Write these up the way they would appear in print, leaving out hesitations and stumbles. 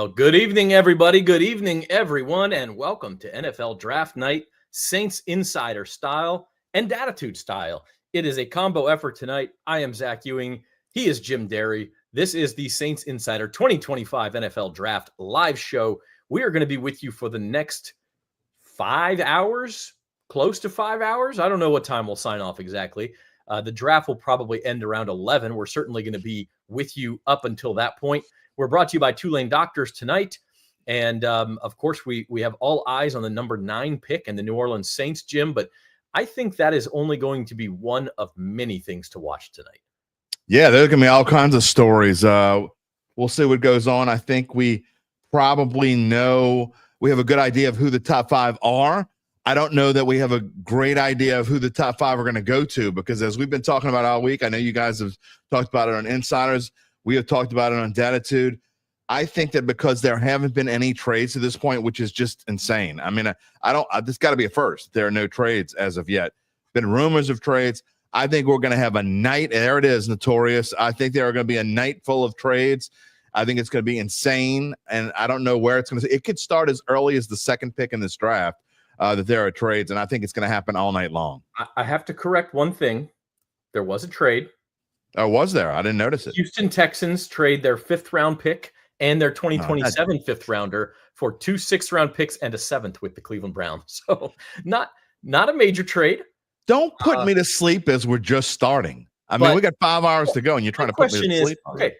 Well, good evening, everybody. Good evening, everyone, and welcome to NFL Draft Night, Saints Insider style and Datitude style. It is a combo effort tonight. I am Zach Ewing. He is Jim Derry. This is the Saints Insider 2025 NFL Draft live show. We are going to be with you for the next 5 hours, close to 5 hours. I don't know what time we'll sign off exactly. The draft will probably end around 11. We're certainly going to be with you up until that point. We're brought to you by Tulane Doctors tonight. And, of course, we have all eyes on the number 9 pick and the New Orleans Saints, Jim. But I think that is only going to be one of many things to watch tonight. Yeah, there's going to be all kinds of stories. We'll see what goes on. I think we probably know we have a good idea of who the top 5 are. I don't know that we have a great idea of who the top 5 are going to go to, because as we've been talking about all week, I know you guys have talked about it on Insiders. We have talked about it on Datitude. I think that because there haven't been any trades to this point, which is just insane. I mean, this got to be a first. There are no trades as of yet. Been rumors of trades. I think we're going to have a night. There it is, Notorious. I think there are going to be a night full of trades. I think it's going to be insane. And I don't know where it's going to. It could start as early as the 2nd pick in this draft. That there are trades, and I think it's going to happen all night long. I have to correct one thing. There was a trade. Oh, was there? I didn't notice it. Houston Texans trade their 5th round pick and their 2027 5th rounder for 2 6th-round picks and a 7th with the Cleveland Browns. So not a major trade. Don't put me to sleep as we're just starting. I mean, we got 5 hours to go, and you're trying to put me to sleep. Okay.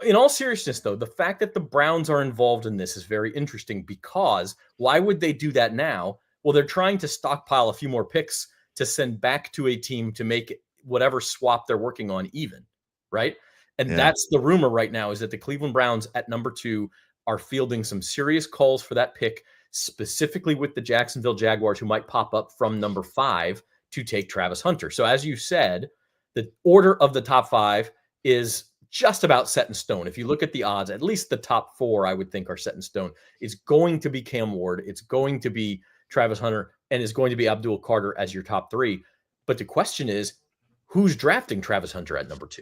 In all seriousness, though, the fact that the Browns are involved in this is very interesting, because why would they do that now? Well, they're trying to stockpile a few more picks to send back to a team to make whatever swap they're working on even, right? And that's the rumor right now, is that the Cleveland Browns at number 2 are fielding some serious calls for that pick, specifically with the Jacksonville Jaguars, who might pop up from number 5 to take Travis Hunter. So as you said, the order of the top 5 is just about set in stone. If you look at the odds, at least the top 4, I would think, are set in stone. It's going to be Cam Ward. It's going to be Travis Hunter, and is going to be Abdul Carter as your top 3. But the question is, who's drafting Travis Hunter at number 2?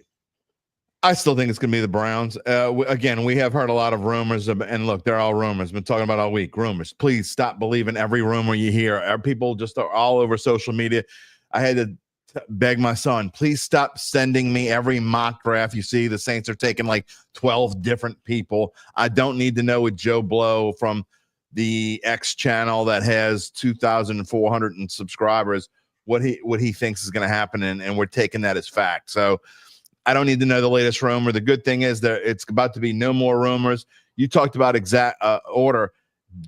I still think it's going to be the Browns. Again, we have heard a lot of rumors, and look, they're all rumors. Been talking about all week. Rumors. Please stop believing every rumor you hear. People just are all over social media. I had to beg my son, please stop sending me every mock draft you see. The Saints are taking like 12 different people. I don't need to know what Joe Blow from the X channel that has 2,400 subscribers, what he thinks is going to happen, and we're taking that as fact. So I don't need to know the latest rumor. The good thing is that it's about to be no more rumors. You talked about exact order.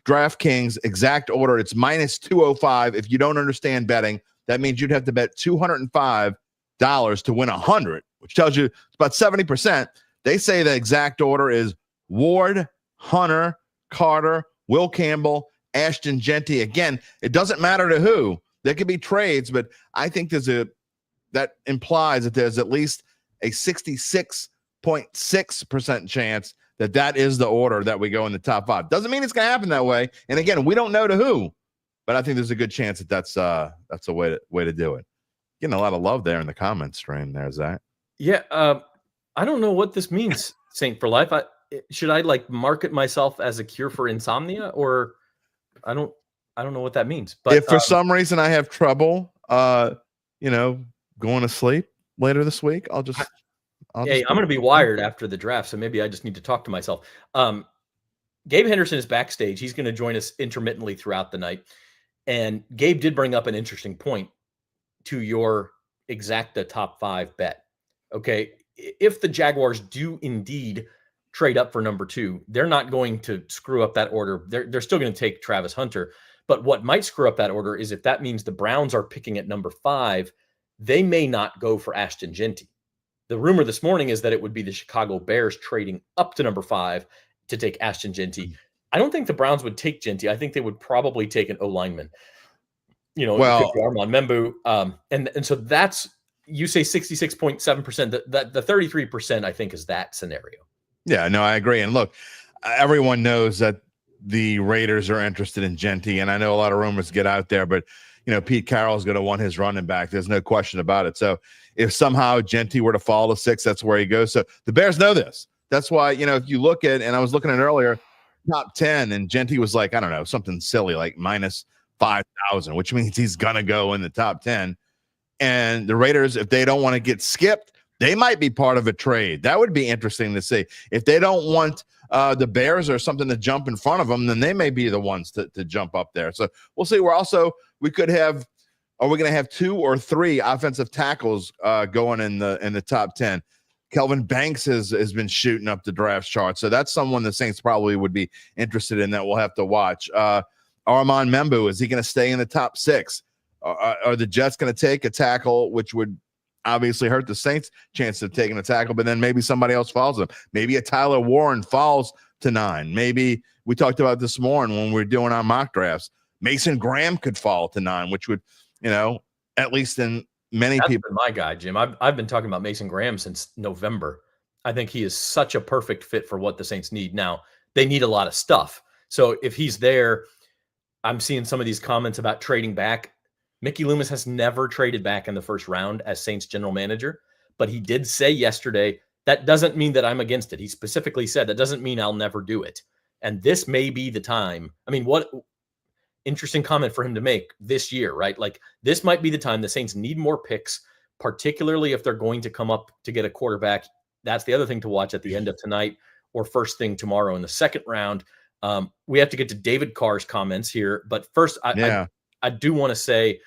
DraftKings exact order. It's minus 205. If you don't understand betting, that means you'd have to bet $205 to win 100, which tells you it's about 70%. They say the exact order is Ward, Hunter, Carter, Will Campbell, Ashton Genty. Again, it doesn't matter to who. There could be trades, but I think that implies that there's at least a 66.6% chance that is the order that we go in the top 5. Doesn't mean it's going to happen that way. And again, we don't know to who, but I think there's a good chance that that's a way to do it. Getting a lot of love there in the comments stream there, Zach. Yeah, I don't know what this means, Saint for Life. Should I like market myself as a cure for insomnia, or I don't know what that means. But if for some reason I have trouble, going to sleep later this week, I'm going to be wired after the draft, so maybe I just need to talk to myself. Gabe Henderson is backstage. He's going to join us intermittently throughout the night. And Gabe did bring up an interesting point to your exacta top 5 bet. Okay, if the Jaguars do indeed trade up for number 2, they're not going to screw up that order. They're still going to take Travis Hunter. But what might screw up that order is if that means the Browns are picking at number 5, they may not go for Ashton Genty. The rumor this morning is that it would be the Chicago Bears trading up to number 5 to take Ashton Genty. I don't think the Browns would take Genty. I think they would probably take an O-lineman. Armand Membu. And so that's, you say 66.7%. The 33%, I think, is that scenario. Yeah, no, I agree. And look, everyone knows that the Raiders are interested in Genty, and I know a lot of rumors get out there, but Pete Carroll's going to want his running back. There's no question about it. So if somehow Genty were to fall to 6, that's where he goes. So the Bears know this. That's why, if you look at, and I was looking at it earlier, top 10, and Genty was like, I don't know, something silly like minus 5,000, which means he's gonna go in the top 10. And the Raiders, if they don't want to get skipped, they might be part of a trade. That would be interesting to see. If they don't want the Bears or something to jump in front of them, then they may be the ones to jump up there. So we'll see. We could have, are we going to have 2 or 3 offensive tackles going in the top 10? Kelvin Banks has been shooting up the draft chart. So that's someone the Saints probably would be interested in that we'll have to watch. Armand Membu, is he going to stay in the top 6? Are the Jets going to take a tackle, which would obviously hurt the Saints' chance of taking a tackle, but then maybe somebody else follows them. Maybe a Tyler Warren falls to 9. Maybe we talked about this morning when we were doing our mock drafts. Mason Graham could fall to 9, which would, at least in many That's people. been my guy, Jim. I've been talking about Mason Graham since November. I think he is such a perfect fit for what the Saints need. Now, they need a lot of stuff. So if he's there, I'm seeing some of these comments about trading back. Mickey Loomis has never traded back in the first round as Saints general manager, but he did say yesterday, that doesn't mean that I'm against it. He specifically said, that doesn't mean I'll never do it. And this may be the time. I mean, what interesting comment for him to make this year, right? Like, this might be the time the Saints need more picks, particularly if they're going to come up to get a quarterback. That's the other thing to watch at the end of tonight or first thing tomorrow in the second round. We have to get to David Carr's comments here, but first, I do want to say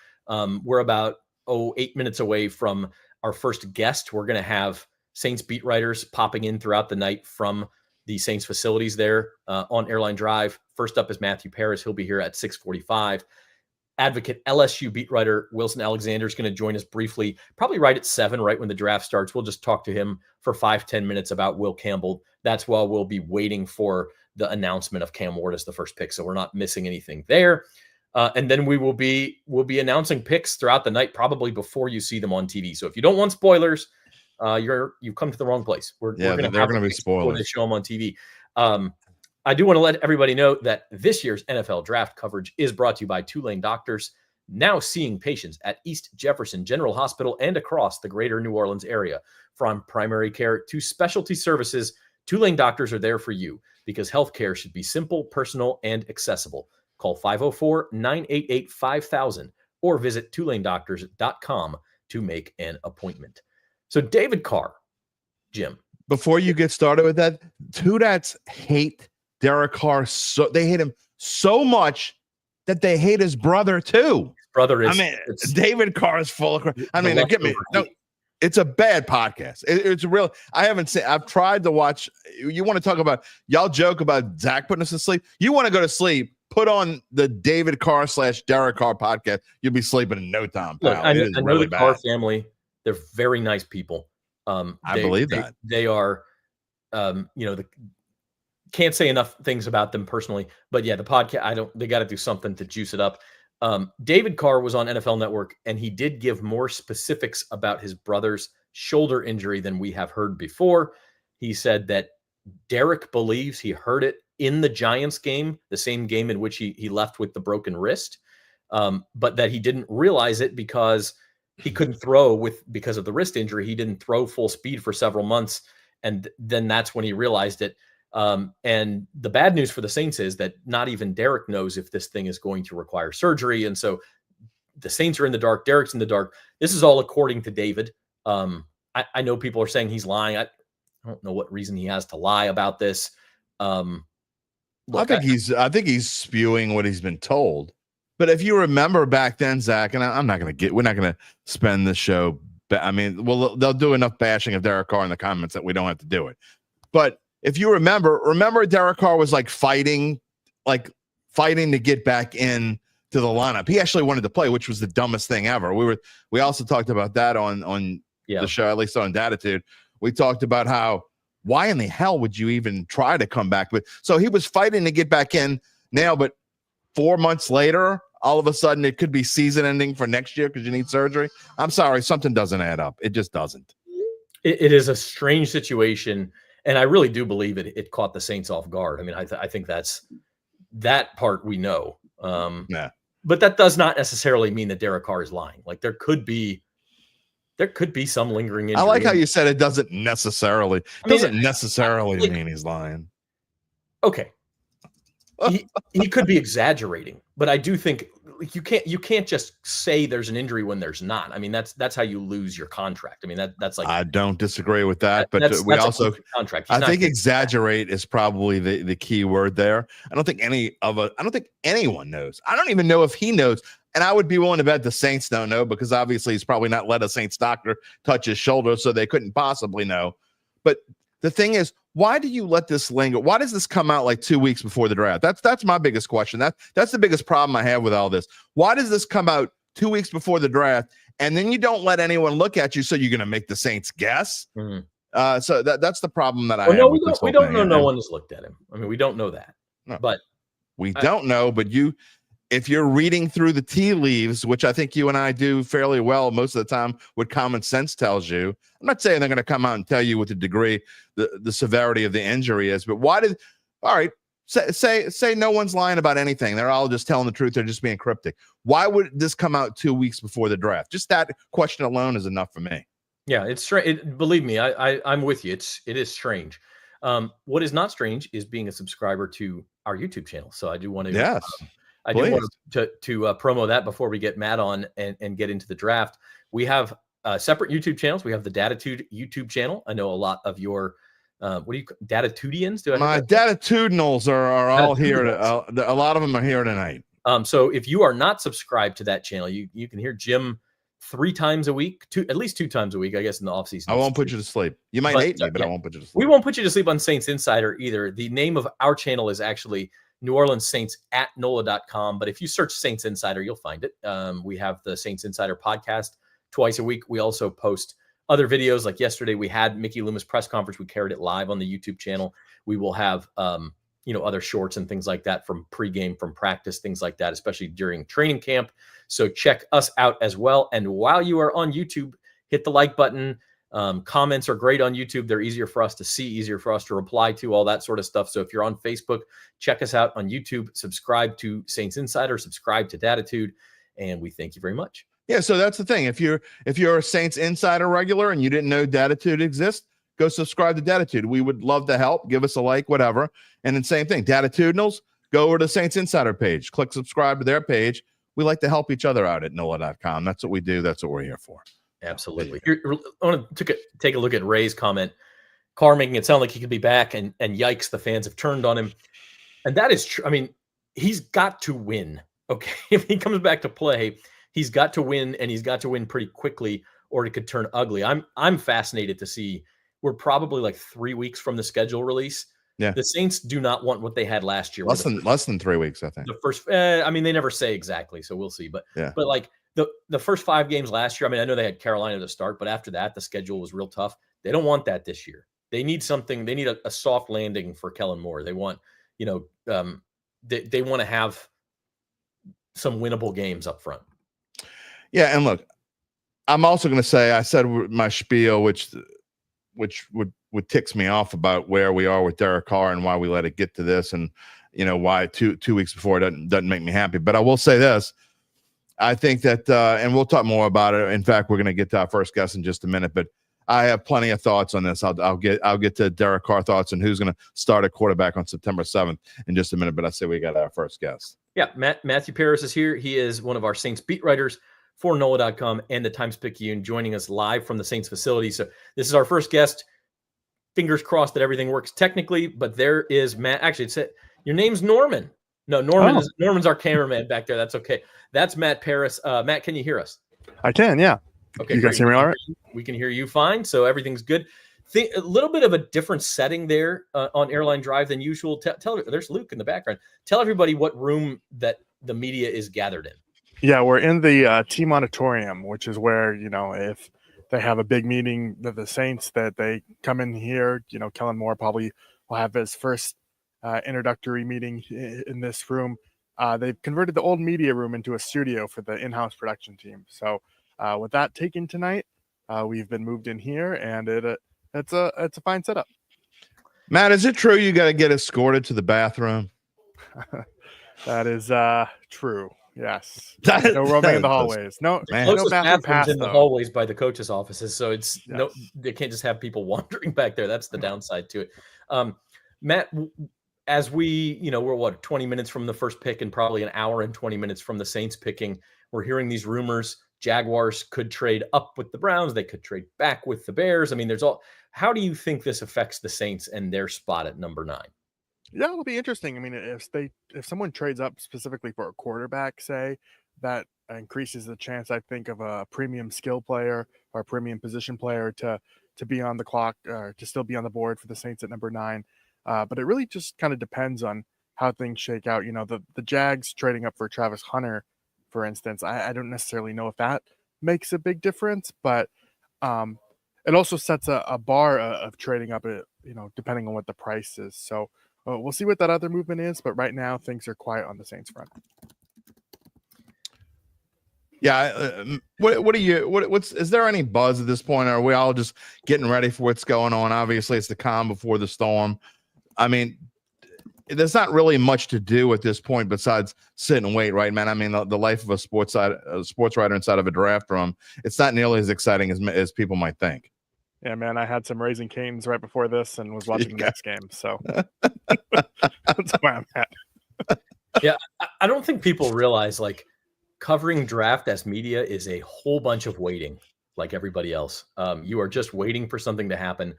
we're about 8 minutes away from our first guest. We're going to have Saints beat writers popping in throughout the night from the Saints facilities there on Airline Drive. First up is Matthew Paris. He'll be here at 6:45. Advocate LSU beat writer Wilson Alexander is going to join us briefly, probably right at 7, right when the draft starts. We'll just talk to him for 5-10 minutes about Will Campbell. That's while we'll be waiting for the announcement of Cam Ward as the first pick, so we're not missing anything there. And then we'll be announcing picks throughout the night, probably before you see them on TV. So if you don't want spoilers, you've come to the wrong place. We're going to be spoilers before they show them on TV. I do want to let everybody know that this year's NFL draft coverage is brought to you by Tulane Doctors, now seeing patients at East Jefferson General Hospital and across the greater New Orleans area. From primary care to specialty services, Tulane Doctors are there for you because healthcare should be simple, personal, and accessible. Call 504-988-5000 or visit TulaneDoctors.com to make an appointment. So David Carr, Jim. Before you get started with that, Tudats hate Derek Carr. So they hate him so much that they hate his brother too. His brother is. David Carr is full of crap. It's a bad podcast. It's real. I've tried to watch. You want to talk about, y'all joke about Zach putting us to sleep. You want to go to sleep, put on the David Carr / Derek Carr podcast. You'll be sleeping in no time. Look, I know the Carr family. They're very nice people. I believe that. They are, can't say enough things about them personally, but yeah, the podcast, they got to do something to juice it up. David Carr was on NFL Network, and he did give more specifics about his brother's shoulder injury than we have heard before. He said that Derek believes he heard it in the Giants game, the same game in which he left with the broken wrist, but that he didn't realize it because he couldn't throw because of the wrist injury. He didn't throw full speed for several months, and then that's when he realized it. And the bad news for the Saints is that not even Derek knows if this thing is going to require surgery. And so the Saints are in the dark. Derek's in the dark. This is all according to David. I know people are saying he's lying. I don't know what reason he has to lie about this. I think he's spewing what he's been told. But if you remember back then, Zach, and we're not going to spend the show. They'll do enough bashing of Derek Carr in the comments that we don't have to do it. But if you remember Derek Carr was fighting to get back in to the lineup. He actually wanted to play, which was the dumbest thing ever. We also talked about that on the show, at least on Datitude. We talked about why in the hell would you even try to come back? But so he was fighting to get back in now, but 4 months later, all of a sudden it could be season ending for next year because you need surgery. I'm sorry, something doesn't add up. It just doesn't. It is a strange situation. And I really do believe it caught the Saints off guard. I mean, I think that's that part we know. But that does not necessarily mean that Derek Carr is lying. Like there could be some lingering injury. I like how you said it doesn't necessarily mean he's lying. Okay. he could be exaggerating, but I do think you can't just say there's an injury when there's not. I mean, that's how you lose your contract. I mean, that's like I don't disagree with that, but that's we a also complete contract. I think exaggerate is probably the key word there. I don't think I don't think anyone knows. I don't even know if he knows. And I would be willing to bet the Saints don't know, because obviously he's probably not let a Saints doctor touch his shoulder, so they couldn't possibly know. But the thing is, why do you let this linger? Why does this come out like 2 weeks before the draft? That's my biggest question. That's the biggest problem I have with all this. Why does this come out 2 weeks before the draft, and then you don't let anyone look at you, so you're going to make the Saints guess? Mm-hmm. So that's the problem that I have. No, we don't know. No one has looked at him. I mean, we don't know that. No, but we don't know. But if you're reading through the tea leaves, which I think you and I do fairly well most of the time, what common sense tells you, I'm not saying they're going to come out and tell you what the degree, the severity of the injury is, but all right, say no one's lying about anything. They're all just telling the truth. They're just being cryptic. Why would this come out 2 weeks before the draft? Just that question alone is enough for me. Yeah, it's strange. Believe me, I'm with you. It is strange. What is not strange is being a subscriber to our YouTube channel. So I do want to, yes. I do want to promo that before we get Matt on and get into the draft. We have separate YouTube channels. We have the Datitude YouTube channel. I know a lot of your Datitudians? My Datitudinals are all here. A lot of them are here tonight. So if you are not subscribed to that channel, you can hear Jim 3 times a week, at least 2 times a week, I guess, in the offseason. I won't put you to sleep. You might hate me, but I won't put you to sleep. We won't put you to sleep on Saints Insider either. The name of our channel is actually New Orleans Saints at NOLA.com. But if you search Saints Insider, you'll find it. We have the Saints Insider podcast twice a week. We also post other videos. Like yesterday, we had Mickey Loomis press conference. We carried it live on the YouTube channel. We will have, other shorts and things like that from pregame, from practice, things like that, especially during training camp. So check us out as well. And while you are on YouTube, hit the like button. Comments are great on YouTube. They're easier for us to see, easier for us to reply to, all that sort of stuff. So if you're on Facebook, check us out on YouTube, subscribe to Saints Insider, subscribe to Datitude, and we thank you very much. Yeah, so that's the thing. If you're a Saints Insider regular and you didn't know Datitude exists, go subscribe to Datitude. We would love to help. Give us a like, whatever. And then same thing, Datitudinals, go over to the Saints Insider page, click subscribe to their page. We like to help each other out at NOLA.com. That's what we do. That's what we're here for. Absolutely. I want to take a look at Ray's comment. Carr making it sound like he could be back, and yikes, the fans have turned on him. And that is true. I mean, he's got to win. Okay. If he comes back to play, he's got to win, and he's got to win pretty quickly, or it could turn ugly. I'm fascinated to see. We're probably like 3 weeks from the schedule release. Yeah. The Saints do not want what they had last year. Less than 3 weeks, I think. The first, they never say exactly, so we'll see. But like the first 5 games last year, I mean, I know they had Carolina to start, but after that, the schedule was real tough. They don't want that this year. They need something. They need a soft landing for Kellen Moore. They want, they want to have some winnable games up front. Yeah, and look, I'm also going to say, I said my spiel, which would ticks me off about where we are with Derek Carr and why we let it get to this, and why two weeks before doesn't make me happy. But I will say this: I think that, and we'll talk more about it. In fact, we're going to get to our first guest in just a minute, but I have plenty of thoughts on this. I'll get to Derek Carr thoughts and who's going to start at quarterback on September 7th in just a minute. But I say we got our first guest. Yeah, Matthew Paris is here. He is one of our Saints beat writers for NOLA.com and the Times-Picayune, joining us live from the Saints facility. So this is our first guest. Fingers crossed that everything works technically, but there is Matt. Actually, your name's Norman. No, Norman's our cameraman back there. That's okay. That's Matt Paris. Matt, can you hear us? I can, yeah. Okay, you guys hear me all right? We can hear you fine, so everything's good. A little bit of a different setting there on Airline Drive than usual. There's Luke in the background. Tell everybody what room that the media is gathered in. Yeah, we're in the team auditorium, which is where, if they have a big meeting of the Saints, that they come in here. Kellen Moore probably will have his first introductory meeting in this room. They've converted the old media room into a studio for the in-house production team. So with that taken tonight, we've been moved in here, and it's a fine setup. Matt, is it true you got to get escorted to the bathroom? That is true. Yes. No roaming in the hallways. No bathroom pass in the hallways by the coaches' offices. So they can't just have people wandering back there. That's the downside to it. Matt, as we're what, 20 minutes from the first pick and probably an hour and 20 minutes from the Saints picking, we're hearing these rumors. Jaguars could trade up with the Browns. They could trade back with the Bears. I mean, how do you think this affects the Saints and their spot at number 9? Yeah, it'll be interesting. I mean, if someone trades up specifically for a quarterback, say, that increases the chance, I think, of a premium skill player or a premium position player to be on the clock, to still be on the board for the Saints at number 9. But it really just kind of depends on how things shake out. The Jags trading up for Travis Hunter, for instance, I don't necessarily know if that makes a big difference, but it also sets a bar of trading up, depending on what the price is. So we'll see what that other movement is, but right now things are quiet on the Saints front. Yeah. Is there any buzz at this point? Are we all just getting ready for what's going on? Obviously, it's the calm before the storm. I mean, there's not really much to do at this point besides sit and wait, right, man? I mean, the life of a sports writer inside of a draft room, it's not nearly as exciting as people might think. Yeah, man, I had some Raising Cane's right before this and was watching the next game, so that's where I'm at. Yeah, I don't think people realize, like, covering draft as media is a whole bunch of waiting, like everybody else. You are just waiting for something to happen.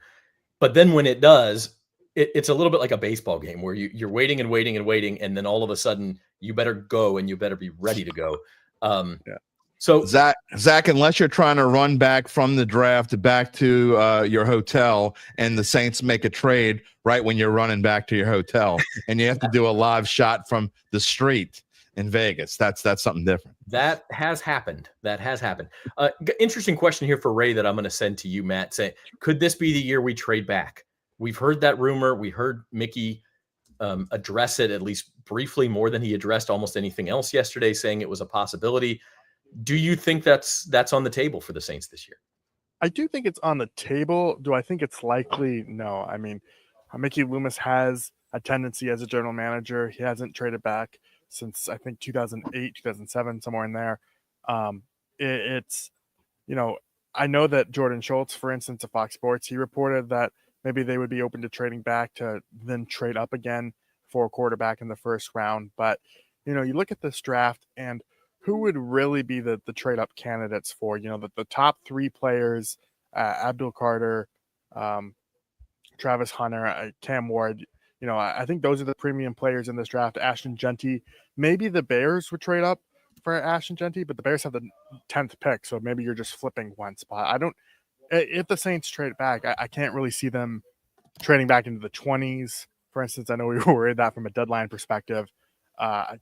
But then when it does, it's a little bit like a baseball game where you're waiting and waiting and waiting, and then all of a sudden you better go and you better be ready to go. Yeah. So Zach, unless you're trying to run back from the draft back to your hotel, and the Saints make a trade right when you're running back to your hotel, and you have to do a live shot from the street in Vegas, that's something different. That has happened. Interesting question here for Ray that I'm going to send to you, Matt. Saying, could this be the year we trade back? We've heard that rumor. We heard Mickey address it at least briefly, more than he addressed almost anything else yesterday, saying it was a possibility. Do you think that's on the table for the Saints this year? I do think it's on the table. Do I think it's likely? No. I mean, Mickey Loomis has a tendency as a general manager. He hasn't traded back since, I think, 2008, 2007, somewhere in there. It's, I know that Jordan Schultz, for instance, of Fox Sports, he reported that maybe they would be open to trading back to then trade up again for a quarterback in the first round. But, you look at this draft and who would really be the trade-up candidates for, the top 3 players, Abdul Carter, Travis Hunter, Cam Ward. I think those are the premium players in this draft. Ashton Genty, maybe the Bears would trade up for Ashton Genty, but the Bears have the 10th pick, so maybe you're just flipping one spot. If the Saints trade back, I can't really see them trading back into the 20s. For instance, I know we were worried that from a deadline perspective. I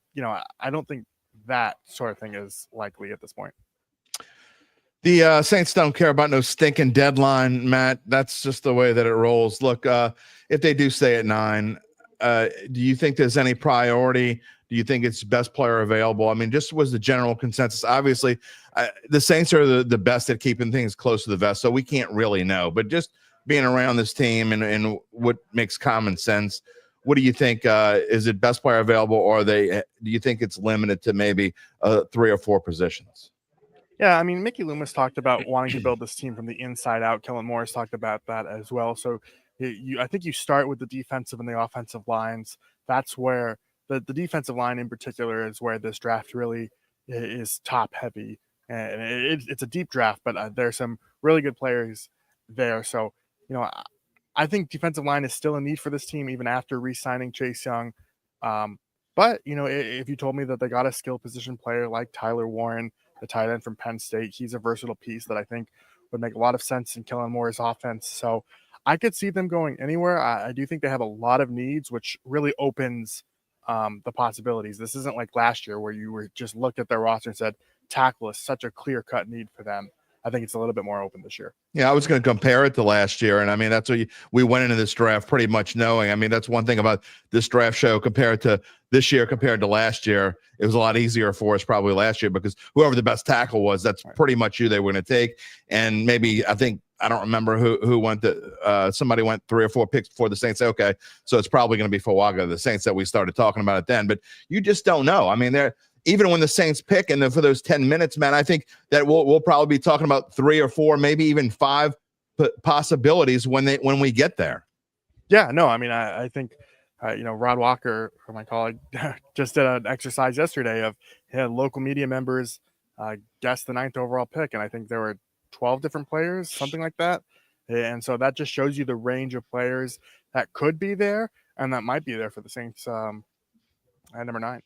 don't think that sort of thing is likely at this point. The Saints don't care about no stinking deadline, Matt. That's just the way that it rolls. Look, if they do stay at 9, do you think there's any priority? Do you think it's best player available? I mean, just was the general consensus. Obviously, the Saints are the best at keeping things close to the vest, so we can't really know. But just being around this team and what makes common sense, what do you think? Is it best player available, or do you think it's limited to maybe 3 or 4 positions? Yeah, I mean, Mickey Loomis talked about wanting to build this team from the inside out. Kellen Moore's talked about that as well. So I think you start with the defensive and the offensive lines. That's where the defensive line in particular is where this draft really is top heavy. And it's a deep draft, but there's some really good players there. So, I think defensive line is still a need for this team, even after re-signing Chase Young. But, if you told me that they got a skill position player like Tyler Warren, the tight end from Penn State, he's a versatile piece that I think would make a lot of sense in Kellen Moore's offense. So I could see them going anywhere. I do think they have a lot of needs, which really opens the possibilities. This isn't like last year where you were just looked at their roster and said, tackle is such a clear-cut need for them. I think it's a little bit more open this year. Yeah, I was going to compare it to last year. And I mean, that's what we went into this draft pretty much knowing. I mean, that's one thing about this draft show compared to this year, compared to last year. It was a lot easier for us probably last year because whoever the best tackle was, that's pretty much who they were going to take. And maybe, I don't remember who went to, somebody went 3 or 4 picks before the Saints. Okay, so it's probably going to be Fuaga, the Saints, that we started talking about it then. But you just don't know. I mean, even when the Saints pick and then for those 10 minutes, man, I think that we'll probably be talking about 3 or 4, maybe even 5 possibilities when we get there. Yeah, no, I mean, I think Rod Walker, my colleague, just did an exercise yesterday of he had local media members guess the 9th overall pick, and I think there were 12 different players, something like that. And so that just shows you the range of players that could be there and that might be there for the Saints at number 9.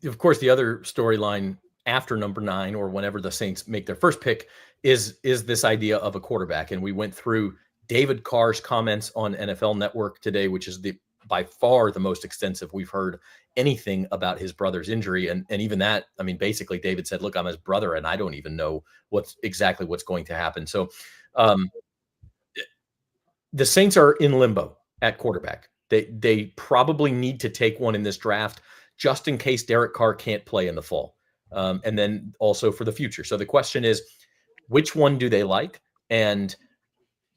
Of course, the other storyline after number 9, or whenever the Saints make their first pick, is this idea of a quarterback. And we went through David Carr's comments on NFL Network today, which is by far the most extensive we've heard anything about his brother's injury. And even that, I mean, basically David said, look, I'm his brother and I don't even know what's going to happen. So the Saints are in limbo at quarterback. They probably need to take one in this draft just in case Derek Carr can't play in the fall. And then also for the future. So the question is, which one do they like? And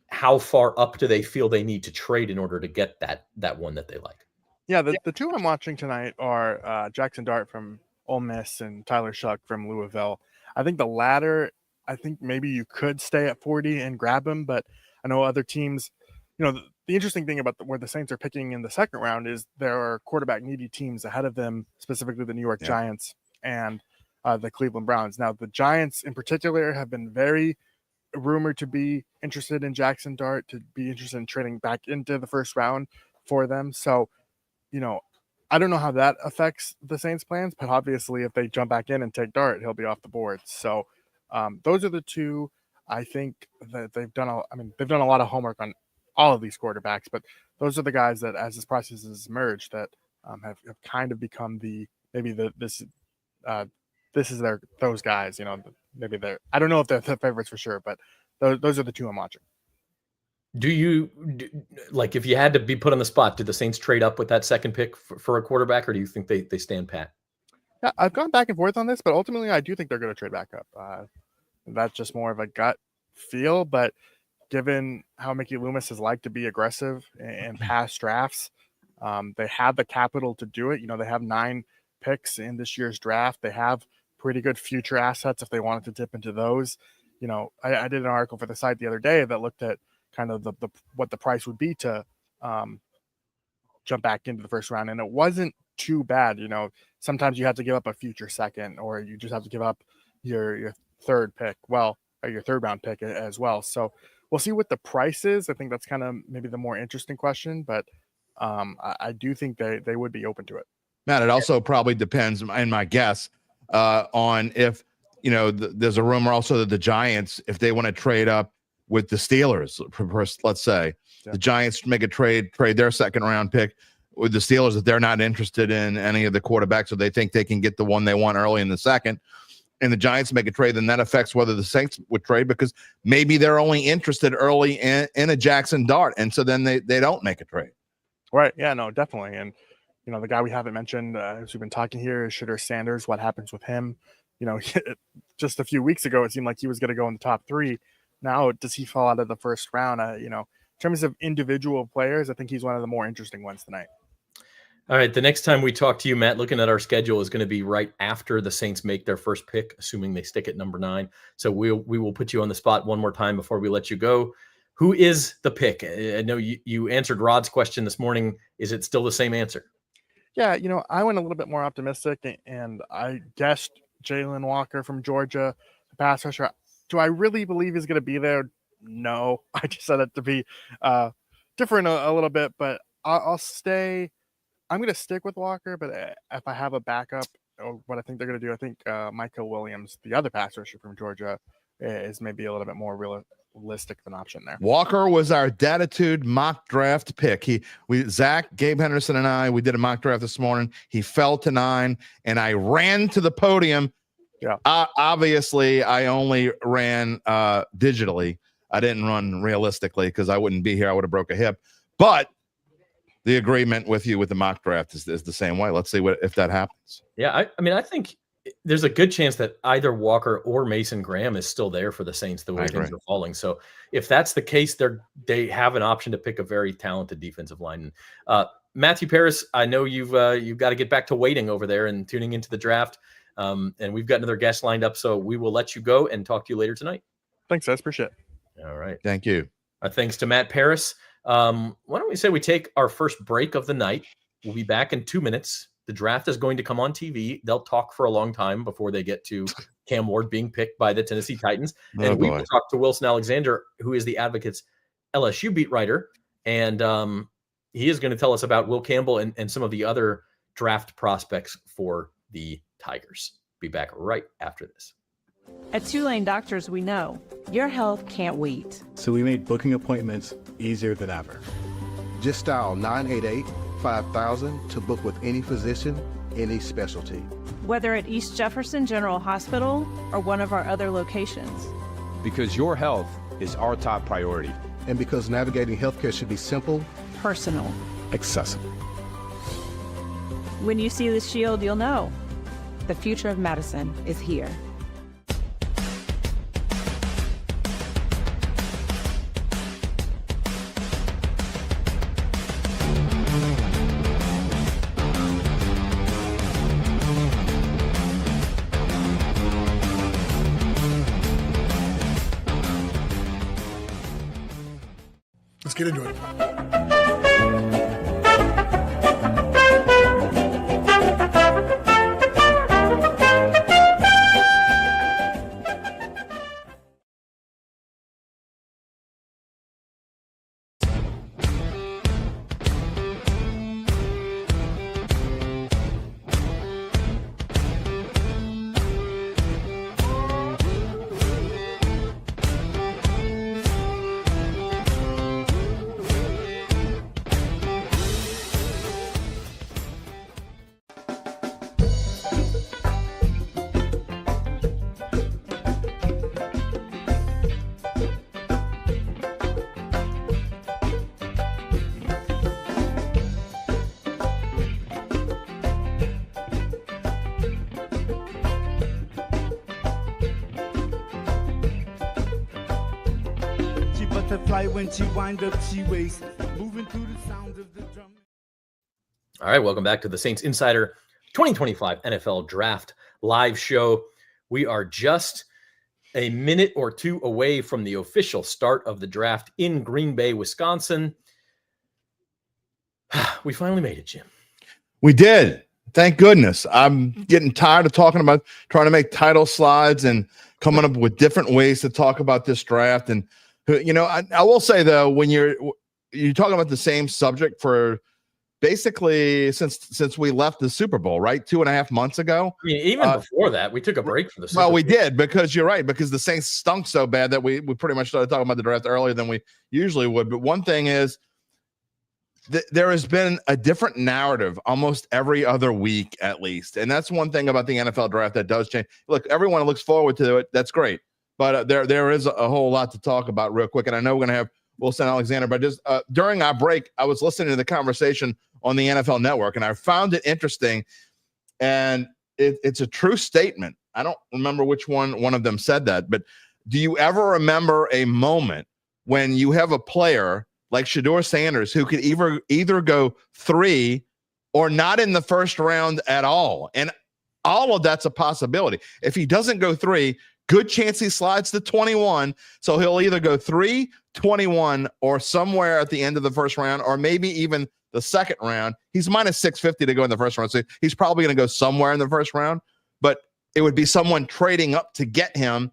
how far up do they feel they need to trade in order to get that one that they like? Yeah, the two I'm watching tonight are Jackson Dart from Ole Miss and Tyler Shuck from Louisville. I think the latter, I think maybe you could stay at 40 and grab him, but I know other teams, the interesting thing about where the Saints are picking in the second round is there are quarterback needy teams ahead of them, specifically the New York Giants and the Cleveland Browns. Now, the Giants in particular have been very rumored to be interested in Jackson Dart, to be interested in trading back into the first round for them. So, I don't know how that affects the Saints' plans, but obviously if they jump back in and take Dart, he'll be off the board. So those are the two. I think that they've done a lot of homework on all of these quarterbacks, but those are the guys that, as this process has emerged, that have kind of become this is those guys. Maybe I don't know if they're the favorites for sure, but those are the two I'm watching. Do you like, if you had to be put on the spot, do the Saints trade up with that second pick for a quarterback, or do you think they stand pat? Yeah, I've gone back and forth on this, but ultimately I do think they're going to trade back up. That's just more of a gut feel, but given how Mickey Loomis has liked to be aggressive in past drafts, they have the capital to do it. They have 9 picks in this year's draft. They have pretty good future assets if they wanted to dip into those. I did an article for the site the other day that looked at kind of what the price would be to jump back into the first round, and it wasn't too bad. Sometimes you have to give up a future second, or you just have to give up your third pick, or your third round pick as well. So we'll see what the price is. I think that's kind of maybe the more interesting question, but I do think they would be open to it. Matt, it also probably depends, in my guess, on if there's a rumor also that the Giants, if they want to trade up with the Steelers, let's say the Giants make a trade their second round pick with the Steelers, if they're not interested in any of the quarterbacks, or they think they can get the one they want early in the second, and the Giants make a trade, then that affects whether the Saints would trade, because maybe they're only interested early in a Jackson Dart, and so then they don't make a trade. Right. Yeah, no, definitely. And the guy we haven't mentioned as we've been talking here is Shedeur Sanders. What happens with him? Just a few weeks ago it seemed like he was going to go in the top 3. Now, does he fall out of the first round? In terms of individual players, I think he's one of the more interesting ones tonight. All right. The next time we talk to you, Matt, looking at our schedule, is going to be right after the Saints make their first pick, assuming they stick at number 9. So we will put you on the spot one more time before we let you go. Who is the pick? I know you answered Rod's question this morning. Is it still the same answer? Yeah, I went a little bit more optimistic, and I guessed Jalen Walker from Georgia, the pass rusher. Do I really believe he's going to be there? No. I just said it to be different a little bit, but I'll stay. I'm going to stick with Walker, but if I have a backup, what I think they're going to do, I think Michael Williams, the other pass rusher from Georgia, is maybe a little bit more realistic of an option there. Walker was our Datitude mock draft pick. Zach, Gabe Henderson, and we did a mock draft this morning. He fell to 9, and I ran to the podium. Yeah. Obviously, I only ran digitally. I didn't run realistically because I wouldn't be here. I would have broke a hip. But the agreement with you with the mock draft is the same way. Let's see if that happens. Yeah, I think there's a good chance that either Walker or Mason Graham is still there for the Saints the way things are falling. So if that's the case, they have an option to pick a very talented defensive lineman. Matthew Paris, I know you've got to get back to waiting over there and tuning into the draft. And we've got another guest lined up, so we will let you go and talk to you later tonight. Thanks, guys. Appreciate it. All right. Thank you. Thanks to Matt Paris. Why don't we say we take our first break of the night? We'll be back in 2 minutes. The draft is going to come on TV. They'll talk for a long time before they get to Cam Ward being picked by the Tennessee Titans. And we will talk to Wilson Alexander, who is the Advocate's LSU beat writer. And he is going to tell us about Will Campbell and some of the other draft prospects for the Tigers. Be back right after this. At Tulane Doctors, we know your health can't wait. So we made booking appointments easier than ever. Just dial 988-5000 to book with any physician, any specialty. Whether at East Jefferson General Hospital or one of our other locations. Because your health is our top priority. And because navigating healthcare should be simple, personal, accessible. When you see the shield, you'll know. The future of medicine is here. Let's get into it. Butterfly when she wind up, she waits, moving through the sounds of the drum. All right, welcome back to the Saints Insider 2025 NFL Draft live show. We are just a minute or two away from the official start of the draft in Green Bay, Wisconsin. We finally made it, Jim. We did. Thank goodness. I'm getting tired of talking about trying to make title slides and coming up with different ways to talk about this draft. And you know, I will say though, when you're talking about the same subject for basically since we left the Super Bowl, right? 2.5 months ago. I mean, even before that, we took a break from the Super Bowl. Well, we did, because you're right, because the Saints stunk so bad that we pretty much started talking about the draft earlier than we usually would. But one thing is, there has been a different narrative almost every other week at least. And that's one thing about the NFL draft that does change. Look, everyone looks forward to it. That's great. But there is a whole lot to talk about real quick. And I know we're going to have Wilson Alexander, but just during our break, I was listening to the conversation on the NFL Network, and I found it interesting. And it's a true statement. I don't remember which one of them said that, but do you ever remember a moment when you have a player like Shedeur Sanders who could either go 3 or not in the first round at all? And all of that's a possibility. If he doesn't go 3, good chance he slides to 21. So he'll either go 3, 21, or somewhere at the end of the first round, or maybe even the second round. He's minus 650 to go in the first round. So he's probably going to go somewhere in the first round, but it would be someone trading up to get him.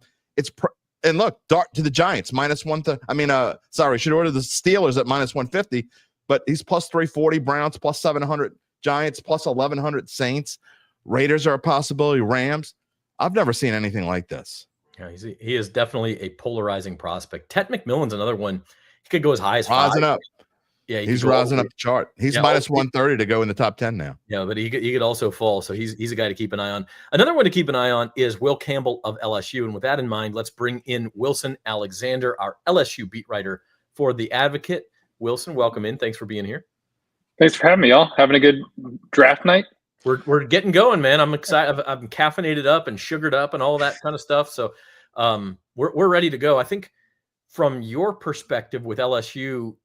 And look, Dart to the Giants, minus Shedeur to the Steelers at minus 150, but he's plus 340, Browns plus 700, Giants plus 1100, Saints, Raiders are a possibility, Rams. I've never seen anything like this. Yeah, he is definitely a polarizing prospect. Ted McMillan's another one. He could go as high as 5. Rising up. Yeah, he's rising up the chart. He's minus 130 to go in the top 10 now. Yeah, but he could also fall. So he's a guy to keep an eye on. Another one to keep an eye on is Will Campbell of LSU. And with that in mind, let's bring in Wilson Alexander, our LSU beat writer for The Advocate. Wilson, welcome in. Thanks for being here. Thanks for having me, y'all. Having a good draft night. We're getting going, man. I'm excited. I'm caffeinated up and sugared up and all that kind of stuff. So we're ready to go. I think from your perspective with LSU,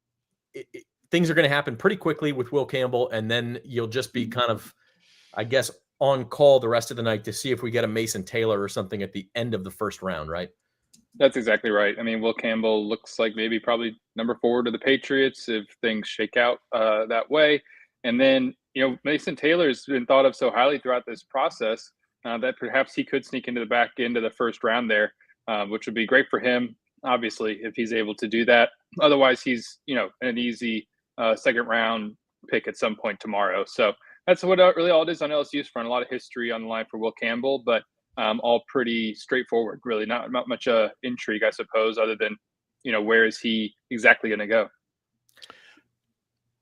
things are going to happen pretty quickly with Will Campbell, and then you'll just be kind of, I guess, on call the rest of the night to see if we get a Mason Taylor or something at the end of the first round, right? That's exactly right. I mean, Will Campbell looks like maybe probably number 4 to the Patriots if things shake out that way. And then, Mason Taylor's been thought of so highly throughout this process that perhaps he could sneak into the back end of the first round there, which would be great for him, obviously, if he's able to do that. Otherwise, he's, an easy second round pick at some point tomorrow. So that's what really all it is on LSU's front. A lot of history on the line for Will Campbell, but all pretty straightforward, really. Not much intrigue, I suppose, other than, where is he exactly going to go?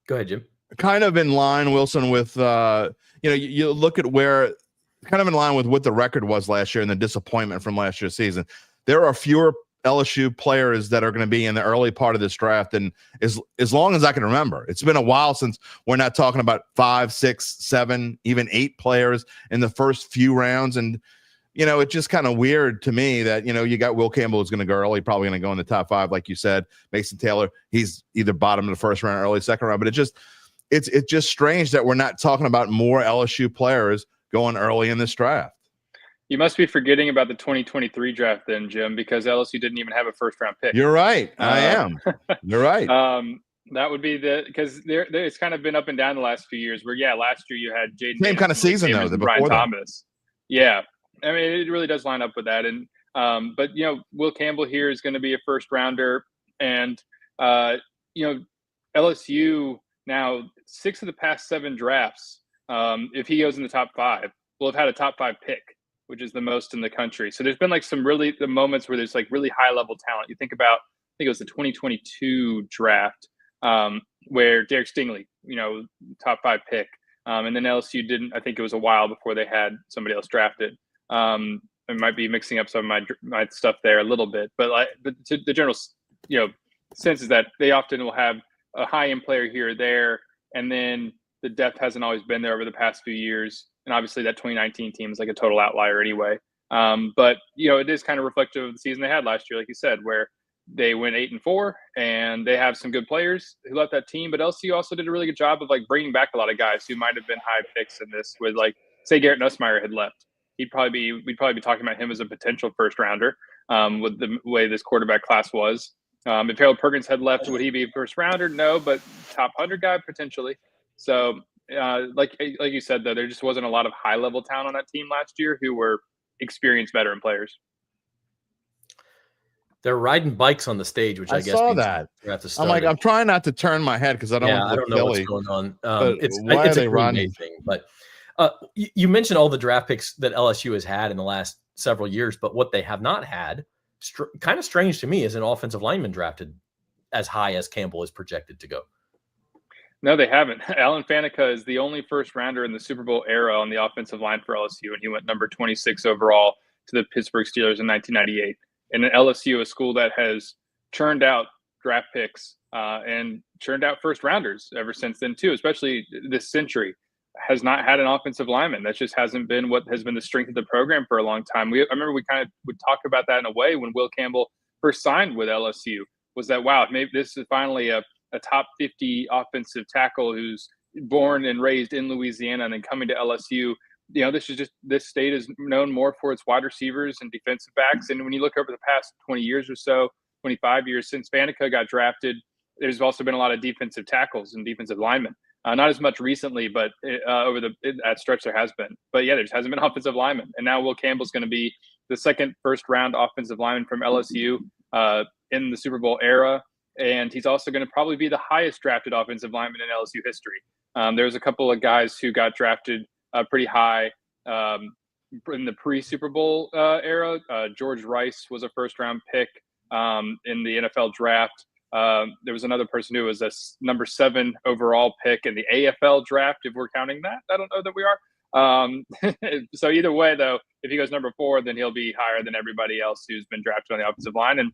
Go ahead, Jim. Kind of in line, Wilson, with, you look at where, kind of in line with what the record was last year and the disappointment from last year's season. There are fewer LSU players that are going to be in the early part of this draft. And as long as I can remember, it's been a while since we're not talking about 5, 6, 7, even 8 players in the first few rounds. And, it's just kind of weird to me that, you got Will Campbell who's going to go early, probably going to go in the top 5, like you said. Mason Taylor, he's either bottom of the first round, early second round. But it's just strange that we're not talking about more LSU players going early in this draft. You must be forgetting about the 2023 draft then, Jim, because LSU didn't even have a first round pick. You're right. I am. You're right. That would be because it's kind of been up and down the last few years where, last year you had Jaden. Same kind of season, though, the Brian Thomas. Yeah. I mean, it really does line up with that. And, but, Will Campbell here is going to be a first rounder. And, LSU now 6 of the past 7 drafts, if he goes in the top 5, will have had a top 5 pick, which is the most in the country. So there's been like some really the moments where there's like really high level talent. You think about, I think it was the 2022 draft where Derek Stingley, top 5 pick. And then LSU didn't, I think it was a while before they had somebody else drafted. I might be mixing up some of my stuff there a little bit, but the general, sense is that they often will have a high end player here or there. And then the depth hasn't always been there over the past few years. And obviously that 2019 team is like a total outlier anyway. But, it is kind of reflective of the season they had last year, like you said, where they went 8-4 and they have some good players who left that team. But LSU also did a really good job of like bringing back a lot of guys who might have been high picks in this with say Garrett Nussmeier had left. We'd probably be talking about him as a potential first rounder with the way this quarterback class was. If Harold Perkins had left, would he be a first rounder? No, but top 100 guy potentially. So like you said, though, there just wasn't a lot of high level talent on that team last year who were experienced veteran players. They're riding bikes on the stage, which I guess saw that. I'm like, I'm trying not to turn my head because I don't want to look know silly. what's going on. Why are they running? Thing, but you mentioned all the draft picks that LSU has had in the last several years, but what they have not had, kind of strange to me, is an offensive lineman drafted as high as Campbell is projected to go. No, they haven't. Alan Faneca is the only first rounder in the Super Bowl era on the offensive line for LSU, and he went number 26 overall to the Pittsburgh Steelers in 1998. And LSU, a school that has churned out draft picks and churned out first rounders ever since then too, especially this century, has not had an offensive lineman. That just hasn't been what has been the strength of the program for a long time. I remember we kind of would talk about that in a way when Will Campbell first signed with LSU, was that, wow, maybe this is finally a top 50 offensive tackle who's born and raised in Louisiana and then coming to LSU. This state is known more for its wide receivers and defensive backs. And when you look over the past 20 years or so, 25 years since Faneca got drafted, there's also been a lot of defensive tackles and defensive linemen. Not as much recently, but over that stretch there has been. But yeah, there just hasn't been offensive linemen. And now Will Campbell's going to be the second first-round offensive lineman from LSU in the Super Bowl era. And he's also going to probably be the highest drafted offensive lineman in LSU history. There's a couple of guys who got drafted pretty high in the pre-Super Bowl era. George Rice was a first-round pick in the NFL draft. There was another person who was a number 7 overall pick in the AFL draft, if we're counting that. I don't know that we are. So either way, though, if he goes number 4, then he'll be higher than everybody else who's been drafted on the offensive line, and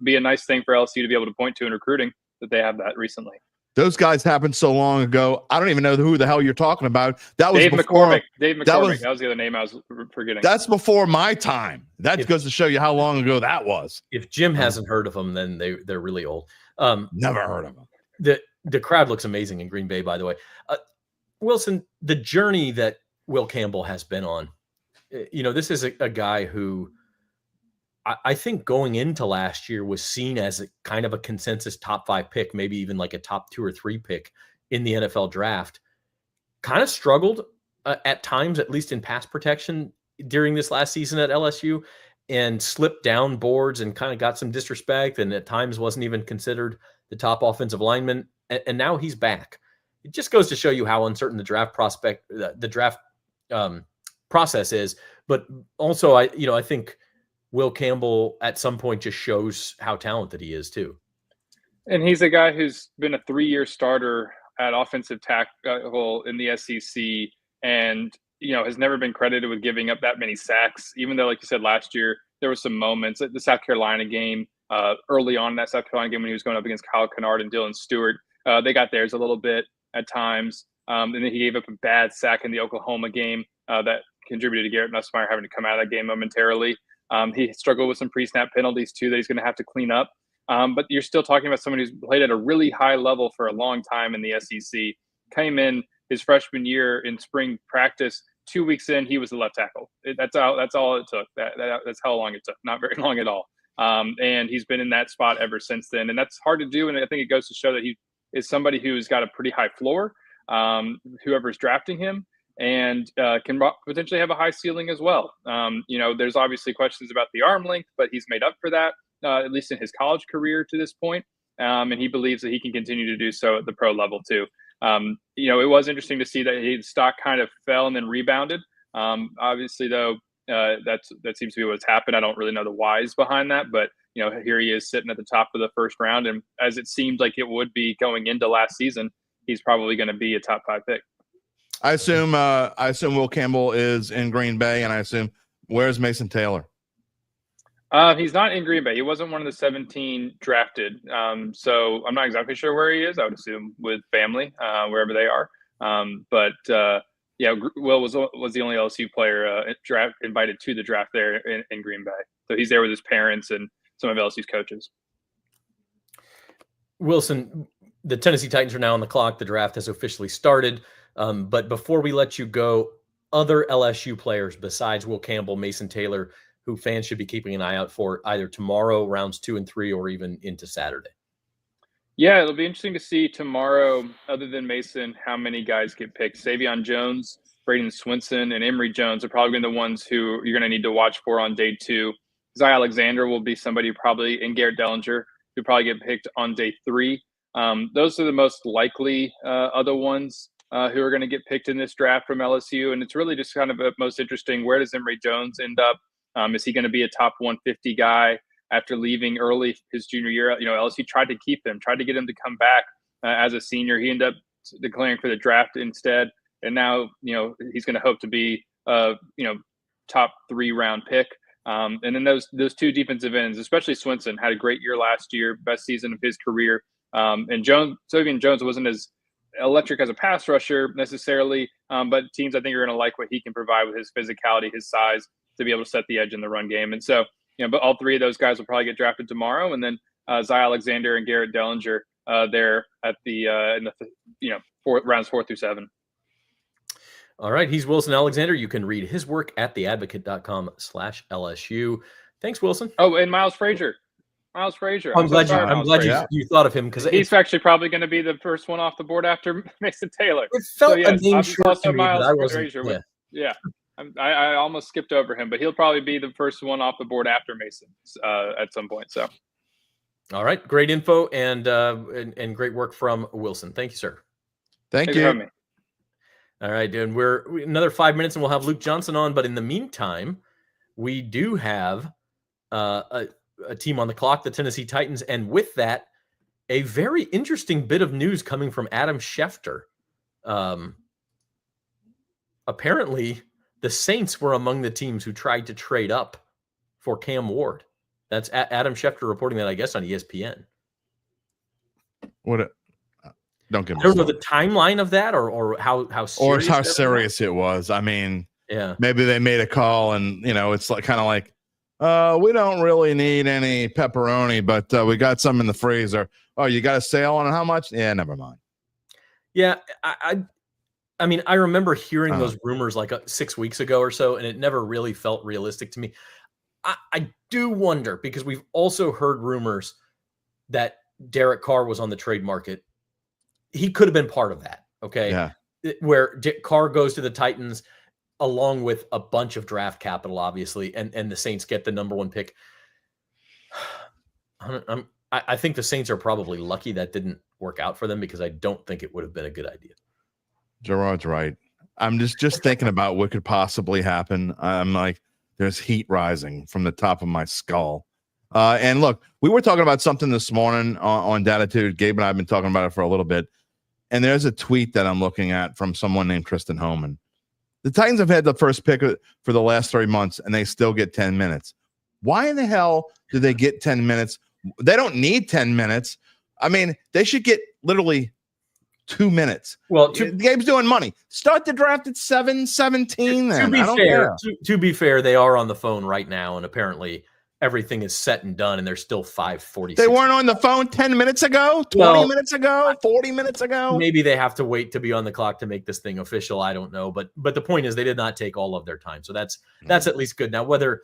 be a nice thing for LSU to be able to point to in recruiting that they have that recently. Those guys happened so long ago. I don't even know who the hell you're talking about. That was Dave McCormick. That was the other name I was forgetting. That's before my time. That goes to show you how long ago that was. If Jim hasn't heard of them, then they're really old. Never heard of them. The crowd looks amazing in Green Bay, by the way. Wilson, the journey that Will Campbell has been on, this is a guy who I think going into last year was seen as a kind of a consensus top 5 pick, maybe even like a top 2 or 3 pick in the NFL draft. Kind of struggled at times, at least in pass protection during this last season at LSU, and slipped down boards and kind of got some disrespect, and at times wasn't even considered the top offensive lineman. And now he's back. It just goes to show you how uncertain the draft process is. But also, I think Will Campbell at some point just shows how talented he is too. And he's a guy who's been a 3-year starter at offensive tackle in the SEC, and has never been credited with giving up that many sacks. Even though, like you said, last year there were some moments at the South Carolina game, early on in that South Carolina game when he was going up against Kyle Kennard and Dylan Stewart. They got theirs a little bit at times, and then he gave up a bad sack in the Oklahoma game that contributed to Garrett Nussmeier having to come out of that game momentarily. He struggled with some pre-snap penalties too that he's going to have to clean up. But you're still talking about someone who's played at a really high level for a long time in the SEC. Came in his freshman year in spring practice. 2 weeks in, he was the left tackle. That's all it took. That's how long it took. Not very long at all. And he's been in that spot ever since then. And that's hard to do. And I think it goes to show that he is somebody who's got a pretty high floor, whoever's drafting him, and can potentially have a high ceiling as well. There's obviously questions about the arm length, but he's made up for that, at least in his college career to this point. And he believes that he can continue to do so at the pro level too. It was interesting to see that his stock kind of fell and then rebounded. Obviously, though, that seems to be what's happened. I don't really know the whys behind that, but here he is sitting at the top of the first round, and as it seemed like it would be going into last season, he's probably going to be a top 5 pick. I assume Will Campbell is in Green Bay, and I assume where's Mason Taylor? He's not in Green Bay. He wasn't one of the 17 drafted. So I'm not exactly sure where he is. I would assume with family, wherever they are. Will was the only LSU player invited to the draft there in Green Bay. So he's there with his parents and some of LSU's coaches. Wilson, the Tennessee Titans are now on the clock. The draft has officially started. But before we let you go, other LSU players besides Will Campbell, Mason Taylor, who fans should be keeping an eye out for either tomorrow, rounds 2 and 3, or even into Saturday? Yeah, it'll be interesting to see tomorrow, other than Mason, how many guys get picked. Savion Jones, Braden Swinson, and Emory Jones are probably the ones who you're going to need to watch for on day 2. Zy Alexander will be somebody probably, and Garrett Dellinger, who probably get picked on day 3. Those are the most likely other ones who are going to get picked in this draft from LSU. And it's really just kind of most interesting. Where does Emory Jones end up? Is he going to be a top 150 guy after leaving early his junior year? LSU tried to keep him, tried to get him to come back as a senior. He ended up declaring for the draft instead. And now, he's going to hope to be top 3 round pick. And then those 2 defensive ends, especially Swinson, had a great year last year, best season of his career. And Savion Jones wasn't as electric as a pass rusher necessarily, but teams I think are going to like what he can provide with his physicality, his size, to be able to set the edge in the run game. And so, but all 3 of those guys will probably get drafted tomorrow. And then Zy Alexander and Garrett Dellinger there at the in the rounds 4 through 7. All right, he's Wilson Alexander. You can read his work at theadvocate.com/LSU. Thanks, Wilson. Oh, and Miles Frazier. I'm glad you thought of him, because he's actually probably going to be the first one off the board after Mason Taylor. It felt a name short to me, but I wasn't. Yeah. I almost skipped over him, but he'll probably be the first one off the board after Mason at some point. So, all right, great info and great work from Wilson. Thank you, sir. Thank you. All right, and we're another 5 minutes, and we'll have Luke Johnson on. But in the meantime, we do have a team on the clock, the Tennessee Titans, and with that, a very interesting bit of news coming from Adam Schefter. Apparently, the Saints were among the teams who tried to trade up for Cam Ward. That's Adam Schefter reporting that, I guess, on ESPN. Don't get me. I don't know the timeline of that, or how serious, or how serious it was. I mean, yeah, maybe they made a call, and it's like kind of like, we don't really need any pepperoni, but we got some in the freezer. Oh, you got a sale on how much? Yeah, never mind. Yeah, I mean, I remember hearing those rumors like 6 weeks ago or so, and it never really felt realistic to me. I do wonder, because we've also heard rumors that Derek Carr was on the trade market. He could have been part of that. Okay. Yeah. Where Carr goes to the Titans along with a bunch of draft capital, obviously, and the Saints get the number 1 pick. I think the Saints are probably lucky that didn't work out for them, because I don't think it would have been a good idea. Gerard's right. I'm just thinking about what could possibly happen. I'm like, there's heat rising from the top of my skull. And look, we were talking about something this morning on Datitude. Gabe and I have been talking about it for a little bit. And there's a tweet that I'm looking at from someone named Kristen Homan. The Titans have had the first pick for the last 3 months, and they still get 10 minutes. Why in the hell do they get 10 minutes? They don't need 10 minutes. I mean, they should get literally 2 minutes. Well, Gabe's doing money. Start the draft at 7:17 then. To be fair, they are on the phone right now, and apparently everything is set and done, and they're still 5:46. They weren't on the phone 10 minutes ago, 20 minutes ago, 40 minutes ago. Maybe they have to wait to be on the clock to make this thing official. I don't know. But the point is, they did not take all of their time. So that's at least good. Now, whether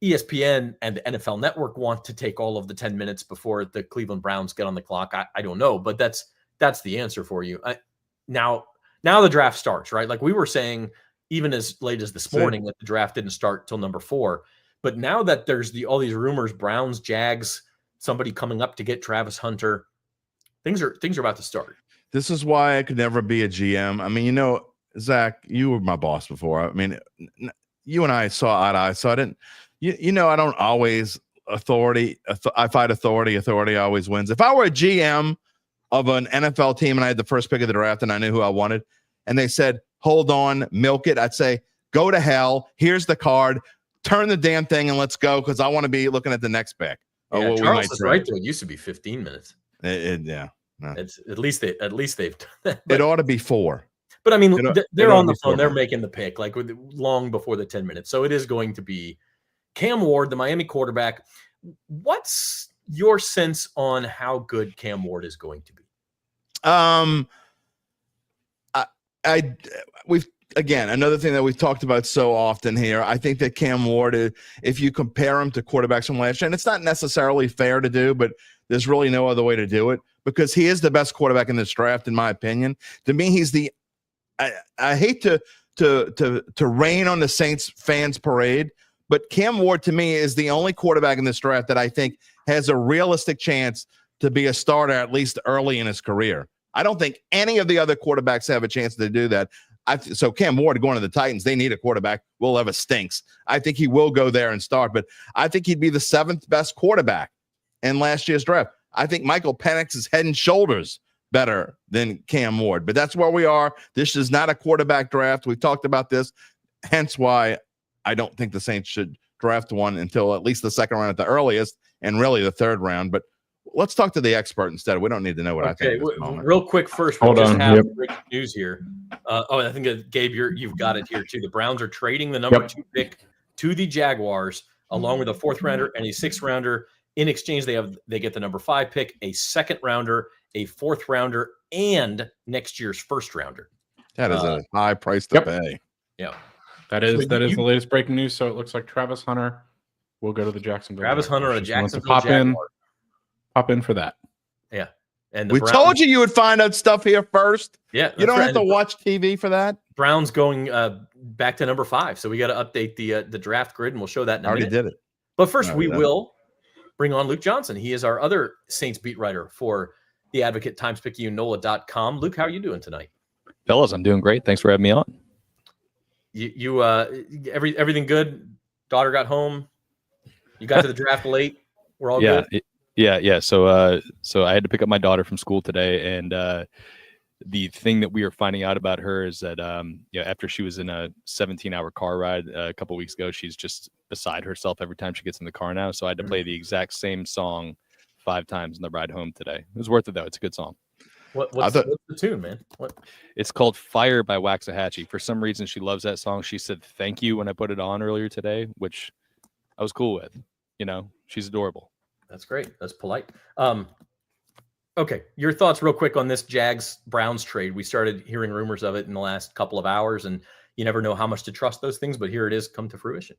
ESPN and the NFL Network want to take all of the 10 minutes before the Cleveland Browns get on the clock, I don't know. But that's the answer for you. Now the draft starts, right? Like we were saying, even as late as this morning, that the draft didn't start till number 4. But now that there's all these rumors, Browns, Jags, somebody coming up to get Travis Hunter, things are about to start. This is why I could never be a GM. I mean, Zach, you were my boss before. I mean, you and I saw eye to eye. So I didn't, I don't always authority. I fight authority. Authority always wins. If I were a GM of an NFL team and I had the first pick of the draft and I knew who I wanted, and they said, hold on, milk it, I'd say, go to hell. Here's the card. Turn the damn thing and let's go, because I want to be looking at the next pick. Yeah, Charles is right, though. It used to be 15 minutes. Yeah. No. It's at least they've done that. It ought to be 4. But I mean, they're on the phone. They're making the pick long before the 10 minutes. So it is going to be Cam Ward, the Miami quarterback. What's your sense on how good Cam Ward is going to be? Again, another thing that we've talked about so often here, I think that Cam Ward, if you compare him to quarterbacks from last year, and it's not necessarily fair to do, but there's really no other way to do it, because he is the best quarterback in this draft, in my opinion. To me, he's I hate to rain on the Saints fans parade, but Cam Ward to me is the only quarterback in this draft that I think has a realistic chance to be a starter, at least early in his career. I don't think any of the other quarterbacks have a chance to do that. So Cam Ward going to the Titans, they need a quarterback. Will Levis stinks. I think he will go there and start, but I think he'd be the 7th best quarterback in last year's draft. I think Michael Penix is head and shoulders better than Cam Ward, but that's where we are. This is not a quarterback draft. We've talked about this, hence why I don't think the Saints should draft one until at least the 2nd round at the earliest, and really the 3rd round. But let's talk to the expert instead. We don't need to know what I think. Real quick, first, we just have breaking news here. I think Gabe, you've got it here too. The Browns are trading the number 2 pick to the Jaguars, along with a 4th rounder and a 6th rounder. In exchange, they get the number 5 pick, a 2nd rounder, a 4th rounder, and next year's 1st rounder. That is a high price to pay. Yeah, that is the latest breaking news. So it looks like Travis Hunter will go to the Jacksonville. Travis Hunter, a Jacksonville Jaguar. Pop in for that. Yeah. And we told you would find out stuff here first. Yeah. You don't have to watch TV for that. Browns going back to number 5. So we got to update the draft grid, and we'll show that in a minute. Already did it. But first, we will bring on Luke Johnson. He is our other Saints beat writer for the Advocate, Times-Picayune, NOLA.com. Luke, how are you doing tonight? Fellas, I'm doing great. Thanks for having me on. Everything good? Daughter got home? You got to the draft late? We're all good? Yeah. So I had to pick up my daughter from school today, and the thing that we are finding out about her is that after she was in a 17-hour car ride a couple weeks ago, she's just beside herself every time she gets in the car now. So I had to play the exact same song 5 times in the ride home today. It was worth it though. It's a good song. What's the tune, man? It's called Fire by Waxahachie. For some reason, she loves that song. She said thank you when I put it on earlier today, which I was cool with. She's adorable. That's great. That's polite. Okay, your thoughts real quick on this Jags-Browns trade. We started hearing rumors of it in the last couple of hours, and you never know how much to trust those things, but here it is come to fruition.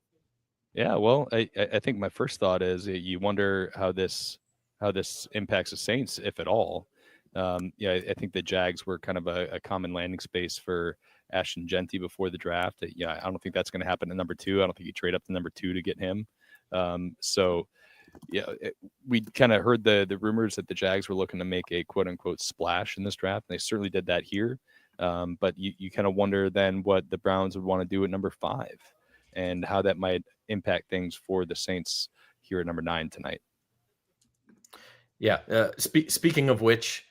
Yeah, well, I think my first thought is you wonder how this impacts the Saints, if at all. Yeah, I think the Jags were kind of a common landing space for Ashton Genty before the draft. Yeah, I don't think that's going to happen at number 2. I don't think you trade up to number 2 to get him. So yeah, we kind of heard the rumors that the Jags were looking to make a quote unquote splash in this draft, and they certainly did that here. But you kind of wonder then what the Browns would want to do at number 5 and how that might impact things for the Saints here at number 9 tonight. Yeah. Speaking of which,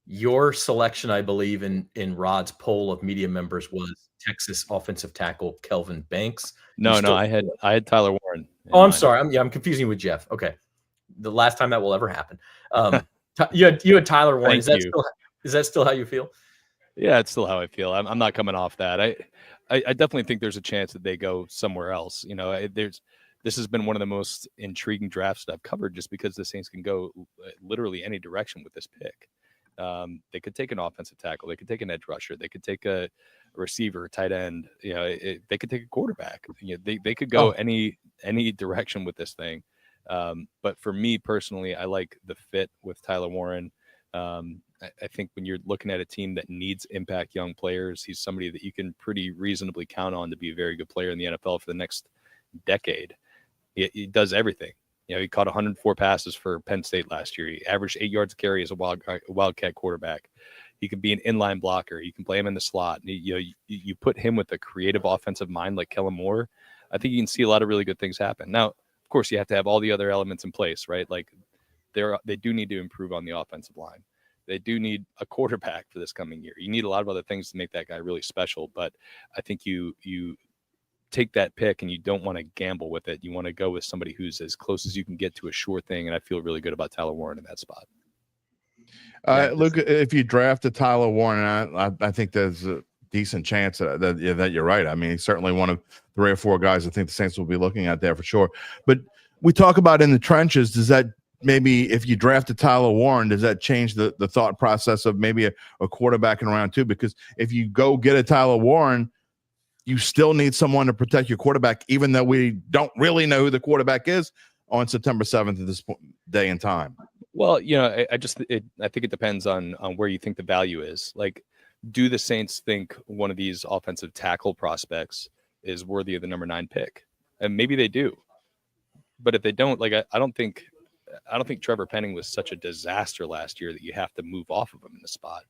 your selection, I believe, in Rod's poll of media members was Texas offensive tackle Kelvin Banks. No, I had Tyler Warren. Oh, I'm sorry. I'm confusing you with Jeff. Okay, the last time that will ever happen. You had Tyler Warren. Is that still how you feel? Yeah, it's still how I feel. I'm not coming off that. I definitely think there's a chance that they go somewhere else. You know, this has been one of the most intriguing drafts that I've covered, just because the Saints can go literally any direction with this pick. They could take an offensive tackle, they could take an edge rusher, they could take a receiver, a tight end. You know, they could take a quarterback. You know, they could go any direction with this thing. But for me personally, I like the fit with Tyler Warren. I think when you're looking at a team that needs impact young players, he's somebody that you can pretty reasonably count on to be a very good player in the NFL for the next decade. He does everything. You know, he caught 104 passes for Penn State last year. He averaged 8 yards a carry as a wildcat quarterback. He can be an inline blocker. You can play him in the slot. You put him with a creative offensive mind like Kellen Moore, I think you can see a lot of really good things happen. Now, of course, you have to have all the other elements in place, right? Like they do need to improve on the offensive line. They do need a quarterback for this coming year. You need a lot of other things to make that guy really special. But I think you take that pick and you don't want to gamble with it. You want to go with somebody who's as close as you can get to a sure thing. And I feel really good about Tyler Warren in that spot. Look, if you drafted Tyler Warren, I think there's a decent chance that you're right. I mean, he's certainly one of 3 or 4 guys I think the Saints will be looking at there for sure. But we talk about in the trenches, does that maybe if you drafted Tyler Warren, does that change the thought process of maybe a quarterback in round 2? Because if you go get a Tyler Warren, you still need someone to protect your quarterback, even though we don't really know who the quarterback is on September 7th at this day and time. Well, you know, I think it depends on where you think the value is. Like, do the Saints think one of these offensive tackle prospects is worthy of the number 9 pick? And maybe they do. But if they don't, like, I don't think Trevor Penning was such a disaster last year that you have to move off of him in the spot.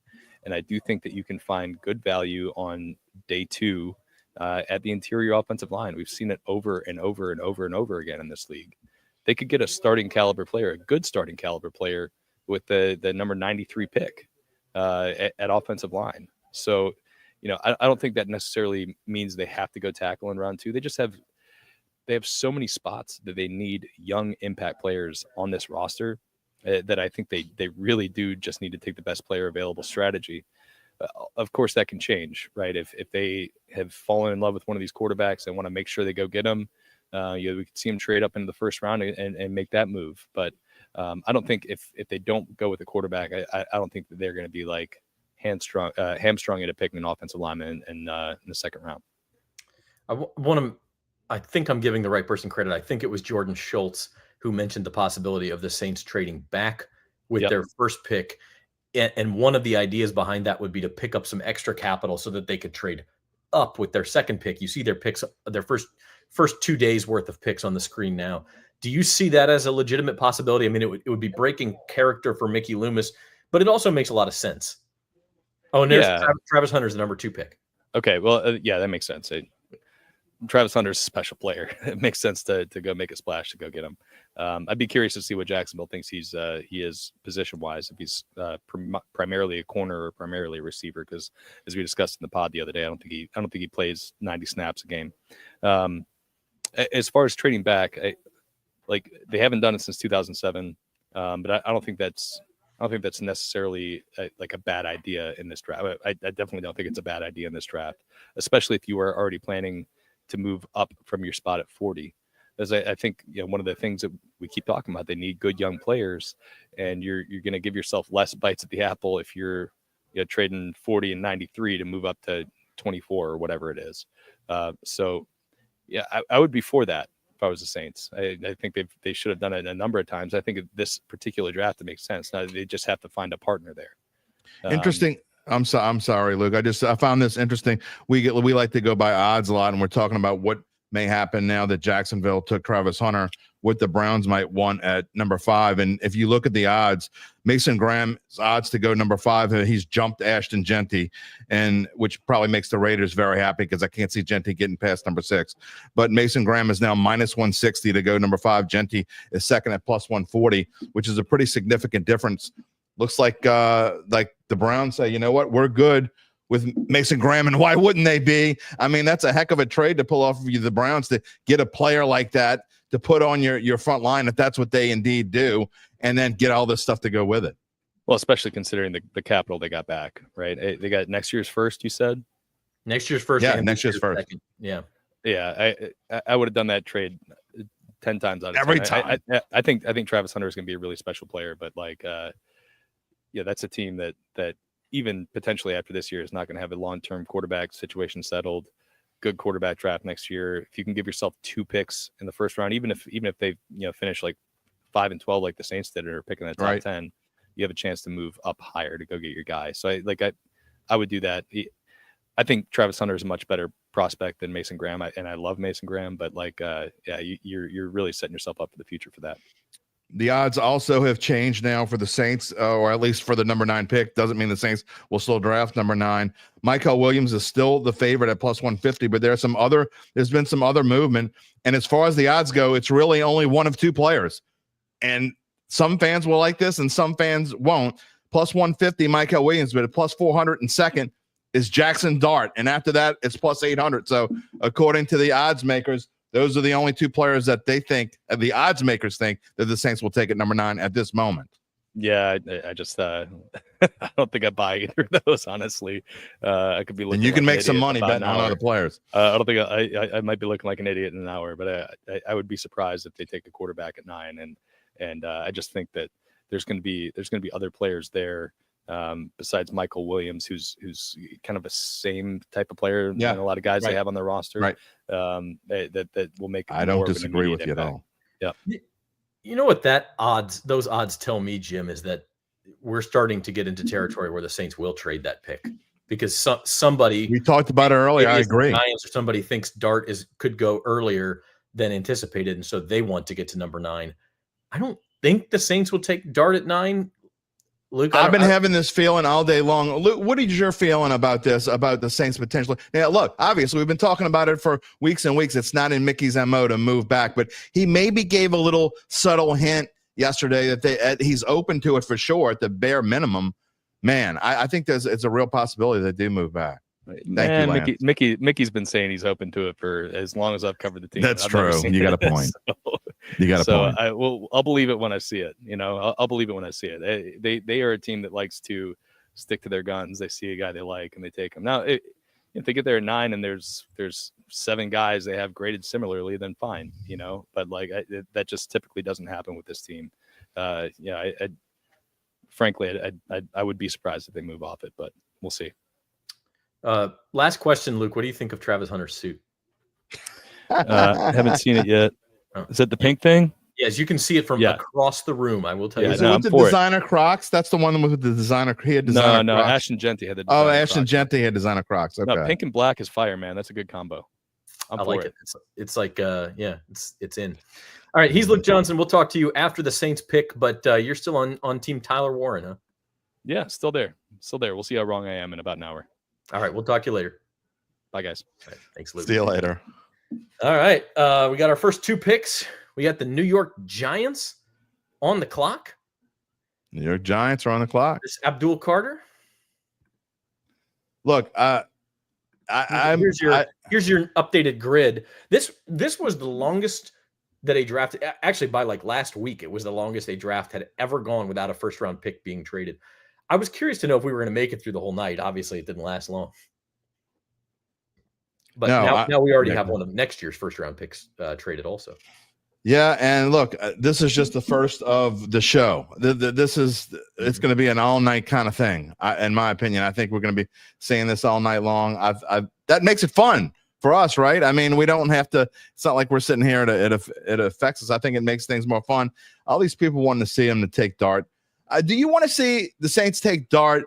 And I do think that you can find good value on day 2 at the interior offensive line. We've seen it over and over and over and over again in this league. They could get a starting caliber player, a good starting caliber player with the number 93 pick at offensive line. So, you know, I don't think that necessarily means they have to go tackle in round 2. They have so many spots that they need young impact players on this roster that I think they really do just need to take the best player available strategy. Of course, that can change, right? If they have fallen in love with one of these quarterbacks and want to make sure they go get them, we could see them trade up into the first round and make that move. But I don't think if they don't go with a quarterback, I don't think that they're going to be like hamstrung into picking an offensive lineman in the second round. I think I'm giving the right person credit. I think it was Jordan Schultz who mentioned the possibility of the Saints trading back with their first pick. And one of the ideas behind that would be to pick up some extra capital so that they could trade up with their second pick. You see their picks, their first 2 days worth of picks on the screen now. Do you see that as a legitimate possibility? I mean, it would be breaking character for Mickey Loomis, but it also makes a lot of sense. Oh, and there's Travis Hunter's the number 2 pick. Okay, well, that makes sense. Travis Hunter's a special player. It makes sense to go make a splash to go get him. I'd be curious to see what Jacksonville thinks he is position-wise, if he's primarily a corner or primarily a receiver, because as we discussed in the pod the other day, I don't think he plays 90 snaps a game. As far as trading back, they haven't done it since 2007, but I don't think that's necessarily like a bad idea in this draft. I definitely don't think it's a bad idea in this draft, especially if you are already planning to move up from your spot at 40. As I think, you know, one of the things that we keep talking about, they need good young players, and you're going to give yourself less bites at the apple if you're trading 40 and 93 to move up to 24 or whatever it is. So yeah, I would be for that. if I was the Saints. I think they should have done it a number of times. I think this particular draft, it makes sense. Now they just have to find a partner there. Interesting. I'm sorry, Luke. I found this interesting. We like to go by odds a lot, and we're talking about what may happen now that Jacksonville took Travis Hunter, what the Browns might want at number 5. And if you look at the odds, Mason Graham's odds to go number 5, he's jumped Ashton Genty, and which probably makes the Raiders very happy because I can't see Genty getting past number 6. But Mason Graham is now minus 160 to go number 5. Genty is second at plus 140, which is a pretty significant difference. Looks like the Browns say, you know what, we're good with Mason Graham, and why wouldn't they be? I mean, that's a heck of a trade to pull off of you, the Browns, to get a player like that to put on your front line, if that's what they indeed do, and then get all this stuff to go with it. Well, especially considering the capital they got back, right? They got next year's first, you said? Next year's first. Yeah, next year's first. Second. Yeah. Yeah, I would have done that trade 10 times out of 10. Every time. I think Travis Hunter is going to be a really special player, but that's a team that even potentially after this year is not going to have a long-term quarterback situation settled. Good quarterback draft next year. If you can give yourself 2 picks in the first round, even if they finish like 5 and 12 like the Saints did, or picking that top 10, you have a chance to move up higher to go get your guy. So I would do that. I think Travis Hunter is a much better prospect than Mason Graham, and I love Mason Graham, but you're really setting yourself up for the future for that. The odds also have changed now for the Saints, or at least for the number 9 pick. Doesn't mean the Saints will still draft number 9. Michael Williams is still the favorite at plus 150, but there's been some other movement. And as far as the odds go, it's really only one of 2 players. And some fans will like this and some fans won't. Plus 150, Michael Williams, but at plus 400 and second is Jackson Dart. And after that, it's plus 800. So according to the odds makers, those are the only 2 players that they think, the odds makers think, that the Saints will take at number 9 at this moment. Yeah, I just I don't think I buy either of those, honestly. I could be looking. And you can like make some money betting on other players. I don't think I might be looking like an idiot in an hour, but I would be surprised if they take a quarterback at 9. And I just think that there's going to be other players there besides Michael Williams, who's kind of a same type of player than a lot of guys they have on their roster. Right. That will make. I don't disagree with you at all. Yeah. You know what those odds tell me, Jim, is that we're starting to get into territory where the Saints will trade that pick because somebody, we talked about it earlier. I agree. Giants or somebody thinks Dart could go earlier than anticipated, and so they want to get to number 9. I don't think the Saints will take Dart at 9. Luke, I've been having this feeling all day long. Luke, what is your feeling about this, about the Saints potentially? Now, look, obviously, we've been talking about it for weeks and weeks. It's not in Mickey's MO to move back, but he maybe gave a little subtle hint yesterday that he's open to it for sure at the bare minimum. Man, I think it's a real possibility they do move back. Thank you, Mickey's been saying he's open to it for as long as I've covered the team. That's true. You got a point. You got a point. I'll believe it when I see it. I'll believe it when I see it. They are a team that likes to stick to their guns. They see a guy they like and they take him. Now, if they get there at 9 and there's 7 guys they have graded similarly, then fine. But that just typically doesn't happen with this team. Frankly, I would be surprised if they move off it, but we'll see. Last question, Luke. What do you think of Travis Hunter's suit? Haven't seen it yet. Is that the pink thing? Yes, you can see it from across the room. I will tell you. Is it with the designer Crocs? That's the one with the designer. He had designer. No. Crocs. Ashton Genty had the. Ashton Genty had designer Crocs. Okay. No, pink and black is fire, man. That's a good combo. I like it. It's like it's in. All right, he's Luke Johnson. We'll talk to you after the Saints pick, but you're still on team Tyler Warren, huh? Yeah, still there. We'll see how wrong I am in about an hour. All right, we'll talk to you later. Bye, guys. All right, thanks, Luke. See you later. All right, we got our first 2 picks. We got the New York Giants on the clock. New York Giants are on the clock. This Abdul Carter. Look, here's your updated grid. This was the longest that a draft, actually by like last week, it was the longest a draft had ever gone without a first round pick being traded. I was curious to know if we were going to make it through the whole night. Obviously, it didn't last long. But now we already have one of next year's first round picks traded also. Yeah, and look, this is just the first of the show. It's going to be an all night kind of thing, in my opinion. I think we're going to be seeing this all night long. That makes it fun for us, right? I mean, we don't have to. It's not like we're sitting here and it affects us. I think it makes things more fun. All these people want to see him to take Dart. Do you want to see the Saints take Dart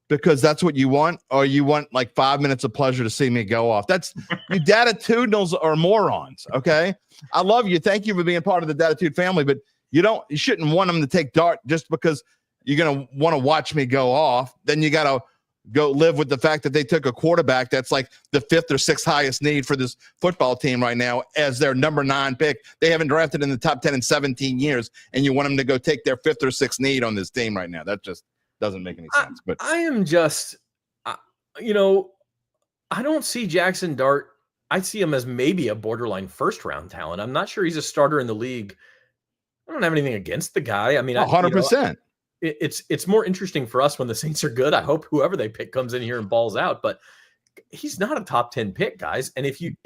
because that's what you want, or you want like 5 minutes of pleasure to see me go off? That's you datitudinals are morons. Okay, I love you. Thank you for being part of the Datitude family, but you shouldn't want them to take Dart just because you're gonna want to watch me go off. Then you gotta go live with the fact that they took a quarterback that's like the 5th or 6th highest need for this football team right now as their number 9 pick. They haven't drafted in the top 10 in 17 years, and you want them to go take their 5th or 6th need on this team right now. That just doesn't make any sense. But I am just, you know, I don't see Jackson Dart. I see him as maybe a borderline first-round talent. I'm not sure he's a starter in the league. I don't have anything against the guy. I mean, 100%. It's more interesting for us when the Saints are good. I hope whoever they pick comes in here and balls out, but he's not a top 10 pick, guys. And if you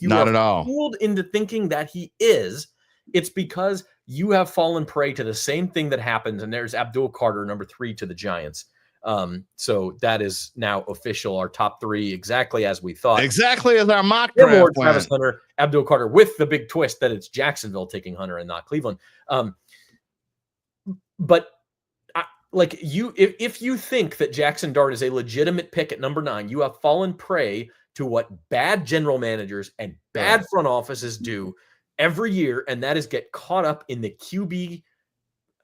not at are all fooled into thinking that he is, it's because you have fallen prey to the same thing that happens. And there's Abdul Carter, number 3 to the Giants. So that is now official. Our top 3, exactly as we thought. Exactly as our mock draft. Travis Hunter, Abdul Carter, with the big twist that it's Jacksonville taking Hunter and not Cleveland. But like if you think that Jackson Dart is a legitimate pick at number 9, you have fallen prey to what bad general managers and bad front offices do every year, and that is get caught up in the QB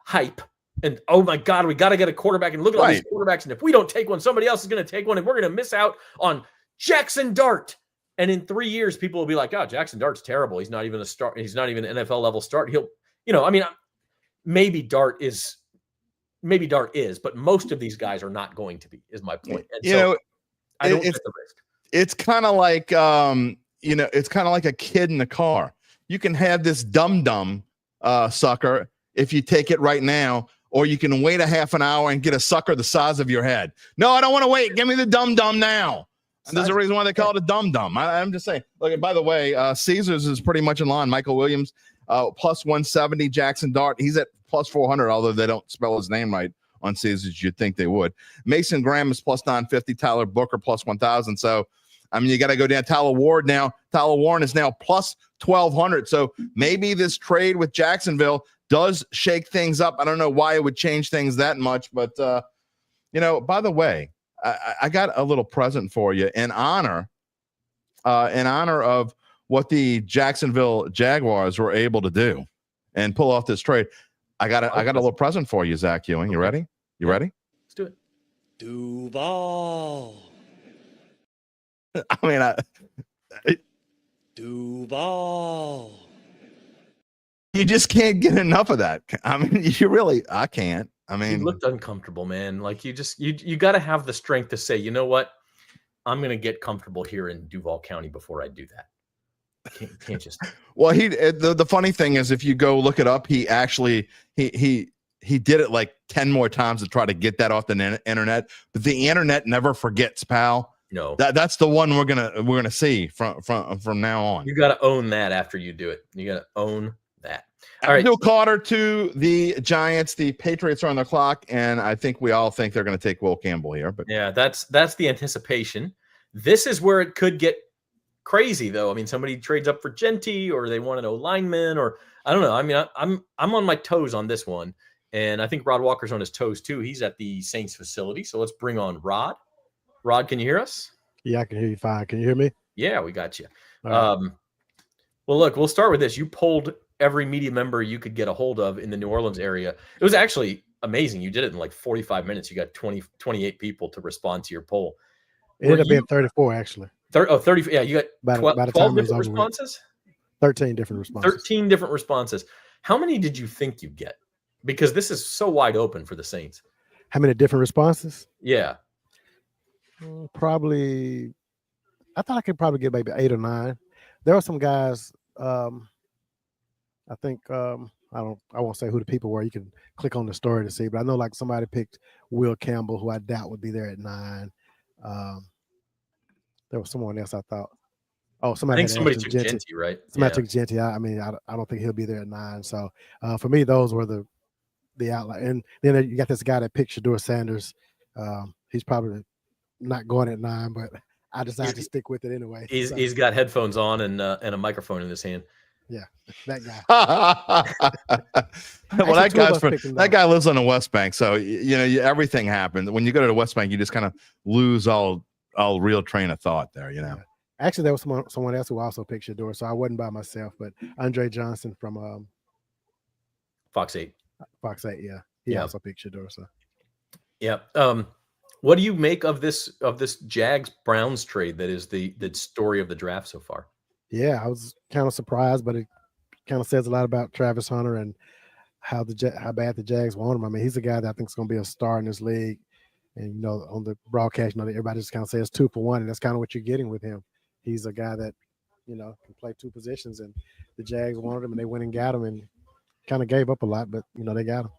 hype. And oh my God, we got to get a quarterback, and look at all these quarterbacks. And if we don't take one, somebody else is going to take one, and we're going to miss out on Jackson Dart. And in 3 years, people will be like, "Oh, Jackson Dart's terrible. He's not even a start. He's not even an NFL level start." Maybe Dart is, but most of these guys are not going to be. Is my point. And I don't take the risk. It's kind of like it's kind of like a kid in the car. You can have this dumb sucker if you take it right now. Or you can wait a half an hour and get a sucker the size of your head. No, I don't want to wait. Give me the dum-dum now. And there's a reason why they call it a dum-dum. I'm just saying. Look, by the way, Caesars is pretty much in line. Michael Williams, plus 170. Jackson Dart, he's at plus 400, although they don't spell his name right on Caesars. You'd think they would. Mason Graham is plus 950. Tyler Booker, plus 1,000. So, I mean, you got to go down. Tyler Ward now. Tyler Warren is now plus 1,200. So maybe this trade with Jacksonville does shake things up. I don't know why it would change things that much, but by the way, I got a little present for you in honor of what the Jacksonville Jaguars were able to do and pull off this trade. I got a little present for you, Zach Ewing. You ready? You ready? Let's do it. Duval. I mean, Duval. You just can't get enough of that. I mean, I can't. I mean, you looked uncomfortable, man. Like you got to have the strength to say, you know what? I'm going to get comfortable here in Duval County before I do that. Can't just. Well, the funny thing is, if you go look it up, he actually, he did it like 10 more times to try to get that off the internet, but the internet never forgets, pal. No, that's the one we're gonna see from now on. You got to own that after you do it. You got to own that. All right. Abdul Carter to the Giants. The Patriots are on the clock, and I think we all think they're going to take Will Campbell here. But yeah, that's the anticipation. This is where it could get crazy, though. I mean, somebody trades up for Genty, or they want an O-lineman, or I don't know. I mean, I'm on my toes on this one, and I think Rod Walker's on his toes too. He's at the Saints facility, so let's bring on Rod. Rod, can you hear us? Yeah, I can hear you fine. Can you hear me? Yeah, we got you. Right. Well, look, we'll start with this. You polled every media member you could get a hold of in the New Orleans area. It was actually amazing. You did it in like 45 minutes. You got 28 people to respond to your poll. It ended up being 34, actually. 30. Yeah, you got 12 different responses? 13 different responses. 13 different responses. How many did you think you'd get? Because this is so wide open for the Saints. How many different responses? Yeah. Probably, I thought I could probably get maybe 8 or 9. There are some guys, I think, I won't say who the people were. You can click on the story to see, but I know like somebody picked Will Campbell, who I doubt would be there at 9. There was someone else I thought. Oh, somebody took Genty, right? Somebody took Genty. I mean, I don't think he'll be there at 9. So for me, those were the outlier. And then you got this guy that picked Shedeur Sanders. He's probably not going at 9, but I decided to stick with it anyway. He's got headphones on and a microphone in his hand. Yeah, that guy. Well, that guy lives on the West Bank, so everything happens. When you go to the West Bank, you just kind of lose all real train of thought there. Yeah. Actually, there was someone else who also picked Shedeur, so I wasn't by myself. But Andre Johnson from Fox 8. Fox 8, yeah, he also picked Shedeur. So, yeah. What do you make of this Jags Browns trade that is the story of the draft so far? Yeah, I was kind of surprised, but it kind of says a lot about Travis Hunter and how bad the Jags want him. I mean, he's a guy that I think is going to be a star in this league. And on the broadcast, everybody just kind of says 2 for 1, and that's kind of what you're getting with him. He's a guy that can play 2 positions, and the Jags wanted him, and they went and got him, and kind of gave up a lot, but they got him.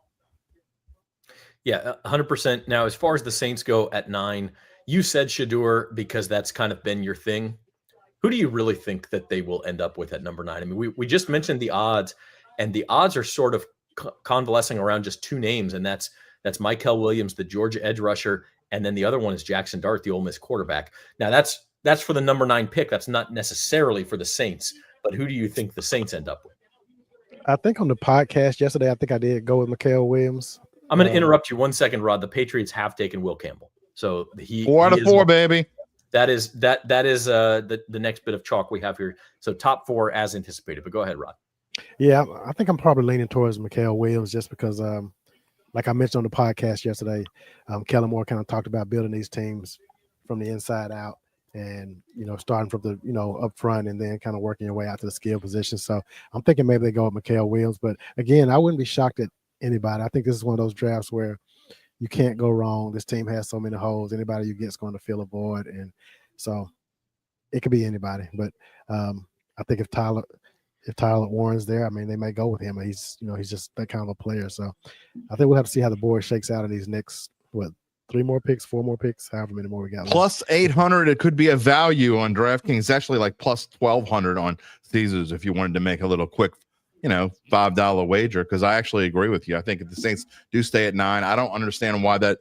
Yeah, 100%. Now, as far as the Saints go at 9, you said Shedeur because that's kind of been your thing. Who do you really think that they will end up with at number 9? I mean, we just mentioned the odds, and the odds are sort of convalescing around just 2 names, and that's Mykel Williams, the Georgia edge rusher, and then the other one is Jackson Dart, the Ole Miss quarterback. Now, that's for the number 9 pick. That's not necessarily for the Saints, but who do you think the Saints end up with? I think on the podcast yesterday, I think I did go with Mykel Williams. I'm going to interrupt you 1 second, Rod. The Patriots have taken Will Campbell, so 4 out of 4, baby. That is the next bit of chalk we have here. So top 4 as anticipated. But go ahead, Rod. Yeah, I think I'm probably leaning towards Mykel Williams just because, like I mentioned on the podcast yesterday, Kellen Moore kind of talked about building these teams from the inside out, and starting from the up front and then kind of working your way out to the skill position. So I'm thinking maybe they go with Mykel Williams. But again, I wouldn't be shocked at anybody. I think this is one of those drafts where you can't go wrong. This team has so many holes. Anybody you get is going to fill a void, and so it could be anybody. But I think if Tyler Warren's there, I mean, they may go with him. He's just that kind of a player. So I think we'll have to see how the board shakes out in these next 3 more picks, 4 more picks, however many more we got. Plus 800, it could be a value on DraftKings. It's actually like plus 1,200 on Caesars if you wanted to make a little quick, $5 wager. Because I actually agree with you. I think if the Saints do stay at 9, I don't understand why that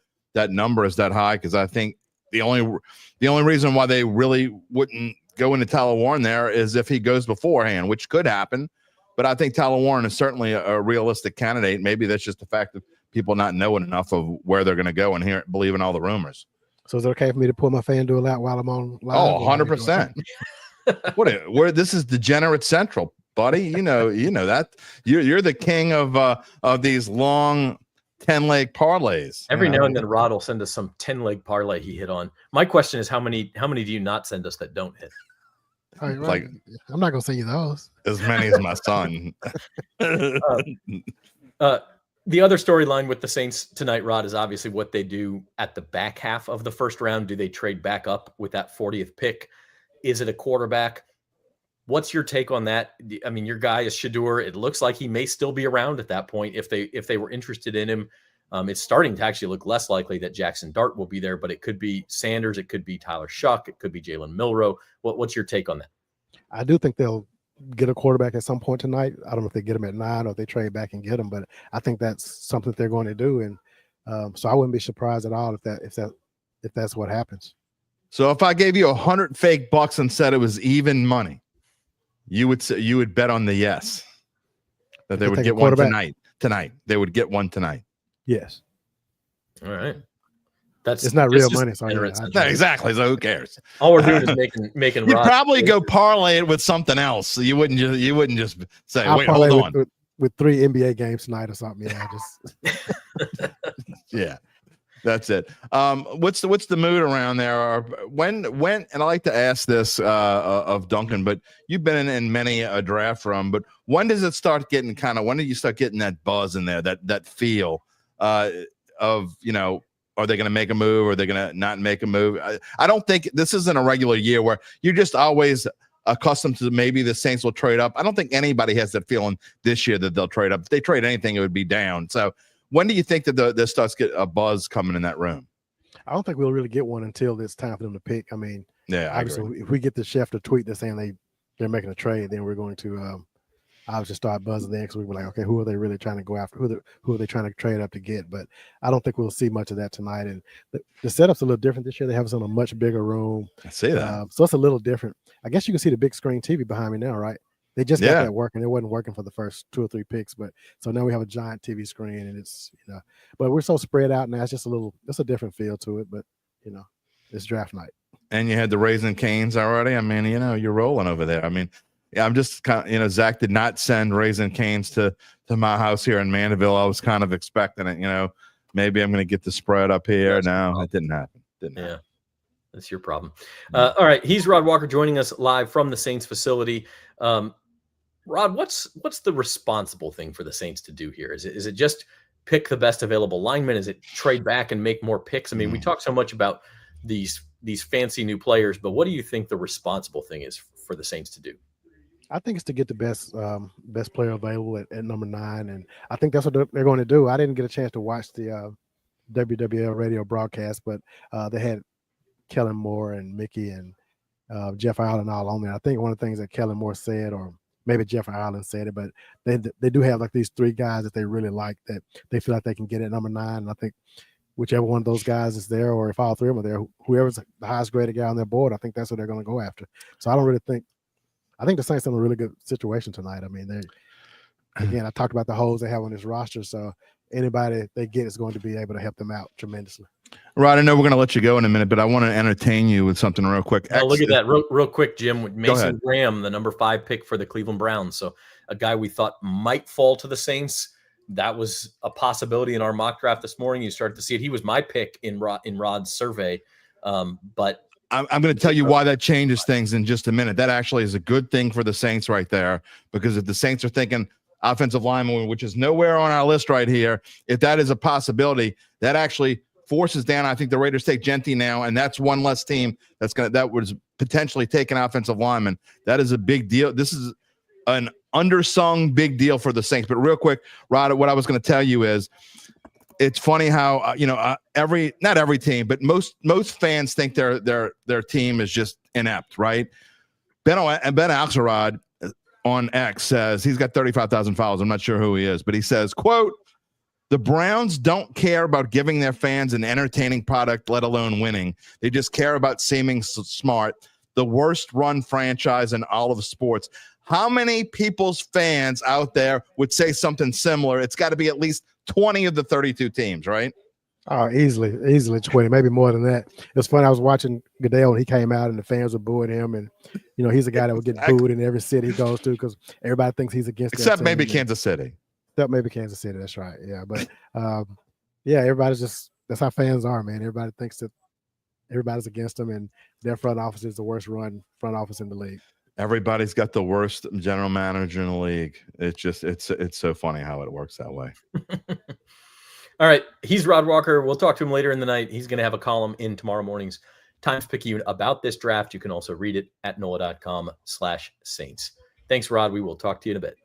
number is that high. Because I think the only reason why they really wouldn't go into Tyler Warren there is if he goes beforehand, which could happen. But I think Tyler Warren is certainly a realistic candidate. Maybe that's just the fact of people not knowing enough of where they're going to go and believing all the rumors. So is it okay for me to pull my FanDuel out while I'm on live? Oh, 100%. This is Degenerate Central, buddy. You know that you're the king of these long 10-leg parlays. Every now and then Rod will send us some 10-leg parlay he hit on. My question is how many do you not send us that don't hit? Right. Like, I'm not gonna send you those. As many as my son. The other storyline with the Saints tonight, Rod, is obviously what they do at the back half of the first round. Do they trade back up with that 40th pick? Is it a quarterback? What's your take on that? I mean, your guy is Shedeur. It looks like he may still be around at that point if they were interested in him. It's starting to actually look less likely that Jackson Dart will be there, but it could be Sanders, it could be Tyler Shuck, it could be Jalen Milroe. What's your take on that? I do think they'll get a quarterback at some point tonight. I don't know if they get him at 9 or if they trade back and get him, but I think that's something they're going to do, and so I wouldn't be surprised at all if that's what happens. So if I gave you 100 fake bucks and said it was even money, you would bet on the yes that they would get one tonight. They would get one tonight. Yes. All right. It's not real money. So exactly. So who cares? All we're doing is making. You'd probably go parlay it with something else. So you wouldn't just say, wait, hold on. With 3 NBA games tonight or something. Yeah. Yeah. That's it. What's the mood around there? When and I like to ask this of Duncan, but you've been in many a draft room. But when does it start getting when do you start getting that buzz in there, that feel of are they going to make a move? Or are they going to not make a move? I don't think this isn't a regular year where you're just always accustomed to maybe the Saints will trade up. I don't think anybody has that feeling this year that they'll trade up. If they trade anything, it would be down. So when do you think that this starts to get a buzz coming in that room? I don't think we'll really get one until it's time for them to pick. I mean, yeah, obviously, if we get the chef to tweet that's saying they're making a trade, then we're going to. I would just start buzzing there because we were like, okay, who are they really trying to go after? Who are they trying to trade up to get? But I don't think we'll see much of that tonight. And the setup's a little different this year. They have us in a much bigger room. I see that. So it's a little different. I guess you can see the big screen TV behind me now, right? They just got that working. It wasn't working for the first 2 or 3 picks, but so now we have a giant TV screen, and it's but we're so spread out now. It's just it's a different feel to it, but it's draft night. And you had the Raising Canes already. I mean, you're rolling over there. I mean, yeah, I'm just kind of, Zach did not send Raising Canes to my house here in Mandeville. I was kind of expecting it. Maybe I'm going to get the spread up here. No, it didn't happen. Happen. That's your problem. All right, he's Rod Walker joining us live from the Saints facility. Rod, what's the responsible thing for the Saints to do here? Is it just pick the best available lineman? Is it trade back and make more picks? I mean, we talk so much about these fancy new players, but what do you think the responsible thing is for the Saints to do? I think it's to get the best player available at number 9, and I think that's what they're going to do. I didn't get a chance to watch the WWL radio broadcast, but they had Kellen Moore and Mickey and Jeff Ireland all on there. I think one of the things that Kellen Moore said, or maybe Jeff Ireland said it, but they do have like these 3 guys that they really like that they feel like they can get at number 9. And I think whichever one of those guys is there, or if all 3 of them are there, whoever's the highest graded guy on their board, I think that's what they're going to go after. So I think the Saints are in a really good situation tonight. I mean, again, I talked about the holes they have on this roster, so anybody they get is going to be able to help them out tremendously. Rod, I know we're going to let you go in a minute, but I want to entertain you with something real quick. Oh, look at that real quick, Jim. With Mason Graham, the number 5 pick for the Cleveland Browns. So a guy we thought might fall to the Saints. That was a possibility in our mock draft this morning. You started to see it. He was my pick in Rod's survey, but I'm going to tell you why that changes things in just a minute. That actually is a good thing for the Saints right there, because if the Saints are thinking offensive lineman, which is nowhere on our list right here, if that is a possibility, that actually forces down, I think the Raiders take Genty now, and that's one less team that was potentially taking offensive lineman. That is a big deal. This is an undersung big deal for the Saints. But real quick, Rod, what I was going to tell you is, it's funny how not every team, but most fans think their team is just inept, right? Ben Axelrod on X says he's got 35,000 followers. I'm not sure who he is, but he says, quote, "The Browns don't care about giving their fans an entertaining product, let alone winning. They just care about seeming smart. The worst run franchise in all of sports." How many people's fans out there would say something similar? It's got to be at least 20 of the 32 teams, right? Oh, easily 20, maybe more than that. It's funny. I was watching Goodell, and he came out, and the fans were booing him. And, he's a guy that would get booed in every city he goes to because everybody thinks he's against except maybe Kansas City. Except maybe Kansas City. That's right. Yeah. But, everybody's that's how fans are, man. Everybody thinks that everybody's against them, and their front office is the worst run front office in the league. Everybody's got the worst general manager in the league. It's just it's so funny how it works that way. All right, he's Rod Walker. We'll talk to him later in the night. He's going to have a column in tomorrow morning's Times-Picayune about this draft. You can also read it at NOLA.com/Saints. Thanks, Rod. We will talk to you in a bit.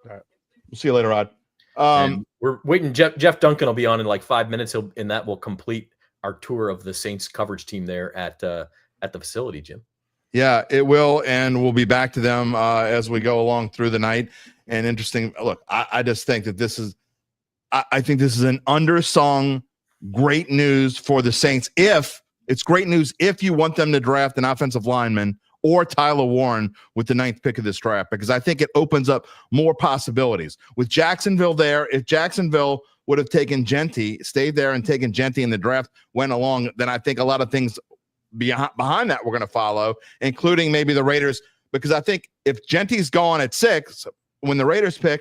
All right, we'll see you later, Rod. And we're waiting. Jeff Duncan will be on in like 5 minutes. And that will complete our tour of the Saints coverage team there at the facility, Jim. Yeah, it will, and we'll be back to them as we go along through the night. And interesting, look, I just think that this is an undersung great news for the Saints. It's great news if you want them to draft an offensive lineman or Tyler Warren with the 9th pick of this draft, because I think it opens up more possibilities. With Jacksonville there, if Jacksonville would have taken Genty, stayed there and taken Genty, and the draft went along, then I think a lot of things behind that we're going to follow, including maybe the Raiders, because I think if Genty's gone at 6 when the Raiders pick,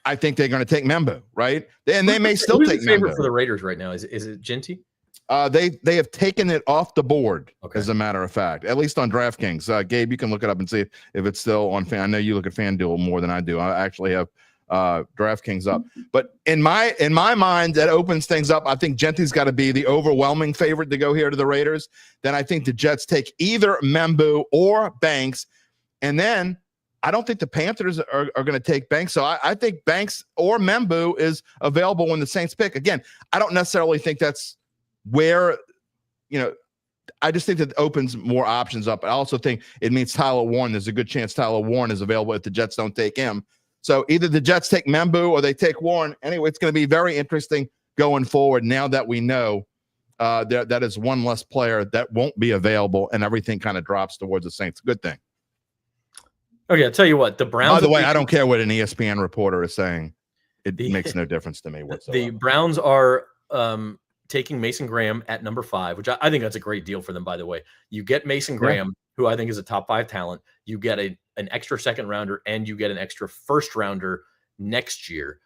I think they're going to take Membo, right? And they may still take the favorite for the Raiders right now. Is it Genty? They have taken it off the board, as a matter of fact, at least on DraftKings. Gabe, you can look it up and see if it's still on Fan. I know you look at FanDuel more than I do. I actually have DraftKings up, but in my mind, that opens things up. I think Genty's got to be the overwhelming favorite to go here to the Raiders. Then I think the Jets take either Membu or Banks, and then I don't think the Panthers are going to take Banks. So I think Banks or Membu is available when the Saints pick. Again, I don't necessarily think that's where, I just think that opens more options up. I also think it means Tyler Warren. There's a good chance Tyler Warren is available if the Jets don't take him. So either the Jets take Membu or they take Warren. Anyway, it's going to be very interesting going forward now that we know that is one less player that won't be available, and everything kind of drops towards the Saints. Good thing. Okay, I'll tell you what. The Browns. By the way, I don't care what an ESPN reporter is saying. It makes no difference to me whatsoever. The Browns are taking Mason Graham at number 5, which I think that's a great deal for them, by the way. You get Mason Graham, who I think is a top 5 talent. You get an extra second rounder, and you get an extra first rounder next year.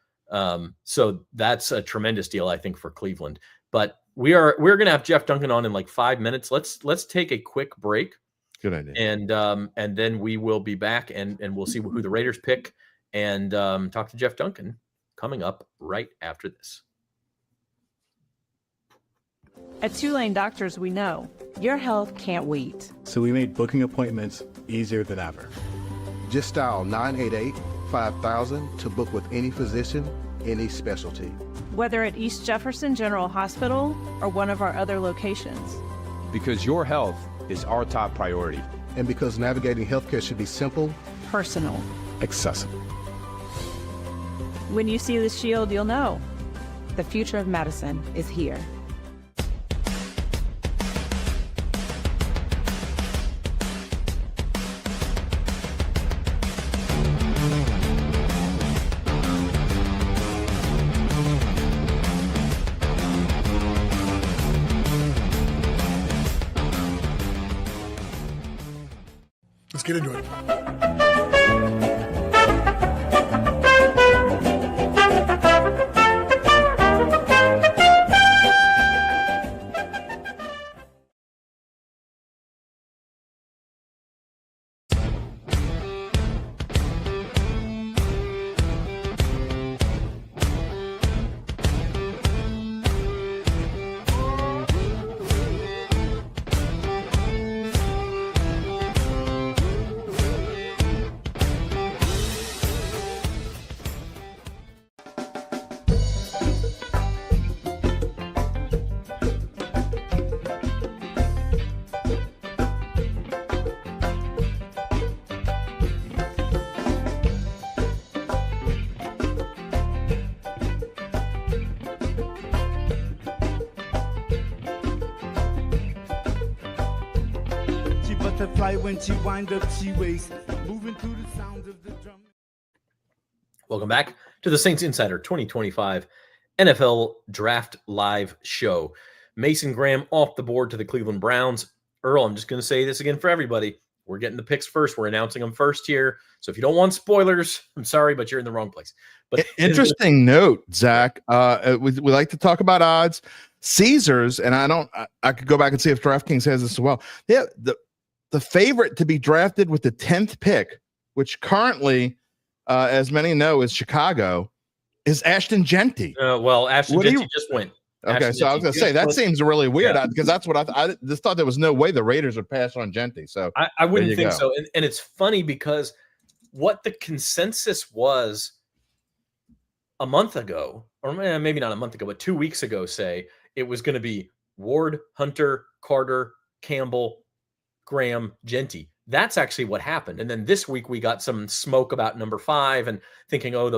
So that's a tremendous deal, I think, for Cleveland. But we're going to have Jeff Duncan on in like 5 minutes. Let's take a quick break. Good idea. And then we will be back, and we'll see who the Raiders pick, and talk to Jeff Duncan coming up right after this. At Tulane Doctors, we know your health can't wait. So we made booking appointments easier than ever. Just dial 988-5000 to book with any physician, any specialty. Whether at East Jefferson General Hospital or one of our other locations. Because your health is our top priority. And because navigating healthcare should be simple, personal, accessible. When you see the shield, you'll know the future of medicine is here. Let's get into it. Butterfly when she wind up, she waist, moving to the sounds of the drum. Welcome back to the Saints Insider 2025 NFL Draft Live Show. Mason Graham off the board to the Cleveland Browns. Earl, I'm just going to say this again for everybody. We're getting the picks first. We're announcing them first here. So if you don't want spoilers, I'm sorry, but you're in the wrong place. But interesting note, Zach. We like to talk about odds. Caesars, and I could go back and see if DraftKings has this as well. Yeah, the favorite to be drafted with the 10th pick, which currently, as many know, is Chicago, is Ashton Genty. Well, Ashton Genty just went. Okay, Ashton so I was going to say, that seems really weird because that's what I just thought there was no way the Raiders would pass on Genty. So I wouldn't think so. And it's funny because what the consensus was a month ago, or maybe not a month ago, but 2 weeks ago, say, it was going to be Ward, Hunter, Carter, Campbell, Graham, Genty. That's actually what happened. And then this week we got some smoke about number 5 and thinking, oh,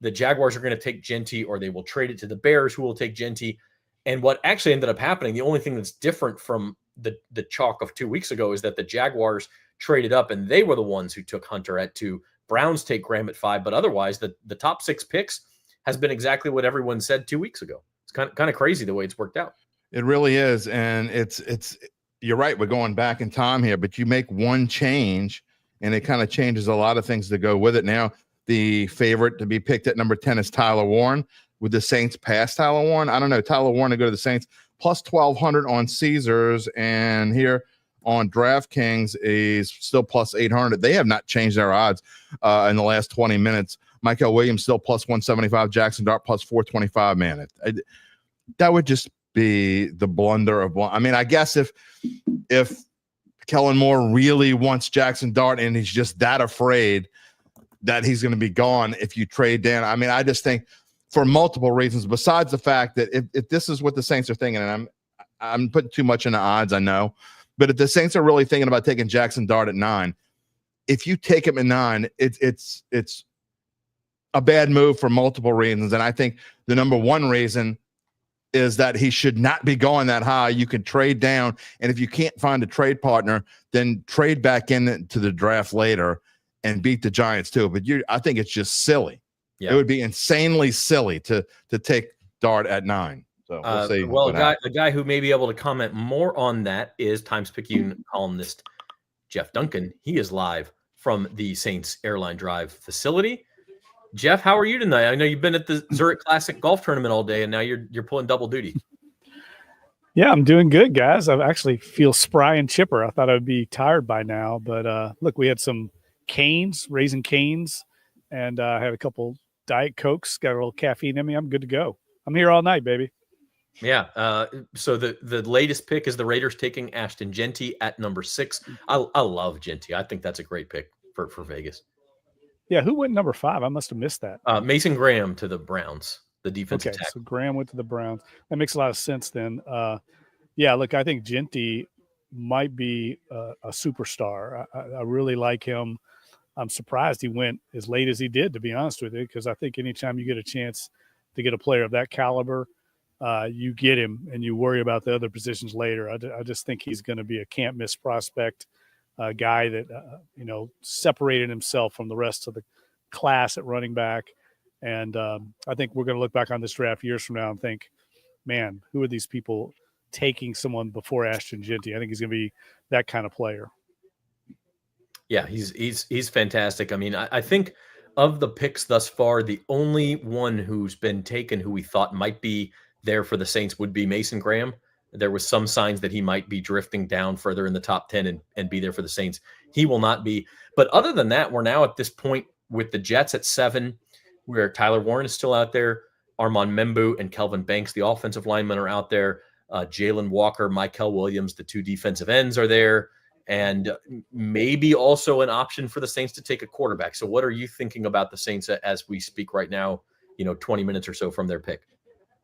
the Jaguars are going to take Genty, or they will trade it to the Bears, who will take Genty. And what actually ended up happening, the only thing that's different from the chalk of 2 weeks ago is that the Jaguars traded up and they were the ones who took Hunter at 2. Browns take Graham at 5, but otherwise the top 6 picks has been exactly what everyone said 2 weeks ago. It's kind of crazy the way it's worked out. It really is. And it's you're right. We're going back in time here, but you make one change and it kind of changes a lot of things to go with it. Now, the favorite to be picked at number 10 is Tyler Warren. Would the Saints pass Tyler Warren? I don't know. Tyler Warren to go to the Saints plus 1,200 on Caesars, and here on DraftKings is still plus 800. They have not changed their odds in the last 20 minutes. Michael Williams still plus 175. Jackson Dart plus 425. Man, that would just be the blunder of one. I mean, I guess if Kellen Moore really wants Jackson Dart and he's just that afraid that he's going to be gone if you trade down. I mean, I just think for multiple reasons, besides the fact that if this is what the Saints are thinking, and I'm putting too much into odds, I know, but if the Saints are really thinking about taking Jackson Dart at 9, if you take him at 9, it's a bad move for multiple reasons. And I think the number one reason is that he should not be going that high. You can trade down, and if you can't find a trade partner, then trade back into the draft later and beat the Giants too. But I think it's just silly. Yeah. It would be insanely silly to take Dart at 9. So we'll see. Well, a guy who may be able to comment more on that is Times-Picayune columnist Jeff Duncan. He is live from the Saints Airline Drive facility. Jeff, how are you tonight? I know you've been at the Zurich Classic golf tournament all day, and now you're pulling double duty. Yeah, I'm doing good, guys. I actually feel spry and chipper. I thought I'd be tired by now, but look, we had some canes, Raisin Canes, and I had a couple Diet Cokes, got a little caffeine in me. I'm good to go. I'm here all night, baby. Yeah. So the latest pick is the Raiders taking Ashton Genty at number 6. I love Genty. I think that's a great pick for Vegas. Yeah, who went number 5? I must have missed that. Mason Graham to the Browns, the defensive tackle. So Graham went to the Browns. That makes a lot of sense then. Yeah, look, I think Genty might be a superstar. I really like him. I'm surprised he went as late as he did, to be honest with you, because I think anytime you get a chance to get a player of that caliber, you get him and you worry about the other positions later. I just think he's going to be a can't-miss prospect. A guy that, separated himself from the rest of the class at running back. And I think we're going to look back on this draft years from now and think, man, who are these people taking someone before Ashton Genty? I think he's going to be that kind of player. Yeah, he's fantastic. I mean, I think of the picks thus far, the only one who's been taken who we thought might be there for the Saints would be Mason Graham. There was some signs that he might be drifting down further in the top 10 and be there for the Saints. He will not be. But other than that, we're now at this point with the Jets at 7, where Tyler Warren is still out there. Armand Membu and Kelvin Banks, the offensive linemen, are out there. Jalen Walker, Mykel Williams, the 2 defensive ends are there. And maybe also an option for the Saints to take a quarterback. So what are you thinking about the Saints as we speak right now, 20 minutes or so from their pick?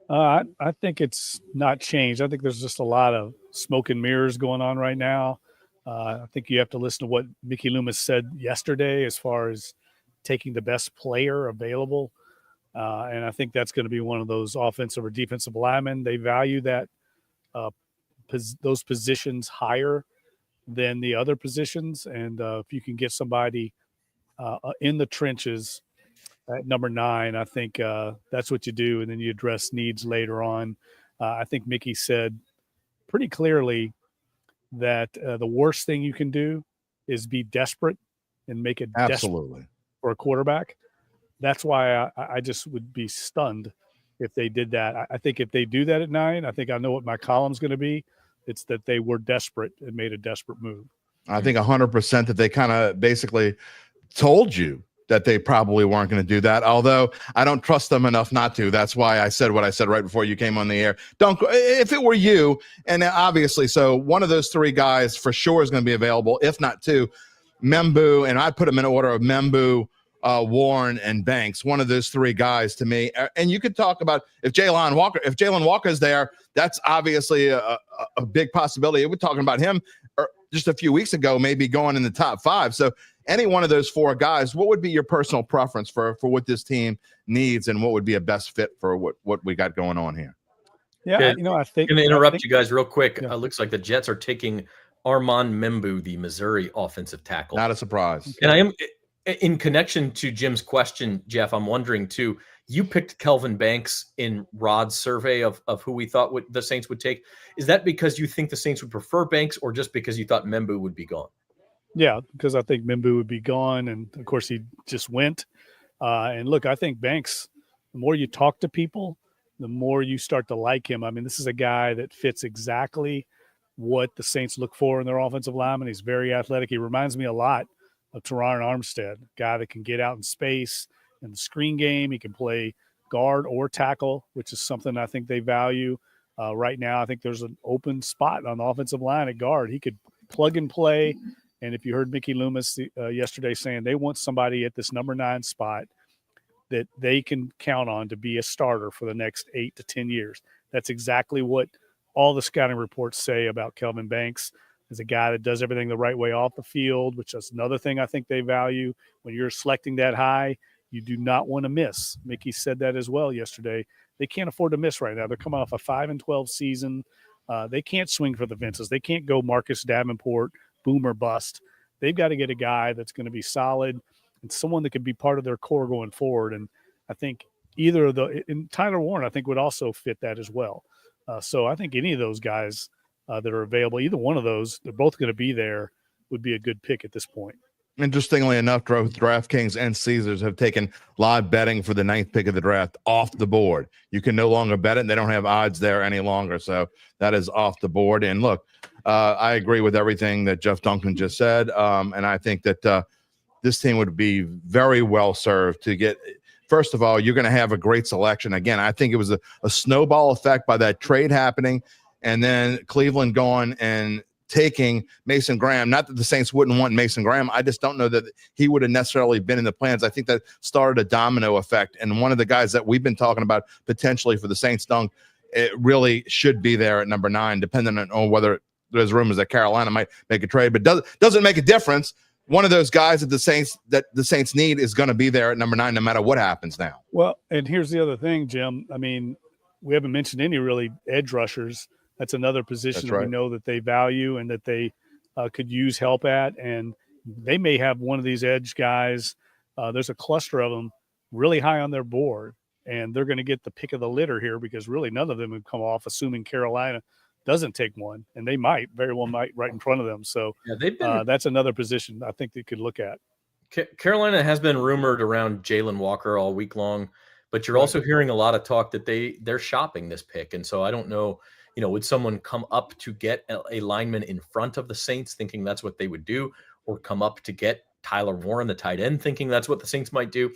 I think it's not changed. I think there's just a lot of smoke and mirrors going on right now. I think you have to listen to what Mickey Loomis said yesterday as far as taking the best player available. And I think that's going to be one of those offensive or defensive linemen. They value that those positions higher than the other positions. And if you can get somebody in the trenches at number 9, I think that's what you do, and then you address needs later on. I think Mickey said pretty clearly that the worst thing you can do is be desperate and make it absolutely for a quarterback. That's why I just would be stunned if they did that. I think if they do that at 9, I think I know what my column's going to be. It's that they were desperate and made a desperate move. I think 100% that they kind of basically told you that they probably weren't going to do that, although I don't trust them enough not to. That's why I said what I said right before you came on the air. If it were you, and obviously, so one of those 3 guys for sure is going to be available, if not 2, Membu, and I'd put them in order of Membu, Warren, and Banks. One of those 3 guys to me. And you could talk about if Jalen Walker is there, that's obviously a big possibility. We're talking about him just a few weeks ago, maybe going in the top 5. So any one of those 4 guys, what would be your personal preference for what this team needs, and what would be a best fit for what we got going on here? Yeah, I think I'm going to interrupt you guys real quick. Yeah. Looks like the Jets are taking Armand Membu, the Missouri offensive tackle. Not a surprise. And I am, in connection to Jim's question, Jeff, I'm wondering too, you picked Kelvin Banks in Rod's survey of who we thought the Saints would take. Is that because you think the Saints would prefer Banks, or just because you thought Membu would be gone? Yeah, because I think Membu would be gone, and of course he just went. And look, I think Banks, the more you talk to people, the more you start to like him. I mean, this is a guy that fits exactly what the Saints look for in their offensive lineman. He's very athletic. He reminds me a lot of Teron Armstead, a guy that can get out in space in the screen game. He can play guard or tackle, which is something I think they value. Right now, I think there's an open spot on the offensive line at guard. He could plug and play. And if you heard Mickey Loomis yesterday saying they want somebody at this number 9 spot that they can count on to be a starter for the next 8 to 10 years. That's exactly what all the scouting reports say about Kelvin Banks, as a guy that does everything the right way off the field, which is another thing I think they value. When you're selecting that high, you do not want to miss. Mickey said that as well yesterday. They can't afford to miss right now. They're coming off a 5-12 season. They can't swing for the fences. They can't go Marcus Davenport, boom or bust. They've got to get a guy that's going to be solid and someone that can be part of their core going forward. And I think either of and Tyler Warren, I think, would also fit that as well. So I think any of those guys that are available, either one of those, they're both going to be there, would be a good pick at this point. Interestingly enough, DraftKings and Caesars have taken live betting for the 9th pick of the draft off the board. You can no longer bet it, and they don't have odds there any longer. So that is off the board. And look, I agree with everything that Jeff Duncan just said. And I think that this team would be very well served to get – first of all, you're going to have a great selection. Again, I think it was a snowball effect by that trade happening, and then Cleveland going and – taking Mason Graham. Not that the Saints wouldn't want Mason Graham. I just don't know that he would have necessarily been in the plans. I think that started a domino effect. And one of the guys that we've been talking about potentially for the Saints, Dunk, it really should be there at number 9, depending on whether there's rumors that Carolina might make a trade, but doesn't make a difference. One of those guys that the Saints need is going to be there at number 9, no matter what happens now. Well, and here's the other thing, Jim. I mean, we haven't mentioned any really edge rushers. That's another position that we know that they value and that they could use help at. And they may have one of these edge guys. There's a cluster of them really high on their board, and they're going to get the pick of the litter here because really none of them have come off, assuming Carolina doesn't take one. And they very well might right in front of them. So that's another position I think they could look at. Carolina has been rumored around Jalen Walker all week long, but you're also hearing a lot of talk that they're shopping this pick. And so I don't know, would someone come up to get a lineman in front of the Saints thinking that's what they would do, or come up to get Tyler Warren, the tight end, thinking that's what the Saints might do?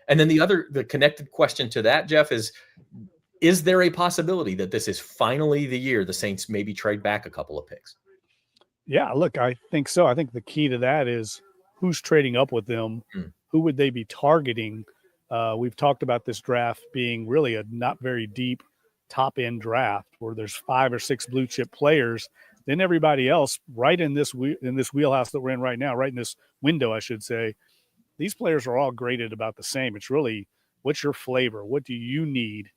And then the connected question to that, Jeff, is there a possibility that this is finally the year the Saints maybe trade back a couple of picks? Yeah, look, I think so. I think the key to that is who's trading up with them. Who would they be targeting? We've talked about this draft being really a not very deep top end draft where there's 5 or 6 blue chip players. Then everybody else right in this wheelhouse that we're in right now, right in this window, I should say, these players are all graded about the same. It's really, what's your flavor? What do you need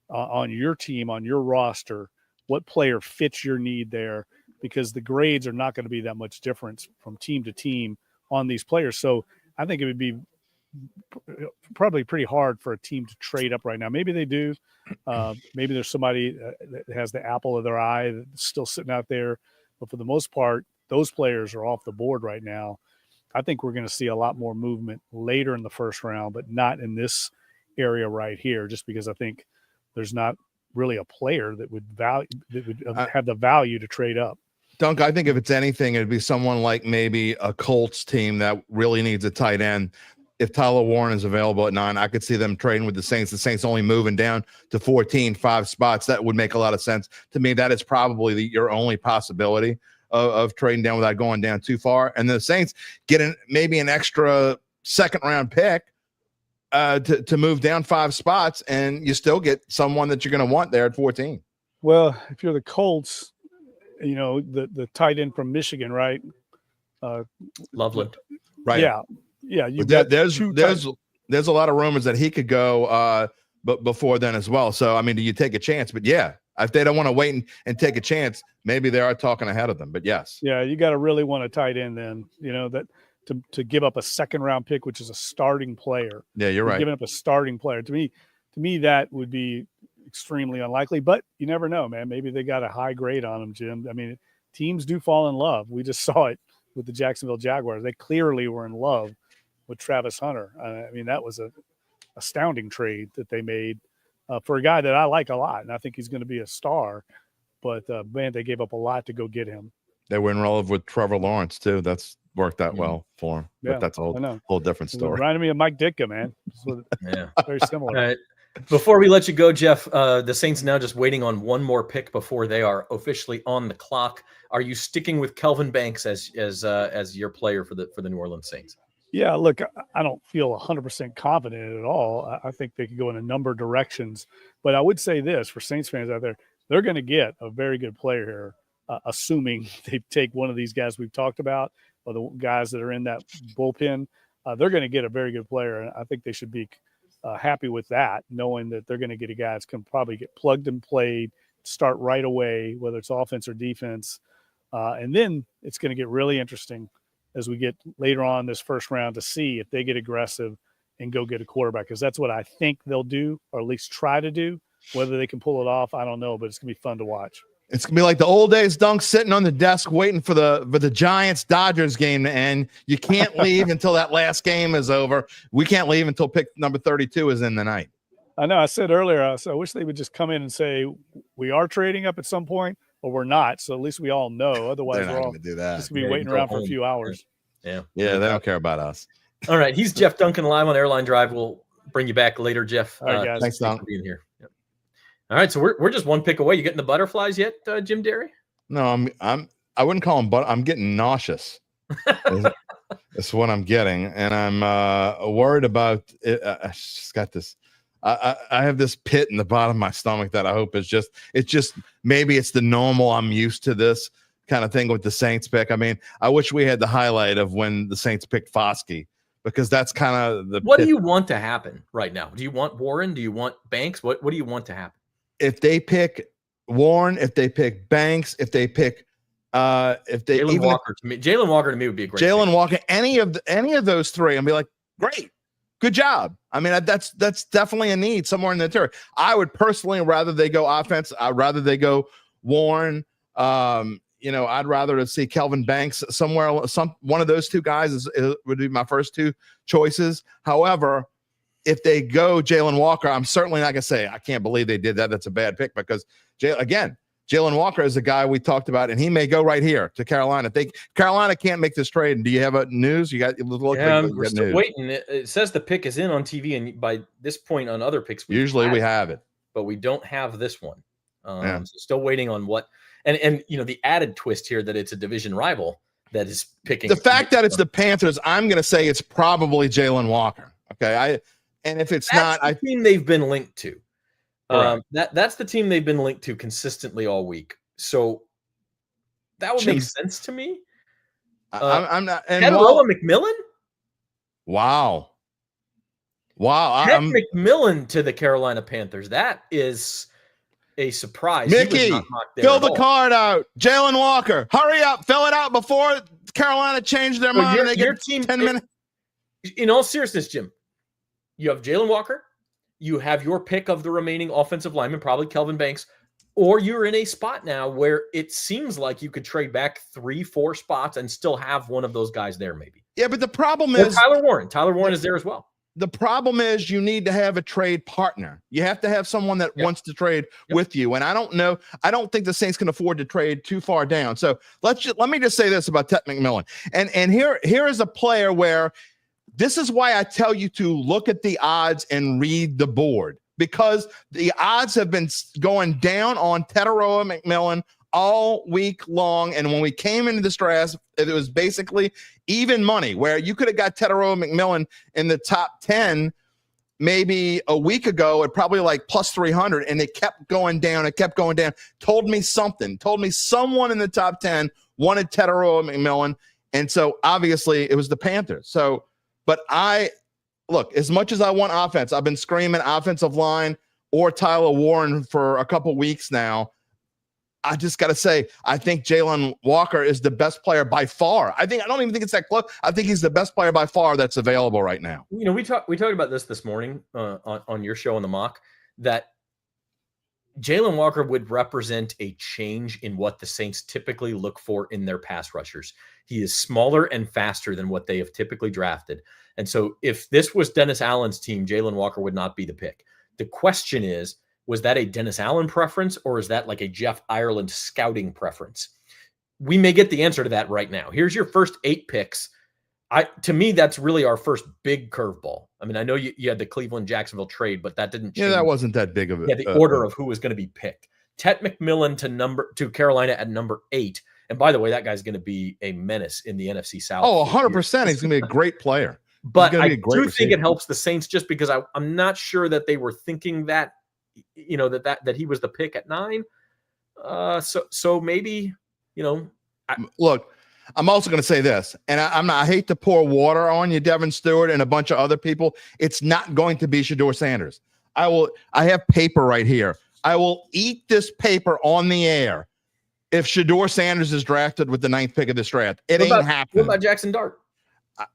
on your team, on your roster? What player fits your need there? Because the grades are not going to be that much difference from team to team on these players. So I think it would be probably pretty hard for a team to trade up right now. Maybe they do. Maybe there's somebody that has the apple of their eye that's still sitting out there. But for the most part, those players are off the board right now. I think we're going to see a lot more movement later in the first round, but not in this area right here, just because I think there's not really a player that would have the value to trade up. Dunk, I think if it's anything, it'd be someone like maybe a Colts team that really needs a tight end. If Tyler Warren is available at 9, I could see them trading with the Saints. The Saints only moving down to 14, 5 spots. That would make a lot of sense to me. That is probably your only possibility of trading down without going down too far. And the Saints getting maybe an extra second-round pick to move down 5 spots, and you still get someone that you're going to want there at 14. Well, if you're the Colts, the tight end from Michigan, right? Loveland. Right. Yeah. Yeah, there's a lot of rumors that he could go but before then as well. So I mean, do you take a chance? But yeah, if they don't want to wait and take a chance, maybe they are talking ahead of them. But yes, yeah, you got to really want a tight end then. That to give up a second round pick, which is a starting player. Yeah, you're right. Giving up a starting player to me that would be extremely unlikely. But you never know, man. Maybe they got a high grade on them, Jim. I mean, teams do fall in love. We just saw it with the Jacksonville Jaguars. They clearly were in love with Travis Hunter. I mean, that was a astounding trade that they made for a guy that I like a lot, and I think he's going to be a star. But man, they gave up a lot to go get him. They were in love with Trevor Lawrence too. That's worked out well for him. Yeah, but that's a whole different story. It reminded me of Mike Ditka, man. Very similar. All right. Before we let you go, Jeff, the Saints now just waiting on one more pick before they are officially on the clock. Are you sticking with Kelvin Banks as your player for the New Orleans Saints? Yeah, look, I don't feel 100% confident at all. I think they could go in a number of directions. But I would say this for Saints fans out there, they're going to get a very good player here, assuming they take one of these guys we've talked about or the guys that are in that bullpen. they're going to get a very good player. And I think they should be happy with that, knowing that they're going to get a guy that's going to probably get plugged and played, start right away, whether it's offense or defense. And then it's going to get really interesting as we get later on this first round to see if they get aggressive and go get a quarterback, because that's what I think they'll do, or at least try to do. Whether they can pull it off, I don't know, but it's going to be fun to watch. It's gonna be like the old days, Dunk, sitting on the desk waiting for the Giants Dodgers game to end. You can't leave until that last game is over. We can't leave until pick number 32 is in the night. I know. I said earlier, I wish they would just come in and say we are trading up at some point, or we're not. So at least we all know. Otherwise, we're all do that. just gonna be waiting around for a few hours. Yeah, they don't care about us. All right, he's Jeff Duncan live on Airline Drive. We'll bring you back later, Jeff. All right, guys. Thanks, Dunk, for being here. Yep. All right, so we're just one pick away. You getting the butterflies yet, Jim Derry? No, I wouldn't call them, but I'm getting nauseous. That's what I'm getting, and I'm worried about it. I just got this. I have this pit in the bottom of my stomach that I hope is just maybe it's the normal. I'm used to this kind of thing with the Saints pick. I mean, I wish we had the highlight of when the Saints picked Foskey, because that's kind of the. What do you want to happen right now? Do you want Warren? Do you want Banks? What do you want to happen? If they pick Warren, if they pick Banks, if they pick Jalen Walker to me would be a great Jalen Walker, any of those three, and be like, great, good job. I mean, that's definitely a need somewhere in the interior. I would personally rather they go offense. I'd rather they go Warren. I'd rather see Kelvin Banks somewhere. One of those two guys would be my first two choices. However, if they go Jalen Walker, I'm certainly not going to say I can't believe they did that. That's a bad pick, because Jalen Walker is a guy we talked about, and he may go right here to Carolina. If Carolina can't make this trade, and do you have news? You got we're still waiting. It says the pick is in on TV, and by this point on other picks, we have it, but we don't have this one. So still waiting on what. And the added twist here that it's a division rival that is picking. The fact that it's the Panthers, I'm going to say it's probably Jalen Walker. Okay, and if it's not, the team they've been linked to. That's the team they've been linked to consistently all week. So that would make sense to me. I'm not. And McMillan? Wow. McMillan to the Carolina Panthers. That is a surprise. Mickey, fill the card out. Jalen Walker, hurry up, fill it out before Carolina changed their mind. They get 10 minutes. In all seriousness, Jim, you have Jalen Walker. You have your pick of the remaining offensive lineman, probably Kelvin Banks, or you're in a spot now where it seems like you could trade back 3-4 spots and still have one of those guys there, maybe. Yeah, but the problem is Tyler Warren. Tyler Warren is there as well. The problem is you need to have a trade partner. You have to have someone that wants to trade with you. And I don't know. I don't think the Saints can afford to trade too far down. So let me just say this about Ted McMillan. And here is a player where this is why I tell you to look at the odds and read the board, because the odds have been going down on Teteroa McMillan all week long. And when we came into this draft, it was basically even money, where you could have got Teteroa McMillan in the top 10 maybe a week ago at probably like plus 300, and it kept going down. It kept going down. Told me someone in the top 10 wanted Teteroa McMillan. And so obviously it was the Panthers. So, but look, as much as I want offense, I've been screaming offensive line or Tyler Warren for a couple weeks now. I just got to say, I think Jalen Walker is the best player by far. I don't even think it's that close. I think he's the best player by far that's available right now. We talked about this morning on your show on the mock, that Jalen Walker would represent a change in what the Saints typically look for in their pass rushers. He is smaller and faster than what they have typically drafted. And so if this was Dennis Allen's team, Jalen Walker would not be the pick. The question is, was that a Dennis Allen preference, or is that like a Jeff Ireland scouting preference? We may get the answer to that right now. Here's your first 8 picks. To me, that's really our first big curveball. I mean, I know you had the Cleveland-Jacksonville trade, but that didn't change. Yeah, that wasn't that big of a the order of who was going to be picked. Tet McMillan to Carolina at number 8. And by the way, that guy's going to be a menace in the NFC South. Oh, 100%. He's going to be a great player. But I do think it helps the Saints, just because I'm not sure that they were thinking that, that he was the pick at 9. So maybe, look, I'm also going to say this, and I hate to pour water on you, Devin Stewart, and a bunch of other people. It's not going to be Shedeur Sanders. I have paper right here. I will eat this paper on the air if Shedeur Sanders is drafted with the 9th pick of this draft. It ain't happening. What about Jackson Dart?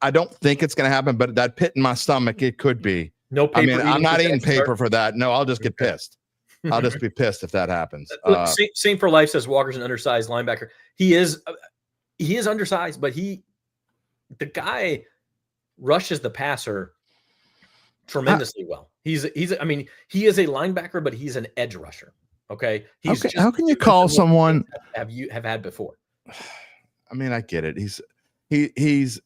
I don't think it's going to happen, but that pit in my stomach, it could be. No paper. I mean, I'm not eating paper for that. No, I'll just get pissed. I'll just be pissed if that happens. Same for life says Walker's an undersized linebacker. He is undersized, but the guy rushes the passer tremendously well. He is a linebacker, but he's an edge rusher. Okay. How can you call someone have had before? I mean, I get it. He is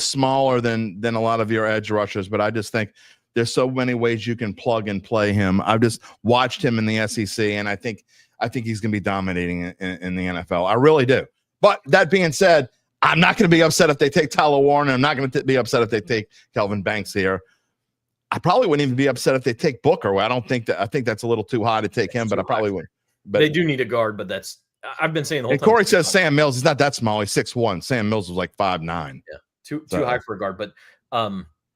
smaller than a lot of your edge rushers, but I just think there's so many ways you can plug and play him. I've just watched him in the SEC, and I think he's going to be dominating in the NFL. I really do. But that being said, I'm not going to be upset if they take Tyler Warren. I'm not going to be upset if they take Kelvin Banks here. I probably wouldn't even be upset if they take Booker. I think that's a little too high to take him, but I probably would. But they do need a guard, but I've been saying the whole time. Corey says Sam Mills is not that small. He's 6'1". Sam Mills was like 5'9". Yeah, too high for a guard. But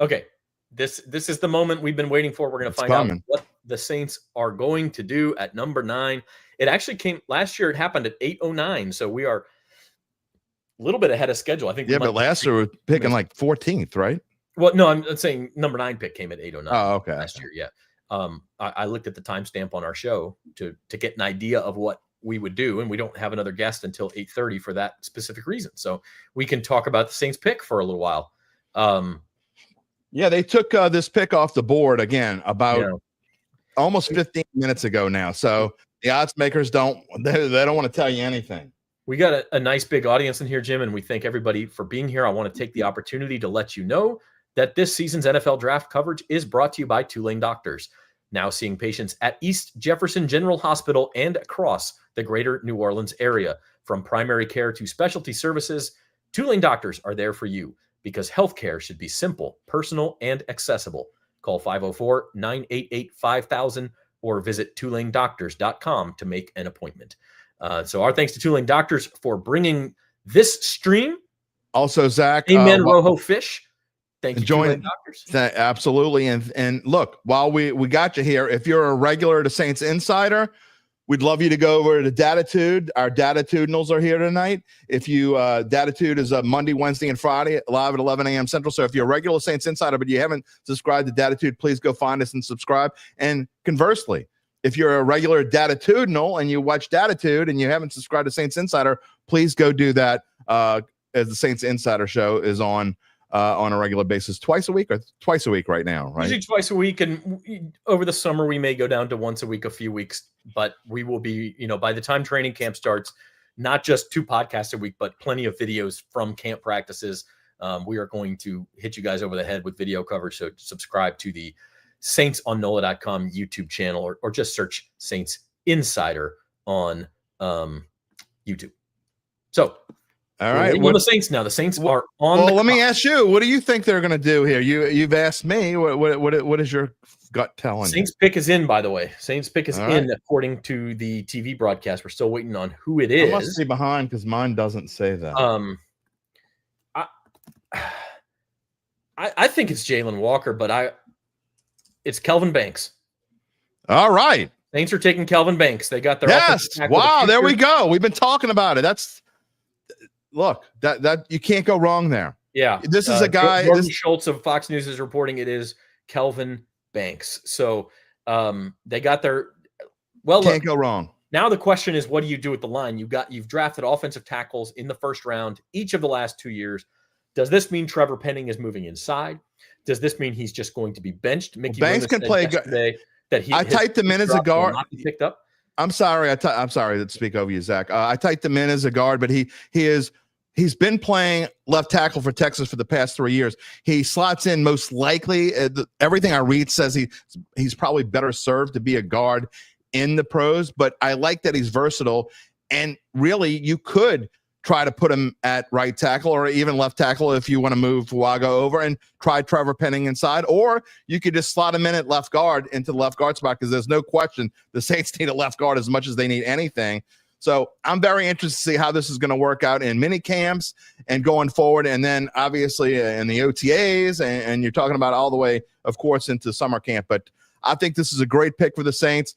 okay, this is the moment we've been waiting for. We're going to find out what the Saints are going to do at number 9. It actually came last year. It happened at 8:09, so we are a little bit ahead of schedule. I think. Yeah, but last year we were picking like 14th, right? Well, no, I'm saying number 9 pick came at 8:09. Oh, okay. Last year, yeah. I looked at the timestamp on our show to get an idea of what we would do, and we don't have another guest until 8:30 for that specific reason. So we can talk about the Saints pick for a little while. Yeah, they took this pick off the board again about almost 15 minutes ago now. So the odds makers don't want to tell you anything. We got a nice big audience in here, Jim, and we thank everybody for being here. I want to take the opportunity to let you know that this season's NFL draft coverage is brought to you by Tulane Doctors, now seeing patients at East Jefferson General Hospital and across the greater New Orleans area. From primary care to specialty services, Tulane Doctors are there for you because healthcare should be simple, personal, and accessible. Call 504-988-5000 or visit TulaneDoctors.com to make an appointment. So our thanks to Tulane Doctors for bringing this stream. Also, Zach. Amen, Rojo Fish. Thank you, Tulane Doctors. Absolutely. And look, while we got you here, if you're a regular to Saints Insider, we'd love you to go over to Datitude. Our Datitudinals are here tonight. If you Datitude is a Monday, Wednesday, and Friday, live at 11 a.m. Central. So if you're a regular Saints Insider, but you haven't subscribed to Datitude, please go find us and subscribe. And conversely, if you're a regular Datitudinal and you watch Datitude and you haven't subscribed to Saints Insider, please go do that as the Saints Insider show is on a regular basis, twice a week right now, right? Usually twice a week, and over the summer we may go down to once a week, a few weeks, but we will be, by the time training camp starts, not just 2 podcasts a week, but plenty of videos from camp practices. We are going to hit you guys over the head with video coverage, so subscribe to the Saints on NOLA.com YouTube channel, or just search Saints Insider on YouTube. So, all right. Well, the Saints now. The Saints are on. Well, let me ask you. What do you think they're going to do here? You've asked me. What is your gut telling you? Saints pick is in, by the way. Saints pick is in according to the TV broadcast. We're still waiting on who it is. I must be behind because mine doesn't say that. I think it's Jalen Walker, but it's Kelvin Banks. All right. Saints are taking Kelvin Banks. They got their Wow, there we go. We've been talking about it. Look, that you can't go wrong there. Yeah. This is a guy. Jordan Schultz of Fox News is reporting it is Kelvin Banks. So they got their can't go wrong. Now the question is, what do you do with the line? You've drafted offensive tackles in the first round each of the last 2 years. Does this mean Trevor Penning is moving inside? Does this mean he's just going to be benched? Mickey Banks can play I typed him in as a guard. Not be picked up. I'm sorry. I'm sorry to speak over you, Zach. I typed him in as a guard, but he's been playing left tackle for Texas for the past 3 years. He slots in most likely. Everything I read says he's probably better served to be a guard in the pros, but I like that he's versatile. And really, you could try to put him at right tackle or even left tackle if you want to move Fuaga over and try Trevor Penning inside, or you could just slot him in at left guard into the left guard spot, because there's no question the Saints need a left guard as much as they need anything. So I'm very interested to see how this is going to work out in mini camps and going forward. And then obviously in the OTAs, and you're talking about all the way, of course, into summer camp. But I think this is a great pick for the Saints.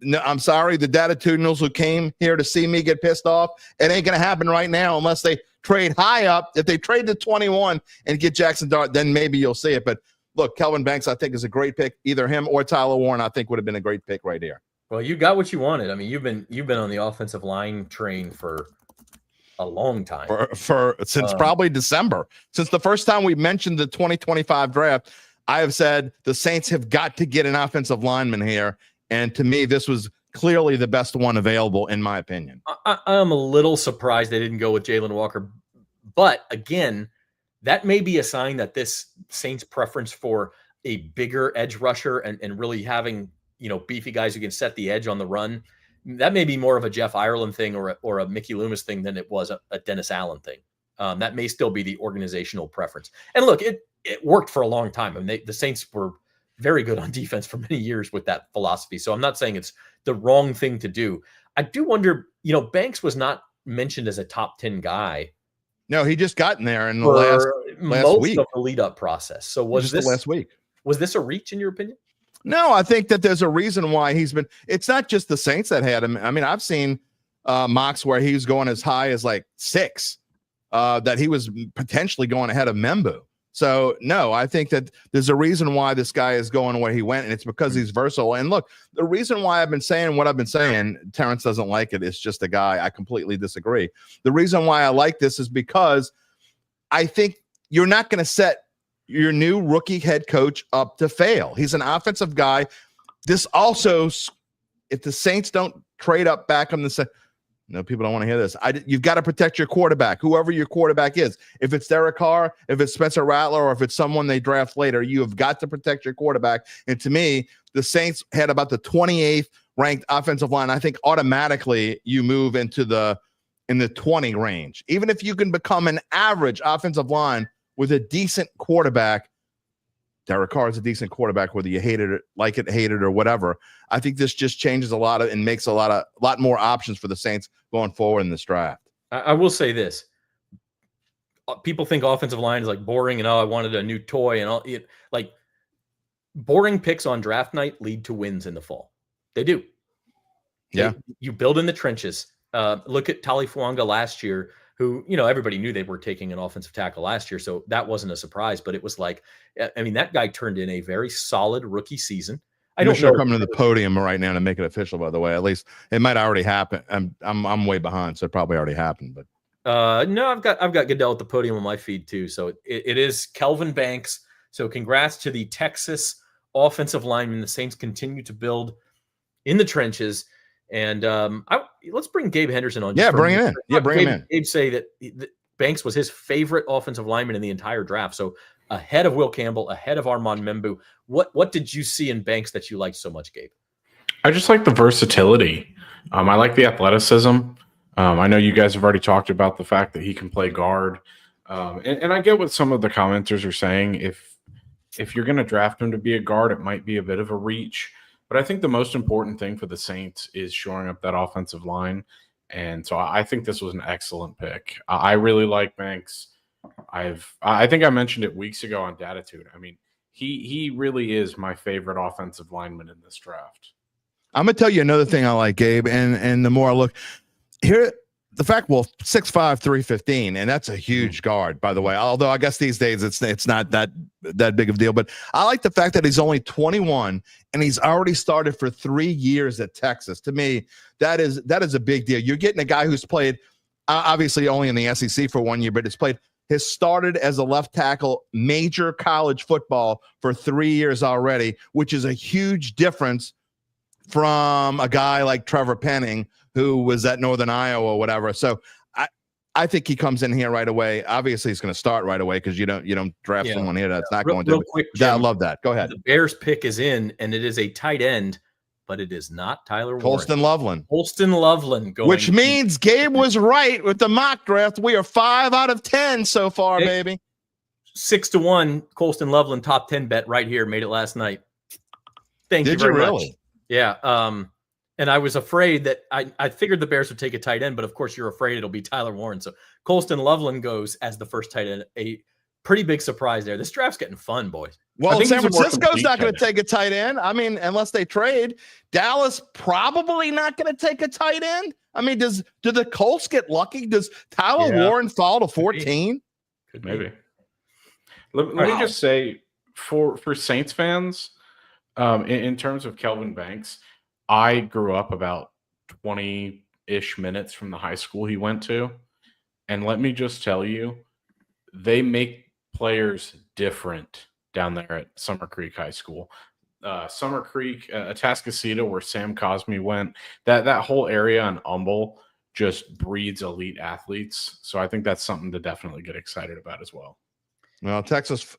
No, I'm sorry, the Datatudinals who came here to see me get pissed off. It ain't going to happen right now unless they trade high up. If they trade to 21 and get Jackson Dart, then maybe you'll see it. But look, Kelvin Banks, I think, is a great pick. Either him or Tyler Warren, I think, would have been a great pick right here. Well, you got what you wanted. I mean, you've been on the offensive line train for a long time. Since probably December. Since the first time we mentioned the 2025 draft, I have said the Saints have got to get an offensive lineman here. And to me, this was clearly the best one available, in my opinion. I'm a little surprised they didn't go with Jalen Walker. But again, that may be a sign that this Saints preference for a bigger edge rusher and really having, beefy guys who can set the edge on the run, that may be more of a Jeff Ireland thing or a Mickey Loomis thing than it was a Dennis Allen thing. That may still be the organizational preference. And look, it worked for a long time. I mean, the Saints were very good on defense for many years with that philosophy. So I'm not saying it's the wrong thing to do. I do wonder, Banks was not mentioned as a top 10 guy. No, he just got in there in the last week of the lead up process. So was this last week? Was this a reach in your opinion? No, I think that there's a reason why it's not just the Saints that had him. I mean, I've seen mocks where he was going as high as like 6, that he was potentially going ahead of Membu. So, no, I think that there's a reason why this guy is going where he went, and it's because he's versatile. And look, the reason why I've been saying what I've been saying, Terrence doesn't like it. It's just a guy. I completely disagree. The reason why I like this is because I think you're not going to set your new rookie head coach up to fail. He's an offensive guy. This also, if the Saints don't trade up back on the no, people don't want to hear this. You've got to protect your quarterback, whoever your quarterback is. If it's Derek Carr, if it's Spencer Rattler, or if it's someone they draft later, you have got to protect your quarterback. And to me, the Saints had about the 28th ranked offensive line. I think automatically you move into in the 20 range. Even if you can become an average offensive line with a decent quarterback, Derek Carr is a decent quarterback, whether you hate it, hate it, or whatever. I think this just changes a lot and makes a lot more options for the Saints going forward in this draft. I will say this: people think offensive line is like boring, and I wanted a new toy, and all. Like boring picks on draft night lead to wins in the fall. They do. Yeah, you build in the trenches. Look at Talifuanga last year, who, everybody knew they were taking an offensive tackle last year, so that wasn't a surprise. But it was like, I mean, that guy turned in a very solid rookie season. I don't know. Coming to the podium right now to make it official, by the way. At least it might already happen. I'm way behind, so it probably already happened. But no, I've got Goodell at the podium on my feed too. So it is Kelvin Banks. So congrats to the Texas offensive lineman. The Saints continue to build in the trenches. And let's bring Gabe Henderson on. Yeah, bring him in. Yeah, bring him in. Gabe say that Banks was his favorite offensive lineman in the entire draft. So ahead of Will Campbell, ahead of Armand Membu. What did you see in Banks that you liked so much, Gabe? I just like the versatility. I like the athleticism. I know you guys have already talked about the fact that he can play guard. And I get what some of the commenters are saying. If you're going to draft him to be a guard, it might be a bit of a reach. But I think the most important thing for the Saints is shoring up that offensive line. And so I think this was an excellent pick. I really like Banks. I think I mentioned it weeks ago on Datitude. I mean, he really is my favorite offensive lineman in this draft. I'm going to tell you another thing I like, Gabe, and the more I look here, the fact, 6'5", 315, and that's a huge guard, by the way. Although I guess these days it's not that big of a deal. But I like the fact that he's only 21 and he's already started for 3 years at Texas. To me, that is a big deal. You're getting a guy who's played obviously only in the SEC for 1 year, but has started as a left tackle, major college football for 3 years already, which is a huge difference from a guy like Trevor Penning, who was at Northern Iowa or whatever. So I think he comes in here right away. Obviously, he's going to start right away because you don't draft someone here that's not going to. Real quick, Jim, I love that. Go ahead. The Bears pick is in, and it is a tight end, but it is not Tyler Colston Warren. Loveland. Loveland going. Which means Gabe was right with the mock draft. We are 5 out of 10 so far, baby. 6-1, Colston Loveland top 10 bet right here. Made it last night. Thank you very much. Really? Yeah. And I was afraid that I figured the Bears would take a tight end, but of course you're afraid it'll be Tyler Warren. So Colston Loveland goes as the first tight end. A pretty big surprise there. This draft's getting fun, boys. Well, San Francisco's not going to take a tight end. I mean, unless they trade. Dallas probably not going to take a tight end. I mean, do the Colts get lucky? Does Tyler Warren fall to 14? Could maybe. Let me just say, for Saints fans, in terms of Kelvin Banks, I grew up about 20-ish minutes from the high school he went to. And let me just tell you, they make players different down there at Summer Creek High School. Summer Creek, Atascocita, where Sam Cosme went, that whole area in Humble just breeds elite athletes. So I think that's something to definitely get excited about as well. Well, Texas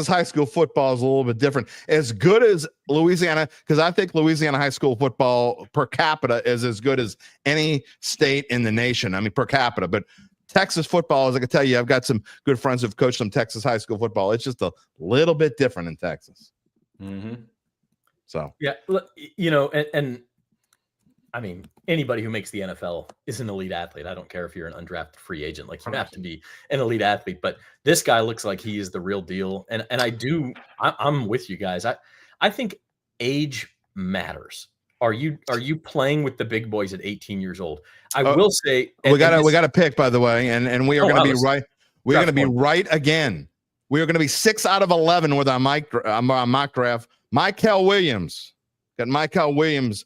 high school football is a little bit different. As good as Louisiana, because I think Louisiana high school football per capita is as good as any state in the nation. I mean, per capita. But Texas football, as I can tell you, I've got some good friends who've coached some Texas high school football. It's just a little bit different in Texas. Mm-hmm. So, yeah, and I mean, anybody who makes the NFL is an elite athlete. I don't care if you're an undrafted free agent. Like, you have to be an elite athlete. But this guy looks like he is the real deal. And I'm with you guys. I think age matters. Are you playing with the big boys at 18 years old? I will say we got to pick, by the way, and we are going to be right. We're going to be right again. We are going to be 6 out of 11 with our mock draft. Michael Williams. Got Michael Williams.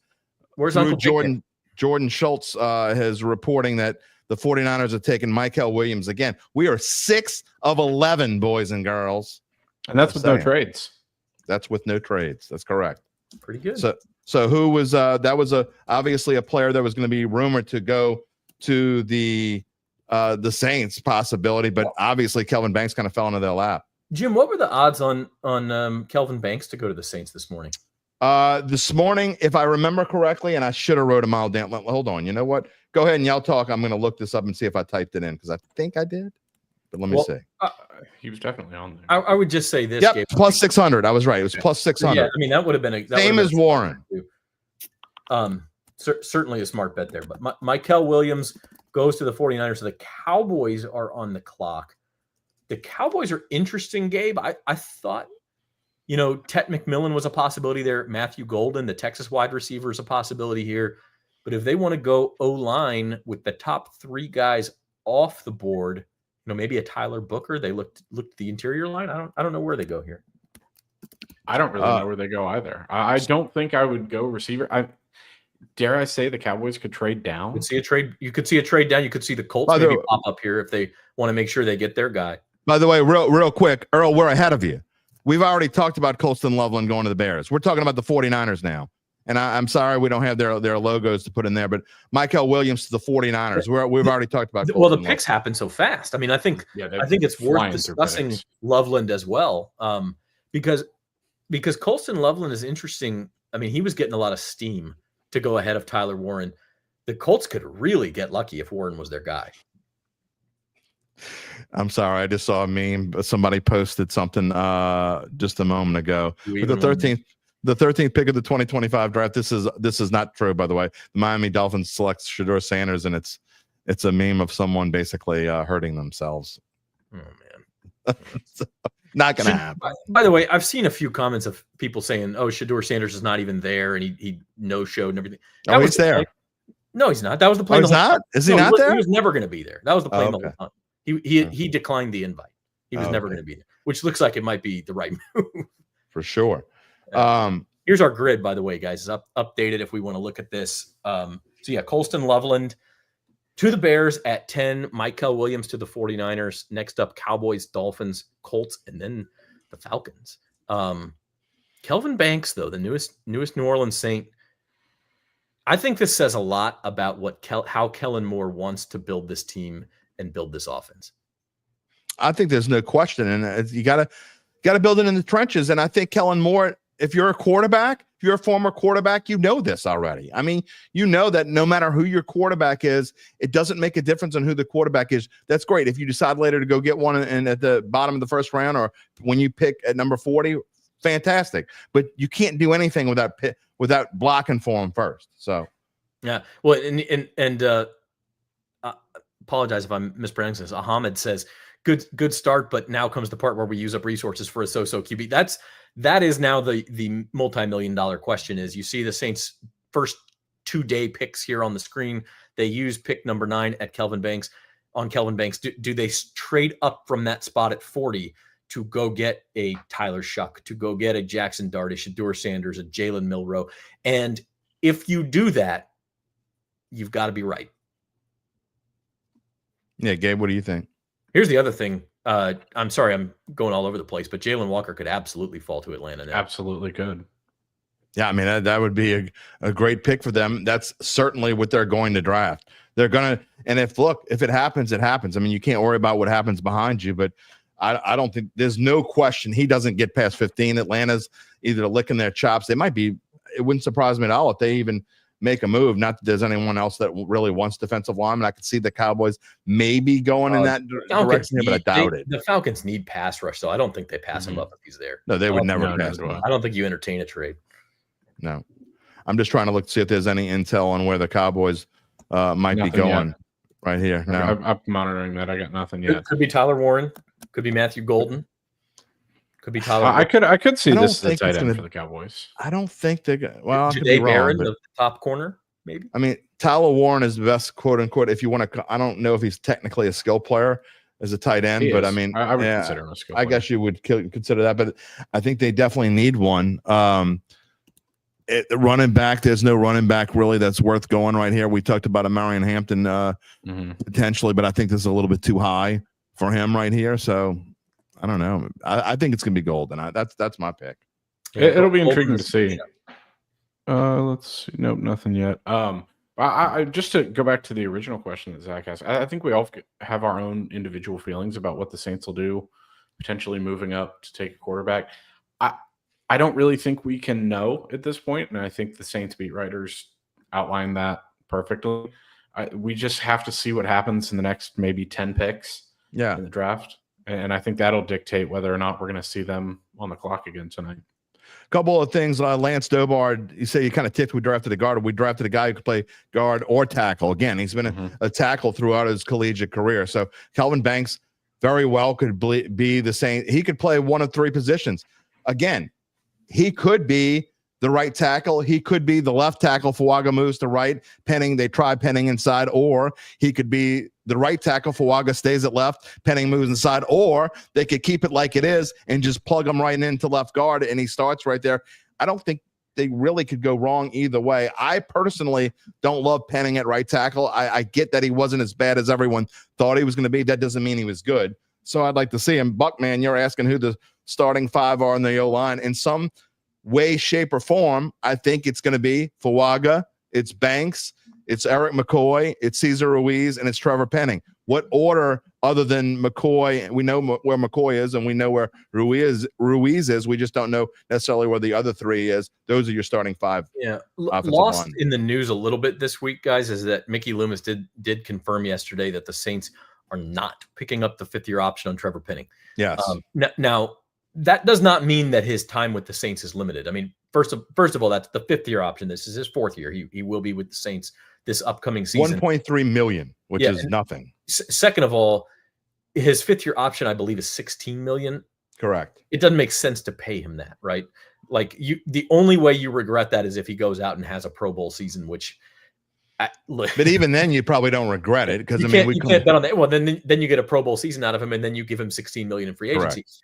Where's Uncle Jordan? Jordan Schultz is reporting that the 49ers are taking Michael Williams again. We are 6 of 11, boys and girls. And that's with no trades. That's with no trades. That's correct. Pretty good. So who was that was obviously a player that was going to be rumored to go to the Saints possibility, but obviously Kelvin Banks kind of fell into their lap. Jim, what were the odds on Kelvin Banks to go to the Saints this morning? This morning, if I remember correctly, and I should have wrote them all down. Hold on. You know what? Go ahead and y'all talk. I'm going to look this up and see if I typed it in because I think I did. But let me see. He was definitely on there. I would just say this. Yep, plus 600. I was right. It was plus 600. Yeah, I mean, that would have been same as Warren. Certainly a smart bet there. But Michael Williams goes to the 49ers. So the Cowboys are on the clock. The Cowboys are interesting, Gabe. I thought, Tet McMillan was a possibility there. Matthew Golden, the Texas wide receiver, is a possibility here. But if they want to go O-line with the top 3 guys off the board, maybe a Tyler Booker. They looked at the interior line. I don't know where they go here. I don't really know where they go either. I don't think I would go receiver. Dare I say the Cowboys could trade down? You could see a trade down. You could see the Colts maybe pop up here if they want to make sure they get their guy. By the way, real quick, Earl, we're ahead of you. We've already talked about Colston Loveland going to the Bears. We're talking about the 49ers now. And I'm sorry we don't have their logos to put in there, but Michael Williams to the 49ers. We've already talked about Colston the picks happen so fast. I mean, I think it's worth discussing Loveland as well. Because Colston Loveland is interesting. I mean, he was getting a lot of steam to go ahead of Tyler Warren. The Colts could really get lucky if Warren was their guy. I'm sorry. I just saw a meme. Somebody posted something just a moment ago. With the 13th pick of the 2025 draft. This is not true, by the way. The Miami Dolphins select Shedeur Sanders, and it's a meme of someone basically hurting themselves. Oh man, not gonna happen. By the way, I've seen a few comments of people saying, "Oh, Shedeur Sanders is not even there," and he no showed and everything. He's there. No, he's not. That was the plan. He's not. Is he not there? He was never going to be there. That was the plan the whole time. He declined the invite. He was never going to be there, which looks like it might be the right move for sure. Here's our grid, by the way, guys. It's updated if we want to look at this. So yeah, Colston Loveland to the Bears at 10, Michael Williams to the 49ers. Next up, Cowboys, Dolphins, Colts, and then the Falcons. Kelvin Banks, though, the newest New Orleans Saint. I think this says a lot about how Kellen Moore wants to build this team and build this offense. I think there's no question, and you got to build it in the trenches. And I think Kellen Moore, if you're a quarterback, if you're a former quarterback, you know this already. I mean, you know that no matter who your quarterback is, it doesn't make a difference on who the quarterback is. That's great. If you decide later to go get one and at the bottom of the first round, or when you pick at number 40, fantastic. But you can't do anything without blocking for him first. So yeah, well, and apologize if I'm mispronouncing this. Ahmed says good start, but now comes the part where we use up resources for a so-so QB. That is now the multi-million-dollar question. Is you see the Saints first 2-day picks here on the screen. They use pick number 9 at Kelvin Banks on Kelvin Banks. Do they trade up from that spot at 40 to go get a Tyler Shuck, to go get a Jackson Dartish, a Dewar Sanders, a Jalen Milroe? And if you do that, you've got to be right. Yeah, Gabe, what do you think? Here's the other thing. I'm sorry, I'm going all over the place, but Jalen Walker could absolutely fall to Atlanta now. Absolutely could. Yeah, I mean, that would be a great pick for them. That's certainly what they're going to draft. They're going to, and if it happens, it happens. I mean, you can't worry about what happens behind you, but I don't think there's no question he doesn't get past 15. Atlanta's either licking their chops. It wouldn't surprise me at all if they even make a move. Not that there's anyone else that really wants defensive lineman. I could see the Cowboys maybe going in that direction, but I doubt it. The Falcons need pass rush, so I don't think they pass him up if he's there. No, they would never pass him up. I don't think you entertain a trade. No, I'm just trying to see if there's any intel on where the Cowboys might be going right here. No, I'm monitoring that. I got nothing yet. Could be Tyler Warren. Could be Matthew Golden. Could be Tyler. I could see this as a tight end for the Cowboys. I don't think they're going. Well, Ja'Day Barron, the top corner, maybe. I mean, Tyler Warren is the best, quote unquote. If you want to, I don't know if he's technically a skill player as a tight end, but I mean, I would consider him a skill player. I guess you would consider that, but I think they definitely need one. Running back, there's no running back really that's worth going right here. We talked about a Marion Hampton potentially, but I think this is a little bit too high for him right here. So I don't know. I think it's gonna be Golden. That's my pick. It'll be intriguing to see. Let's see. Nope, nothing yet. I just to go back to the original question that Zach asked. I think we all have our own individual feelings about what the Saints will do, potentially moving up to take a quarterback. I don't really think we can know at this point, and I think the Saints beat writers outlined that perfectly. We just have to see what happens in the next maybe 10 picks in the draft, and I think that'll dictate whether or not we're going to see them on the clock again tonight. Couple of things. Lance Dobard, you say you kind of tipped we drafted a guard. We drafted a guy who could play guard or tackle. Again, he's been a tackle throughout his collegiate career. So Kelvin Banks very well could be the same. He could play one of 3 positions. Again, he could be the right tackle. He could be the left tackle. Fuaga moves to right. Penning, they try Penning inside. Or he could be the right tackle. Fuaga stays at left. Penning moves inside. Or they could keep it like it is and just plug him right into left guard, and he starts right there. I don't think they really could go wrong either way. I personally don't love Penning at right tackle. I get that he wasn't as bad as everyone thought he was going to be. That doesn't mean he was good. So I'd like to see him. Buckman, you're asking who the starting 5 are on the O-line. In some way, shape, or form, I think it's going to be Fuaga, it's Banks, it's Eric McCoy, it's Cesar Ruiz, and it's Trevor Penning. What order other than McCoy? We know where McCoy is, and we know where Ruiz is. We just don't know necessarily where the other 3 is. Those are your starting 5. Yeah, lost in the news a little bit this week, guys, is that Mickey Loomis did confirm yesterday that the Saints are not picking up the 5th-year option on Trevor Penning. Yes. Now, that does not mean that his time with the Saints is limited. I mean, first of all, that's the 5th-year option. This is his 4th year. He will be with the Saints this upcoming season. 1.3 million, which is nothing. Second of all, his 5th-year option, I believe, is 16 million. Correct. It doesn't make sense to pay him that, right? Like the only way you regret that is if he goes out and has a Pro Bowl season, which. But even then, you probably don't regret it because I mean, you can't bet on that. Well, then you get a Pro Bowl season out of him, and then you give him 16 million in free agency. Correct.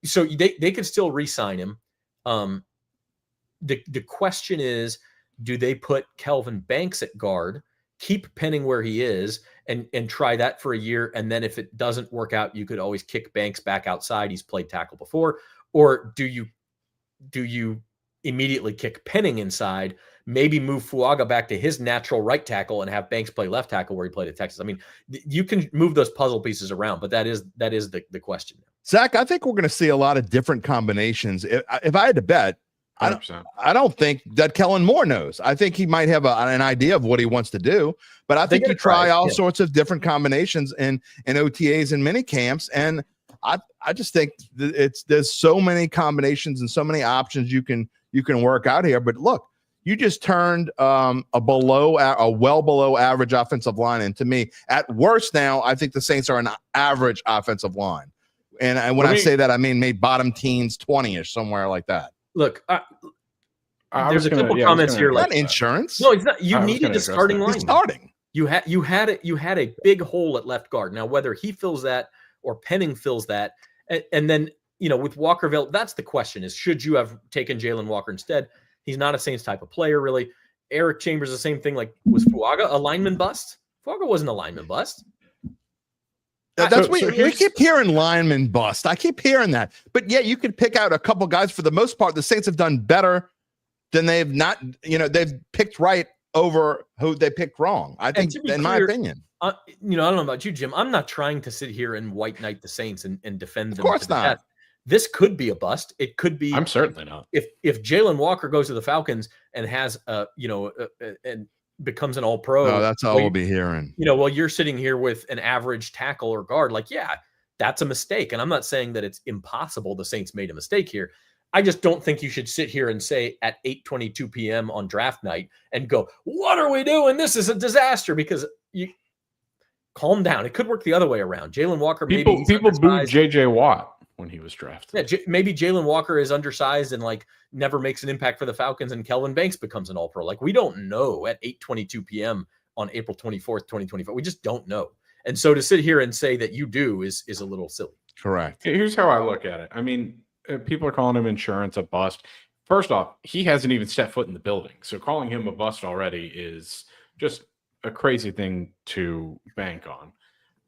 So they could still re-sign him. The question is, do they put Kelvin Banks at guard, keep Penning where he is, and try that for a year, and then if it doesn't work out, you could always kick Banks back outside. He's played tackle before, or do you immediately kick Penning inside? Maybe move Fuaga back to his natural right tackle and have Banks play left tackle where he played at Texas. I mean, you can move those puzzle pieces around, but that is the question. Zach, I think we're going to see a lot of different combinations. If I had to bet, I don't think that Kellen Moore knows. I think he might have an idea of what he wants to do, but I think you try all sorts of different combinations in OTAs and mini camps. And I just think there's so many combinations and so many options you can work out here. But look, You just turned a well below average offensive line. And to me, at worst now, I think the Saints are an average offensive line. And when I say that, I mean maybe bottom teens, 20-ish, somewhere like that. Look, there's a couple comments here. Not insurance. No, it's not. You needed a starting line. Starting. You had a big hole at left guard. Now, whether he fills that or Penning fills that, and then with Walkerville, that's the question: is should you have taken Jalen Walker instead? He's not a Saints type of player, really. Eric Chambers, the same thing. Like, was Fuaga a lineman bust? Fuaga wasn't a lineman bust. We keep hearing lineman bust. I keep hearing that, but yeah, you could pick out a couple guys. For the most part, the Saints have done better than they've not. They've picked right over who they picked wrong. I think, in my opinion. I don't know about you, Jim. I'm not trying to sit here and white knight the Saints and defend them. Of course not. Death. This could be a bust. It could be. I'm certainly not. If Jalen Walker goes to the Falcons and has and becomes an All-Pro, no, that's all we'll be hearing. While you're sitting here with an average tackle or guard, like, yeah, that's a mistake. And I'm not saying that it's impossible the Saints made a mistake here. I just don't think you should sit here and say at 8:22 p.m. on draft night and go, "What are we doing? This is a disaster." Because you calm down. It could work the other way around. Jalen Walker, people booed J.J. Watt when he was drafted. Yeah, maybe Jalen Walker is undersized and never makes an impact for the Falcons, and Kelvin Banks becomes an All-Pro. Like, we don't know at 8:22 p.m. on April 24th, 2024. We just don't know. And so to sit here and say that you do is a little silly. Correct. Here's how I look at it. I mean, people are calling him insurance a bust. First off, he hasn't even stepped foot in the building. So calling him a bust already is just a crazy thing to bank on.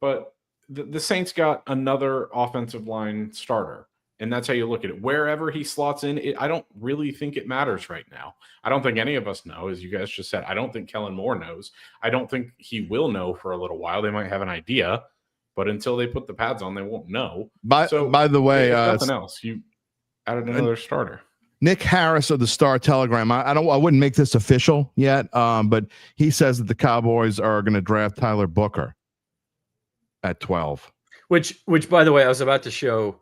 But the Saints got another offensive line starter, and that's how you look at it. Wherever he slots in, I don't really think it matters right now. I don't think any of us know, as you guys just said. I don't think Kellen Moore knows. I don't think he will know for a little while. They might have an idea, but until they put the pads on, they won't know. By the way, nothing else. You added another starter. Nick Harris of the Star Telegram. I wouldn't make this official yet, but he says that the Cowboys are going to draft Tyler Booker at 12. Which, by the way, I was about to show.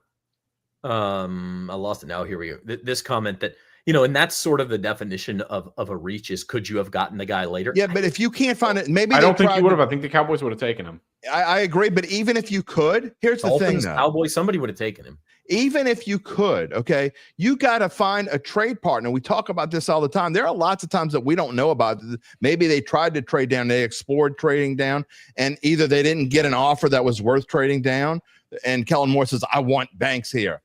I lost it now. Here we go. This comment that, and that's sort of the definition of a reach is, could you have gotten the guy later? Yeah, but if you can't find it, maybe I don't think you would have. I think the Cowboys would have taken him. I agree, but even if you could, here's the thing, though. Cowboys, somebody would have taken him. Even if you could, okay, you got to find a trade partner. We talk about this all the time. There are lots of times that we don't know about. Maybe they tried to trade down. They explored trading down, and either they didn't get an offer that was worth trading down, and Kellen Moore says, I want Banks here.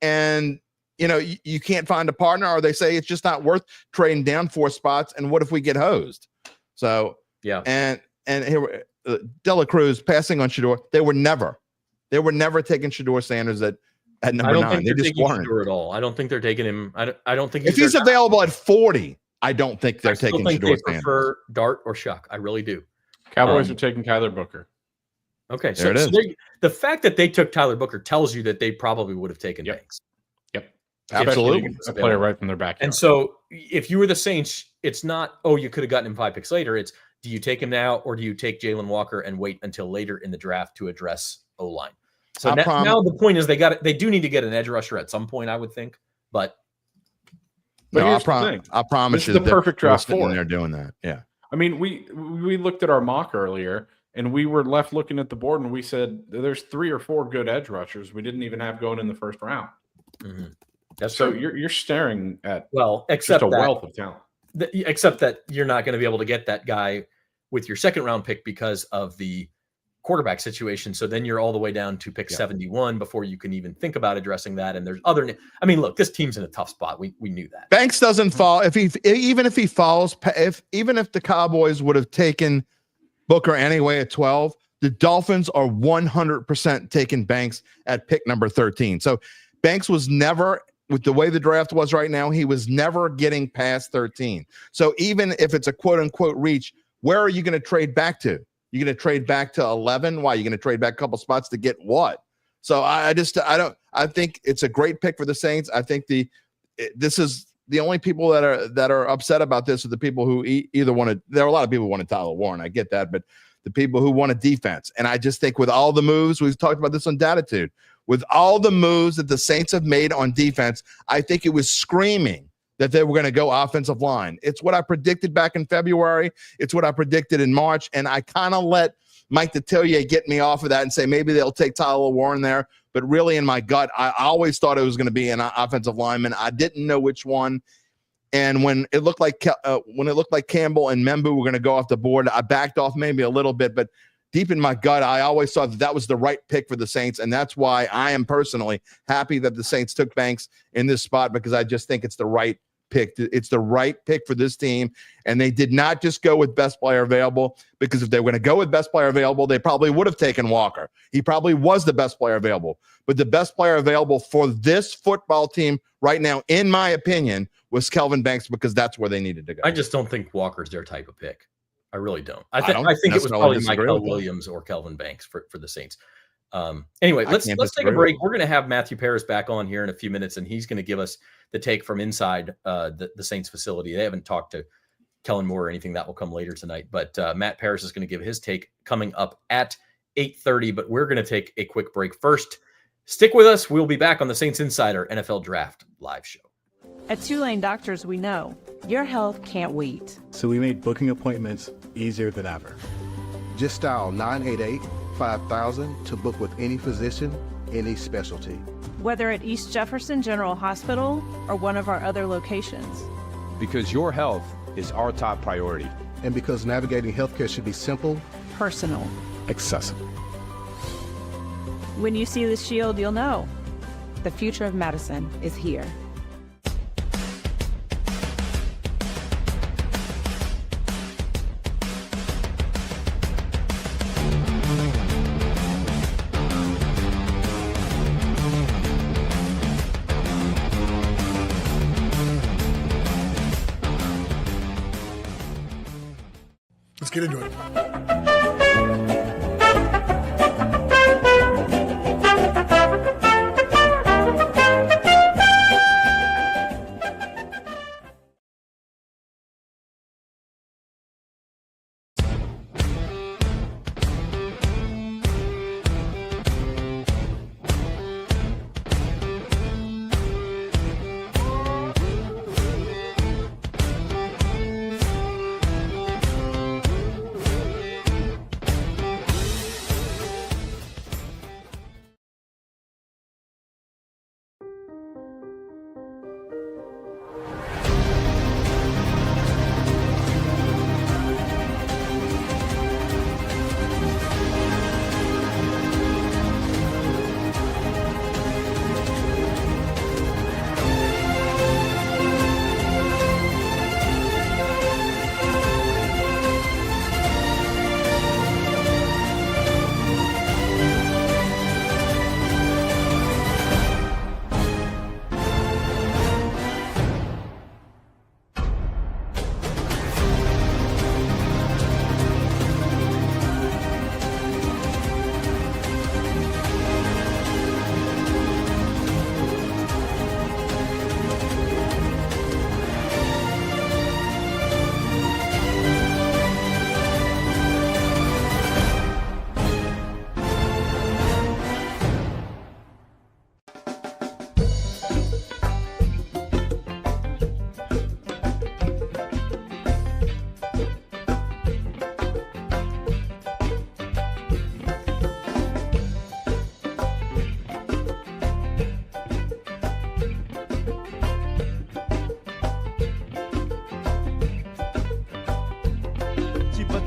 And, you can't find a partner, or they say it's just not worth trading down 4 spots, and what if we get hosed? So, yeah. And here, Dela Cruz passing on Shedeur. They were never taking Shedeur Sanders at number 9. I don't think they're taking Shedeur at all. I don't think they're taking him. I don't think if he's available at 40, I don't think they're taking Shedeur Sanders. I prefer Dart or Shuck. I really do. Cowboys are taking Tyler Booker. Okay, so the fact that they took Tyler Booker tells you that they probably would have taken Banks. Yep, absolutely. A player right from their backyard. And so if you were the Saints, it's not, you could have gotten him 5 picks later. It's, do you take him now, or do you take Jalen Walker and wait until later in the draft to address O-line? So now the point is they do need to get an edge rusher at some point, I would think. But I promise you, the perfect draft for they're doing that. Yeah. I mean, we looked at our mock earlier, and we were left looking at the board, and we said there's 3 or 4 good edge rushers we didn't even have going in the first round. Mm-hmm. That's so true. You're staring at except just a wealth of talent. Except that you're not going to be able to get that guy with your second round pick because of the quarterback situation. So then you're all the way down to pick 71 before you can even think about addressing that. And there's other. I mean, look, this team's in a tough spot. We knew that. Banks doesn't fall even if he falls. Even if the Cowboys would have taken Booker anyway at 12, the Dolphins are 100% taking Banks at pick number 13. So Banks was never, with the way the draft was right now, he was never getting past 13. So even if it's a quote unquote reach, where are you going to trade back to? You're going to trade back to 11? Why? You're going to trade back a couple spots to get what? So I think it's a great pick for the Saints. I think this is the only people that are upset about this are the people who either wanted. There are a lot of people who wanted Tyler Warren. I get that, but the people who want a defense. And I just think with all the moves, we've talked about this on Datitude, with all the moves that the Saints have made on defense, I think it was screaming that they were going to go offensive line. It's what I predicted back in February. It's what I predicted in March. And I kind of let Mike Detillier get me off of that and say maybe they'll take Tyler Warren there. But really in my gut, I always thought it was going to be an offensive lineman. I didn't know which one. And when it looked like Campbell and Membu were going to go off the board, I backed off maybe a little bit. But deep in my gut, I always thought that was the right pick for the Saints. And that's why I am personally happy that the Saints took Banks in this spot, because I just think it's the right pick. It's the right pick for this team. And they did not just go with best player available, because if they were going to go with best player available, they probably would have taken Walker. He probably was the best player available. But the best player available for this football team right now, in my opinion, was Kelvin Banks, because that's where they needed to go. I just don't think Walker's their type of pick. I really don't. I think it was probably Michael Williams or Kelvin Banks for the Saints. Anyway, let's take a break. We're going to have Matthew Paris back on here in a few minutes, and he's going to give us the take from inside the Saints facility. They haven't talked to Kellen Moore or anything. That will come later tonight. But Matt Paris is going to give his take coming up at 8:30. But we're going to take a quick break first. Stick with us. We'll be back on the Saints Insider NFL Draft live show. At Tulane Doctors, we know your health can't wait. So we made booking appointments easier than ever. Just dial 988-5000 to book with any physician, any specialty. Whether at East Jefferson General Hospital or one of our other locations. Because your health is our top priority. And because navigating healthcare should be simple, personal, accessible. When you see the shield, you'll know the future of medicine is here. Let's get into it.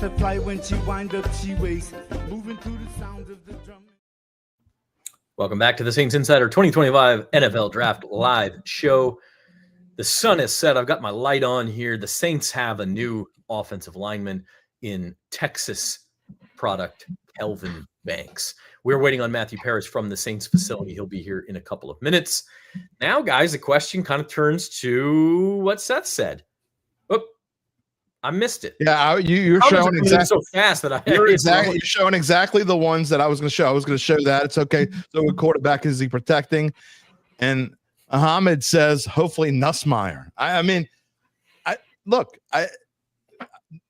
Butterfly when she wind up, she waist, moving to the sounds of the drum. Welcome back to the Saints Insider 2025 NFL Draft live show. The sun is set. I've got my light on here. The Saints have a new offensive lineman in Texas product, Kelvin Banks. We're waiting on Matthew Paris from the Saints facility. He'll be here in a couple of minutes. Now, guys, the question kind of turns to what Seth said. I missed it. Yeah, you're showing exactly so fast that you're showing exactly the ones that I was going to show. I was going to show that. It's okay. So, what quarterback is he protecting? And Ahmed says, hopefully Nussmeier.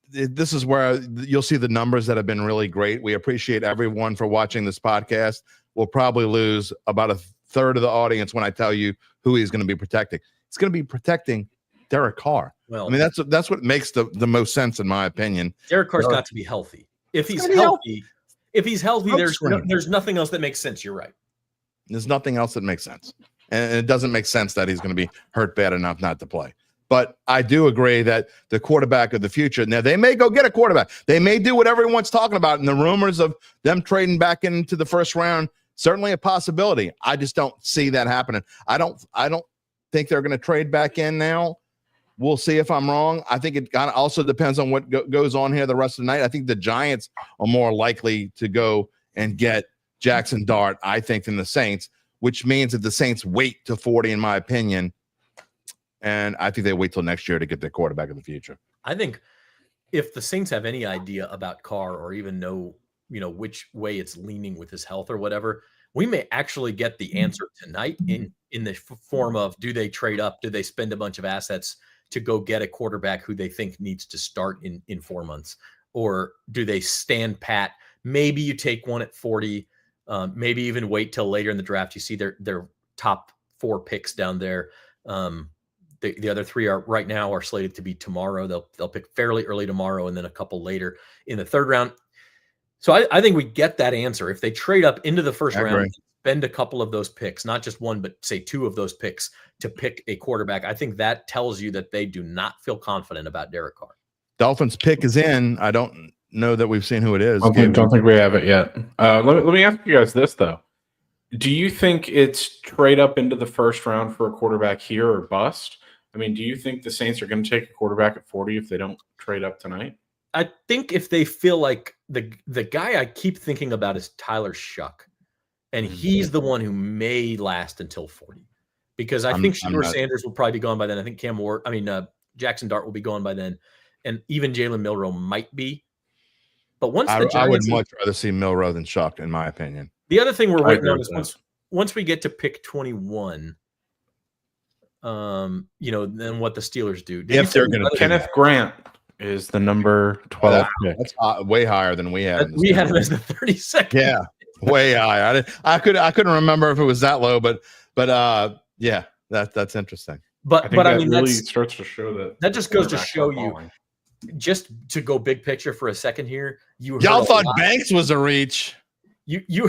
This is where you'll see the numbers that have been really great. We appreciate everyone for watching this podcast. We'll probably lose about a third of the audience when I tell you who he's going to be protecting. It's going to be protecting Derek Carr. Well, I mean, that's what makes the most sense in my opinion. Derek Carr's got to be healthy. If he's healthy, there's nothing else that makes sense. You're right. There's nothing else that makes sense. And it doesn't make sense that he's going to be hurt bad enough not to play. But I do agree that the quarterback of the future, now they may go get a quarterback. They may do what everyone's talking about. And the rumors of them trading back into the first round, certainly a possibility. I just don't see that happening. I don't think they're going to trade back in now. We'll see if I'm wrong. I think it also depends on what goes on here the rest of the night. I think the Giants are more likely to go and get Jackson Dart, I think, than the Saints, which means that the Saints wait to 40, in my opinion. And I think they wait till next year to get their quarterback of the future. I think if the Saints have any idea about Carr or even know, which way it's leaning with his health or whatever, we may actually get the answer tonight in the form of, do they trade up? Do they spend a bunch of assets to go get a quarterback who they think needs to start in 4 months? Or do they stand pat? Maybe you take one at 40, maybe even wait till later in the draft. You see their top 4 picks down there. The other 3 right now are slated to be tomorrow. They'll pick fairly early tomorrow and then a couple later in the 3rd round. So I think we get that answer. If they trade up into the first round, spend a couple of those picks, not just one, but say 2 of those picks to pick a quarterback, I think that tells you that they do not feel confident about Derek Carr. Dolphins pick is in. I don't know that we've seen who it is. I don't think we have it yet. Let me ask you guys this, though. Do you think it's trade up into the first round for a quarterback here or bust? I mean, do you think the Saints are going to take a quarterback at 40 if they don't trade up tonight? I think if they feel like the guy I keep thinking about is Tyler Shuck, and he's the one who may last until 40, because I think Shedeur Sanders will probably be gone by then. I think Jackson Dart will be gone by then, and even Jalen Milroe might be. But once I would much rather see Milroe than Shuck, in my opinion. The other thing we're waiting on is once we get to pick 21. Then what the Steelers do. If they're going to, Kenneth Grant is the number 12 pick. That's way higher than we had. We had him as the 32nd. Yeah, way high. I couldn't remember if it was that low, but yeah, that's interesting. But I mean, really starts to show that just goes to show you. Just to go big picture for a second here, y'all thought Banks was a reach. You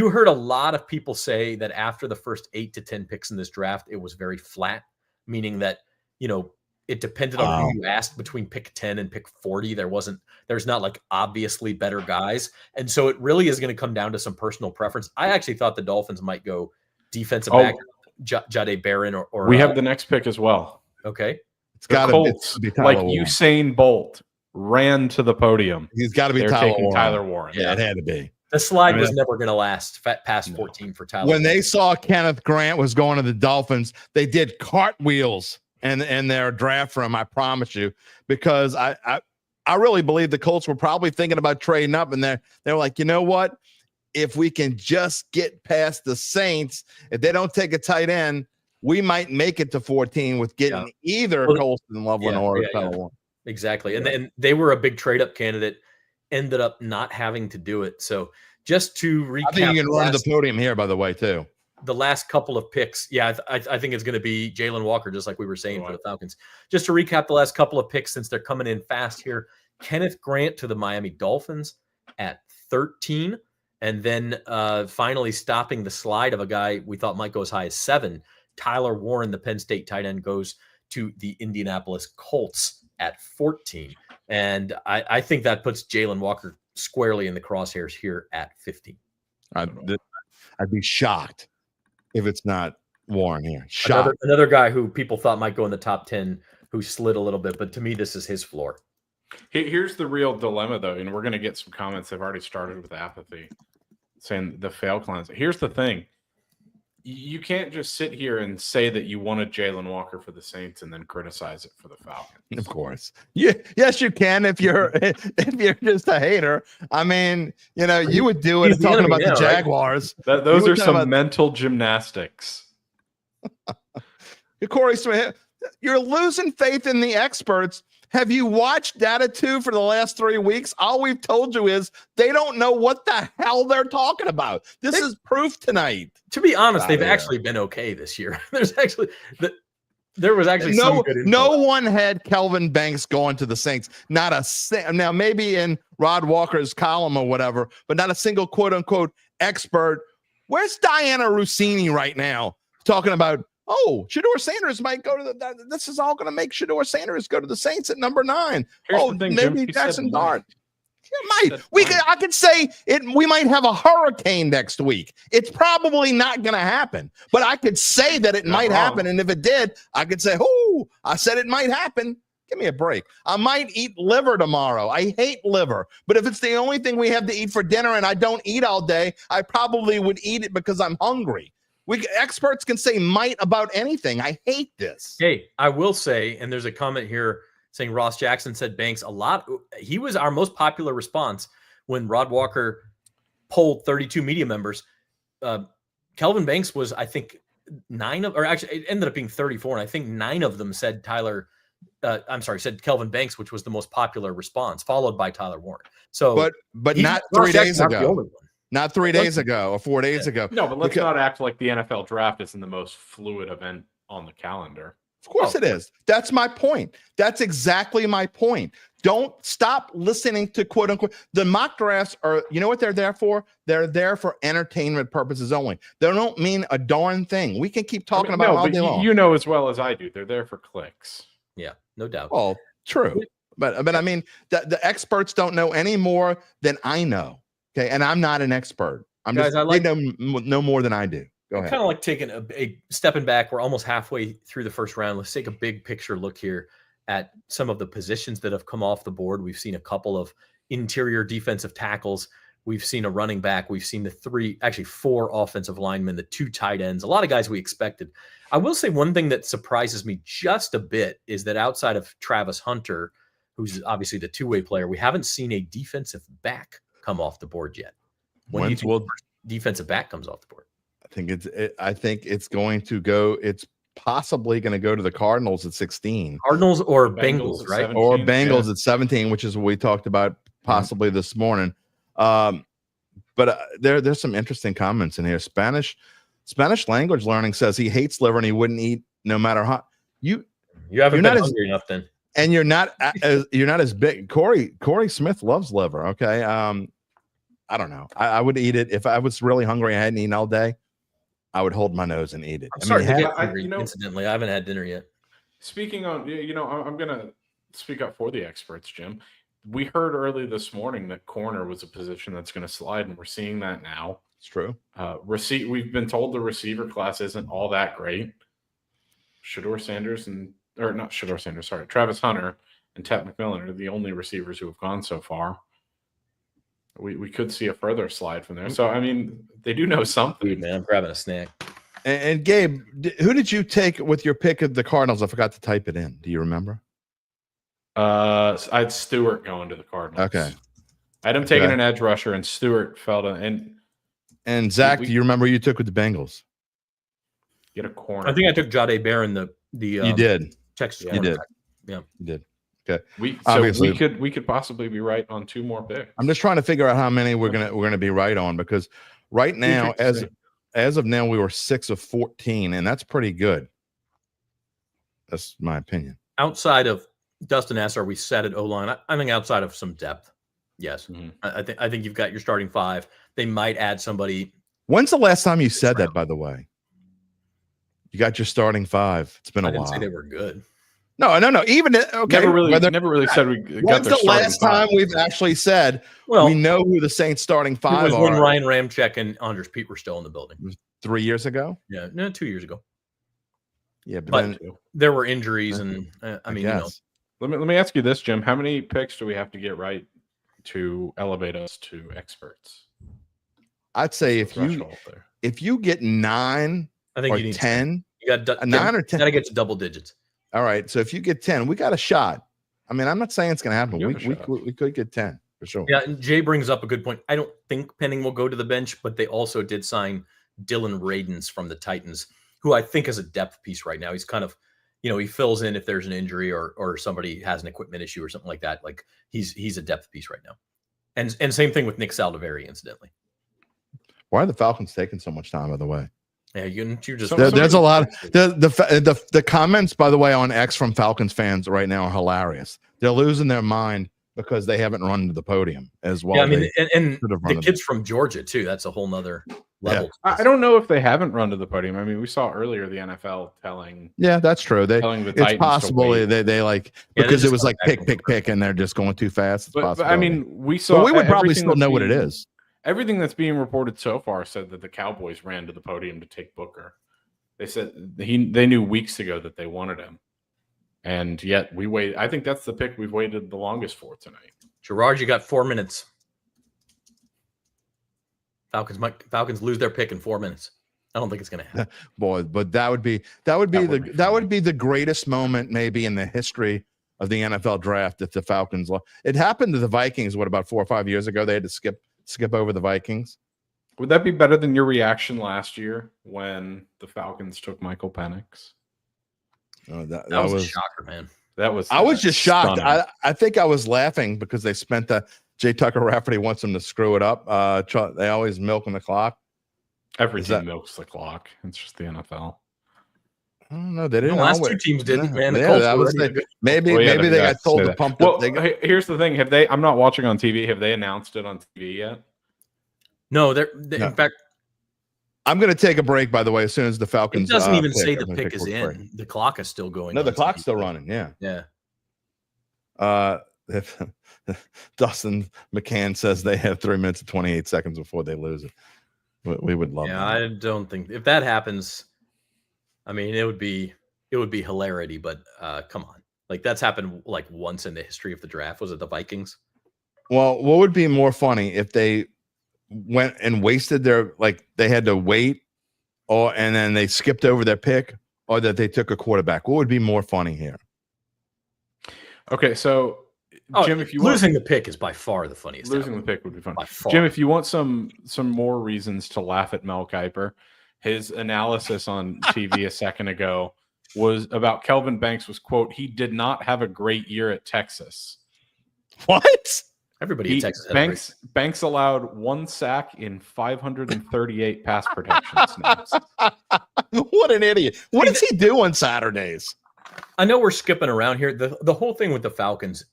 heard a lot of people say that after the first 8 to 10 picks in this draft, it was very flat, meaning that, it depended on who you asked between pick 10 and pick 40. There's not like obviously better guys. And so it really is going to come down to some personal preference. I actually thought the Dolphins might go defensive back, Jahdae Barron or we have the next pick as well. Okay. It's got to be like Usain Bolt ran to the podium. He's got to be Tyler Warren. Yeah, it had to be. The slide was never going to last past 14 for Tyler. When they saw Kenneth Grant was going to the Dolphins, they did cartwheels in their draft room, I promise you, because I really believe the Colts were probably thinking about trading up, and they're like, you know what? If we can just get past the Saints, if they don't take a tight end, we might make it to 14 with getting either Colston, Loveland, or Warren. Exactly. And they were a big trade-up candidate, ended up not having to do it. So just to recap. I think you can run the podium here, by the way, too. The last couple of picks. Yeah, I think it's going to be Jalen Walker, just like we were saying for the Falcons. Just to recap the last couple of picks, since they're coming in fast here. Kenneth Grant to the Miami Dolphins at 13. And then finally stopping the slide of a guy we thought might go as high as 7. Tyler Warren, the Penn State tight end, goes to the Indianapolis Colts at 14. And I think that puts Jalen Walker squarely in the crosshairs here at 15. I'd be shocked if it's not Warren here. Another guy who people thought might go in the top 10 who slid a little bit, but to me, this is his floor. Here's the real dilemma, though, and we're going to get some comments. They've already started with apathy, saying the fail cleanse. Here's the thing. You can't just sit here and say that you wanted Jalen Walker for the Saints and then criticize it for the Falcons. Of course. Yeah, yes, you can if you're just a hater. I mean, you would do it talking about the Jaguars. Right? Those are some mental gymnastics. Corey Smith, you're losing faith in the experts. Have you watched Data 2 for the last 3 weeks? All we've told you is they don't know what the hell they're talking about. This is proof tonight. To be honest, they've actually been okay this year. There's actually There was actually some good info. No one had Kelvin Banks going to the Saints. Not a now maybe in Rod Walker's column or whatever, but not a single quote unquote expert. Where's Diana Rossini right now talking about? Oh, Shedeur Sanders might go to the. This is all going to make Shedeur Sanders go to the Saints at number 9. Here's the thing, maybe Jim. Jackson Dart. I could say it. We might have a hurricane next week. It's probably not going to happen, but I could say that it might happen. And if it did, I could say, "Oh, I said it might happen." Give me a break. I might eat liver tomorrow. I hate liver, but if it's the only thing we have to eat for dinner and I don't eat all day, I probably would eat it because I'm hungry. Experts can say might about anything. I hate this. Hey, I will say, and there's a comment here saying Ross Jackson said Banks a lot. He was our most popular response when Rod Walker polled 32 media members. Kelvin Banks was, I think, it ended up being 34, and I think 9 of them said said Kelvin Banks, which was the most popular response, followed by Tyler Warren. So, but not 3 days ago. Not 3 days ago or 4 days ago. No, but let's not act like the NFL draft isn't the most fluid event on the calendar. Of course it is. That's my point. That's exactly my point. Don't stop listening to quote unquote. The mock drafts are, you know what they're there for? They're there for entertainment purposes only. They don't mean a darn thing. We can keep talking about it all day long. You know as well as I do, they're there for clicks. Yeah, no doubt. Oh, true. But I mean, the experts don't know any more than I know. Okay. And I'm not an expert. They know more than I do. Go ahead. Kind of like taking a stepping back. We're almost halfway through the first round. Let's take a big picture look here at some of the positions that have come off the board. We've seen a couple of interior defensive tackles. We've seen a running back. We've seen 4 offensive linemen, the 2 tight ends, a lot of guys we expected. I will say one thing that surprises me just a bit is that outside of Travis Hunter, who's obviously the two-way player, we haven't seen a defensive back come off the board yet. When do you think the defensive back comes off the board? I think it's going to go. It's possibly going to go to the Cardinals at 16. Cardinals or Bengals, right? 17, or Bengals at 17, which is what we talked about possibly this morning. But there's some interesting comments in here. Spanish language learning says he hates liver and he wouldn't eat no matter how. You haven't been hungry enough then. And you're not as big. Corey Smith loves liver. Okay. I don't know. I would eat it if I was really hungry and I hadn't eaten all day. I would hold my nose and eat it. I'm sorry to get hungry, incidentally. I haven't had dinner yet. Speaking on, I'm going to speak up for the experts, Jim. We heard early this morning that corner was a position that's going to slide, and we're seeing that now. It's true. We've been told the receiver class isn't all that great. Travis Hunter and Tet McMillan are the only receivers who have gone so far. We could see a further slide from there. So, I mean, they do know something. Dude, man, I'm grabbing a snack. And Gabe, who did you take with your pick of the Cardinals? I forgot to type it in. Do you remember? I had Stewart going to the Cardinals. Okay. I had him taking an edge rusher, and Stewart fell to and Zach, do you remember who you took with the Bengals? Get a corner. I think I took Jahdae Barron. You did. Texas. You did. Yeah, you did. Okay. We could possibly be right on 2 more picks. I'm just trying to figure out how many we're gonna be right on, because right now, as of now, we were 6 of 14, and that's pretty good. That's my opinion. Outside of Dustin asks, are we set at O-line? I think outside of some depth, yes. Mm-hmm. I think you've got your starting 5. They might add somebody. When's the last time you said that, by the way? You got your starting 5. It's been a while. I didn't say they were good. No. Even okay. Never really said we got. When's the last time we've actually said we know who the Saints starting 5 was are? When Ryan Ramczyk and Anders Pete were still in the building. 3 years ago? Yeah, no, 2 years ago. Yeah, but there were injuries, and I mean, Let me ask you this, Jim. How many picks do we have to get right to elevate us to experts? I'd say if you get 9, I think or you need 10, you got 9 or 10. Got to get to double digits. All right. So if you get 10, we got a shot. I mean, I'm not saying it's going to happen. We could get 10 for sure. Yeah. And Jay brings up a good point. I don't think Penning will go to the bench, but they also did sign Dylan Radins from the Titans, who I think is a depth piece right now. He's kind of, he fills in if there's an injury or somebody has an equipment issue or something like that. Like he's a depth piece right now. And same thing with Nick Saldiveri, incidentally. Why are the Falcons taking so much time, by the way? Yeah, you're just There's a lot of the comments, by the way, on X from Falcons fans right now are hilarious. They're losing their mind because they haven't run to the podium as well. Yeah, I mean, and the kids from Georgia too. That's a whole nother level. Yeah. I don't know if they haven't run to the podium. I mean, we saw earlier the NFL telling. Yeah, that's true. It's possible they like because it was like pick, and they're just going too fast. But I mean, we saw. But we would probably still know what it is. Everything that's being reported so far said that the Cowboys ran to the podium to take Booker. They said they knew weeks ago that they wanted him, and yet we wait. I think that's the pick we've waited the longest for tonight. Gerard, you got 4 minutes. Falcons lose their pick in 4 minutes. I don't think it's going to happen. Boy, but that would be the greatest moment maybe in the history of the NFL draft if the Falcons lost. It happened to the Vikings about 4 or 5 years ago. They had to skip over the Vikings. Would that be better than your reaction last year when the Falcons took Michael Penix? Oh, that was a shocker, man. I was just shocked. I think I was laughing because they spent Jay Tucker Rafferty wants them to screw it up. They always milking the clock. Every team milks the clock. It's just the NFL. I don't know. They didn't. The last 2 teams didn't, man. Maybe they got told to pump. Well, here's the thing. I'm not watching on TV. Have they announced it on TV yet? No, no. In fact, I'm going to take a break. By the way, as soon as the Falcons, it doesn't even say the pick is in. Break. The clock is still going. No, the clock's still running. Yeah. If Dustin McCann says they have 3 minutes and 28 seconds before they lose it, we would love. Yeah, that. I don't think if that happens. I mean, it would be hilarity, but come on, like that's happened like once in the history of the draft. Was it the Vikings? Well, what would be more funny if they went and wasted they had to wait, and then they skipped over their pick, or that they took a quarterback? What would be more funny here? Okay, so Jim, if you losing the pick is by far the funniest. Losing the pick would be funny. Jim, if you want some more reasons to laugh at Mel Kiper, his analysis on TV a second ago was about Kelvin Banks was, quote, he did not have a great year at Texas. What? Everybody at Texas. Banks allowed 1 sack in 538 pass protection snaps. What an idiot. What does he do on Saturdays? I know we're skipping around here. The whole thing with the Falcons,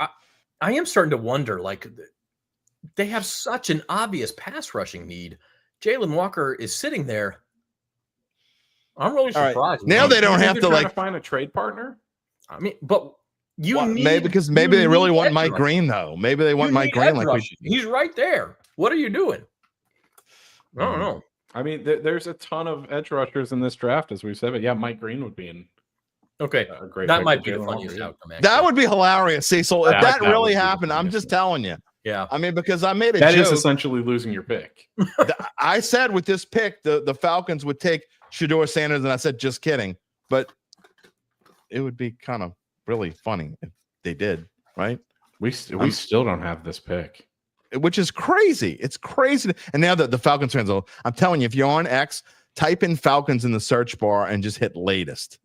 I am starting to wonder, like, they have such an obvious pass rushing need. Jalen Walker is sitting there. I'm really surprised. Right. Now they don't have to find a trade partner. I mean, but need maybe they really want Mike Green though. Maybe they want Mike Green. He's right there. What are you doing? I don't know. I mean, there's a ton of edge rushers in this draft, as we've said. But yeah, Mike Green would be in. Okay, great. That might be the funniest outcome. Actually. That would be hilarious, Cecil. If that really happened, I'm just telling you. Yeah, I mean, because I made a that joke. Is essentially losing your pick. I said with this pick, the Falcons would take Shedeur Sanders, and I said just kidding, but it would be kind of really funny if they did, right? We still don't have this pick, which is crazy. It's crazy. And now that the Falcons fans, I'm telling you, if you're on X, type in Falcons in the search bar and just hit latest,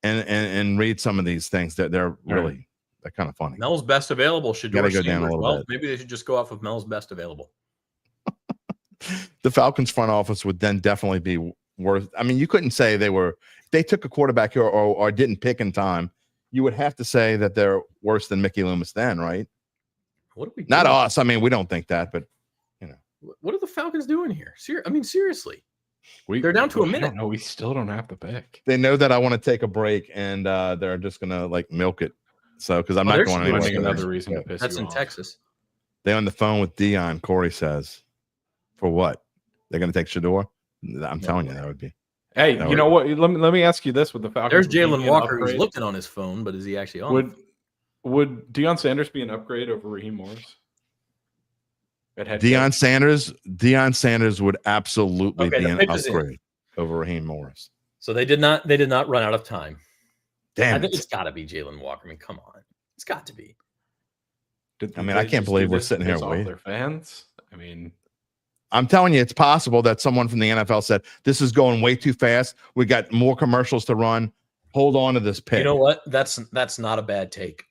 and read some of these things that they're really. They're kind of funny. Mel's best available should go down a little bit. Maybe they should just go off of Mel's best available. The Falcons front office would then definitely be worth. I mean, you couldn't say they took a quarterback here or didn't pick in time. You would have to say that they're worse than Mickey Loomis then, right? What are we? Not us. I mean, we don't think that, but you know, what are the Falcons doing here? I mean, seriously, they're down to a minute. No, we still don't have the pick. They know that I want to take a break, and they're just gonna milk it. So, because I'm not going anywhere. Another reason to piss That's you in off. Texas. They're on the phone with Dion. Corey says, for what? They're going to take Shedeur? I'm telling you, that would be. Hey, you know what? Let me ask you this with the Falcons. There's Jalen Walker. He's looking on his phone, but is he actually on? Would Deion Sanders be an upgrade over Raheem Morris? Deion Sanders would absolutely be an upgrade over Raheem Morris. So they did not run out of time. Damn, I think it's got to be Jalen Walker. I mean, come on, it's got to be. I can't believe we're sitting here waiting. Their fans. I mean, I'm telling you, it's possible that someone from the NFL said this is going way too fast. We got more commercials to run. Hold on to this pick. You know what? That's not a bad take.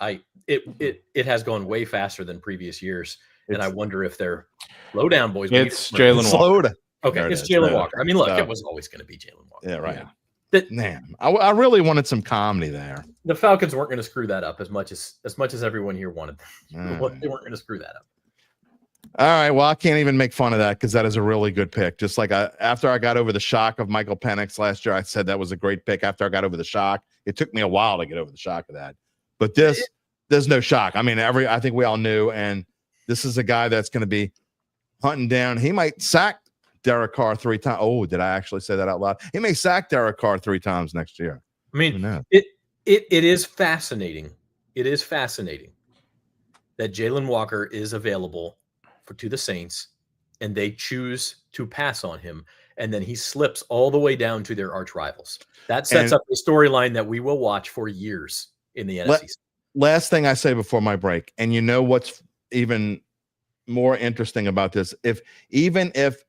It has gone way faster than previous years, and I wonder if they're slow down, boys. It's Jalen Walker. Okay, There it it's is. Jalen There. Walker. I mean, look, So- it was always going to be Jalen Walker. Yeah, right. Yeah. Man, I really wanted some comedy there. The Falcons weren't going to screw that up as much as everyone here wanted them. All They weren't going to screw that up. All right. Well, I can't even make fun of that because that is a really good pick. Just like after I got over the shock of Michael Penix last year, I said that was a great pick. After I got over the shock, it took me a while to get over the shock of that. But there's no shock. I mean, I think we all knew, and this is a guy that's going to be hunting down. He might sack Derek Carr 3 times. Oh, did I actually say that out loud? He may sack Derek Carr 3 times next year. I mean, it is fascinating. It is fascinating that Jalen Walker is available to the Saints, and they choose to pass on him, and then he slips all the way down to their arch rivals. That sets up a storyline that we will watch for years in the NFC. Last thing I say before my break, and you know what's even more interesting about this, even if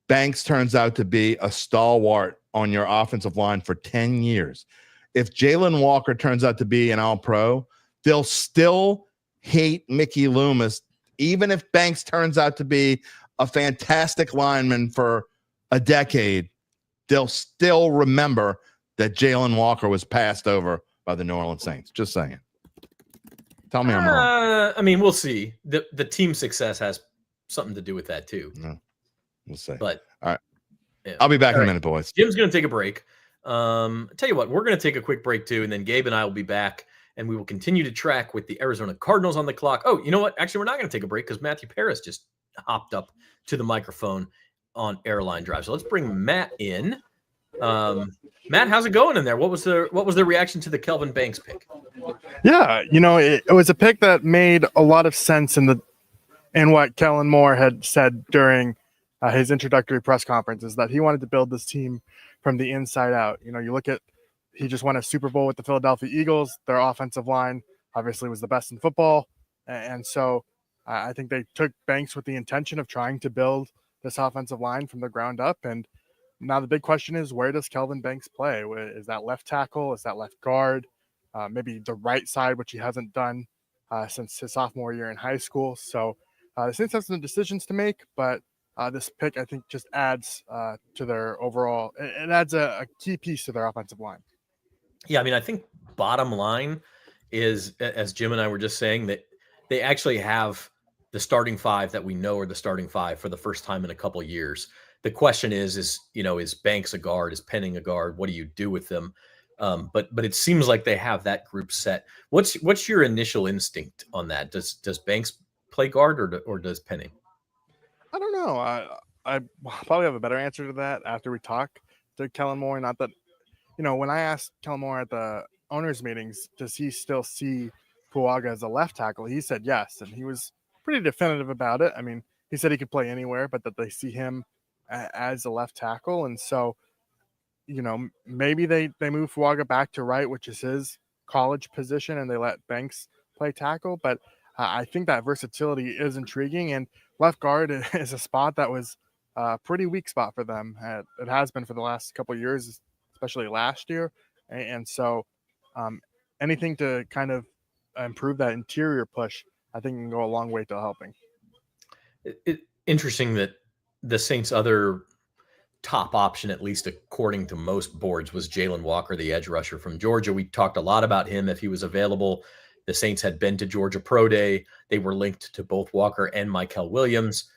Banks turns out to be a stalwart on your offensive line for 10 years, if Jalen Walker turns out to be an all-pro, they'll still hate Mickey Loomis, even if Banks turns out to be a fantastic lineman for a decade. They'll still remember that Jalen Walker was passed over by the New Orleans Saints. Just saying. Tell me I'm wrong. I mean, we'll see. The team success has something to do with that too. No, we'll see. But all right, yeah. I'll be back in a minute, boys. Jim's going to take a break. Tell you what, we're going to take a quick break too, and then Gabe and I will be back, and we will continue to track with the Arizona Cardinals on the clock. Oh, you know what? Actually, we're not going to take a break because Matthew Paris just hopped up to the microphone on Airline Drive. So let's bring Matt in. Matt, how's it going in there? What was the reaction to the Kelvin Banks pick? Yeah, it was a pick that made a lot of sense in what Kellen Moore had said during his introductory press conference, is that he wanted to build this team from the inside out. You look at, he just won a Super Bowl with the Philadelphia Eagles. Their offensive line obviously was the best in football. And so I think they took Banks with the intention of trying to build this offensive line from the ground up. And now the big question is, where does Kelvin Banks play? Is that left tackle? Is that left guard? Maybe the right side, which he hasn't done since his sophomore year in high school. So the Saints have some decisions to make, but this pick, I think, just adds to their overall. It adds a key piece to their offensive line. Yeah, I mean, I think bottom line is, as Jim and I were just saying, that they actually have the starting five that we know are the starting five for the first time in a couple of years. The question is Banks a guard? Is Penning a guard? What do you do with them? But it seems like they have that group set. What's your initial instinct on that? Does Banks play guard or does Penning? I don't know. I probably have a better answer to that after we talk to Kellen Moore. Not that, when I asked Kellen Moore at the owners meetings, does he still see Fuaga as a left tackle? He said yes, and he was pretty definitive about it. I mean, he said he could play anywhere, but that they see him as a left tackle. And so, maybe they move Fuaga back to right, which is his college position, and they let Banks play tackle. But I think that versatility is intriguing, and left guard is a spot that was a pretty weak spot for them. It has been for the last couple of years, especially last year. And so anything to kind of improve that interior push, I think can go a long way to helping. Interesting that the Saints' other top option, at least according to most boards, was Jalen Walker, the edge rusher from Georgia. We talked a lot about him if he was available. The Saints had been to Georgia Pro Day. They were linked to both Walker and Mykel Williams.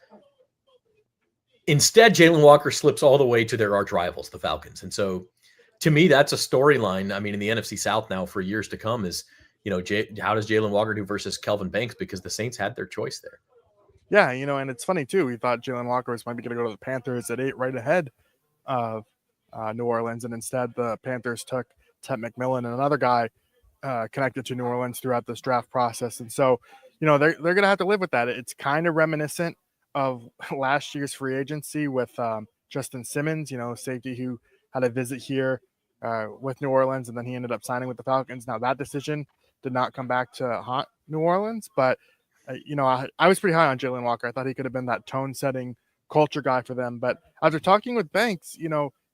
Instead, Jalen Walker slips all the way to their arch rivals, the Falcons. And so to me, that's a storyline. I mean, in the NFC South now for years to come is, how does Jalen Walker do versus Kelvin Banks? Because the Saints had their choice there. Yeah, and it's funny too. We thought Jalen Walker was maybe going to go to the Panthers at 8, right ahead of New Orleans, and instead the Panthers took Ted McMillan and another guy connected to New Orleans throughout this draft process. And so, they're going to have to live with that. It's kind of reminiscent of last year's free agency with Justin Simmons, safety who had a visit here with New Orleans, and then he ended up signing with the Falcons. Now that decision did not come back to haunt New Orleans, but I was pretty high on Jalen Walker. I thought he could have been that tone-setting culture guy for them. But after talking with Banks,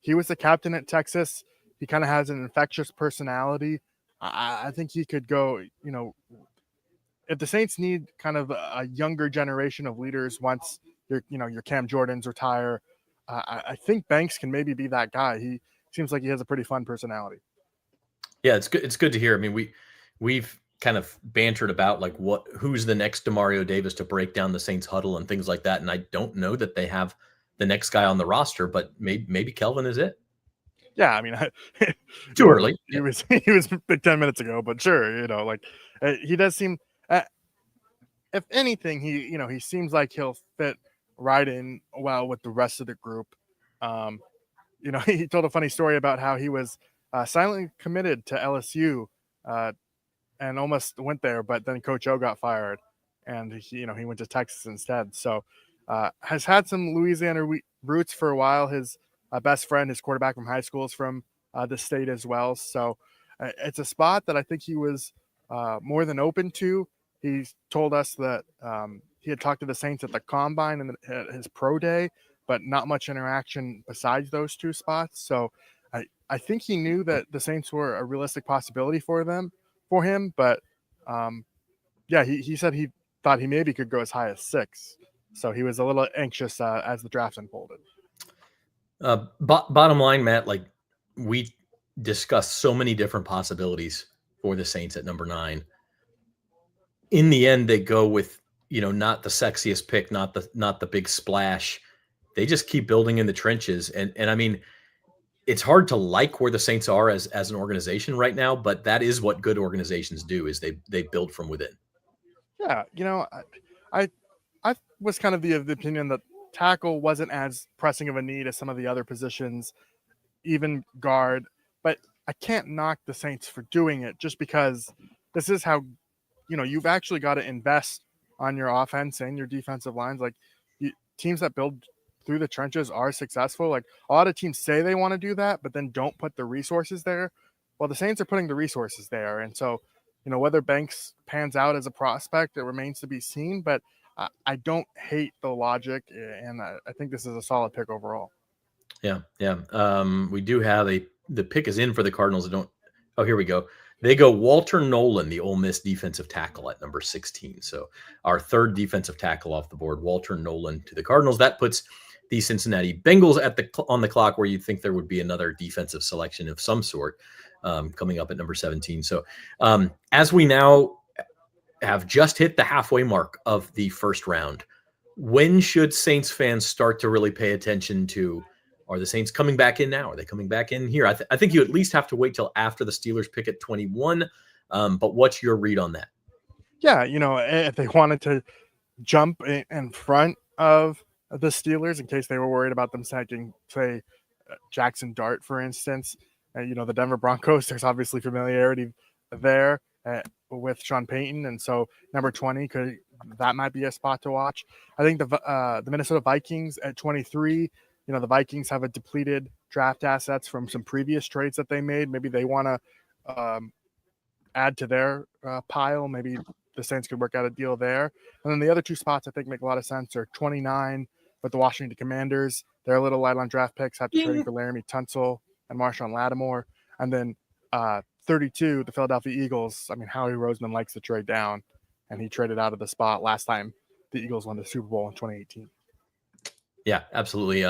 he was the captain at Texas. He kind of has an infectious personality. I think he could go, if the Saints need kind of a younger generation of leaders once your Cam Jordans retire, I think Banks can maybe be that guy. He seems like he has a pretty fun personality. Yeah, it's good. It's good to hear. I mean, we've kind of bantered about like who's the next Demario Davis to break down the Saints huddle and things like that. And I don't know that they have the next guy on the roster, but maybe Kelvin is it. Yeah, I mean, Too early. He was big 10 minutes ago, but sure, like he does seem. If anything, he seems like he'll fit right in well with the rest of the group. He told a funny story about how he was silently committed to LSU and almost went there, but then Coach O got fired, and he went to Texas instead. So has had some Louisiana roots for a while. His best friend, his quarterback from high school, is from the state as well. So it's a spot that I think he was more than open to. He told us that he had talked to the Saints at the Combine and at his pro day, but not much interaction besides those two spots. So I think he knew that the Saints were a realistic possibility for him. But yeah, he said he thought he maybe could go as high as 6. So he was a little anxious as the draft unfolded. Bottom line, Matt, like we discussed so many different possibilities for the Saints at number 9. In the end, they go with, not the sexiest pick, not the big splash. They just keep building in the trenches. And I mean, it's hard to like where the Saints are as an organization right now, but that is what good organizations do, is they build from within. Yeah. I was kind of the opinion that tackle wasn't as pressing of a need as some of the other positions, even guard, but I can't knock the Saints for doing it just because this is how, you've actually got to invest on your offense and your defensive lines. Like teams that build through the trenches are successful. Like a lot of teams say they want to do that, but then don't put the resources there. Well, the Saints are putting the resources there. And so, whether Banks pans out as a prospect, it remains to be seen, but I don't hate the logic, and I think this is a solid pick overall. Yeah. We do have the pick is in for the Cardinals. Here we go. They go Walter Nolan, the Ole Miss defensive tackle, at number 16. So our third defensive tackle off the board, Walter Nolan to the Cardinals. That puts the Cincinnati Bengals on the clock, where you'd think there would be another defensive selection of some sort coming up at number 17. So as we now have just hit the halfway mark of the first round, when should Saints fans start to really pay attention to, are the Saints coming back in now? Are they coming back in here? I think you at least have to wait till after the Steelers pick at 21. But what's your read on that? Yeah, if they wanted to jump in front of the Steelers in case they were worried about them taking, say, Jackson Dart, for instance, the Denver Broncos, there's obviously familiarity there with Sean Payton. And so number 20, that might be a spot to watch. I think the Minnesota Vikings at 23, the Vikings have a depleted draft assets from some previous trades that they made. Maybe they want to add to their pile. Maybe the Saints could work out a deal there. And then the other two spots I think make a lot of sense are 29 with the Washington Commanders. They're a little light on draft picks after trading for Laramie Tunsil and Marshawn Lattimore. And then 32, the Philadelphia Eagles. I mean, Howie Roseman likes to trade down, and he traded out of the spot last time the Eagles won the Super Bowl in 2018. Yeah, absolutely.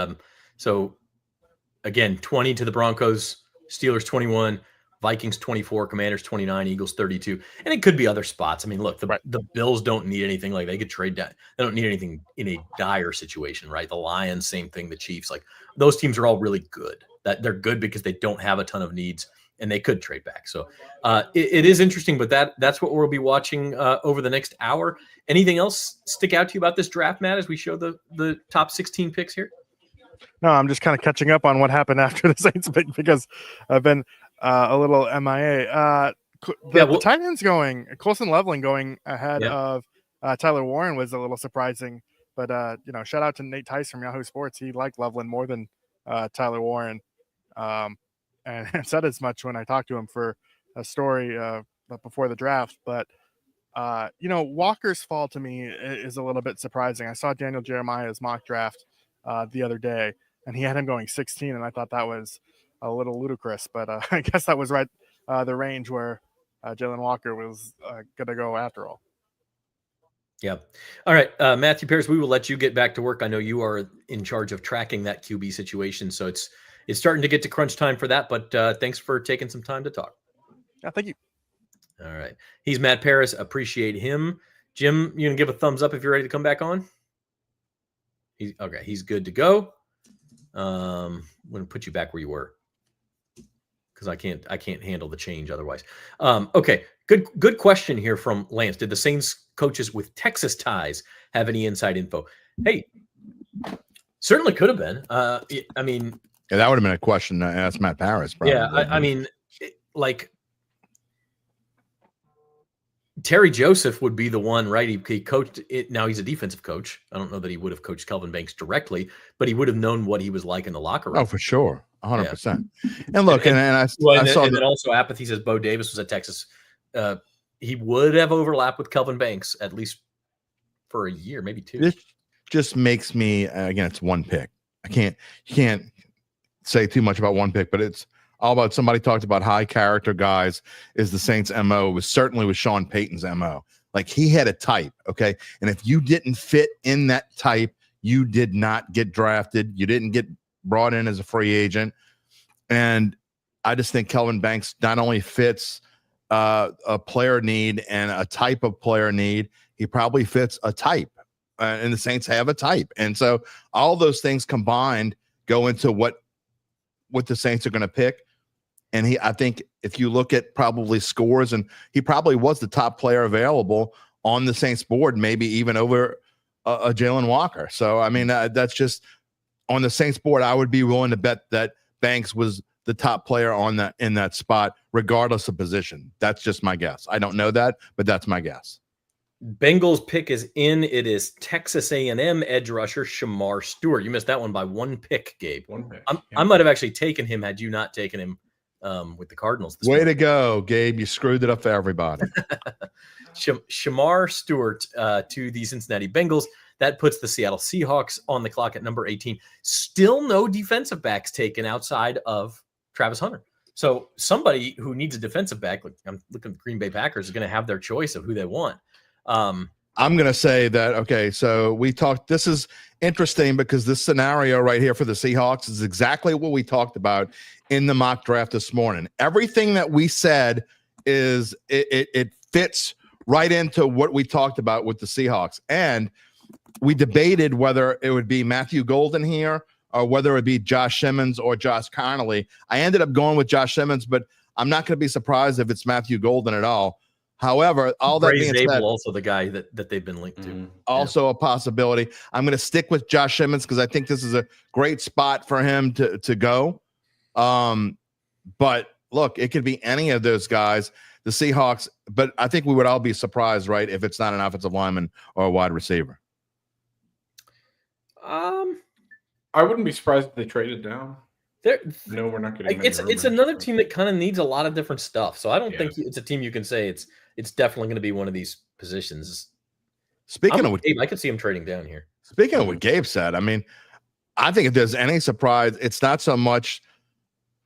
So again, 20 to the Broncos, Steelers 21, Vikings 24, Commanders 29, Eagles 32. And it could be other spots. I mean, look, the Bills don't need anything. Like, they could trade down. They don't need anything in a dire situation, right? The Lions, same thing. The Chiefs, like, those teams are all really good. That they're good because they don't have a ton of needs, and they could trade back. So it is interesting, but that's what we'll be watching over the next hour. Anything else stick out to you about this draft, Matt, as we show the top 16 picks here? No, I'm just kind of catching up on what happened after the Saints pick because I've been a little MIA. The tight ends going, Colson Leveling going ahead of Tyler Warren was a little surprising. But, shout out to Nate Tice from Yahoo Sports. He liked Leveling more than Tyler Warren. And said as much when I talked to him for a story before the draft. But, Walker's fall to me is a little bit surprising. I saw Daniel Jeremiah's mock draft the other day, and he had him going 16, and I thought that was a little ludicrous. But I guess that was right the range where Jalen Walker was going to go after all. Yeah. All right, Matthew Pierce, we will let you get back to work. I know you are in charge of tracking that QB situation, so it's starting to get to crunch time for that. But thanks for taking some time to talk. Yeah, thank you. All right. He's Matt Paris. Appreciate him. Jim, you gonna give a thumbs up if you're ready to come back on? He's good to go. I'm gonna put you back where you were because I can't handle the change otherwise. Okay. Good question here from Lance. Did the Saints coaches with Texas ties have any inside info? Hey, certainly could have been. I mean, yeah, that would have been a question to ask Matt Paris. Probably. Yeah, I mean, like Terry Joseph would be the one, right? He coached it. Now he's a defensive coach. I don't know that he would have coached Kelvin Banks directly, but he would have known what he was like in the locker room. Oh, for sure. 100%. And look, and I saw then also apathy says Bo Davis was at Texas. He would have overlapped with Kelvin Banks at least for a year, maybe two. This just makes me, again, it's one pick. You can't say too much about one pick, but it's all about, somebody talked about high character guys is the Saints' MO. It was certainly with Sean Payton's MO. Like, he had a type, okay? And if you didn't fit in that type, you did not get drafted. You didn't get brought in as a free agent. And I just think Kelvin Banks not only fits a player need and a type of player need, he probably fits a type. And the Saints have a type. And so all those things combined go into what the Saints are going to pick. And I think if you look at probably scores, and he probably was the top player available on the Saints board, maybe even over a Jalen Walker. So, I mean, that's just on the Saints board. I would be willing to bet that Banks was the top player in that spot, regardless of position. That's just my guess. I don't know that, but that's my guess. Bengals pick is in. It is Texas A&M edge rusher Shamar Stewart. You missed that one by one pick, Gabe. One pick. I might have actually taken him had you not taken him with the Cardinals. Way to go, Gabe. You screwed it up for everybody. Shamar Stewart to the Cincinnati Bengals. That puts the Seattle Seahawks on the clock at number 18. Still no defensive backs taken outside of Travis Hunter. So somebody who needs a defensive back, like I'm looking at the Green Bay Packers, is going to have their choice of who they want. I'm going to say that, okay, so we talked, this is interesting because this scenario right here for the Seahawks is exactly what we talked about in the mock draft this morning. Everything that we said is it fits right into what we talked about with the Seahawks. And we debated whether it would be Matthew Golden here or whether it would be Josh Simmons or Josh Connolly. I ended up going with Josh Simmons, but I'm not going to be surprised if it's Matthew Golden at all. However, all that being said, also the guy that they've been linked to. Also a possibility. I'm going to stick with Josh Simmons because I think this is a great spot for him to go. But look, it could be any of those guys, the Seahawks, but I think we would all be surprised, right, if it's not an offensive lineman or a wide receiver. I wouldn't be surprised if they traded down. No, we're not getting. It's another team that kind of needs a lot of different stuff. So I don't think it's a team you can say it's definitely going to be one of these positions. Speaking of what Gabe, I could see him trading down here. Speaking of what Gabe said, I mean, I think if there's any surprise, it's not so much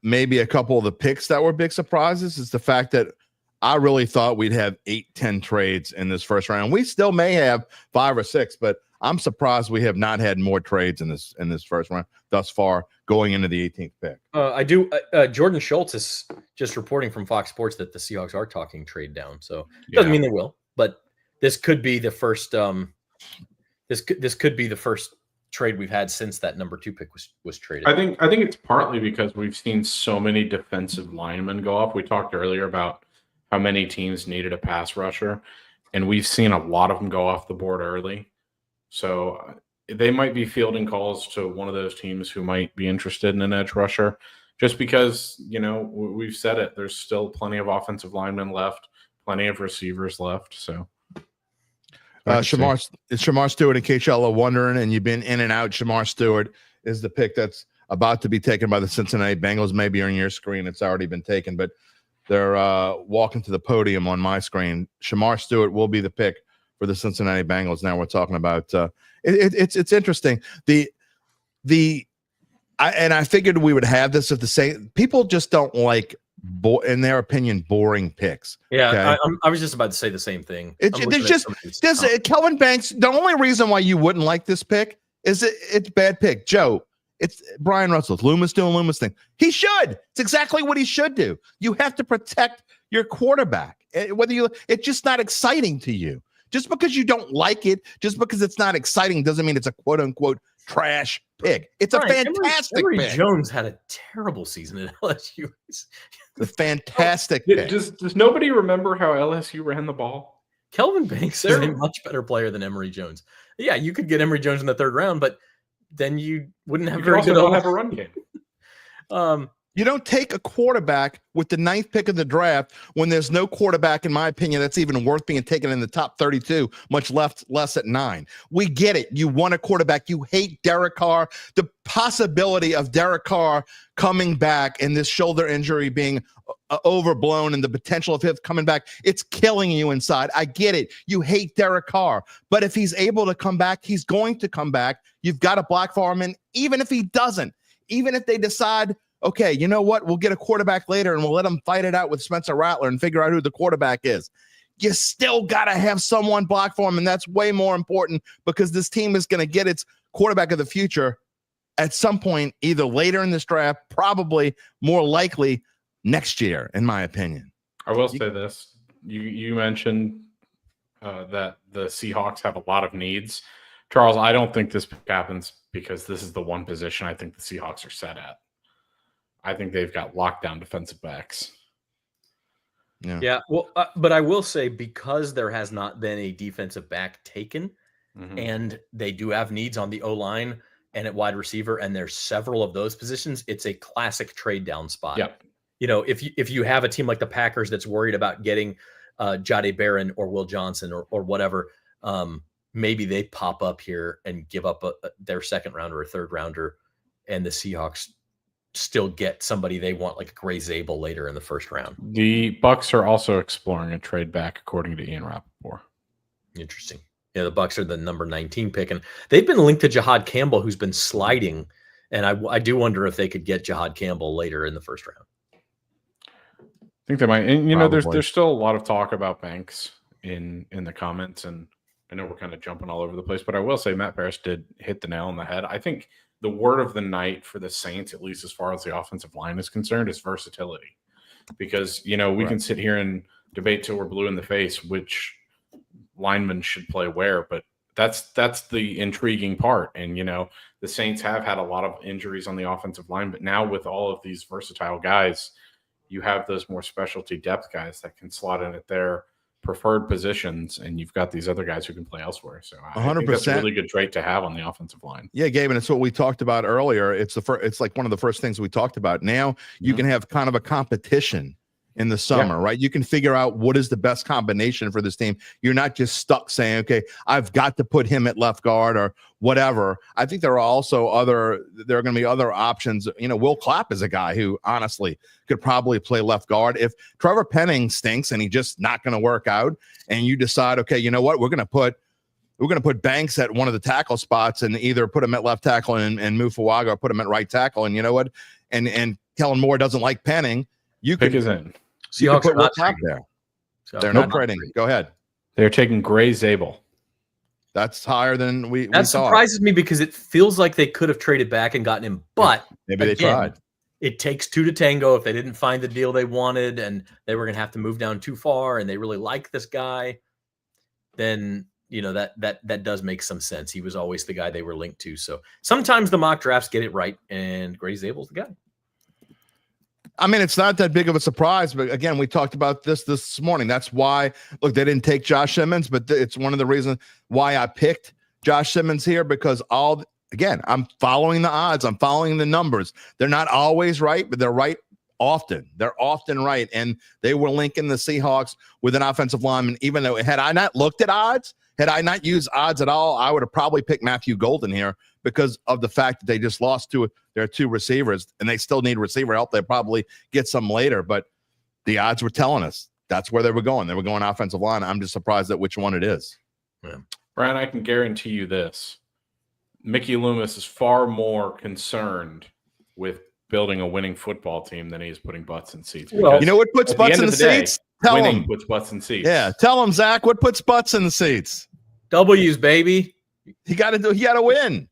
maybe a couple of the picks that were big surprises. It's the fact that I really thought we'd have 8-10 trades in this first round. We still may have 5 or 6, but I'm surprised we have not had more trades in this first round thus far going into the 18th pick. I do. Jordan Schultz is just reporting from Fox Sports that the Seahawks are talking trade down. So it doesn't mean they will, but this could be the first. This could be the first trade we've had since that number 2 pick was traded. I think it's partly because we've seen so many defensive linemen go off. We talked earlier about how many teams needed a pass rusher, and we've seen a lot of them go off the board early. So they might be fielding calls to one of those teams who might be interested in an edge rusher, just because, we've said it. There's still plenty of offensive linemen left, plenty of receivers left. So Shamar Stewart, in case y'all are wondering, and you've been in and out, Shamar Stewart is the pick that's about to be taken by the Cincinnati Bengals. Maybe on your screen it's already been taken, but they're walking to the podium on my screen. Shamar Stewart will be the pick for the Cincinnati Bengals. Now we're talking about it's interesting. I figured we would have this if the same people just don't like in their opinion, boring picks. Yeah, okay? I was just about to say the same thing. Kelvin Banks. The only reason why you wouldn't like this pick is it's bad pick. Joe, it's Brian Russell. Loomis doing Loomis thing. He should. It's exactly what he should do. You have to protect your quarterback. It's just not exciting to you. Just because you don't like it, just because it's not exciting, doesn't mean it's a quote unquote trash pick. It's a fantastic Emory pick. Jones had a terrible season at LSU. The fantastic pick. Does nobody remember how LSU ran the ball? Kelvin Banks is a much better player than Emory Jones. Yeah, you could get Emory Jones in the third round, but then you wouldn't have very good. Don't have a run game. You don't take a quarterback with the 9th pick of the draft when there's no quarterback, in my opinion, that's even worth being taken in the top 32, much less at 9. We get it. You want a quarterback. You hate Derek Carr. The possibility of Derek Carr coming back and this shoulder injury being overblown and the potential of him coming back, it's killing you inside. I get it. You hate Derek Carr. But if he's able to come back, he's going to come back. You've got to block for him. And even if he doesn't, even if they decide, okay, you know what? We'll get a quarterback later and we'll let them fight it out with Spencer Rattler and figure out who the quarterback is. You still got to have someone block for him, and that's way more important because this team is going to get its quarterback of the future at some point, either later in this draft, probably more likely next year, in my opinion. I will say this. You mentioned that the Seahawks have a lot of needs. Charles, I don't think this pick happens because this is the one position I think the Seahawks are set at. I think they've got lockdown defensive backs. Yeah. Well, but I will say, because there has not been a defensive back taken, and they do have needs on the O-line and at wide receiver, and there's several of those positions, it's a classic trade down spot. Yep. You know, if you have a team like the Packers that's worried about getting Jahdae Barron or Will Johnson or whatever, maybe they pop up here and give up their second rounder or third rounder, and the Seahawks still get somebody they want, like Gray Zabel, later in the first round. The Bucks are also exploring a trade back, according to Ian Rappaport. Interesting. Yeah, the Bucks are the number 19 pick, and they've been linked to Jahad Campbell, who's been sliding, and I do wonder if they could get Jahad Campbell later in the first round. I think they might. And you know, there's still a lot of talk about Banks in the comments, and I know we're kind of jumping all over the place, but I will say Matt Parrish did hit the nail on the head. I think the word of the night for the Saints, at least as far as the offensive line is concerned, is versatility. Because, you know, we can sit here and debate till we're blue in the face which linemen should play where, but that's the intriguing part. And, you know, the Saints have had a lot of injuries on the offensive line, but now with all of these versatile guys, you have those more specialty depth guys that can slot in at their preferred positions, and you've got these other guys who can play elsewhere. So 100%. Think that's a really good trait to have on the offensive line. Yeah, Gabe, and it's what we talked about earlier. It's like one of the first things we talked about. Now you can have kind of a competition in the summer, right? You can figure out what is the best combination for this team. You're not just stuck saying, okay, I've got to put him at left guard or whatever. I think there are also there are going to be other options. You know, Will Clapp is a guy who honestly could probably play left guard. If Trevor Penning stinks and he's just not going to work out, and you decide, okay, you know what, we're going to put Banks at one of the tackle spots and either put him at left tackle and move Fuaga, or put him at right tackle. And you know what, and Kellen Moore doesn't like Penning. You pick could his in. Seahawks put Will Clapp there. So they're not trading. Go ahead. They're taking Gray Zabel. That's higher than we That surprises me, because it feels like they could have traded back and gotten him, but maybe they tried. It takes two to tango. If they didn't find the deal they wanted and they were going to have to move down too far, and they really like this guy, then, you know, that does make some sense. He was always the guy they were linked to. So sometimes the mock drafts get it right, and Gray Zabel's the guy. I mean, it's not that big of a surprise, but again, we talked about this morning. That's why, look, they didn't take Josh Simmons, but it's one of the reasons why I picked Josh Simmons here, because again, I'm following the odds. I'm following the numbers. They're not always right, but they're right often. They're often right. And they were linking the Seahawks with an offensive lineman, even though had I not looked at odds, had I not used odds at all, I would have probably picked Matthew Golden here, because of the fact that they just lost their two receivers, and they still need receiver help. They probably get some later, but the odds were telling us that's where they were going. They were going offensive line. I'm just surprised at which one it is. Yeah. Brian, I can guarantee you this. Mickey Loomis is far more concerned with building a winning football team than he is putting butts in seats. Well, you know what puts butts in the seats? Tell winning him. puts butts in seats. Yeah, tell him, Zach. What puts butts in the seats? W's, baby. He got to win.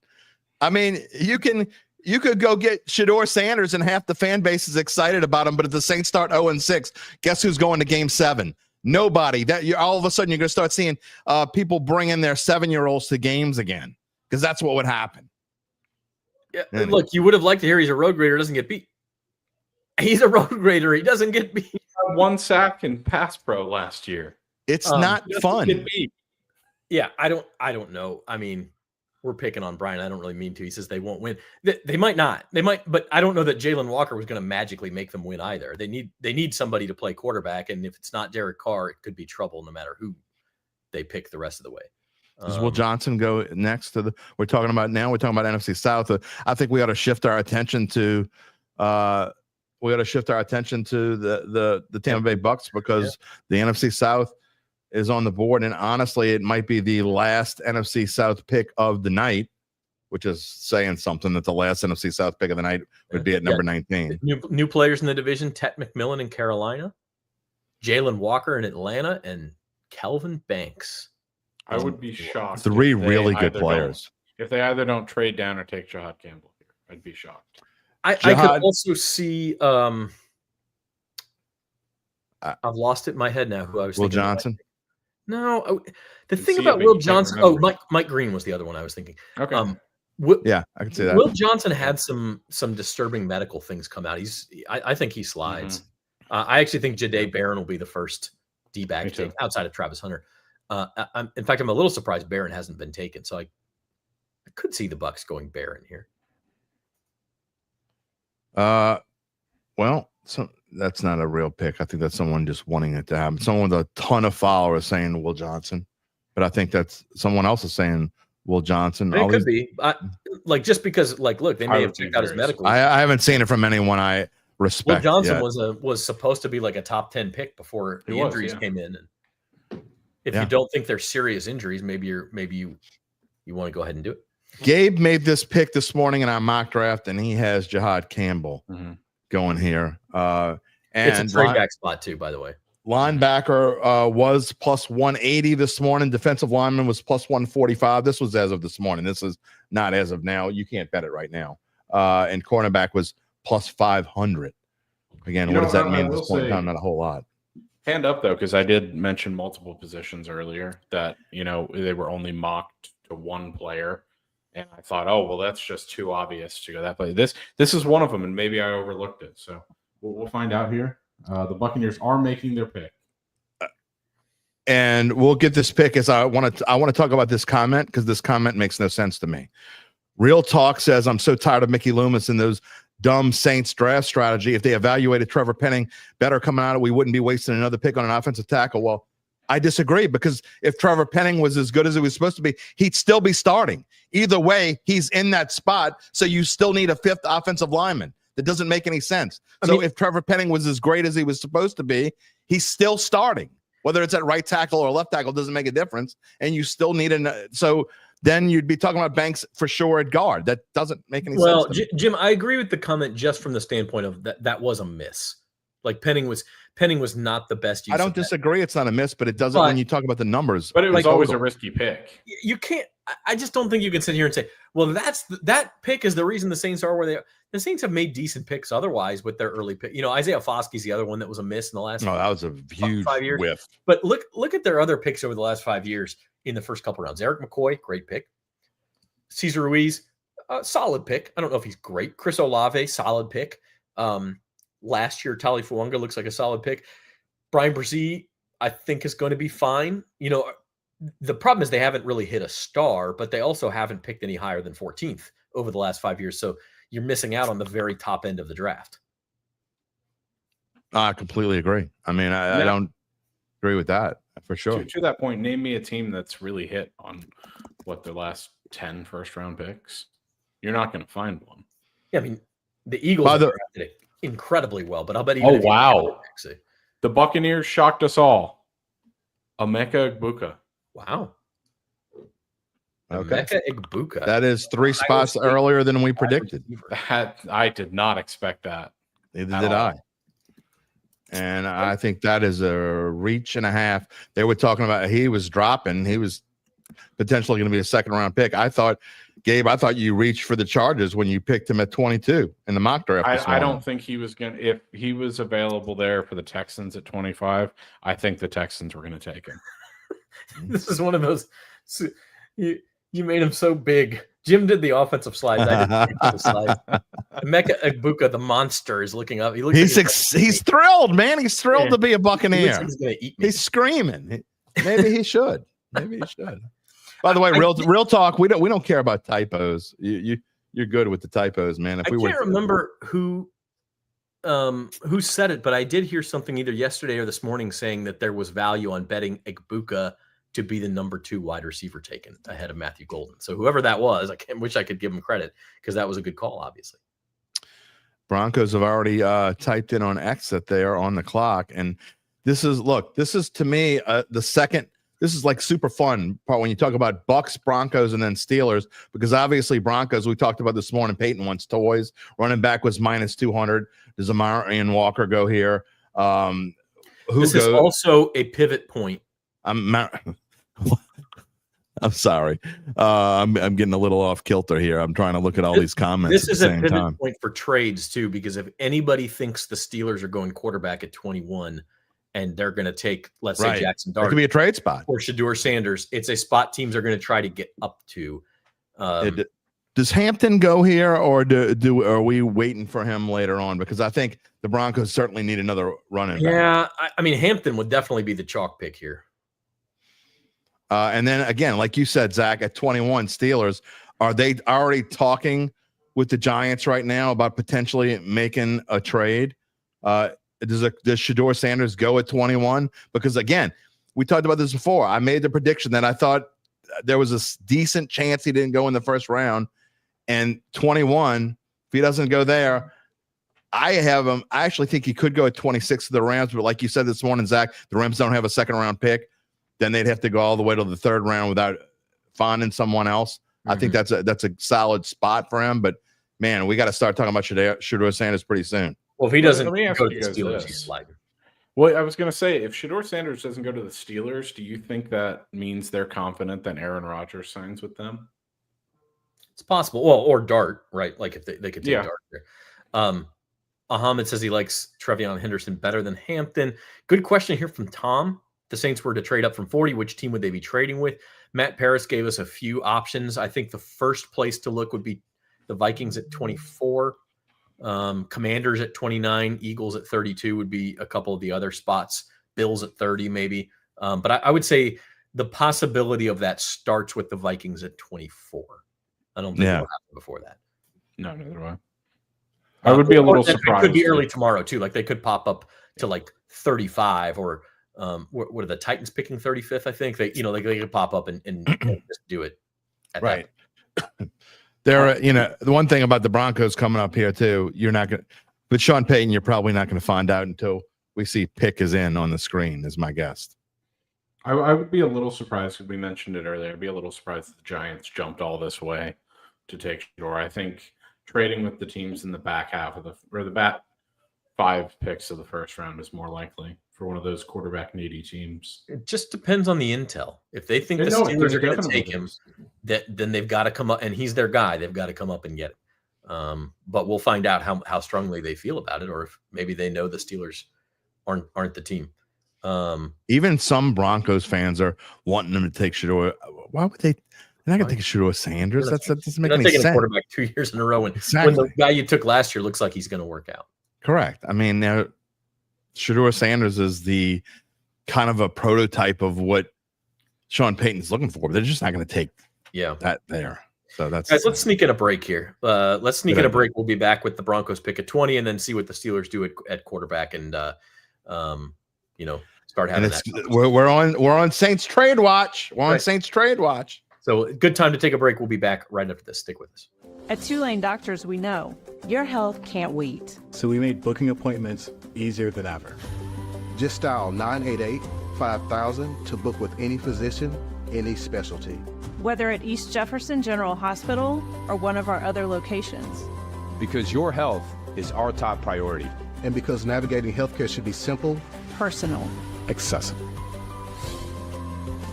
I mean, you could go get Shedeur Sanders and half the fan base is excited about him, but if the Saints start 0-6, guess who's going to Game 7? Nobody. All of a sudden you're going to start seeing people bringing their 7-year-olds to games again, because that's what would happen. Yeah, look, you would have liked to hear he's a road grader, doesn't get beat. He's a road grader. He doesn't get beat. He had 1 sack in pass pro last year. It's not fun. Yeah, I don't know. I mean, we're picking on Brian. I don't really mean to. He says they won't win. They might not. They might, but I don't know that Jalen Walker was going to magically make them win either. They need somebody to play quarterback, and if it's not Derek Carr, it could be trouble no matter who they pick the rest of the way. Does Will Johnson go next to we're talking about NFC South. I think we ought to shift our attention to the Tampa Bay Bucks, because the NFC South is on the board, and honestly, it might be the last NFC South pick of the night, which is saying something, that the last NFC South pick of the night would be at number 19. New players in the division: Tet McMillan in Carolina, Jalen Walker in Atlanta, and Kelvin Banks. I would be shocked. 3 really good players. If they either don't trade down or take Jahad Campbell here, I'd be shocked. I could also see. I've lost it in my head now. Who I was Will thinking Johnson? About. No, the thing about Will Johnson. Oh, Mike Green was the other one I was thinking. Okay. Yeah, I can see that. Will Johnson had some disturbing medical things come out. I think he slides. Mm-hmm. I actually think Jahdae Barron will be the first D-back take outside of Travis Hunter. In fact, I'm a little surprised Barron hasn't been taken. So I could see the Bucks going Barron here. Well, so that's not a real pick. I think that's someone just wanting it to happen. Someone with a ton of followers saying Will Johnson, but I think that's someone else is saying Will Johnson. It could be just because, look, they may have checked out his medical. I haven't seen it from anyone I respect. Will Johnson was supposed to be like a top 10 pick before the injuries came in. And if you don't think they're serious injuries, maybe you want to go ahead and do it. Gabe made this pick this morning in our mock draft, and he has Jahad Campbell going here. And it's a trade back spot too, by the way. Linebacker was plus 180 this morning. Defensive lineman was plus 145. This was as of this morning. This is not as of now. You can't bet it right now. And cornerback was plus 500. Again, what does that mean at this point in time? Not a whole lot. Hand up, though, because I did mention multiple positions earlier that, they were only mocked to one player. And I thought, oh, well, that's just too obvious to go that play. This is one of them, and maybe I overlooked it. So we'll find out here. The Buccaneers are making their pick. And we'll get this pick as I want to talk about this comment, because this comment makes no sense to me. Real Talk says, I'm so tired of Mickey Loomis and those dumb Saints draft strategy. If they evaluated Trevor Penning better coming out, we wouldn't be wasting another pick on an offensive tackle. Well, I disagree, because if Trevor Penning was as good as he was supposed to be, he'd still be starting. Either way, he's in that spot, so you still need a 5th offensive lineman. That doesn't make any sense. So if Trevor Penning was as great as he was supposed to be, he's still starting. Whether it's at right tackle or left tackle doesn't make a difference, and you still need so then you'd be talking about Banks for sure at guard. That doesn't make any sense. Well, Jim, I agree with the comment just from the standpoint of that was a miss. Like Penning was not the best use. I don't disagree. It's not a miss, but it doesn't when you talk about the numbers. But it was always a risky pick. You can't. I just don't think you can sit here and say, well, that pick is the reason the Saints are where they are. The Saints have made decent picks otherwise with their early pick. Isaiah Foskey's the other one that was a miss in the last. No, that was a huge 5 years. Whiff. But look at their other picks over the last 5 years in the first couple rounds. Eric McCoy, great pick. Cesar Ruiz, solid pick. I don't know if he's great. Chris Olave, solid pick. Last year, Tali Fuanga looks like a solid pick. Brian Brzee, I think, is going to be fine. The problem is they haven't really hit a star, but they also haven't picked any higher than 14th over the last 5 years. So you're missing out on the very top end of the draft. I completely agree. I mean, I don't agree with that for sure. To that point, name me a team that's really hit on their last 10 first-round picks. You're not going to find one. Yeah, I mean, the Eagles drafted it incredibly well, but I'll bet even the Buccaneers shocked us all. Emeka Egbuka. Wow. Okay. Emeka Egbuka. That is 3 spots earlier than we predicted. I did not expect that. Neither did I. And I think that is a reach and a half. They were talking about he was dropping. He was potentially going to be a second-round pick. I thought, Gabe, you reached for the Chargers when you picked him at 22 in the mock draft. I don't think he was going to. If he was available there for the Texans at 25, I think the Texans were going to take him. This is one of those. You made him so big. Jim did the offensive slides. I did the slides. Emeka Egbuka, the monster, is looking up. He's thrilled, man. He's thrilled to be a Buccaneer. He looks like he's gonna eat me. He's screaming. Maybe he should. Maybe he should. By the way, real talk. We don't care about typos. You're good with the typos, man. I can't remember who said it, but I did hear something either yesterday or this morning saying that there was value on betting Egbuka to be the number 2 wide receiver taken ahead of Matthew Golden. So whoever that was, I wish I could give him credit because that was a good call, obviously. Broncos have already typed in on X that they are on the clock. And this is to me the second. This is like super fun part when you talk about Bucks, Broncos, and then Steelers, because obviously Broncos, we talked about this morning, Peyton wants toys. Running back was minus 200. Does Amarian Walker go here? This is also a pivot point. I'm sorry. I'm getting a little off kilter here. I'm trying to look at all these comments. This is a pivot point for trades too, because if anybody thinks the Steelers are going quarterback at 21 and they're going to take, let's say, Jackson Dart, it could be a trade spot, or Shedeur Sanders, it's a spot teams are going to try to get up to. Does Hampton go here, or are we waiting for him later on? Because I think the Broncos certainly need another running back. Yeah, I mean Hampton would definitely be the chalk pick here. And then again, like you said, Zach, at 21, Steelers, are they already talking with the Giants right now about potentially making a trade? Does Shedeur Sanders go at 21? Because again, we talked about this before. I made the prediction that I thought there was a decent chance he didn't go in the first round. And 21, if he doesn't go there, I have him. I actually think he could go at 26 to the Rams. But like you said this morning, Zach, the Rams don't have a second-round pick. Then they'd have to go all the way to the third round without finding someone else. I think that's a solid spot for him. But man, we got to start talking about Shedeur Sanders pretty soon. Well, if he doesn't go to the Steelers, he's sliding. Well, I was going to say, if Shedeur Sanders doesn't go to the Steelers, do you think that means they're confident that Aaron Rodgers signs with them? It's possible. Well, or Dart, right? Like if they could take Dart there. Ahmed says he likes Trevion Henderson better than Hampton. Good question here from Tom. The Saints were to trade up from 40. Which team would they be trading with? Matt Paris gave us a few options. I think the first place to look would be the Vikings at 24. Commanders at 29. Eagles at 32 would be a couple of the other spots. Bills at 30 maybe. But I would say the possibility of that starts with the Vikings at 24. I don't think it'll happen before that. No, neither do I. I would be a little surprised. It could be early tomorrow too. Like they could pop up to like 35 or what are the Titans picking 35th? I think they could pop up and just do it. Right. There, the one thing about the Broncos coming up here too, you're not going to, with Sean Payton, you're probably not going to find out until we see pick is in on the screen, is my guess. I would be a little surprised, because we mentioned it earlier. I'd be a little surprised if the Giants jumped all this way to take Shedeur. I think trading with the teams in the back half of the back 5 picks of the first round is more likely for one of those quarterback needy teams. It just depends on the intel. If they think the Steelers are going to take him, then they've got to come up, and he's their guy. They've got to come up and get him. But we'll find out how strongly they feel about it, or if maybe they know the Steelers aren't the team. Even some Broncos fans are wanting them to take Shedeur. Why would they? They're not going to take Shedeur Sanders. That doesn't make any sense. Taking a quarterback 2 years in a row when the guy you took last year looks like he's going to work out. Correct. I mean, Shedeur Sanders is the kind of a prototype of what Sean Payton's looking for. But they're just not going to take that there. So that's guys. Let's sneak in a break here. Let's sneak in a break. We'll be back with the Broncos pick at 20, and then see what the Steelers do at quarterback, and start having that. We're on Saints trade watch. We're on Saints trade watch. So good time to take a break. We'll be back right after this. Stick with us. At Tulane Doctors, we know your health can't wait. So we made booking appointments easier than ever. Just dial 988-5000 to book with any physician any specialty. Whether at East Jefferson General Hospital or one of our other locations. Because your health is our top priority. And because navigating healthcare should be simple, Personal. Accessible.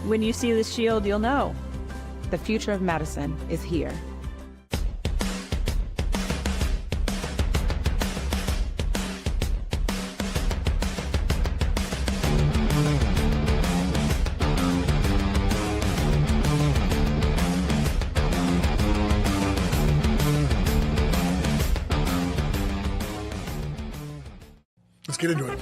When you see the shield, you'll know. The future of medicine is here. Let's get into it.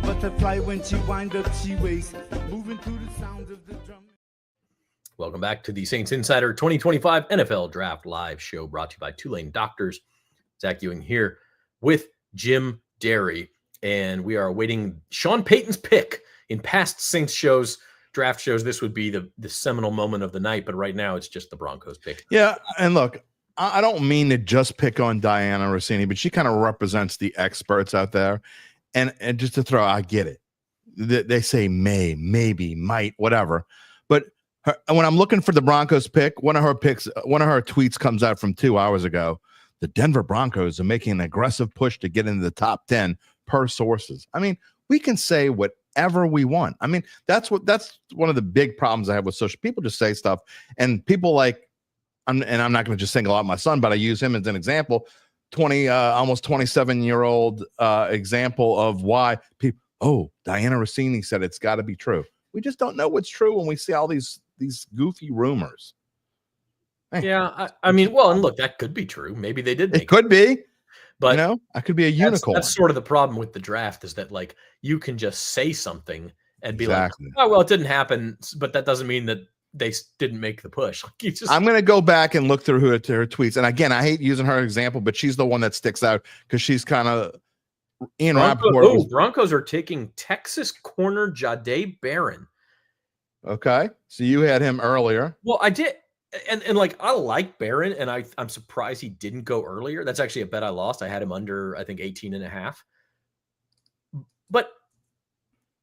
Butterfly when she wind up, she waist, moving to the sounds of the drum. Welcome back to the Saints Insider 2025 NFL Draft Live show brought to you by Tulane Doctors. Zach Ewing here with Jim Derry, and we are awaiting Sean Payton's pick. In past Saints shows, draft shows, this would be the seminal moment of the night, but right now it's just the Broncos pick. Yeah, and look, I don't mean to just pick on Diana Rossini, but she kind of represents the experts out there. And just to throw, I get it. They say may, maybe, might, whatever. But when I'm looking for the Broncos pick, one of her tweets comes out from 2 hours ago. The Denver Broncos are making an aggressive push to get into the top 10 per sources. I mean, we can say whatever we want. I mean, that's one of the big problems I have with social. People just say stuff, and people like, and I'm not going to just single out my son, but I use him as an example. Almost 27-year-old example of why people. Oh, Diana Rossini said it's got to be true. We just don't know what's true when we see all these goofy rumors. Hey, yeah, I mean, well, and look, that could be true. Maybe they did. It could be, but I could be a unicorn. That's sort of the problem with the draft, is that like you can just say something and be exactly. like, oh, well, it didn't happen, but that doesn't mean that they didn't make the push. Like I'm going to go back and look through her tweets. And again, I hate using her example, but she's the one that sticks out because she's kind of Ian Rappaport. Broncos are taking Texas corner Jahdae Barron. Okay. So you had him earlier. Well, I did. And like, I like Barron, and I'm surprised he didn't go earlier. That's actually a bet I lost. I had him under, I think, 18.5. But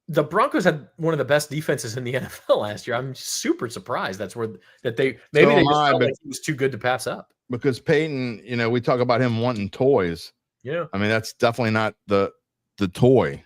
the Broncos had one of the best defenses in the NFL last year. I'm super surprised. They just felt like he was too good to pass up. Because Peyton, we talk about him wanting toys. Yeah. I mean, that's definitely not the toy.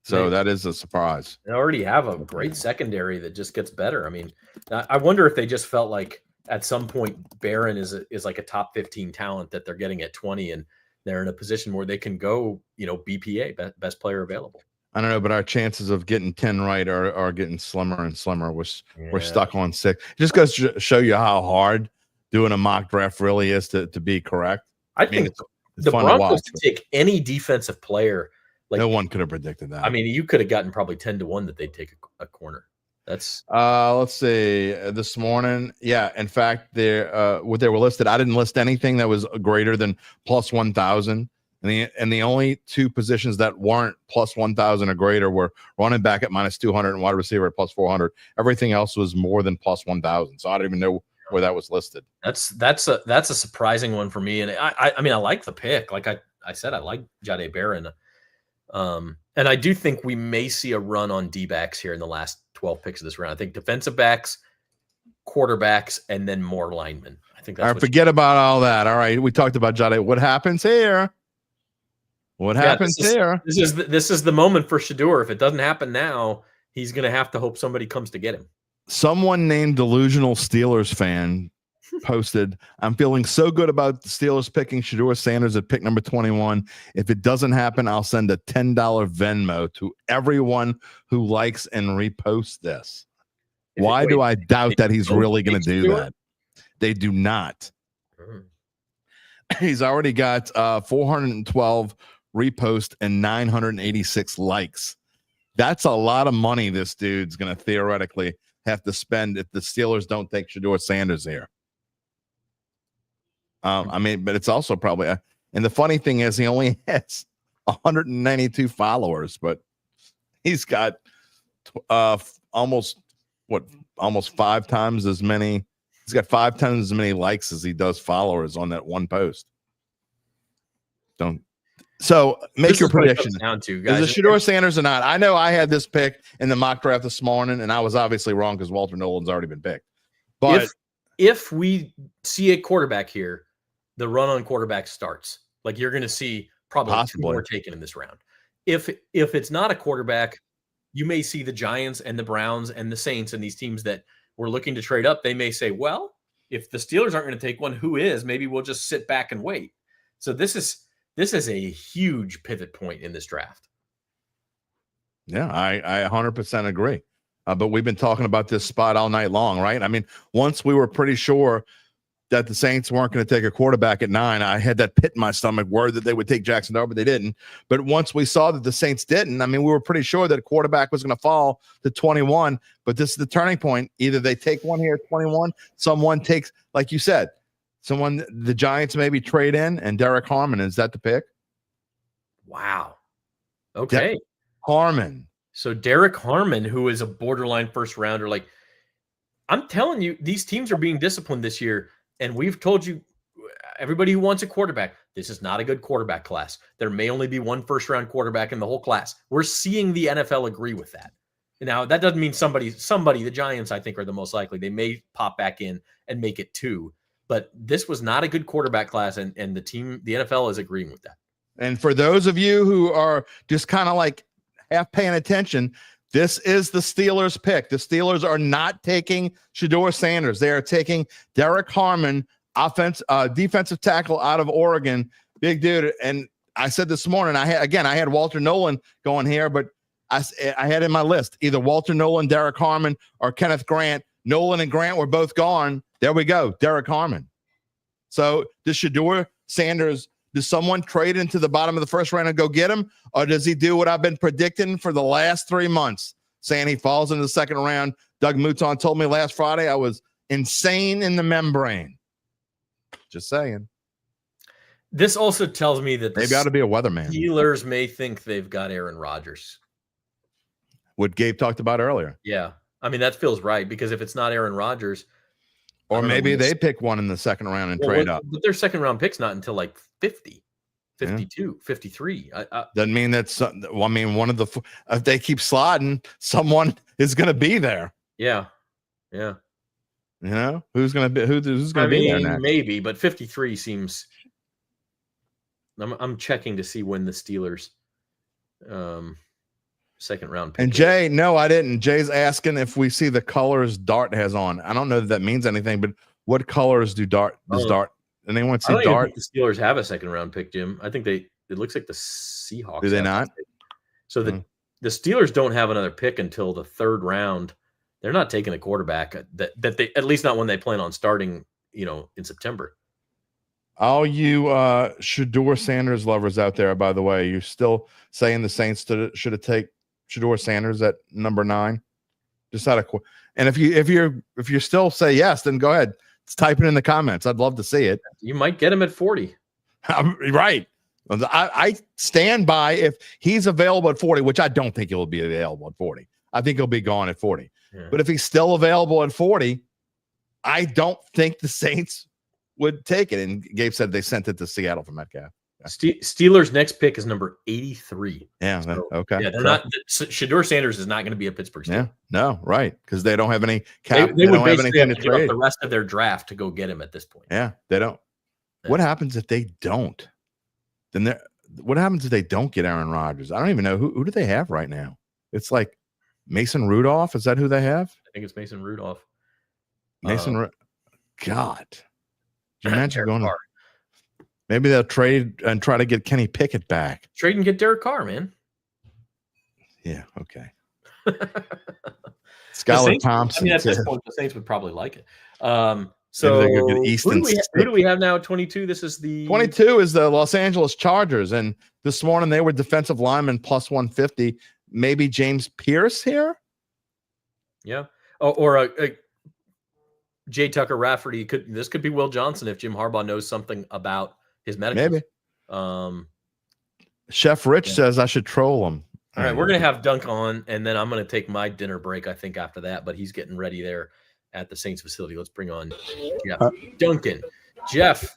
So that is a surprise. They already have a great secondary that just gets better. I mean, I wonder if they just felt like at some point Barron is like a top 15 talent that they're getting at 20, and they're in a position where they can go, BPA, best player available. I don't know, but our chances of getting 10 right are getting slimmer and slimmer. We're stuck on 6. It just goes to show you how hard doing a mock draft really is to be correct. I think it's the Broncos to take any defensive player. Like, no one could have predicted that. I mean, you could have gotten probably 10-1 that they'd take a corner. That's let's see. This morning, yeah. In fact, they were listed. I didn't list anything that was greater than plus 1,000. And the only two positions that weren't plus 1,000 or greater were running back at minus 200 and wide receiver at plus 400. Everything else was more than plus 1,000. So I don't even know where that was listed. That's a surprising one for me. And I mean, I like the pick. Like I said, I like Jahdae Barron. And I do think we may see a run on D-backs here in the last 12 picks of this round. I think defensive backs, quarterbacks, and then more linemen. I think that's all right. Forget about all that. All right, we talked about Jahdae. What happens here? What happens here? This is the moment for Shedeur. If it doesn't happen now, he's going to have to hope somebody comes to get him. Someone named Delusional Steelers fan posted, I'm feeling so good about the Steelers picking Shedeur Sanders at pick number 21. If it doesn't happen, I'll send a $10 Venmo to everyone who likes and reposts this. Why do I doubt that he's really going to do that? They do not. He's already got 412 reposts and 986 likes. That's a lot of money this dude's going to theoretically have to spend if the Steelers don't take Shedeur Sanders here. I mean, but it's also probably, and the funny thing is he only has 192 followers, but he's got almost 5 times as many. He's got 5 times as many likes as he does followers on that one post. So make your prediction. Down to, guys. Is it Shedeur Sanders or not? I know I had this pick in the mock draft this morning, and I was obviously wrong because Walter Nolan's already been picked. But if we see a quarterback here, the run on quarterback starts. Like you're going to see probably 2 more taken in this round. If it's not a quarterback, you may see the Giants and the Browns and the Saints and these teams that were looking to trade up. They may say, well, if the Steelers aren't going to take one, who is? Maybe we'll just sit back and wait. So this is a huge pivot point in this draft. Yeah, I 100% agree. But we've been talking about this spot all night long, right? I mean, once we were pretty sure that the Saints weren't going to take a quarterback at 9, I had that pit in my stomach worried that they would take Jackson Dart, but they didn't. But once we saw that the Saints didn't, I mean, we were pretty sure that a quarterback was going to fall to 21. But this is the turning point. Either they take one here at 21, someone takes, like you said, the Giants maybe trade in, and Derek Harmon. Is that the pick? Wow. Okay. Harmon. So Derek Harmon, who is a borderline first rounder, like I'm telling you, these teams are being disciplined this year. And we've told you, everybody who wants a quarterback, this is not a good quarterback class. There may only be one first-round quarterback in the whole class. We're seeing the NFL agree with that. Now, that doesn't mean somebody, the Giants, I think, are the most likely. They may pop back in and make it 2. But this was not a good quarterback class, and the NFL is agreeing with that. And for those of you who are just kind of like half paying attention, this is the Steelers' pick. The Steelers are not taking Shedeur Sanders. They are taking Derek Harmon, defensive tackle out of Oregon. Big dude. And I said this morning, I had Walter Nolan going here, but I had in my list either Walter Nolan, Derek Harmon, or Kenneth Grant. Nolan and Grant were both gone. There we go, Derek Harmon. So does Shedeur Sanders, does someone trade into the bottom of the first round and go get him? Or does he do what I've been predicting for the last 3 months, saying he falls into the second round? Doug Mouton told me last Friday I was insane in the membrane. Just saying. This also tells me that maybe I ought to be a weatherman. Steelers may think they've got Aaron Rodgers. What Gabe talked about earlier. Yeah. I mean, that feels right, because if it's not Aaron Rodgers. Or maybe they pick one in the second round and trade up. But their second round pick's not until like 50, 52, 53. Doesn't mean that's, I mean, one of the, if they keep sliding, someone is going to be there. Yeah. Yeah. You know, who's going to be, who's going to be there next? Maybe, but 53 seems, I'm checking to see when the Steelers, second round pick. And Jay, no, I didn't. Jay's asking if we see the colors Dart has on. I don't know that that means anything, but what colors does Dart? And they want to see Dart. The Steelers have a second round pick, Jim. I think it looks like the Seahawks. Do they not? So the Steelers don't have another pick until the third round. They're not taking a quarterback that they, at least not when they plan on starting, in September. All you Shedeur Sanders lovers out there, by the way, you're still saying the Saints should have taken Shedeur Sanders at number 9. Just out of, and if you still say yes, then go ahead. Let's type it in the comments. I'd love to see it. You might get him at 40. Right. I stand by if he's available at 40, which I don't think he'll be available at 40. I think he'll be gone at 40. Yeah. But if he's still available at 40, I don't think the Saints would take it. And Gabe said they sent it to Seattle for Metcalf. Steelers' next pick is number 83. Yeah. So, okay. Yeah, they're not. Shedeur Sanders is not going to be a Pittsburgh Steelers. Yeah. No. Right. Because they don't have any cap. They don't have anything to trade. The rest of their draft to go get him at this point. Yeah. They don't. Yeah. What happens if they don't? Then what happens if they don't get Aaron Rodgers? I don't even know who do they have right now. It's like Mason Rudolph. Is that who they have? I think it's Mason Rudolph. God. You mentioned Derek going. Carr. Maybe they'll trade and try to get Kenny Pickett back. Trade and get Derek Carr, man. Yeah. Okay. The Skylar Saints, Thompson. I mean, at this point, the Saints would probably like it. Maybe So they could get Easton who do we have now? 22. This is the 22 is the Los Angeles Chargers, and this morning they were defensive lineman plus 150. Maybe James Pierce here. Yeah, or a Jay Tucker Rafferty. This could be Will Johnson if Jim Harbaugh knows something about his medicals. Maybe. Chef Rich says I should troll him. All right, we're gonna have Dunk on, and then I'm gonna take my dinner break. I think after that, but he's getting ready there at the Saints facility. Let's bring on Jeff Duncan. Jeff,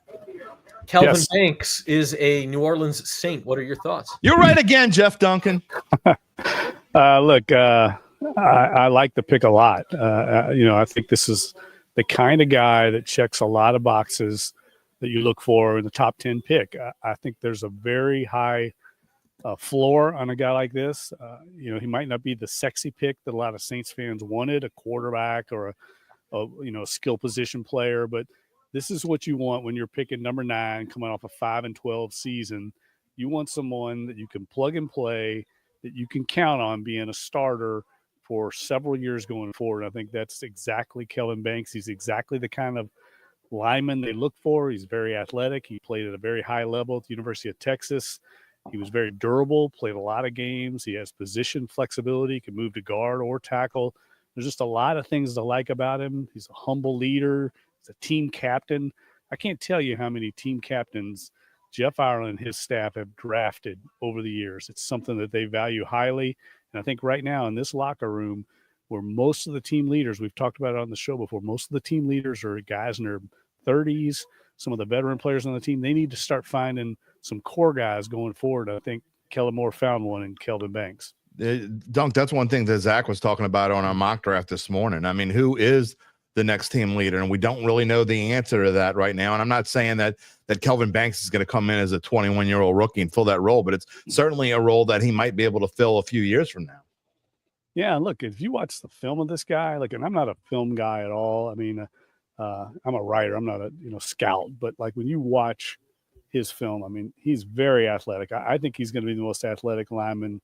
Kelvin Banks is a New Orleans Saint. What are your thoughts? You're right again, Jeff Duncan. Look, I like the pick a lot. I think this is the kind of guy that checks a lot of boxes that you look for in the top 10 pick. I think there's a very high floor on a guy like this. He might not be the sexy pick that a lot of Saints fans wanted, a quarterback or a skill position player, but this is what you want when you're picking number 9 coming off a 5-12 season. You want someone that you can plug and play, that you can count on being a starter for several years going forward. I think that's exactly Kelvin Banks. He's exactly the kind of lineman they look for. He's very athletic. He played at a very high level at the University of Texas. He was very durable, played a lot of games. He has position flexibility, can move to guard or tackle. There's just a lot of things to like about him. He's a humble leader. He's a team captain. I can't tell you how many team captains Jeff Ireland and his staff have drafted over the years. It's something that they value highly. And I think right now in this locker room, where most of the team leaders, we've talked about it on the show before, most of the team leaders are guys in their 30s, some of the veteran players on the team. They need to start finding some core guys going forward. I think Kellen Moore found one in Kelvin Banks. Dunk, that's one thing that Zach was talking about on our mock draft this morning. I mean, who is the next team leader? And we don't really know the answer to that right now. And I'm not saying that Kelvin Banks is going to come in as a 21-year-old rookie and fill that role, but it's certainly a role that he might be able to fill a few years from now. Yeah, look, if you watch the film of this guy, and I'm not a film guy at all. I mean, I'm a writer. I'm not a scout. But like when you watch his film, I mean, he's very athletic. I think he's going to be the most athletic lineman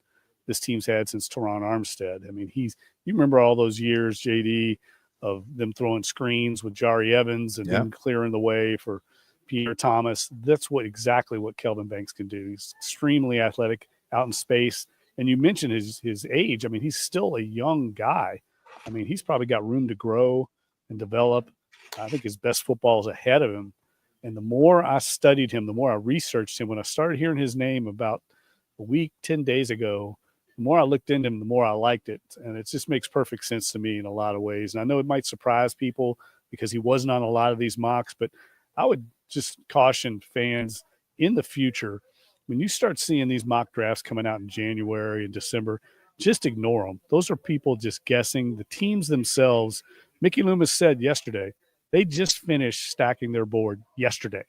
this team's had since Teron Armstead. I mean, you remember all those years, JD, of them throwing screens with Jari Evans and then clearing the way for Pierre Thomas. That's exactly what Kelvin Banks can do. He's extremely athletic out in space. And you mentioned his age. I mean, he's still a young guy. I mean, he's probably got room to grow and develop. I think his best football is ahead of him. And the more I studied him, the more I researched him, when I started hearing his name about a week, 10 days ago, the more I looked into him, the more I liked it. And it just makes perfect sense to me in a lot of ways. And I know it might surprise people because he wasn't on a lot of these mocks, but I would just caution fans in the future, when you start seeing these mock drafts coming out in January and December, just ignore them. Those are people just guessing. The teams themselves, Mickey Loomis said yesterday, they just finished stacking their board yesterday.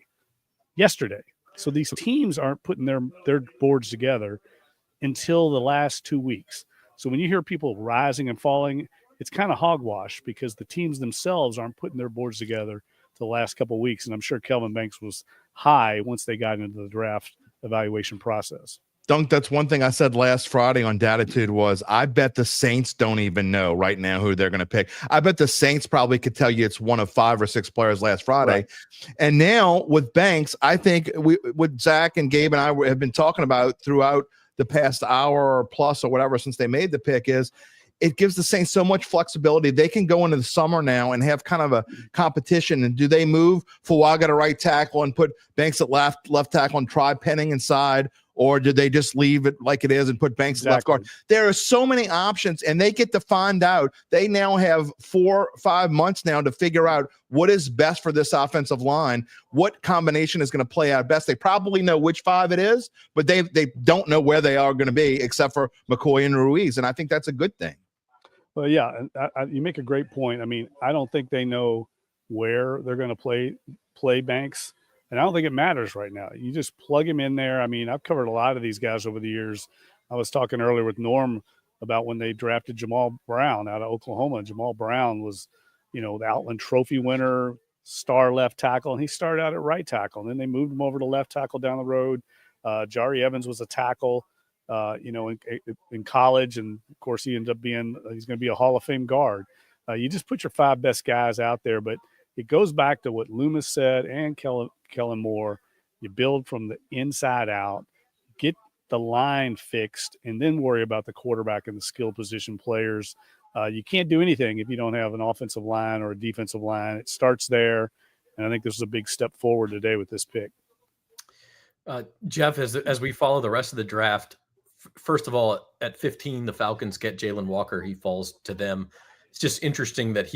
So these teams aren't putting their boards together until the last 2 weeks. So when you hear people rising and falling, it's kind of hogwash because the teams themselves aren't putting their boards together the last couple of weeks. And I'm sure Kelvin Banks was high once they got into the draft evaluation process. Dunk, that's one thing I said last Friday on Datitude was I bet the Saints don't even know right now who they're going to pick. I bet the Saints probably could tell you it's one of 5 or 6 players last Friday. Right. And now with Banks, I think what Zach and Gabe and I have been talking about throughout the past hour or plus or whatever since they made the pick is it gives the Saints so much flexibility. They can go into the summer now and have kind of a competition. And do they move Fuaga to right tackle and put Banks at left tackle and try Penning inside? Or did they just leave it like it is and put Banks at left guard? There are so many options, and they get to find out. They now have 4 or 5 months now to figure out what is best for this offensive line, what combination is going to play out best. They probably know which 5 it is, but they don't know where they are going to be except for McCoy and Ruiz, and I think that's a good thing. Well, yeah, you make a great point. I mean, I don't think they know where they're going to play Banks. And I don't think it matters right now. You just plug him in there. I mean, I've covered a lot of these guys over the years. I was talking earlier with Norm about when they drafted Jamal Brown out of Oklahoma. Jamal Brown was, the Outland Trophy winner, star left tackle, and he started out at right tackle. And then they moved him over to left tackle down the road. Jari Evans was a tackle, in college, and of course he ended up he's going to be a Hall of Fame guard. You just put your 5 best guys out there, but it goes back to what Loomis said and Kellen Moore. You build from the inside out, get the line fixed, and then worry about the quarterback and the skill position players. You can't do anything if you don't have an offensive line or a defensive line. It starts there, and I think this is a big step forward today with this pick. Jeff, as we follow the rest of the draft, first of all, at 15, the Falcons get Jalen Walker. He falls to them. It's just interesting that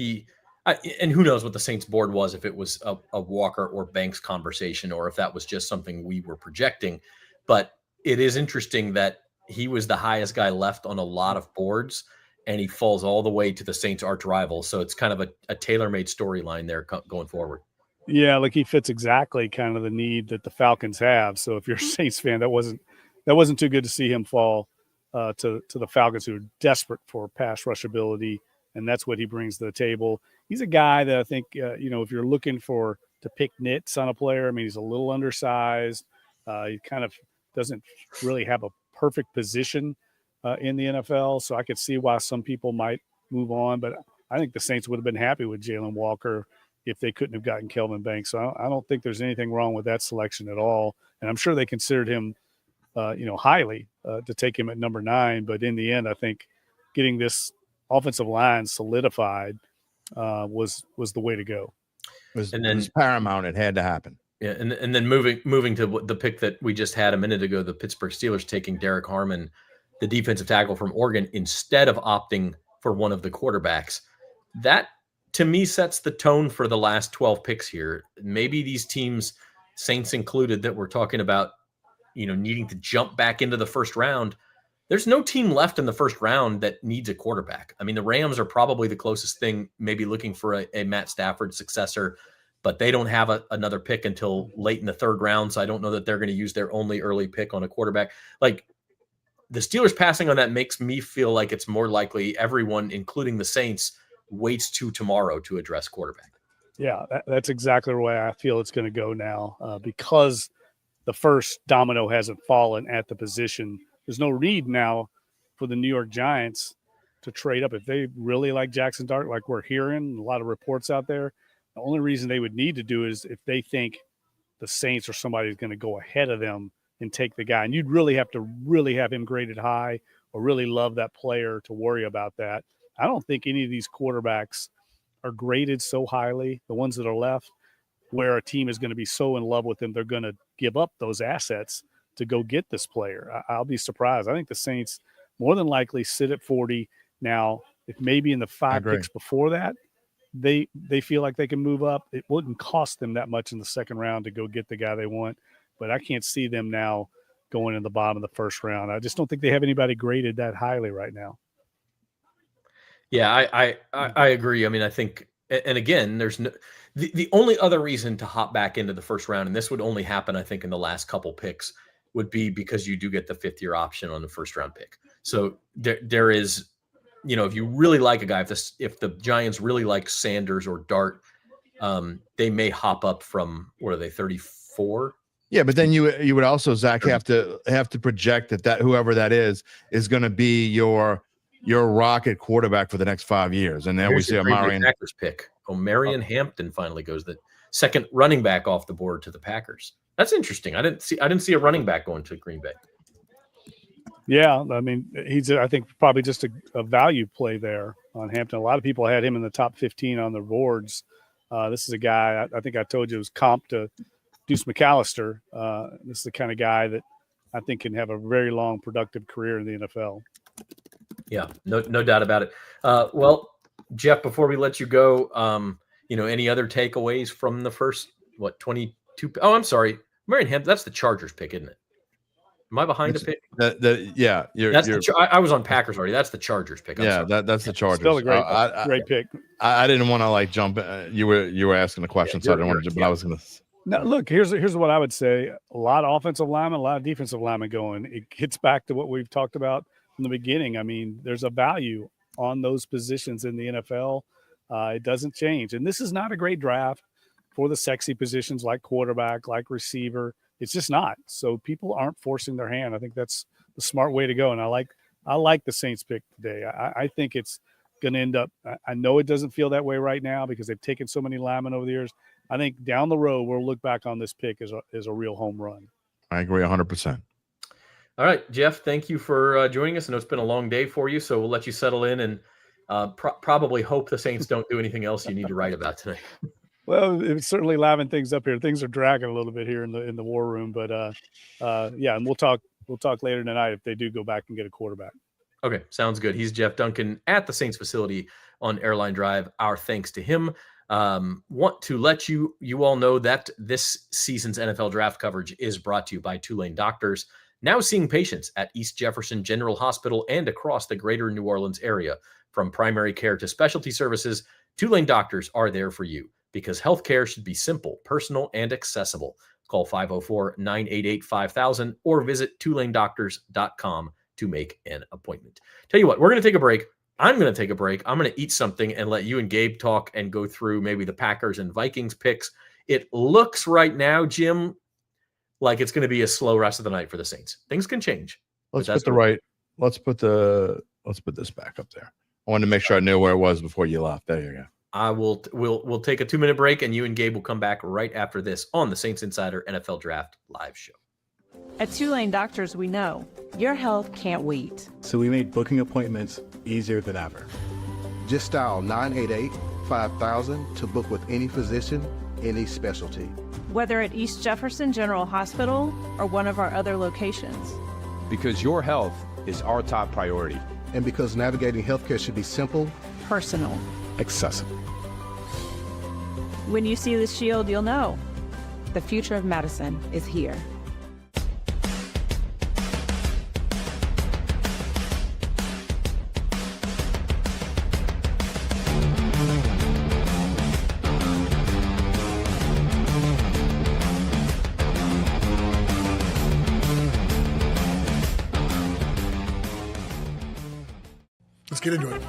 and who knows what the Saints board was, if it was a Walker or Banks conversation, or if that was just something we were projecting. But it is interesting that he was the highest guy left on a lot of boards, and he falls all the way to the Saints' arch rival. So it's kind of a tailor-made storyline there going forward. Yeah, like he fits exactly kind of the need that the Falcons have. So if you're a Saints fan, that wasn't too good to see him fall to the Falcons, who are desperate for pass rush ability, and that's what he brings to the table. He's a guy that I think, if you're looking to pick nits on a player, I mean, he's a little undersized. He kind of doesn't really have a perfect position in the NFL, so I could see why some people might move on. But I think the Saints would have been happy with Jalen Walker if they couldn't have gotten Kelvin Banks. So I don't think there's anything wrong with that selection at all. And I'm sure they considered him, highly to take him at number 9. But in the end, I think getting this offensive line solidified was the way to go. It was paramount. It had to happen. Yeah, and then moving to the pick that we just had a minute ago, the Pittsburgh Steelers taking Derek Harmon, the defensive tackle from Oregon, instead of opting for one of the quarterbacks. That, to me, sets the tone for the last 12 picks here. Maybe these teams, Saints included, that we're talking about, needing to jump back into the first round. There's no team left in the first round that needs a quarterback. I mean, the Rams are probably the closest thing, maybe looking for a Matt Stafford successor, but they don't have another pick until late in the third round. So I don't know that they're going to use their only early pick on a quarterback. Like, the Steelers passing on that makes me feel like it's more likely everyone, including the Saints, waits to tomorrow to address quarterback. Yeah, that's exactly the way I feel it's going to go now, because the first domino hasn't fallen at the position. There's no need now for the New York Giants to trade up. If they really like Jackson Dart, like we're hearing a lot of reports out there, the only reason they would need to do is if they think the Saints or somebody is going to go ahead of them and take the guy. And you'd really have to really have him graded high or really love that player to worry about that. I don't think any of these quarterbacks are graded so highly, the ones that are left, where a team is going to be so in love with them, they're going to give up those assets to go get this player. I'll be surprised. I think the Saints more than likely sit at 40. Now, if maybe in the 5 picks before that, they feel like they can move up, it wouldn't cost them that much in the second round to go get the guy they want. But I can't see them now going in the bottom of the first round. I just don't think they have anybody graded that highly right now. Yeah, I agree. I mean, I think, and again, there's the only other reason to hop back into the first round, and this would only happen, I think, in the last couple picks, would be because you do get the 5th-year option on the first round pick. So there is, if you really like a guy, if the Giants really like Sanders or Dart, they may hop up from, what are they, 34? Yeah, but then you would also, Zach, have to project that whoever that is going to be your rocket quarterback for the next 5 years. And then we see a Packers pick. Marion Hampton finally goes the second running back off the board to the Packers. That's interesting. I didn't see a running back going to Green Bay. Yeah, I mean, he's, I think, probably just a value play there on Hampton. A lot of people had him in the top 15 on their boards. This is a guy, I think I told you, was comp to Deuce McAllister. This is the kind of guy that I think can have a very long, productive career in the NFL. Yeah, no doubt about it. Well, Jeff, before we let you go, any other takeaways from the first, 22? Oh, I'm sorry. Marion Hampton, that's the Chargers pick, isn't it? Am I behind a pick? Yeah. I was on Packers already. That's the Chargers pick. That's the Chargers. Still a great pick. I didn't want to jump. You were asking the question, so I didn't want to. But I was going to. Now, look, here's what I would say. A lot of offensive linemen, a lot of defensive linemen going. It gets back to what we've talked about from the beginning. I mean, there's a value on those positions in the NFL. It doesn't change. And this is not a great draft. for the sexy positions like quarterback, like receiver. It's just not. So people aren't forcing their hand. I think that's the smart way to go. And I like the Saints pick today. I think it's going to end up. I know it doesn't feel that way right now because they've taken so many linemen over the years. I think down the road we'll look back on this pick as a real home run. I agree 100%. All right, Jeff, thank you for joining us. I know it's been a long day for you, so we'll let you settle in and probably hope the Saints don't do anything else you need to write about today. Well, it's certainly livening things up here. Things are dragging a little bit here in the war room, but yeah, and we'll talk later tonight if they do go back and get a quarterback. Okay, sounds good. He's Jeff Duncan at the Saints facility on Airline Drive. Our thanks to him. Want to let you all know that this season's NFL draft coverage is brought to you by Tulane Doctors, now seeing patients at East Jefferson General Hospital and across the greater New Orleans area. From primary care to specialty services, Tulane Doctors are there for you because healthcare should be simple, personal, and accessible. Call 504-988-5000 or visit tulanedoctors.com to make an appointment. Tell you what, we're going to take a break. I'm going to take a break. I'm going to eat something and let you and Gabe talk and go through maybe the Packers and Vikings picks. It looks right now, Jim, like it's going to be a slow rest of the night for the Saints. Things can change. Let's put this back up there. I wanted to make sure I knew where it was before you left. There you go. We'll take a 2-minute break, and you and Gabe will come back right after this on the Saints Insider NFL Draft live show. At Tulane Doctors, we know your health can't wait. So we made booking appointments easier than ever. Just dial 988-5000 to book with any physician, any specialty. Whether at East Jefferson General Hospital or one of our other locations. Because your health is our top priority. And because navigating healthcare should be simple, personal, accessible. When you see the shield, you'll know the future of medicine is here. Let's get into it.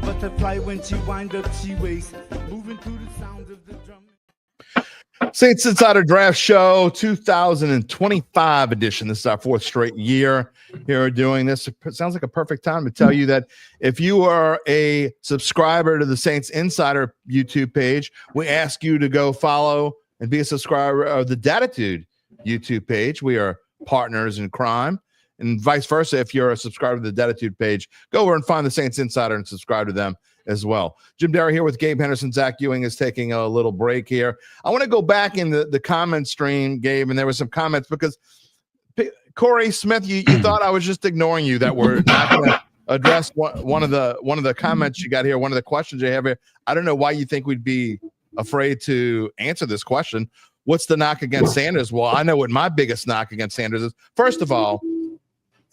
Butterfly when she wind up, she waist, moving to the sound of the drum. Saints Insider Draft Show 2025 edition. This is our 4th straight year here doing this. It sounds like a perfect time to tell you that if you are a subscriber to the Saints Insider YouTube page, we ask you to go follow and be a subscriber of the Datitude YouTube page. We are partners in crime. And vice versa, if you're a subscriber to the Datitude page, go over and find the Saints Insider and subscribe to them as well. Jim Derry here with Gabe Henderson. Zach Ewing is taking a little break here. I want to go back in the comment stream, Gabe, and there were some comments because Corey Smith, you thought I was just ignoring you, that we're not going to address one of the comments you got here, one of the questions you have here. I don't know why you think we'd be afraid to answer this question. What's the knock against Sanders? Well, I know what my biggest knock against Sanders is. First of all,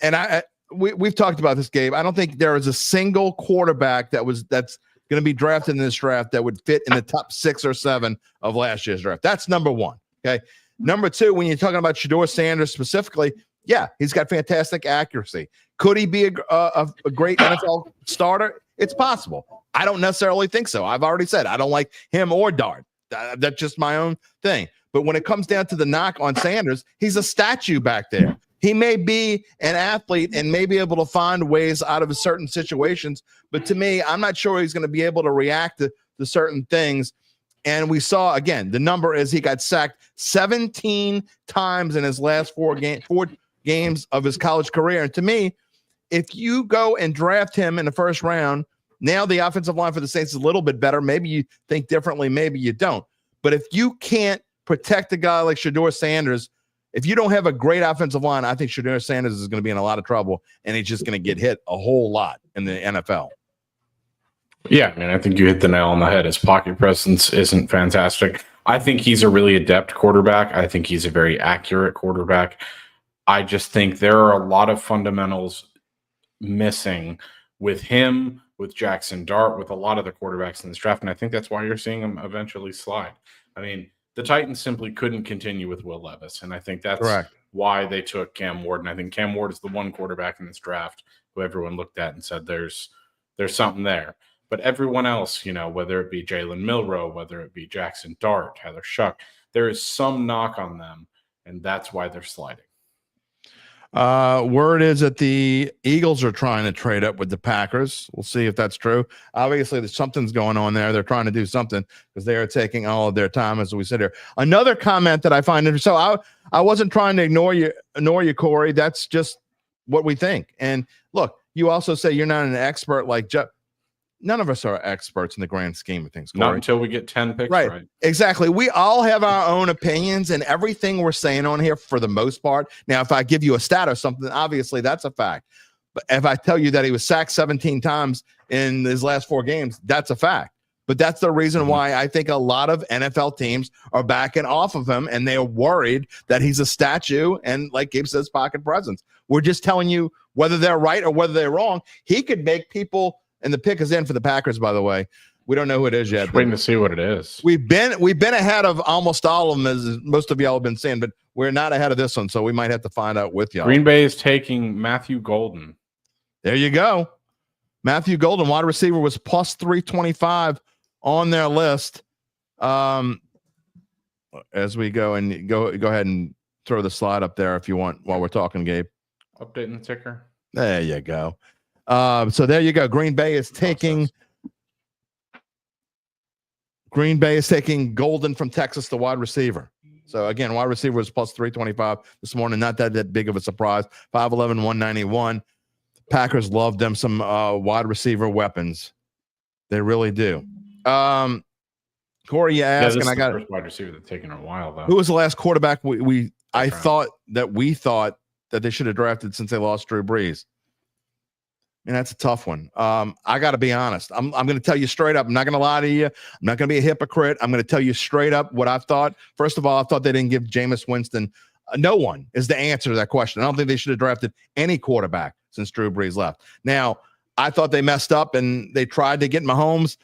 and we've talked about this, Gabe. I don't think there is a single quarterback that's going to be drafted in this draft that would fit in the top 6 or 7 of last year's draft. That's number one. Okay. Number two, when you're talking about Shedeur Sanders specifically, yeah, he's got fantastic accuracy. Could he be a great NFL starter? It's possible. I don't necessarily think so. I've already said I don't like him or Dart. That's just my own thing. But when it comes down to the knock on Sanders, he's a statue back there. He may be an athlete and may be able to find ways out of certain situations, but to me, I'm not sure he's going to be able to react to certain things And we saw, again, the number is he got sacked 17 times in his last four games of his college career. And to me, if you go and draft him in the first round, now the offensive line for the Saints is a little bit better. Maybe you think differently, maybe you don't. But if you can't protect a guy like Shedeur Sanders, if you don't have a great offensive line, I think Shedeur Sanders is going to be in a lot of trouble, and he's just going to get hit a whole lot in the NFL. Yeah, I mean, I think you hit the nail on the head. His pocket presence isn't fantastic. I think he's a really adept quarterback. I think he's a very accurate quarterback. I just think there are a lot of fundamentals missing with him, with Jackson Dart, with a lot of the quarterbacks in this draft, and I think that's why you're seeing him eventually slide. I mean, the Titans simply couldn't continue with Will Levis, and I think that's Correct. why they took Cam Ward. And I think Cam Ward is the one quarterback in this draft who everyone looked at and said there's something there. But everyone else, you know, whether it be Jalen Milroe, whether it be Jackson Dart, Tyler Shuck, there is some knock on them, and that's why they're sliding. Word is that the Eagles are trying to trade up with the Packers. We'll see if that's true. Obviously, there's something's going on there. They're trying to do something because they are taking all of their time as we sit here. Another comment that I find interesting. So I wasn't trying to ignore you, Corey. That's just what we think. And look, you also say you're not an expert like Jeff. None of us are experts in the grand scheme of things, Corey. Not until we get 10 picks right. Exactly. We all have our own opinions, and everything we're saying on here, for the most part. Now, if I give you a stat or something, obviously that's a fact. But if I tell you that he was sacked 17 times in his last 4 games, that's a fact. But that's the reason why I think a lot of NFL teams are backing off of him, and they are worried that he's a statue and, like Gabe says, pocket presence. We're just telling you whether they're right or whether they're wrong. He could make people. And the pick is in for the Packers, by the way. We don't know who it is yet. Just waiting to see what it is. We've been ahead of almost all of them, as most of y'all have been saying, but we're not ahead of this one, so we might have to find out with y'all. Green Bay is taking Matthew Golden. There you go. Matthew Golden, wide receiver, was plus 325 on their list. As we go and go ahead and throw the slide up there if you want while we're talking, Gabe. Updating the ticker. There you go. So there you go. Green Bay is taking Golden from Texas, the wide receiver. So again, wide receiver was plus 325 this morning. Not that big of a surprise. 5'11", 191. Packers love them some wide receiver weapons. They really do. Corey, you asked, and I got first wide receiver that's taken a while though. Who was the last quarterback we thought that they should have drafted since they lost Drew Brees? And that's a tough one. I got to be honest. I'm going to tell you straight up. I'm not going to lie to you. I'm not going to be a hypocrite. I'm going to tell you straight up what I thought. First of all, I thought they didn't give Jameis Winston. No one is the answer to that question. I don't think they should have drafted any quarterback since Drew Brees left. Now, I thought they messed up and they tried to get Mahomes.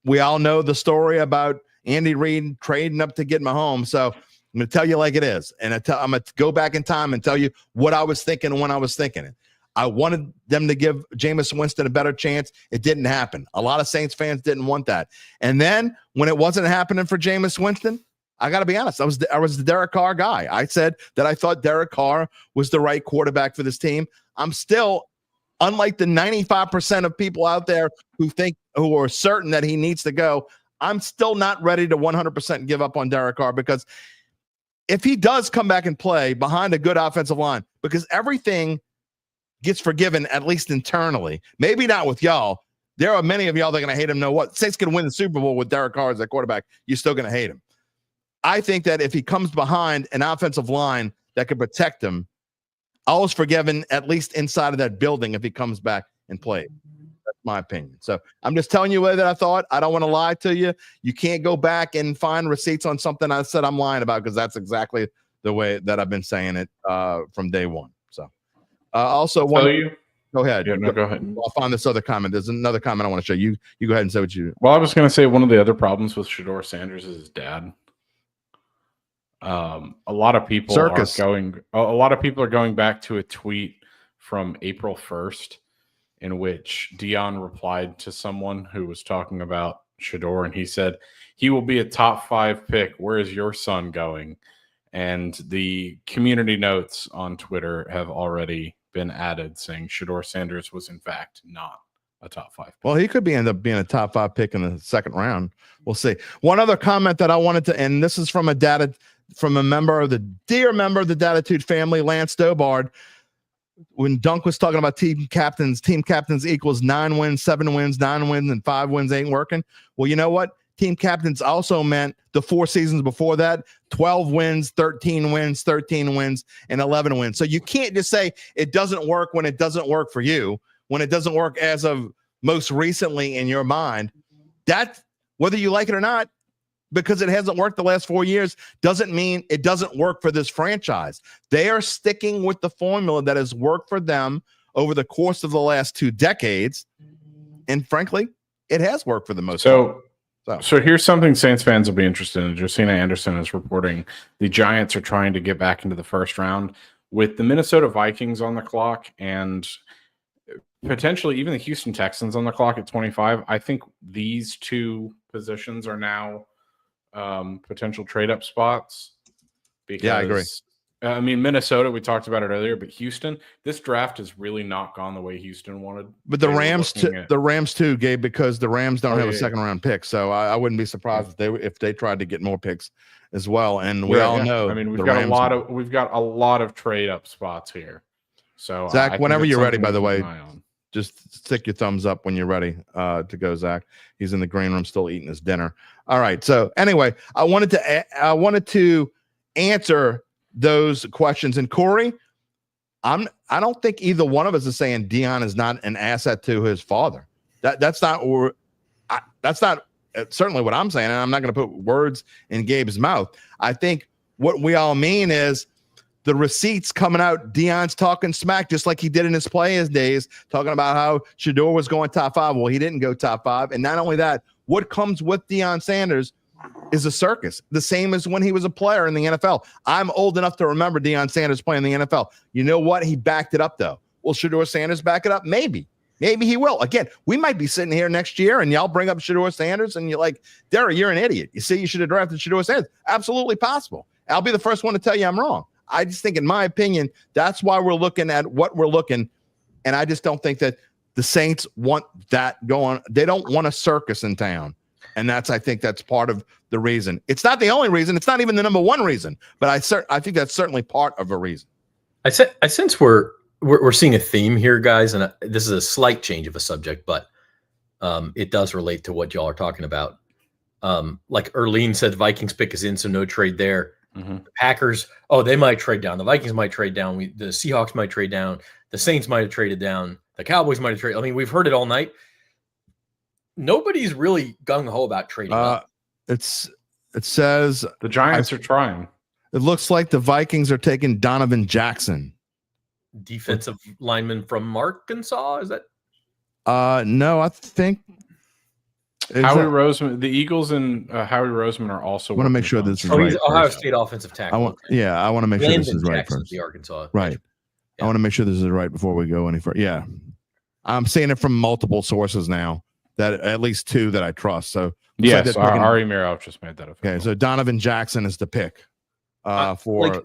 We all know the story about Andy Reid trading up to get Mahomes. So I'm going to tell you like it is. And I'm going to go back in time and tell you what I was thinking when I was thinking it. I wanted them to give Jameis Winston a better chance. It didn't happen. A lot of Saints fans didn't want that. And then when it wasn't happening for Jameis Winston, I got to be honest, I was the Derek Carr guy. I said that I thought Derek Carr was the right quarterback for this team. I'm still, unlike the 95% of people out there who are certain that he needs to go, I'm still not ready to 100% give up on Derek Carr, because if he does come back and play behind a good offensive line, because everything gets forgiven, at least internally. Maybe not with y'all. There are many of y'all that are going to hate him. Know what? Saints can win the Super Bowl with Derek Carr as a quarterback. You're still going to hate him. I think that if he comes behind an offensive line that could protect him, all is forgiven, at least inside of that building, if he comes back and plays. That's my opinion. So I'm just telling you the way that I thought. I don't want to lie to you. You can't go back and find receipts on something I said I'm lying about, because that's exactly the way that I've been saying it from day one. So also, go ahead. Yeah, no, go ahead. I'll find this other comment. There's another comment I want to show you. You go ahead and say what you. Well, I was going to say one of the other problems with Shedeur Sanders is his dad. A lot of people are going back to a tweet from April 1st in which Dion replied to someone who was talking about Shedeur, and he said, "He will be a top 5 pick. Where is your son going?" And the community notes on Twitter have already been added saying Shedeur Sanders was in fact not a top 5 pick. Well, he could end up being a top 5 pick in the second round. We'll see. One other comment that I wanted to, and this is from a member of the Datitude family, Lance Dobard. When Dunk was talking about team captains equals 9 wins, 7 wins, 9 wins, and 5 wins ain't working. Well, you know what? Team captains also meant the 4 seasons before that, 12 wins, 13 wins, 13 wins, and 11 wins. So you can't just say it doesn't work when it doesn't work for you, when it doesn't work as of most recently in your mind. That, whether you like it or not, because it hasn't worked the last 4 years, doesn't mean it doesn't work for this franchise. They are sticking with the formula that has worked for them over the course of the last 2 decades. And frankly, it has worked for the most part. So here's something Saints fans will be interested in. Josina Anderson is reporting the Giants are trying to get back into the first round with the Minnesota Vikings on the clock and potentially even the Houston Texans on the clock at 25. I think these 2 positions are now potential trade-up spots. Because, yeah, I agree. I mean, Minnesota, we talked about it earlier, but Houston, this draft has really not gone the way Houston wanted. But the Rams too, Gabe, because the Rams don't have a second round pick. So I wouldn't be surprised if they tried to get more picks as well. And we all know. I mean, we've got a lot of trade-up spots here. So Zach, whenever you're ready, by the way, just stick your thumbs up when you're ready to go, Zach. He's in the green room still eating his dinner. All right. So anyway, I wanted to answer those questions. And Corey, I don't think either one of us is saying Deion is not an asset to his father. That's not certainly what I'm saying. And I'm not going to put words in Gabe's mouth. I think what we all mean is the receipts coming out. Deion's talking smack just like he did in his players days, talking about how Shedeur was going top 5. Well, he didn't go top 5. And not only that, what comes with Deion Sanders is a circus, the same as when he was a player in the NFL. I'm old enough to remember Deion Sanders playing in the NFL. You know what? He backed it up, though. Will Shedeur Sanders back it up? Maybe he will. Again, we might be sitting here next year and y'all bring up Shedeur Sanders and you're like, Derry, you're an idiot. You see, you should have drafted Shedeur Sanders. Absolutely possible. I'll be the first one to tell you I'm wrong. I just think, in my opinion, that's why we're looking at what we're looking. And I just don't think that the Saints want that going. They don't want a circus in town. And I think that's part of the reason. It's not the only reason. It's not even the number one reason. But I think that's certainly part of a reason. I sense we're seeing a theme here, guys. And this is a slight change of a subject, but it does relate to what y'all are talking about. Like Erlene said, Vikings pick is in, so no trade there. Mm-hmm. The Packers, they might trade down. The Vikings might trade down. The Seahawks might trade down. The Saints might have traded down. The Cowboys might have traded. I mean, we've heard it all night. Nobody's really gung-ho about trading up. It says the Giants are trying. It looks like the Vikings are taking Donovan Jackson, defensive lineman from Arkansas. Is that? No, I think Howie Roseman. The Eagles and Howie Roseman are also. I want to make sure this is right. He's Ohio State offensive tackle. I want to make sure this is right first. The Arkansas, right. Yeah. I want to make sure this is right before we go any further. Yeah, I'm seeing it from multiple sources now. That at least 2 that I trust. So yes, Ari Mirov just made that official. Okay, so Donovan Jackson is the pick for.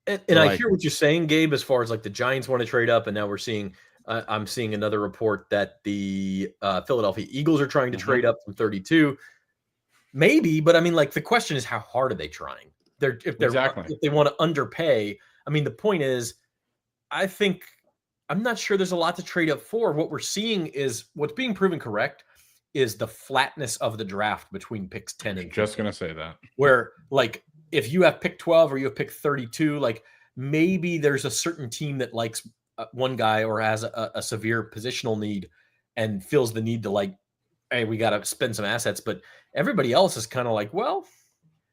And I hear what you're saying, Gabe, as far as like the Giants want to trade up, and now we're seeing. I'm seeing another report that the Philadelphia Eagles are trying to trade up from 32. Maybe, but I mean, like the question is, how hard are they trying? If they want to underpay. I mean, the point is, I'm not sure there's a lot to trade up for. What we're seeing is what's being proven correct is the flatness of the draft between picks 10 and 15. Just going to say that. Where, like, if you have pick 12 or you have pick 32, like, maybe there's a certain team that likes one guy or has a severe positional need and feels the need to, like, hey, we got to spend some assets. But everybody else is kind of like, well,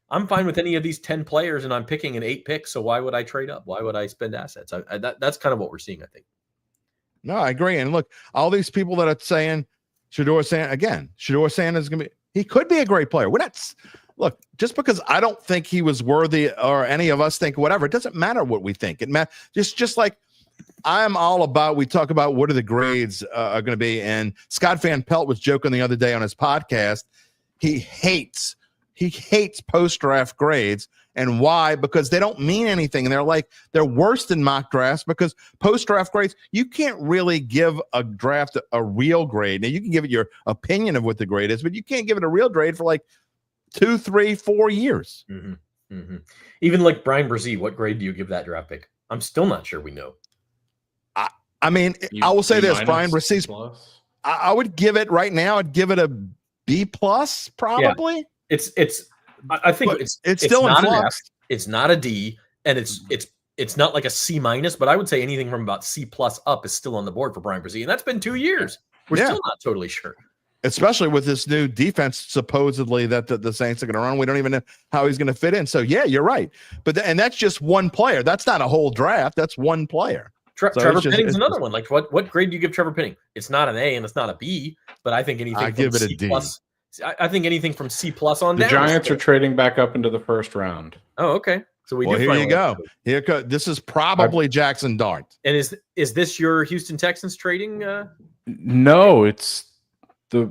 I'm fine with any of these 10 players and I'm picking an 8 picks. So why would I trade up? Why would I spend assets? That's kind of what we're seeing, I think. No, I agree. And look, all these people that are saying Shedeur Sanders is going to be, he could be a great player. Look, just because I don't think he was worthy or any of us think whatever, it doesn't matter what we think. It matters just like I'm all about, we talk about what are the grades are going to be. And Scott Van Pelt was joking the other day on his podcast. He hates post-draft grades. And why? Because they don't mean anything. And they're worse than mock drafts because post-draft grades, you can't really give a draft a real grade. Now, you can give it your opinion of what the grade is, but you can't give it a real grade for like 2, 3, 4 years. Even like Brian Brzee, what grade do you give that draft pick? I'm still not sure we know. I mean, I will say this, Brian Brzee's, I would give it right now, I'd give it a B plus probably. Yeah. I think it's still in not flux. an F, it's not a D, and it's not like a C minus, but I would say anything from about C plus up is still on the board for Brian Brzee, and that's been 2 years. We're still not totally sure. Especially with this new defense, supposedly that the Saints are going to run. We don't even know how he's going to fit in. So yeah, you're right. But and that's just one player. That's not a whole draft. That's one player. Trevor Penning's another one. Like what grade do you give Trevor Penning? It's not an A and it's not a B, but I think anything. I give it a D. Plus, I think anything from C plus on down. The Giants are trading back up into the first round. Oh, okay. So here you go. This is probably Jackson Dart. And is this your Houston Texans trading? No, it's the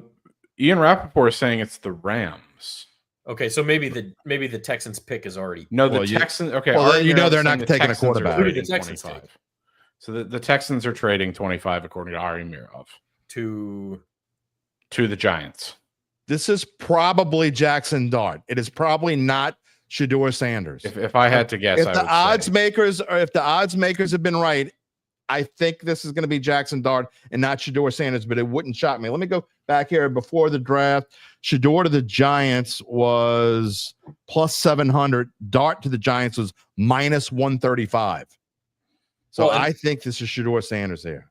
Ian Rappaport is saying it's the Rams. Okay, so maybe the Texans pick is already Texans. Okay, well, they're not taking a quarterback. Who did the Texans take? So the Texans are trading 25 according to Ari Mirov to the Giants. This is probably Jackson Dart. It is probably not Shedeur Sanders. If I had to guess, if the odds makers have been right, I think this is going to be Jackson Dart and not Shedeur Sanders, but it wouldn't shock me. Let me go back here before the draft. Shedeur to the Giants was plus 700. Dart to the Giants was minus 135. So I think this is Shedeur Sanders here.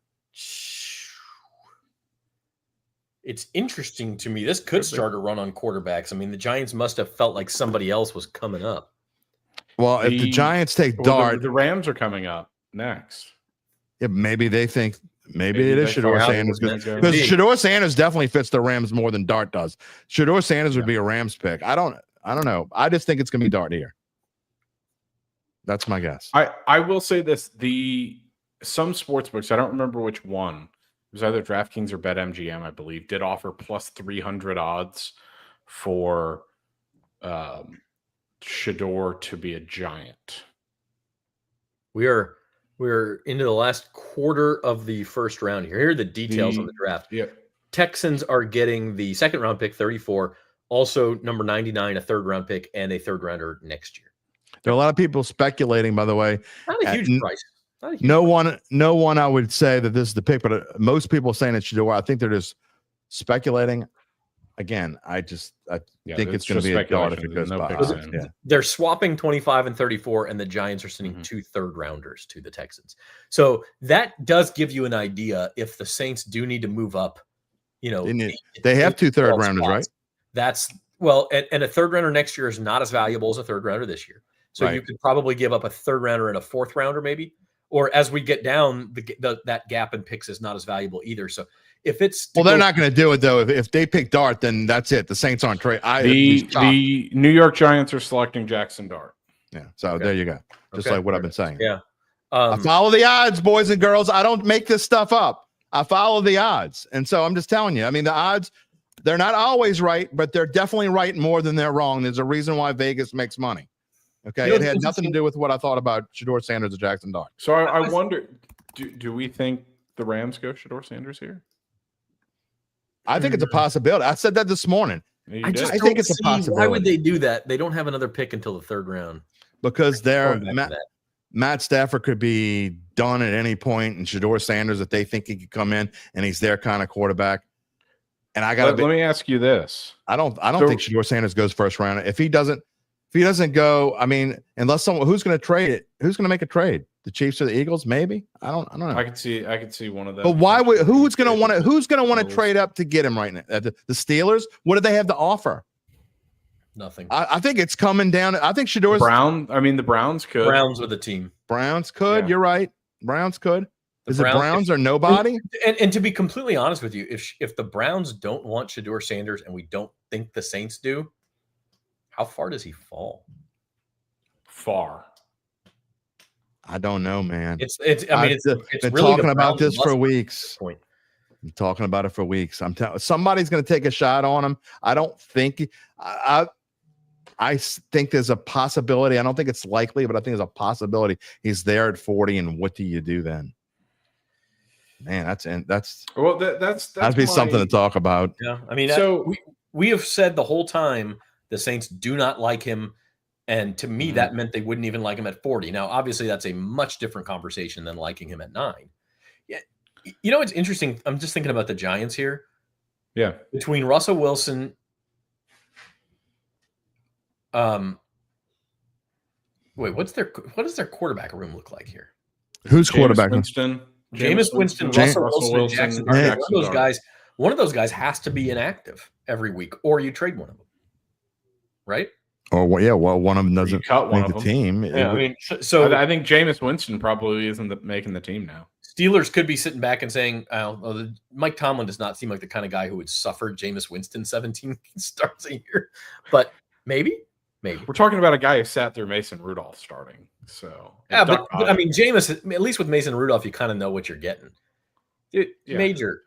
It's interesting to me. This could start a run on quarterbacks. I mean, the Giants must have felt like somebody else was coming up. Well, if the Giants take Dart, the Rams are coming up next. Yeah, maybe they think maybe it is Shedeur Sanders because Shedeur Sanders definitely fits the Rams more than Dart does. Shedeur Sanders would be a Rams pick. I don't know. I just think it's going to be Dart here. That's my guess. I will say this: some sports books, I don't remember which one. It was either DraftKings or BetMGM, I believe, did offer plus 300 odds for Shedeur to be a Giant. We're into the last quarter of the first round here. Here are the details on the draft. Yeah. Texans are getting the second round pick, 34, also number 99, a third round pick, and a third rounder next year. There are a lot of people speculating, by the way. Not a huge price. No one I would say that this is the pick, but most people are saying it should do. I think they're just speculating. Again, I think it's going to be a Dart if it goes by. They're swapping 25 and 34, and the Giants are sending 2 third rounders to the Texans. So that does give you an idea if the Saints do need to move up. They have 2 third rounders, right? That's and a third rounder next year is not as valuable as a third rounder this year. So you could probably give up a third rounder and a fourth rounder, maybe. Or as we get down, that gap in picks is not as valuable either. So if it's they're not going to do it though. If they pick Dart, then that's it. The Saints aren't trade. The New York Giants are selecting Jackson Dart. Yeah. So there you go. Just like what I've been saying. Yeah. I follow the odds, boys and girls. I don't make this stuff up. I follow the odds, and so I'm just telling you. I mean, the odds, they're not always right, but they're definitely right more than they're wrong. There's a reason why Vegas makes money. Okay, it had nothing to do with what I thought about Shedeur Sanders or Jackson Dart. So I wonder, do we think the Rams go Shedeur Sanders here? I think it's a possibility. I said that this morning. I think it's a possibility. Why would they do that? They don't have another pick until the third round. Because Matt Stafford could be done at any point, and Shedeur Sanders, if they think he could come in and he's their kind of quarterback. And let me ask you this: I don't think Shedeur Sanders goes first round. If he doesn't go, I mean, unless someone who's going to trade it, who's going to make a trade? The Chiefs or the Eagles? Maybe. I don't know. I could see one of them. But why would who's going to want to trade up to get him right now? The Steelers? What do they have to offer? Nothing. I think it's coming down. I think Shedeur's the Browns could. Browns with a team. Browns could. Yeah. You're right. Browns could. Is it Browns or nobody? And to be completely honest with you, if the Browns don't want Shedeur Sanders and we don't think the Saints do, how far does he fall? Far. I don't know, man. It's been really talking about this for weeks. I'm talking about it for weeks. I'm telling somebody's going to take a shot on him. I don't think I think there's a possibility. I don't think it's likely, but I think there's a possibility he's there at 40. And what do you do then? Man, that's well, that's that'd be something to talk about. Yeah, I mean, So we have said the whole time the Saints do not like him, and to me that meant they wouldn't even like him at 40. Now, obviously, that's a much different conversation than liking him at 9. Yeah, you know, it's interesting. I'm just thinking about the Giants here. Yeah, between Russell Wilson, wait, what does their quarterback room look like here? Who's quarterback? Jameis Winston, Russell Wilson, and Jackson Dart. One of those guys has to be inactive every week, or you trade one of them, right? Or one of them doesn't cut one make of the them. team. Yeah, I mean, so I think Jameis Winston probably isn't making the team now. Steelers could be sitting back and saying, Mike Tomlin does not seem like the kind of guy who would suffer Jameis Winston 17 starts a year, but maybe. We're talking about a guy who sat through Mason Rudolph starting. So yeah, but I mean, Jameis, at least with Mason Rudolph, you kind of know what you're getting. Dude, Yeah. Major.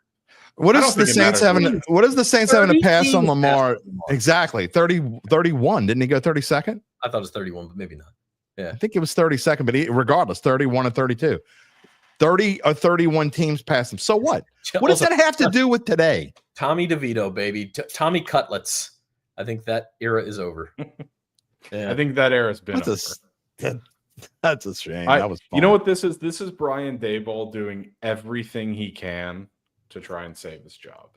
What is the Saints having? What is the Saints having to pass on Lamar? Exactly, 31. Didn't he go 32nd? I thought it was 31, but maybe not. Yeah, I think it was 32nd, but regardless, 31 and 32. 30 or 31 teams passed him. So what? What does that have to do with today? Tommy DeVito, baby. Tommy Cutlets. I think that era is over. Yeah. I think that era's been that's a shame. That was fun. You know what this is? This is Brian Daboll doing everything he can to try and save his job.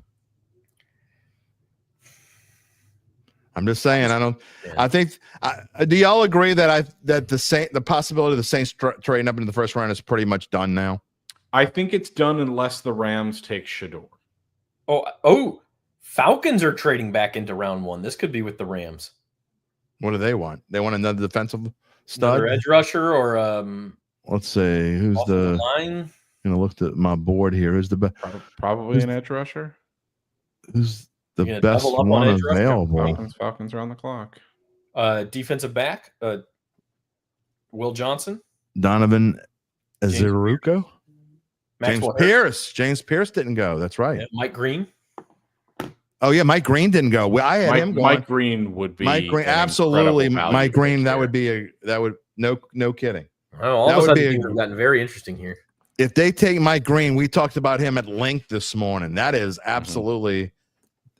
I'm just saying. I think. Do y'all agree that the possibility of the Saints trading up into the first round is pretty much done now? I think it's done unless the Rams take Shador. Oh, Falcons are trading back into round 1. This could be with the Rams. What do they want? They want another defensive stud, another edge rusher, or let's say who's the line. I'm gonna look at my board here. Who's the best? Probably an edge rusher. Who's the best one available? Falcons are on the clock. Defensive back, Will Johnson, Donovan Azuruko, James Pierce. James Pierce didn't go. That's right. Yeah, Mike Green. Oh yeah, Mike Green didn't go. I had him going. Mike Green would be absolutely. Mike Green. That would no kidding. Oh, all of a sudden things have gotten very interesting here. If they take Mike Green, we talked about him at length this morning. That is absolutely.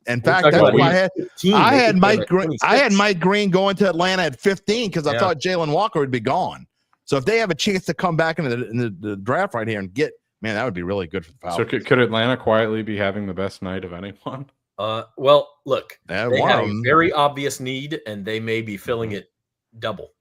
In fact, that's why I had Mike Green. I had Mike Green going to Atlanta at 15 because I thought Jalen Walker would be gone. So if they have a chance to come back into the draft right here and get, man, that would be really good for the Falcons. So could Atlanta quietly be having the best night of anyone? Well, look, they have a them. very obvious need, and they may be filling it double.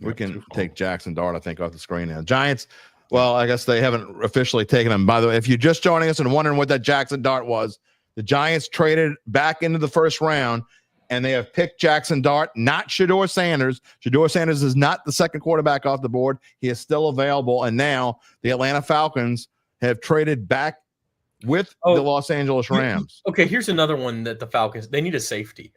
We can take Jackson Dart, I think, off the screen now. Giants, well, I guess they haven't officially taken him. By the way, if you're just joining us and wondering what that Jackson Dart was, the Giants traded back into the first round, and they have picked Jackson Dart, not Shador Sanders. Shador Sanders is not the second quarterback off the board. He is still available, and now the Atlanta Falcons have traded back with the Los Angeles Rams. Okay, here's another one that the Falcons, they need a safety.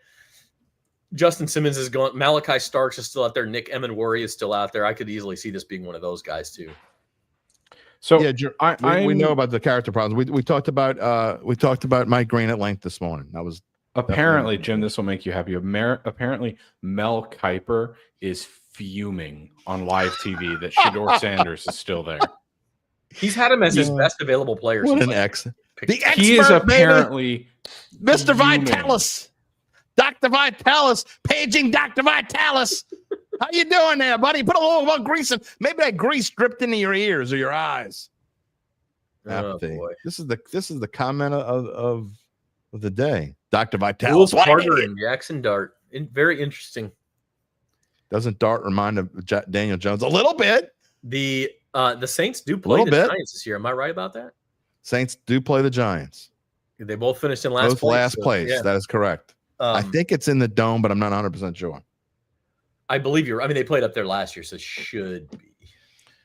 Justin Simmons is gone. Malachi Starks is still out there. Nick Emenworry is still out there. I could easily see this being one of those guys too. So yeah, we know about the character problems. We talked about Mike Green at length this morning. That was apparently, Jim, this will make you happy. Apparently, Mel Kiper is fuming on live TV that Shador Sanders is still there. He's had him as his best available player. What an excellent. The expert, he is apparently Mr. Vitalis. Dr. Vitalis, paging Dr. Vitalis. How you doing there, buddy? Put a little grease in. Maybe that grease dripped into your ears or your eyes. Oh, boy. This is the comment of the day. Dr. Vitalis. Will Carter and Jackson Dart. Very interesting. Doesn't Dart remind of Daniel Jones a little bit? The Saints do play the Giants this year. Am I right about that? Saints do play the Giants. They both finished in last place. Yeah. That is correct. I think it's in the Dome, but I'm not 100% sure. I believe you're. I mean, they played up there last year, so it should be.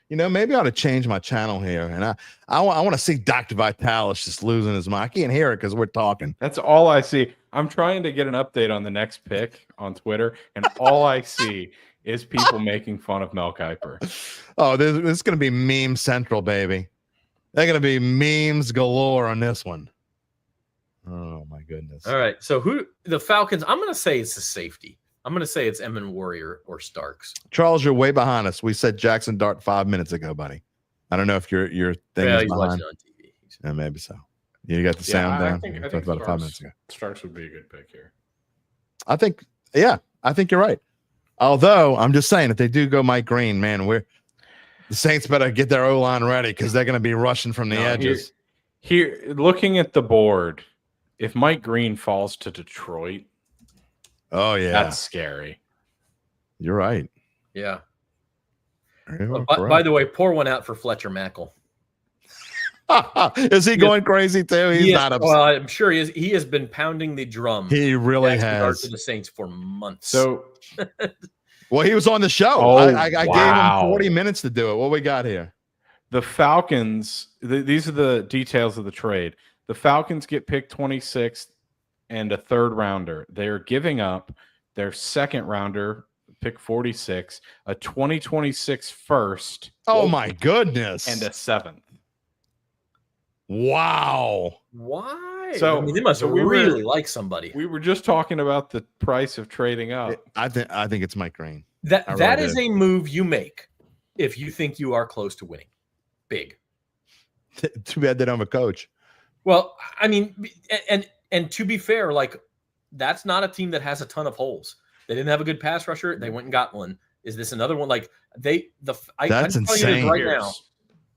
You know, maybe I ought to change my channel here, and I want to see Dr. Vitalis just losing his mind. I can't hear it because we're talking. That's all I see. I'm trying to get an update on the next pick on Twitter, and all I see is people making fun of Mel Kiper. Oh, this is going to be meme central, baby. They're going to be memes galore on this one. Oh my goodness! All right, so the Falcons? I'm going to say it's the safety. I'm going to say it's Emin Warrior or Starks. Charles, you're way behind us. We said Jackson Dart 5 minutes ago, buddy. I don't know if your thing is he's behind. watching on TV. Yeah, maybe so. You got the sound down. I think about 5 minutes ago. Starks would be a good pick here. I think you're right. Although I'm just saying, if they do go Mike Green, man, the Saints better get their O-line ready because they're going to be rushing from the edges. Here, looking at the board, if Mike Green falls to Detroit, oh yeah, that's scary. You're right. Yeah. By the way, pour one out for Fletcher Mackel. Is he going crazy too? He's not upset. Well, I'm sure he is. He has been pounding the drum. He really has. To the Saints for months. So, well, he was on the show. I gave him 40 minutes to do it. What we got here? The Falcons. These are the details of the trade. The Falcons get pick 26 and a third rounder. They are giving up their second rounder, pick 46, a 2026 first. Oh my goodness! And a seventh. Wow. Why? So I mean, they must really like somebody. We were just talking about the price of trading up. I think it's Mike Green. That is a move you make if you think you are close to winning. Big. Too bad they don't have a coach. Well, I mean, and to be fair, like that's not a team that has a ton of holes. They didn't have a good pass rusher. They went and got one. Is this another one? Like that's insane. Right now,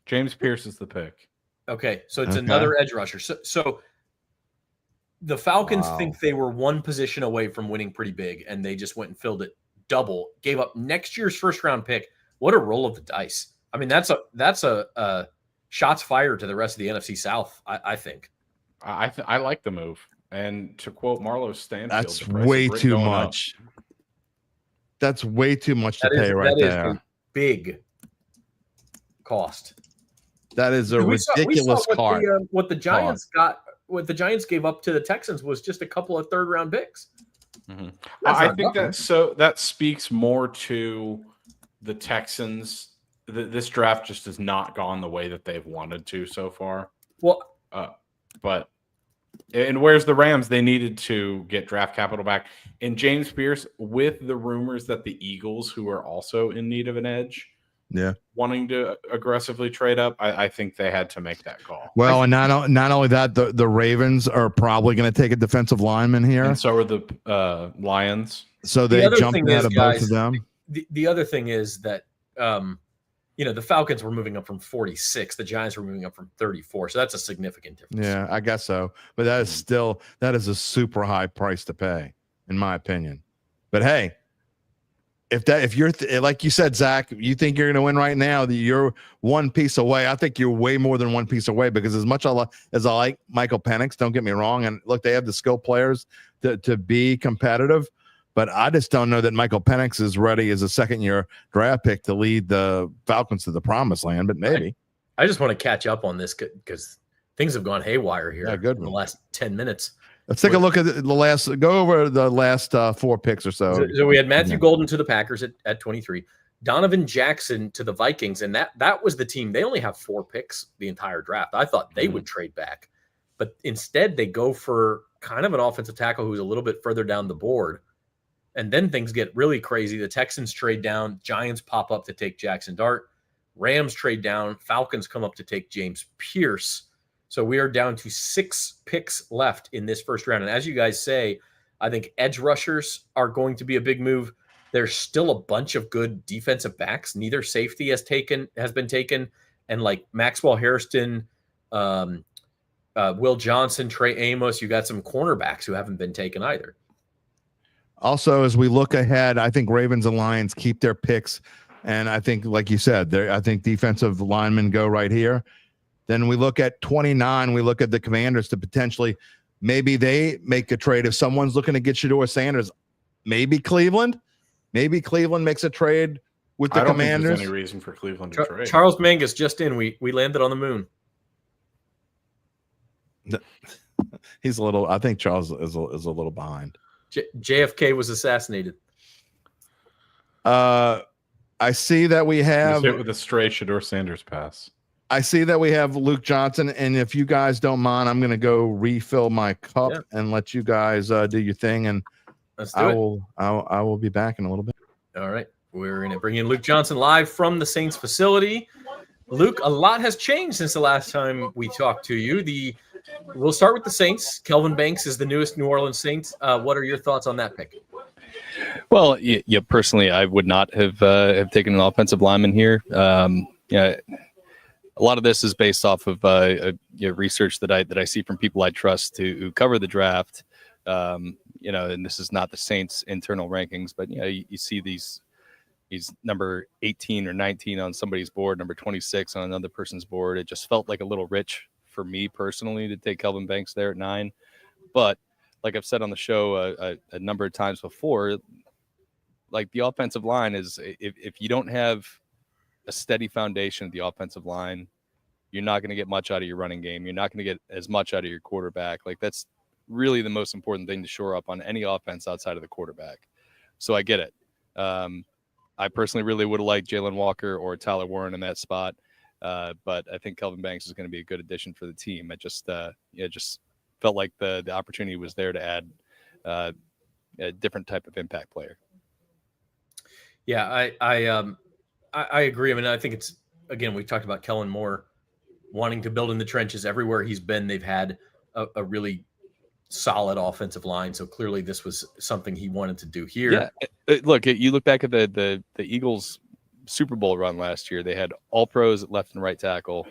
James Pierce is the pick. Okay, so it's another edge rusher. So the Falcons think they were one position away from winning pretty big, and they just went and filled it double. Gave up next year's first round pick. What a roll of the dice! I mean, that's a shots fired to the rest of the NFC South. I think. I like the move, and to quote Marlo Stanfield, that's way too much. That's way too much to pay right there. That is a big cost. That is a ridiculous card. What the Giants got, what the Giants gave up to the Texans was just a couple of third round picks. Mm-hmm. I think that speaks more to the Texans. This draft just has not gone the way that they've wanted to so far. Well, and where's the Rams? They needed to get draft capital back. And James Pierce, with the rumors that the Eagles, who are also in need of an edge, wanting to aggressively trade up, I think they had to make that call. Well, and not only that, the Ravens are probably going to take a defensive lineman here, and so are the Lions. So they jumped out of both of them. The other thing is that the Falcons were moving up from 46, the Giants were moving up from 34, so that's a significant difference. Yeah, I guess so, but that is a super high price to pay, in my opinion. But hey. If you're like you said, Zach, you think you're going to win right now, you're one piece away. I think you're way more than one piece away because as much as I like Michael Penix, don't get me wrong, and look, they have the skill players to be competitive, but I just don't know that Michael Penix is ready as a second-year draft pick to lead the Falcons to the promised land, but maybe. I just want to catch up on this because things have gone haywire here in the last 10 minutes. Let's take a look at go over the last 4 picks or so. So we had Matthew Golden to the Packers at 23, Donovan Jackson to the Vikings, and that was the team. They only have 4 picks the entire draft. I thought they would trade back, but instead they go for kind of an offensive tackle who's a little bit further down the board, and then things get really crazy. The Texans trade down, Giants pop up to take Jackson Dart, Rams trade down, Falcons come up to take James Pierce. So we are down to 6 picks left in this first round. And as you guys say, I think edge rushers are going to be a big move. There's still a bunch of good defensive backs. Neither safety has been taken. And like Maxwell Hairston, Will Johnson, Trey Amos, you got some cornerbacks who haven't been taken either. Also, as we look ahead, I think Ravens and Lions keep their picks. And I think, like you said, I think defensive linemen go right here. Then we look at 29. We look at the Commanders to potentially maybe they make a trade. If someone's looking to get Shedeur Sanders, maybe Cleveland. Maybe Cleveland makes a trade with the Commanders. Think there's any reason for Cleveland to trade. Charles Mangus just in. We landed on the moon. He's a little. I think Charles is a little behind. JFK was assassinated. I see that we have hit with a stray Shedeur Sanders pass. I see that we have Luke Johnson, and if you guys don't mind, I'm going to go refill my cup and let you guys do your thing. And Let's do it. I will be back in a little bit. All right. We're going to bring in Luke Johnson live from the Saints facility. Luke, a lot has changed since the last time we talked to you. We'll start with the Saints. Kelvin Banks is the newest New Orleans Saints. What are your thoughts on that pick? Well, yeah, personally, I would not have taken an offensive lineman here. Yeah, a lot of this is based off of research that I see from people I trust who cover the draft. And this is not the Saints' internal rankings, but you see these number 18 or 19 on somebody's board, number 26 on another person's board. It just felt like a little rich for me personally to take Kelvin Banks there at 9. But like I've said on the show a number of times before, like the offensive line is, if you don't have a steady foundation of the offensive line, you're not going to get much out of your running game. You're not going to get as much out of your quarterback. Like that's really the most important thing to shore up on any offense outside of the quarterback. So I get it. I personally really would have liked Jalen Walker or Tyler Warren in that spot. But I think Kelvin Banks is going to be a good addition for the team. It just felt like the opportunity was there to add a different type of impact player. Yeah, I agree. I mean, I think it's, again, we've talked about Kellen Moore wanting to build in the trenches. Everywhere he's been, they've had a really solid offensive line. So clearly this was something he wanted to do here. Yeah. Look, you look back at the Eagles Super Bowl run last year. They had all pros at left and right tackle.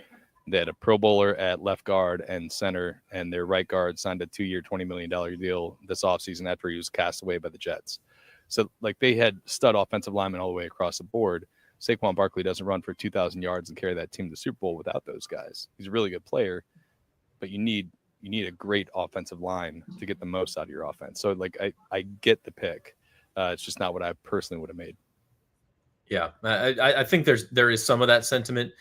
They had a Pro Bowler at left guard and center, and their right guard signed a 2-year, $20 million deal this offseason after he was cast away by the Jets. So, like, they had stud offensive linemen all the way across the board. Saquon Barkley doesn't run for 2,000 yards and carry that team to the Super Bowl without those guys. He's a really good player, but you need a great offensive line to get the most out of your offense. So, like, I get the pick. It's just not what I personally would have made. Yeah, I think there is some of that sentiment.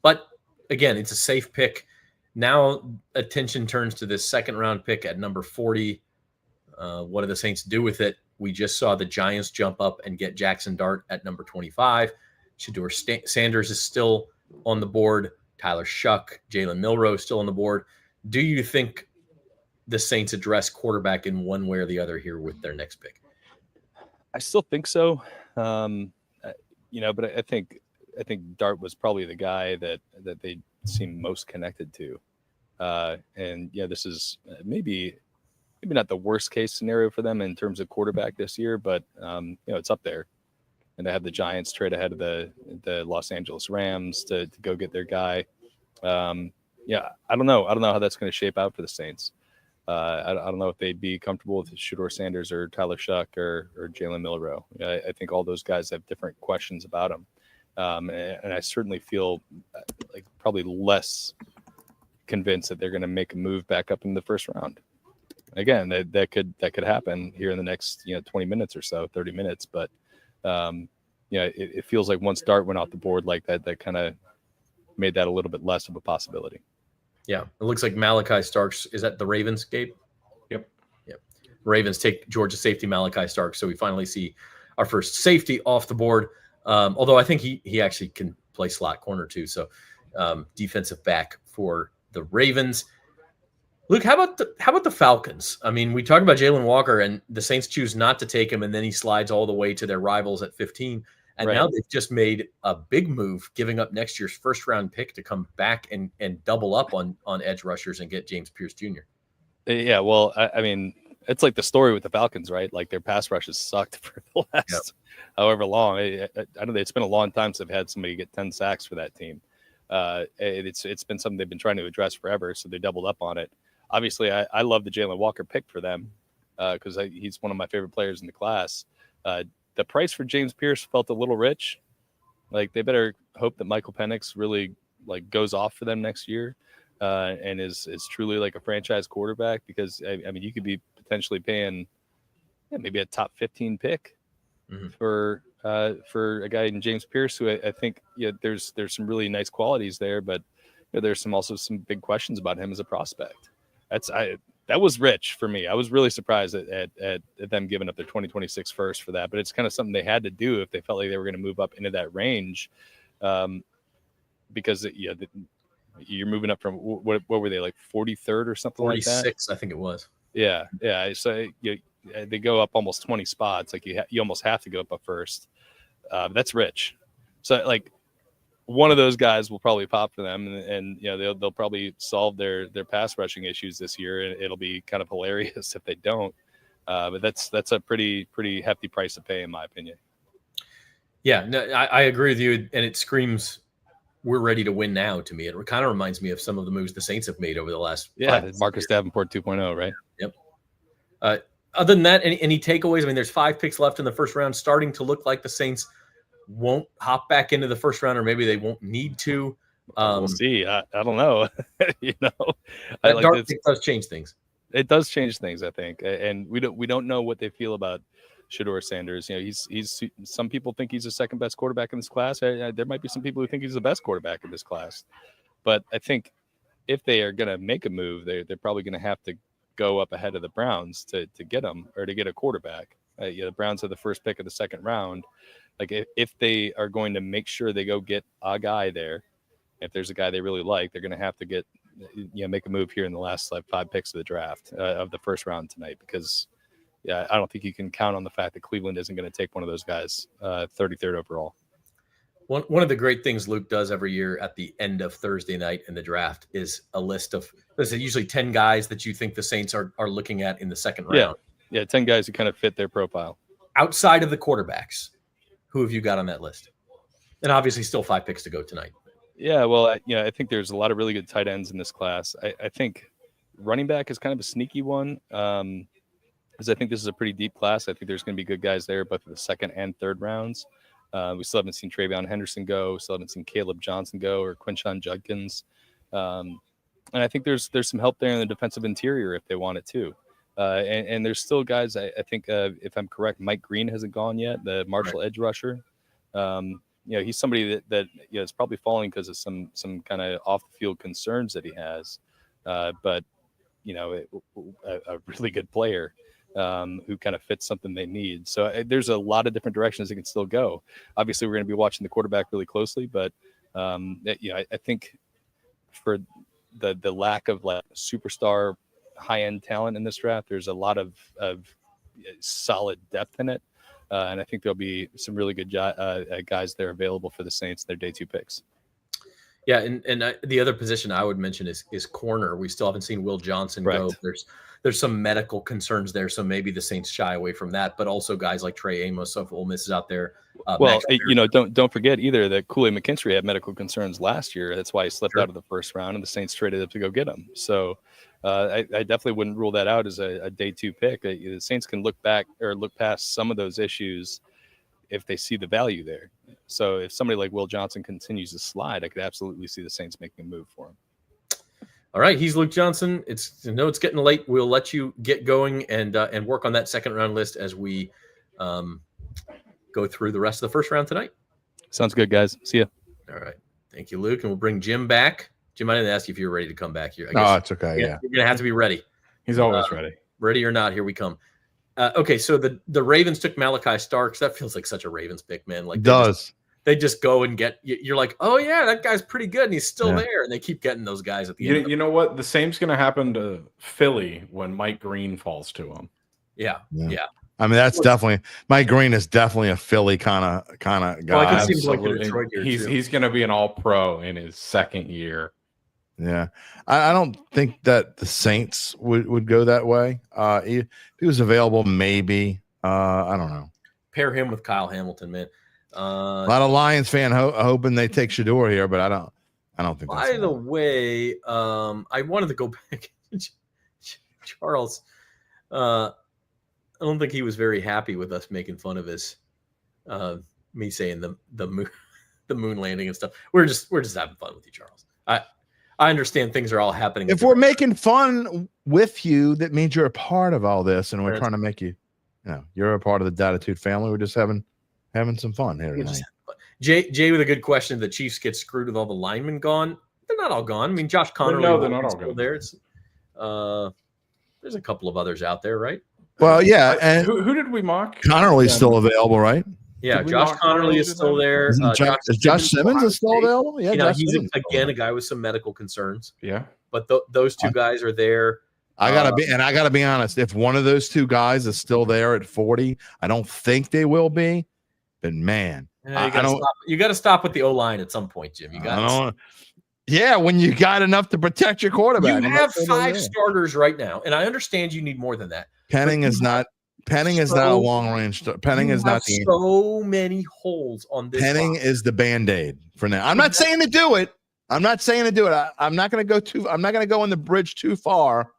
But, again, it's a safe pick. Now attention turns to this second-round pick at number 40. What do the Saints do with it? We just saw the Giants jump up and get Jackson Dart at number 25. Shedeur Sanders is still on the board. Tyler Shuck, Jalen Milroe still on the board. Do you think the Saints address quarterback in one way or the other here with their next pick? I still think so. But I think Dart was probably the guy that they seem most connected to. This is maybe not the worst case scenario for them in terms of quarterback this year, but it's up there. And they have the Giants trade ahead of the Los Angeles Rams to go get their guy. I don't know. I don't know how that's going to shape out for the Saints. I don't know if they'd be comfortable with Shedeur Sanders or Tyler Shuck or Jalen Milroe. I think all those guys have different questions about them. And I certainly feel like probably less convinced that they're going to make a move back up in the first round. Again, that could happen here in the next 20 minutes or so, 30 minutes. But it feels like once Dart went off the board like that kind of made that a little bit less of a possibility. Yeah, it looks like Malachi Starks is at the Ravens, Gabe. Yep. Ravens take Georgia safety Malachi Starks, so we finally see our first safety off the board. Although I think he actually can play slot corner too. So defensive back for the Ravens. Luke, how about the Falcons? I mean, we talked about Jalen Walker, and the Saints choose not to take him, and then he slides all the way to their rivals at 15. And Right. Now they've just made a big move, giving up next year's first-round pick to come back and double up on edge rushers and get James Pierce Jr. Yeah, well, I mean, it's like the story with the Falcons, right? Like their pass rushes sucked for the last however long. I know it's been a long time since they've had somebody get 10 sacks for that team. It's been something they've been trying to address forever, so they doubled up on it. Obviously, I love the Jalen Walker pick for them because he's one of my favorite players in the class. The price for James Pierce felt a little rich. Like they better hope that Michael Penix really like goes off for them next year and is truly like a franchise quarterback, because I mean you could be potentially paying maybe a top 15 pick for a guy named James Pierce, who I think there's some really nice qualities there, but there's also some big questions about him as a prospect. That was rich for me. I was really surprised at them giving up their 2026 first for that, but it's kind of something they had to do if they felt like they were going to move up into that range, because you're moving up from what were they, like 43rd or something like that? 46, I think it was. Yeah. So they go up almost 20 spots. Like you almost have to go up first. That's rich. So like one of those guys will probably pop for them, and they'll probably solve their pass rushing issues this year, and it'll be kind of hilarious if they don't. But that's a pretty hefty price to pay, in my opinion. Yeah, no, I agree with you, and it screams we're ready to win now to me. It kind of reminds me of some of the moves the Saints have made over the last Marcus Davenport 2.0, right? Yep. Other than that, any takeaways? I mean, there's 5 picks left in the first round, starting to look like the Saints won't hop back into the first round, or maybe they won't need to. We'll see. I don't know. That dark pick does change things. It does change things, I think, and we don't know what they feel about Shedeur Sanders. He's some people think he's the second best quarterback in this class. There might be some people who think he's the best quarterback in this class, but I think if they are going to make a move, they're probably going to have to go up ahead of the Browns to get him, or to get a quarterback. The Browns have the first pick of the second round. Like if they are going to make sure they go get a guy there, if there's a guy they really like, they're going to have to make a move here in the last 5 picks of the draft of the first round tonight, because I don't think you can count on the fact that Cleveland isn't going to take one of those guys 33rd overall. One of the great things Luke does every year at the end of Thursday night in the draft is a list of, there's usually 10 guys that you think the Saints are looking at in the second round. Yeah, 10 guys who kind of fit their profile. Outside of the quarterbacks, who have you got on that list? And obviously still 5 picks to go tonight. Yeah, well, I think there's a lot of really good tight ends in this class. I think running back is kind of a sneaky one, because I think this is a pretty deep class. I think there's going to be good guys there, both in the second and third rounds. We still haven't seen Travion Henderson go. We still haven't seen Caleb Johnson go, or Quinshon Judkins. And I think there's some help there in the defensive interior if they want it too. And there's still guys, I think, if I'm correct, Mike Green hasn't gone yet, the Marshall edge rusher. He's somebody that is probably falling because of some kind of off the field concerns that he has. But a really good player who kind of fits something they need. So there's a lot of different directions it can still go. Obviously, we're going to be watching the quarterback really closely, but I think for the lack of superstar high-end talent in this draft, there's a lot of solid depth in it. And I think there'll be some really good guys there available for the Saints, their day 2 picks. Yeah, and the other position I would mention is corner. We still haven't seen Will Johnson go. There's some medical concerns there, so maybe the Saints shy away from that. But also guys like Trey Amos of Ole Miss is out there. Don't forget either that Kool-Aid McKinstry had medical concerns last year. That's why he slipped out of the first round, and the Saints traded up to go get him. So I definitely wouldn't rule that out as a day 2 pick. The Saints can look back or look past some of those issues if they see the value there. So if somebody like Will Johnson continues to slide, I could absolutely see the Saints making a move for him. All right, he's Luke Johnson. It's getting late. We'll let you get going and work on that second round list as we go through the rest of the first round tonight. Sounds good, guys. See ya. All right, thank you, Luke, and we'll bring Jim back. Jim, I didn't ask you if you were ready to come back here. No, it's okay. Yeah, you're gonna have to be ready. He's always ready. Ready or not, here we come. Okay, so the Ravens took Malachi Starks. That feels like such a Ravens pick, man. Like they just go and get. You're like, oh yeah, that guy's pretty good, and he's still there, and they keep getting those guys at the end. You know what? The same's going to happen to Philly when Mike Green falls to him. Yeah. I mean, that's definitely Mike Green is definitely a Philly kind of guy. Well, seems like a Detroit year he's going to be an All-Pro in his second year. Yeah, I don't think that the Saints would go that way. If he was available, maybe. I don't know. Pair him with Kyle Hamilton, man. A lot of Lions fan hoping they take Shedeur here, but I don't think. By the way, I wanted to go back. Charles, I don't think he was very happy with us making fun of his me saying the moon landing and stuff. We're just having fun with you, Charles. I understand things are all happening. If we're making fun with you, that means you're a part of all this, and we're trying to make you, you're a part of the Datitude family. We're just having some fun here tonight. Jay with a good question. The Chiefs get screwed with all the linemen gone. They're not all gone. I mean, Josh Connerly. No, they're not all gone. There. There's a couple of others out there, right? Well, yeah. And who did we mock? Connerly's still available, right? Yeah, Josh Connerly is still there. Josh Simmons is still available? Yeah, he's again a guy with some medical concerns. Yeah. But those two guys are there. I gotta be honest. If one of those two guys is still there at 40, I don't think they will be. But man, you got to stop with the O line at some point, Jim. You got. Yeah, when you got enough to protect your quarterback. You have 5 starters right now, and I understand you need more than that. Penning is not a long range. Penning is not so many holes on this. Penning is the Band-Aid for now. I'm not saying to do it. I'm not going to go on the bridge too far.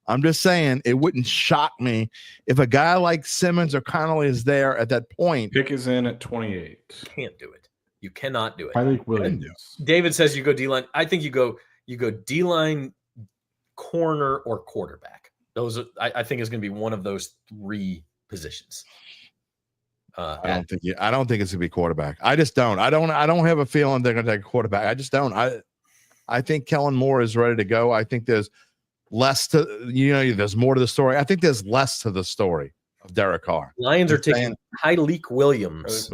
I'm just saying it wouldn't shock me if a guy like Simmons or Connolly is there at that point. Pick is in at 28. Can't do it. You cannot do it. I think Williams. David says you go D-line. I think you go D-line, corner, or quarterback. Those I think is going to be one of those 3 positions. I don't think it's going to be quarterback. I just don't. I don't have a feeling they're going to take a quarterback. I just don't. I think Kellen Moore is ready to go. I think there's less to there's more to the story. I think there's less to the story of Derek Carr. Lions are taking Tyleek Williams.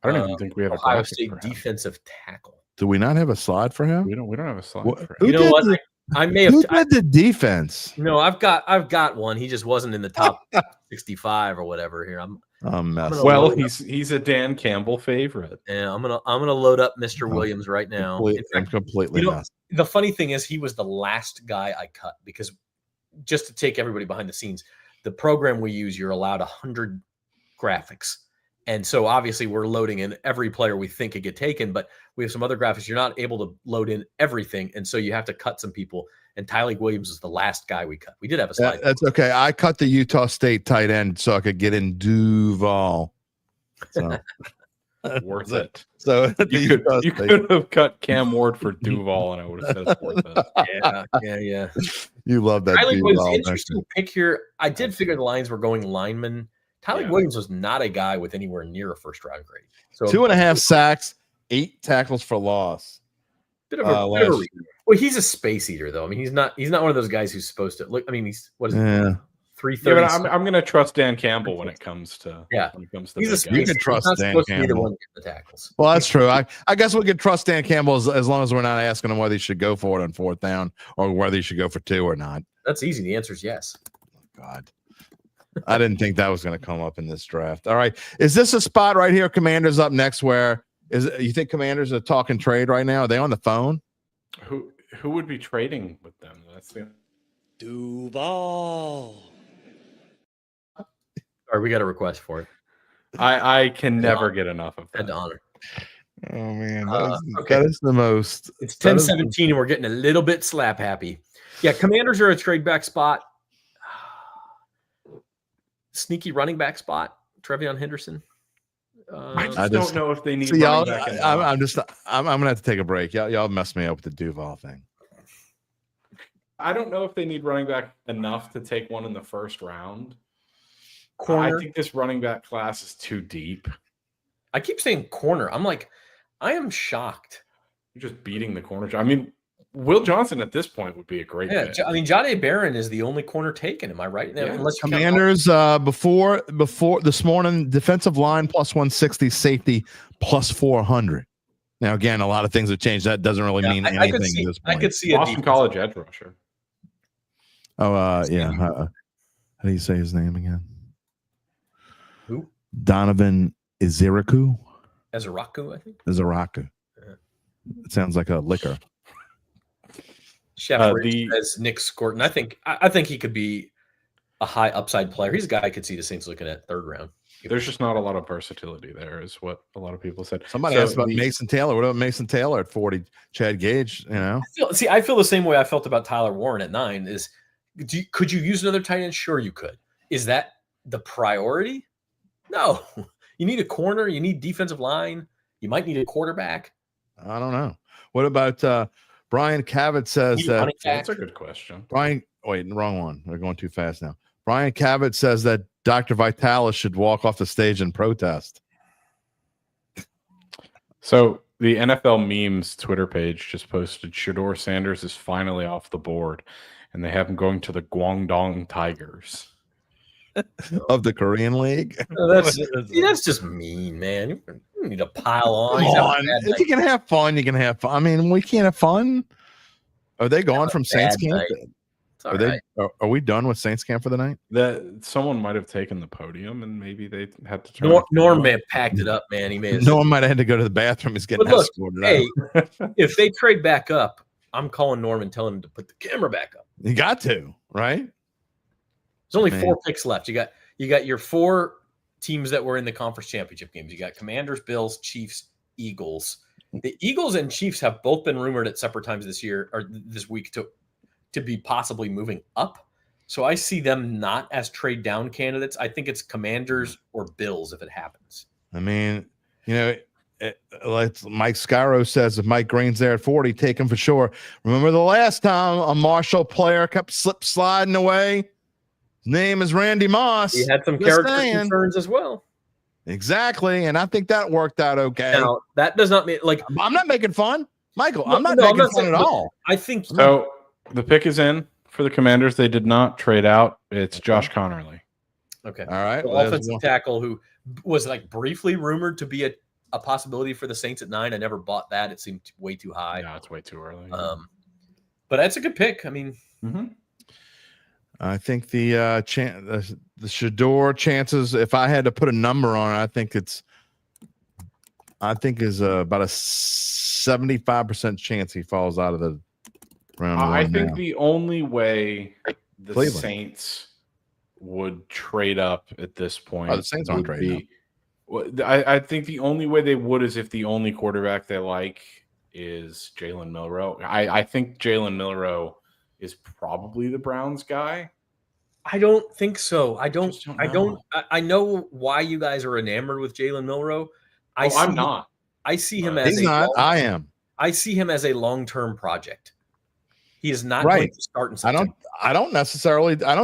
I don't even think we have Ohio a State defensive tackle. Do we not have a slide for him? We don't have a slide for him. You know what? I may have. Who did the defense? No, I've got one. He just wasn't in the top 65 or whatever here. Well, he's a Dan Campbell favorite. Yeah, I'm gonna load up Mr. Williams right now. I'm completely messed. The funny thing is, he was the last guy I cut because just to take everybody behind the scenes, the program we use, you're allowed 100 graphics. And so obviously we're loading in every player we think could get taken, but we have some other graphics. You're not able to load in everything. And so you have to cut some people. And Tyleek Williams is the last guy we cut. We did have a slide. That's okay. I cut the Utah State tight end so I could get in Duval. So worth it. So you could have cut Cam Ward for Duval, and I would have said it's worth it. Yeah. You love that. Tyleek was an interesting pick here. I did figure the Lions were going lineman. Tyleek Williams was not a guy with anywhere near a first-round grade. So 2.5 sacks, 8 tackles for loss. Bit of a well, he's a space eater, though. I mean, he's not one of those guys who's supposed to look. I mean, he's 330. Yeah, but I'm going to trust Dan Campbell when it comes to he's you can trust Dan Campbell. The tackles. Well, that's true. I guess we could trust Dan Campbell as long as we're not asking him whether he should go for it on 4th down or whether he should go for 2 or not. That's easy. The answer is yes. God. I didn't think that was going to come up in this draft. All right. Is this a spot right here? Commanders up next where you think Commanders are talking trade right now? Are they on the phone? Who would be trading with them? That's the Duval. All right, we got a request for it. I can never get enough of that. Had to honor. Oh man, that is the most. It's 10-17 and we're getting a little bit slap happy. Yeah, Commanders are a trade back spot. Sneaky running back spot, Trevion Henderson. I just don't know if they need. See, y'all, I'm gonna have to take a break. Y'all messed me up with the Duval thing. I don't know if they need running back enough to take one in the first round. Corner. I think this running back class is too deep. I keep saying corner. I'm like, I am shocked. You're just beating the corner. I mean, Will Johnson at this point would be a great fit. I mean, Jahdae Barron is the only corner taken. Am I right? Yeah. Unless Commanders before this morning, defensive line plus 160, safety plus 400. Now again, a lot of things have changed. That doesn't really mean anything at this point. I could see Boston College edge rusher. Oh yeah. How do you say his name again? Who? Donovan Eziraku. Eziraku, I think. Eziraku. Yeah. It sounds like a liquor. Chef says Nick Scorton. I think he could be a high upside player. He's a guy I could see the Saints looking at 3rd round. There's just not a lot of versatility there, is what a lot of people said. Somebody asked about Mason Taylor. What about Mason Taylor at 40? Chad Gage, you know. I feel the same way I felt about Tyler Warren at 9. Could you use another tight end? Sure, you could. Is that the priority? No. You need a corner. You need defensive line. You might need a quarterback. I don't know. What about Brian Cavett says that that's a good question. Brian, wait, wrong one. We're going too fast now. Brian Cavett says that Dr. Vitalis should walk off the stage and protest. So the NFL memes Twitter page just posted Shedeur Sanders is finally off the board, and they have him going to the Guangdong Tigers of the Korean League. That's just mean, man. You need to pile on. If you can have fun, you can have fun. I mean, we can't have fun. Are they gone from Saints camp? It's all right. Are we done with Saints camp for the night? That someone might have taken the podium and maybe they had to turn. Norm may have packed it up, man. He may have. Norm might have had to go to the bathroom. He's getting escorted out. If they trade back up, I'm calling Norm and telling him to put the camera back up. You got to, right? There's only 4 picks left. You got your 4 teams that were in the conference championship games. You got Commanders, Bills, Chiefs, Eagles. The Eagles and Chiefs have both been rumored at separate times this year or this week to be possibly moving up. So I see them not as trade down candidates. I think it's Commanders or Bills if it happens. I mean, like Mike Scaro says, if Mike Green's there at 40, take him for sure. Remember the last time a Marshall player kept sliding away? His name is Randy Moss. He had some character concerns as well. Exactly. And I think that worked out okay. Now, that does not mean I'm not making fun, Michael. I'm not making fun at all. I think so. The pick is in for the Commanders. They did not trade out. It's Josh Connerly. Okay. All right. The offensive tackle who was briefly rumored to be a possibility for the Saints at 9. I never bought that. It seemed way too high. No, it's way too early. But that's a good pick. I mean, I think the Shador chances, if I had to put a number on it, I think is about a 75% chance he falls out of the round. I think the only way the Saints would trade up at this point. The Saints aren't trading up. I think the only way they would is if the only quarterback they like is Jalen Milroe. I think Jalen Milroe is probably the Browns guy. I don't think so. I know why you guys are enamored with Jalen Milroe. I'm not. I see him as he's not. I am. I see him as a long-term project. He is not going to start in September. I don't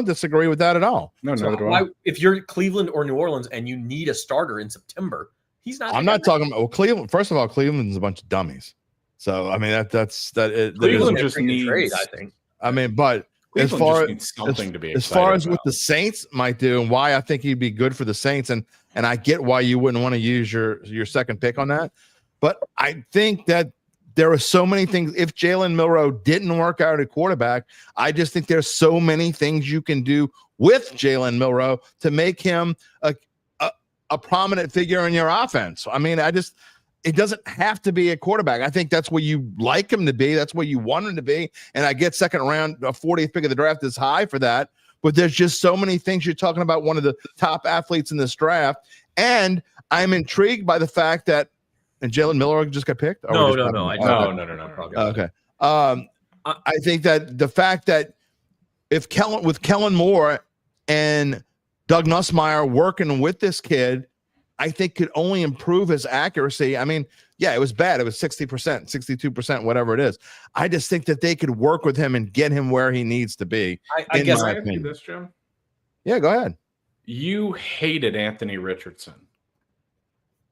disagree with that at all. No, neither do I. If you're Cleveland or New Orleans and you need a starter in September, he's not. I'm not talking about Cleveland. First of all, Cleveland's a bunch of dummies. So I mean Cleveland just needs trade, I think. I mean, but as far as what the Saints might do and why I think he'd be good for the Saints, and I get why you wouldn't want to use your second pick on that, but I think that there are so many things. If Jalen Milroe didn't work out at quarterback, I just think there's so many things you can do with Jalen Milroe to make him a prominent figure in your offense. I mean, it doesn't have to be a quarterback. I think that's where you like him to be. That's where you want him to be. And I get second round, 40th pick of the draft is high for that. But there's just so many things. You're talking about one of the top athletes in this draft. And I'm intrigued by the fact that, and Jalen Milroe just got picked? No. Okay. I think that the fact that with Kellen Moore and Doug Nussmeier working with this kid, I think could only improve his accuracy. I mean, yeah, it was bad. It was 60%, 62%, whatever it is. I just think that they could work with him and get him where he needs to be. I guess I have this, Jim. Yeah, go ahead. You hated Anthony Richardson.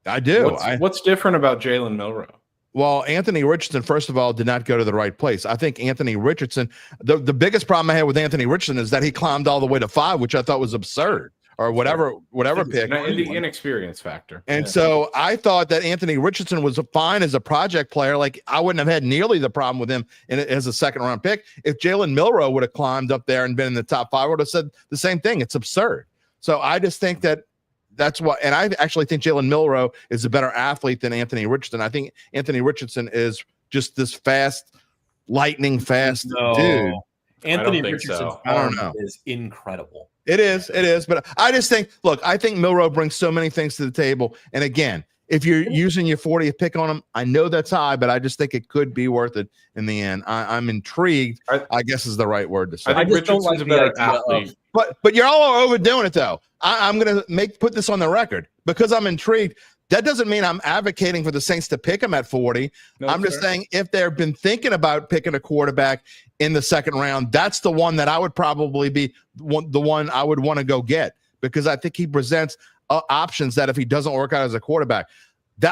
I do. What's different about Jalen Milroe? Well, Anthony Richardson, first of all, did not go to the right place. I think Anthony Richardson, the biggest problem I had with Anthony Richardson is that he climbed all the way to 5, which I thought was absurd. Or whatever pick. The inexperience factor. And so I thought that Anthony Richardson was fine as a project player. Like I wouldn't have had nearly the problem with him as a second round pick. If Jalen Milroe would have climbed up there and been in the top 5, I would have said the same thing. It's absurd. So I just think that's what, and I actually think Jalen Milroe is a better athlete than Anthony Richardson. I think Anthony Richardson is just this lightning fast dude. Anthony Richardson's arm is incredible. It is. But I just think, I think Milroe brings so many things to the table. And again, if you're using your 40th pick on him, I know that's high, but I just think it could be worth it in the end. I'm intrigued, I guess is the right word to say. I think Richardson's a better athlete. But you're all overdoing it, though. I'm going to put this on the record because I'm intrigued. That doesn't mean I'm advocating for the Saints to pick him at 40. No, I'm just saying if they've been thinking about picking a quarterback in the second round, that's the one that I would probably be the one I would want to go get because I think he presents options that if he doesn't work out as a quarterback.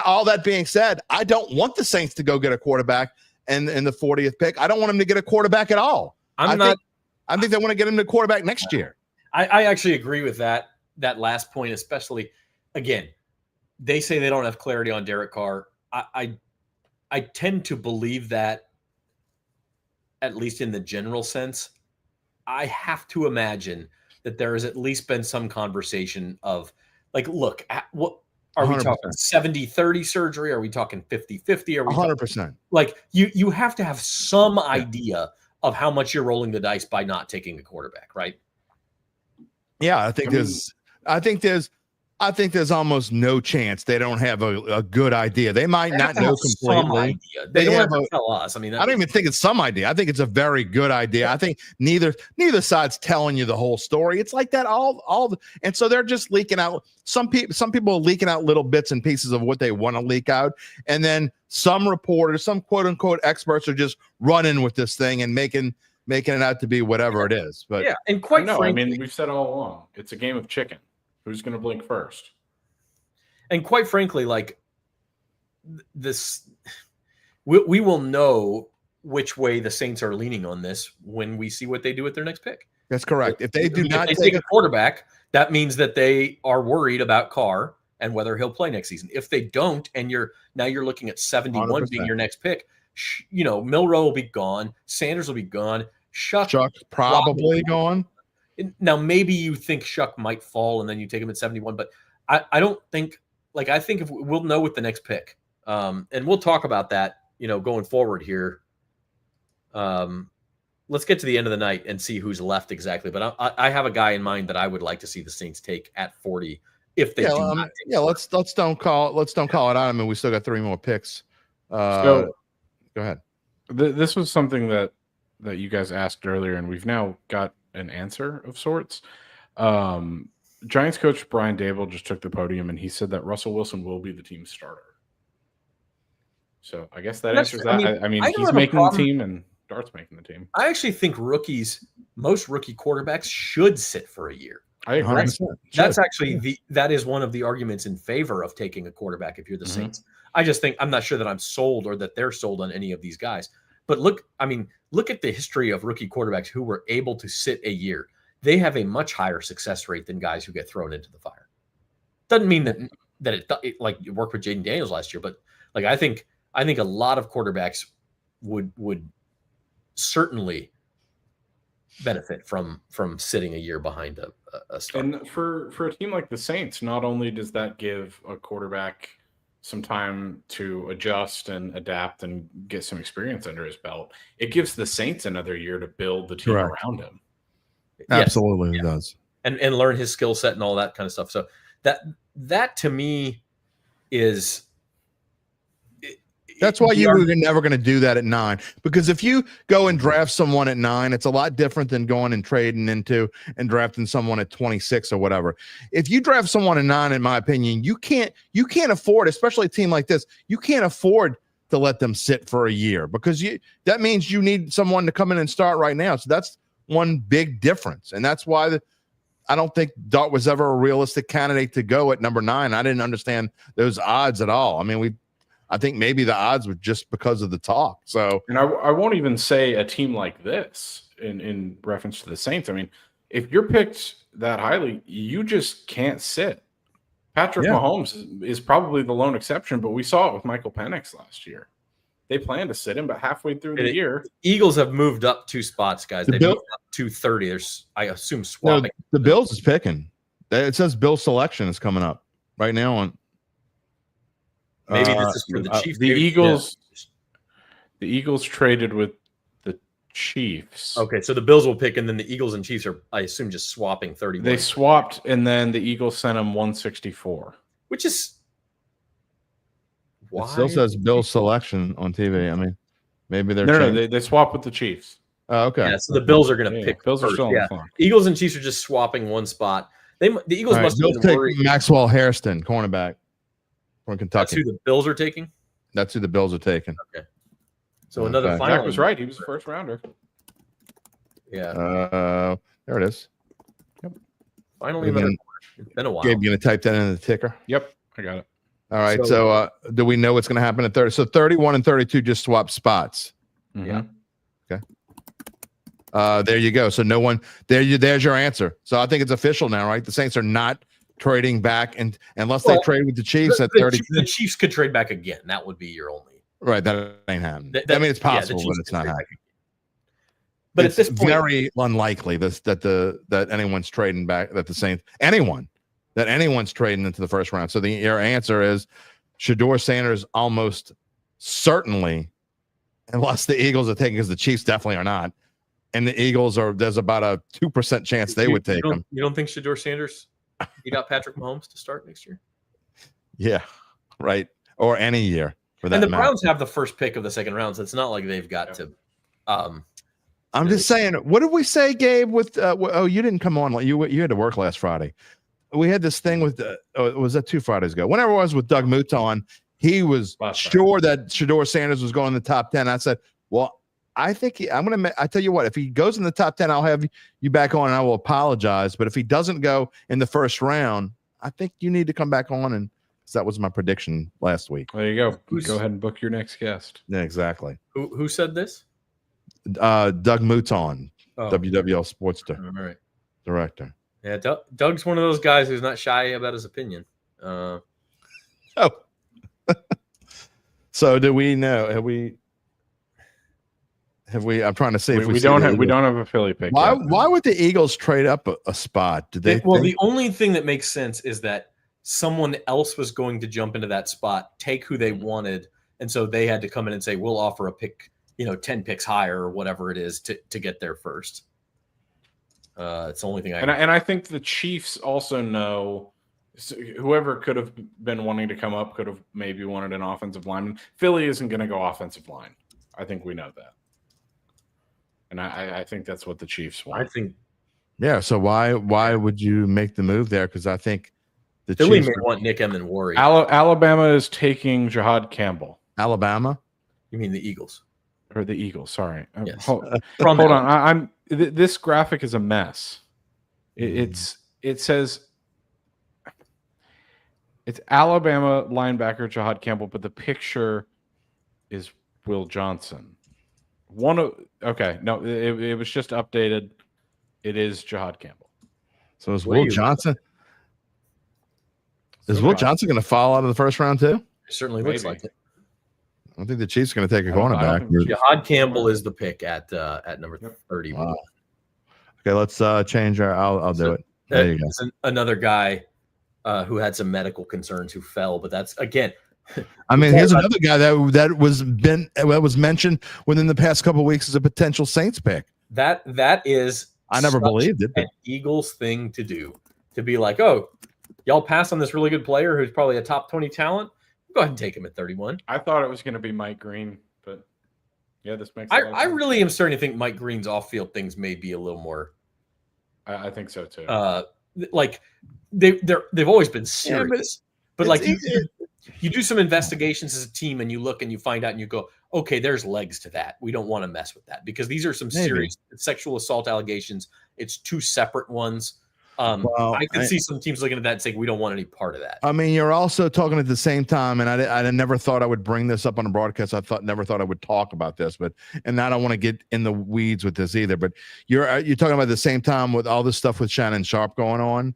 All that being said, I don't want the Saints to go get a quarterback in the 40th pick. I don't want him to get a quarterback at all. I think they want to get him to quarterback next year. I actually agree with that last point, especially again. They say they don't have clarity on Derek Carr. I tend to believe that, at least in the general sense. I have to imagine that there has at least been some conversation of like, look, what are we 100%. talking 70-30 surgery? Are we talking 50-50? Are we 100%? Like you have to have some idea of how much you're rolling the dice by not taking a quarterback, right? Yeah, I think there's almost no chance they don't have a good idea. They might not know completely. They don't have to tell us. I mean, I don't even think it's some idea. I think it's a very good idea. I think neither side's telling you the whole story. It's like that and so they're just leaking out. Some people are leaking out little bits and pieces of what they want to leak out, and then some reporters, some quote unquote experts, are just running with this thing and making it out to be whatever it is. But yeah, and quite frankly, I mean, we've said all along, it's a game of chicken. Who's going to blink first? And quite frankly, like this, we will know which way the Saints are leaning on this when we see what they do with their next pick. That's correct. If they do not take a quarterback, that means that they are worried about Carr and whether he'll play next season. If they don't, and you're looking at 71 100%. Being your next pick, Milroe will be gone, Sanders will be gone, Shuck's probably gone. Now, maybe you think Shuck might fall and then you take him at 71, but I don't think, like, I think if we'll know with the next pick, and we'll talk about that, going forward here. Let's get to the end of the night and see who's left exactly. But I have a guy in mind that I would like to see the Saints take at 40 if they do not take let's don't call it out. I mean, we still got 3 more picks. So go ahead. This was something that you guys asked earlier, and we've now got an answer of sorts. Giants coach Brian Daboll just took the podium, and he said that Russell Wilson will be the team's starter. So I guess that answers that. I mean he's making the team, and Dart's making the team. I actually think most rookie quarterbacks should sit for a year. I agree. That's actually that is one of the arguments in favor of taking a quarterback if you're the Saints. I just think I'm not sure that I'm sold or that they're sold on any of these guys. But look at the history of rookie quarterbacks who were able to sit a year. They have a much higher success rate than guys who get thrown into the fire. Doesn't mean that it like it worked with Jaden Daniels last year, but like I think a lot of quarterbacks would certainly benefit from sitting a year behind a starter. And for a team like the Saints, not only does that give a quarterback some time to adjust and adapt and get some experience under his belt, it gives the Saints another year to build the team around him. Absolutely, it does. And learn his skill set and all that kind of stuff. So that to me is that's why you're never going to do that at 9, because if you go and draft someone at 9, it's a lot different than going and trading into and drafting someone at 26 or whatever. If you draft someone at 9, in my opinion, you can't afford, especially a team like this, you can't afford to let them sit for a year, because that means you need someone to come in and start right now. So that's one big difference, and that's why I don't think Dart was ever a realistic candidate to go at number 9. I didn't understand those odds at all. I mean, I think maybe the odds were just because of the talk. So, and I won't even say a team like this in reference to the Saints. I mean, if you're picked that highly, you just can't sit. Patrick Mahomes is probably the lone exception, but we saw it with Michael Penix last year. They planned to sit him, but halfway through the year, Eagles have moved up 2 spots, guys. They moved up to 30. There's, I assume, swapping. No, the Bills is picking. It says Bill selection is coming up right now on. Maybe this is for the Chiefs. The Eagles traded with the Chiefs. Okay, so the Bills will pick, and then the Eagles and Chiefs are, I assume, just swapping 30. They swapped, and then the Eagles sent them 164, which is why it still says Bill selection on TV. I mean, maybe they're no, they swapped with the Chiefs. Oh, okay. Yeah, so the Bills are going to pick. Bills first. are still on the phone. Eagles and Chiefs are just swapping one spot. The Eagles must take Maxwell Hairston, cornerback from Kentucky. That's who the Bills are taking? That's who the Bills are taking. Okay. So another final. Zach was right. He was the first rounder. Yeah. There it is. Yep. Finally, it's been a while. Gabe, you going to type that in the ticker? Yep. I got it. All right. So do we know what's going to happen at 30? So 31 and 32 just swap spots. Yeah. Okay. There you go. So no one there's your answer. So I think it's official now, right? The Saints are not trading back, and unless they trade with the Chiefs at 30. The Chiefs could trade back again. That would be your only. Right. That ain't happening. I mean, it's possible, but it's not happening. But it's at this point, very unlikely that anyone's trading back, that the Saints, anyone's trading into the first round. So your answer is Shedeur Sanders almost certainly, unless the Eagles are taking, because the Chiefs definitely are not. And the Eagles there's about a 2% chance they would take him. You don't think Shedeur Sanders beat out Patrick Mahomes to start next year? Yeah, right. Or any year for that And the matter. Browns have the first pick of the second round, so it's not like they've got to. I'm just saying, what did we say, Gabe? With you didn't come on. You had to work last Friday. We had this thing with was that 2 Fridays ago? Whenever it was with Doug Mouton, he was sure that Shedeur Sanders was going in the top 10. I said, well, I think I tell you what, if he goes in the top 10, I'll have you back on and I will apologize. But if he doesn't go in the first round, I think you need to come back on, and that was my prediction last week. There you go. Go ahead and book your next guest. Yeah, exactly. Who said this? Doug Mouton, WWL Sports Director. Yeah, Doug's one of those guys who's not shy about his opinion. So do we know? Have we? I'm trying to see if we don't have a Philly pick. Why would the Eagles trade up a spot? Did they? The only thing that makes sense is that someone else was going to jump into that spot, take who they wanted, and so they had to come in and say, "We'll offer a pick, 10 picks higher or whatever it is to get there first." It's the only thing and I think the Chiefs also know whoever could have been wanting to come up could have maybe wanted an offensive lineman. Philly isn't going to go offensive line. I think we know that. And I think that's what the Chiefs want. I think. Yeah. So why would you make the move there? Because I think the Philly Chiefs may want Nick Emmanwori. Alabama is taking Jahad Campbell. Alabama? You mean the Eagles? Or the Eagles? Sorry. Yes. Hold on. This graphic is a mess. It says it's Alabama linebacker Jahad Campbell, but the picture is Will Johnson. It was just updated. It is Jahad Campbell. So is Will Johnson? Is Will Johnson going to fall out of the first round too? It certainly looks like it. I don't think the Chiefs are going to take a cornerback. Jahad Campbell is the pick at number 30. Wow. Okay, let's change our. I'll do it. There you go. Another guy who had some medical concerns who fell, but that's again. I mean, here's another guy that was mentioned within the past couple of weeks as a potential Saints pick. That is. I never believed it. An Eagles thing to do, to be like, oh, y'all pass on this really good player who's probably a top 20 talent. Go ahead and take him at 31. I thought it was going to be Mike Green, but yeah, this makes. I really am starting to think Mike Green's off-field things may be a little more. I think so too. Like they've always been serious, but like you do some investigations as a team and you look and you find out and you go, okay, there's legs to that. We don't want to mess with that because these are some serious sexual assault allegations. It's 2 separate ones. I could see some teams looking at that and saying we don't want any part of that. I mean, you're also talking at the same time, and I never thought I would bring this up on a broadcast. I never thought I would talk about this, and I don't want to get in the weeds with this either. But you're talking about at the same time with all this stuff with Shannon Sharp going on.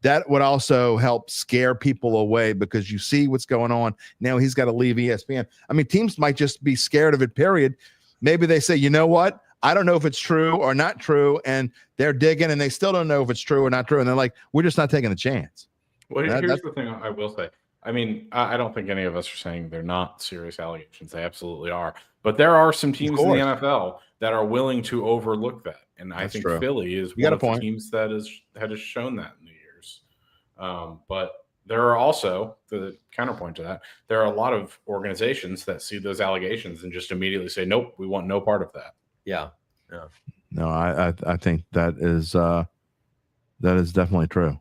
That would also help scare people away because you see what's going on. Now he's got to leave ESPN. I mean, teams might just be scared of it, period. Maybe they say, you know what? I don't know if it's true or not true. And they're digging and they still don't know if it's true or not true. And they're like, we're just not taking a chance. Well, here's the thing I will say. I mean, I don't think any of us are saying they're not serious allegations. They absolutely are. But there are some teams in the NFL that are willing to overlook that. And I think Philly is one of the teams that has shown that in the years. But there are also, the counterpoint to that, there are a lot of organizations that see those allegations and just immediately say, nope, we want no part of that. Yeah. No, I think that is definitely true.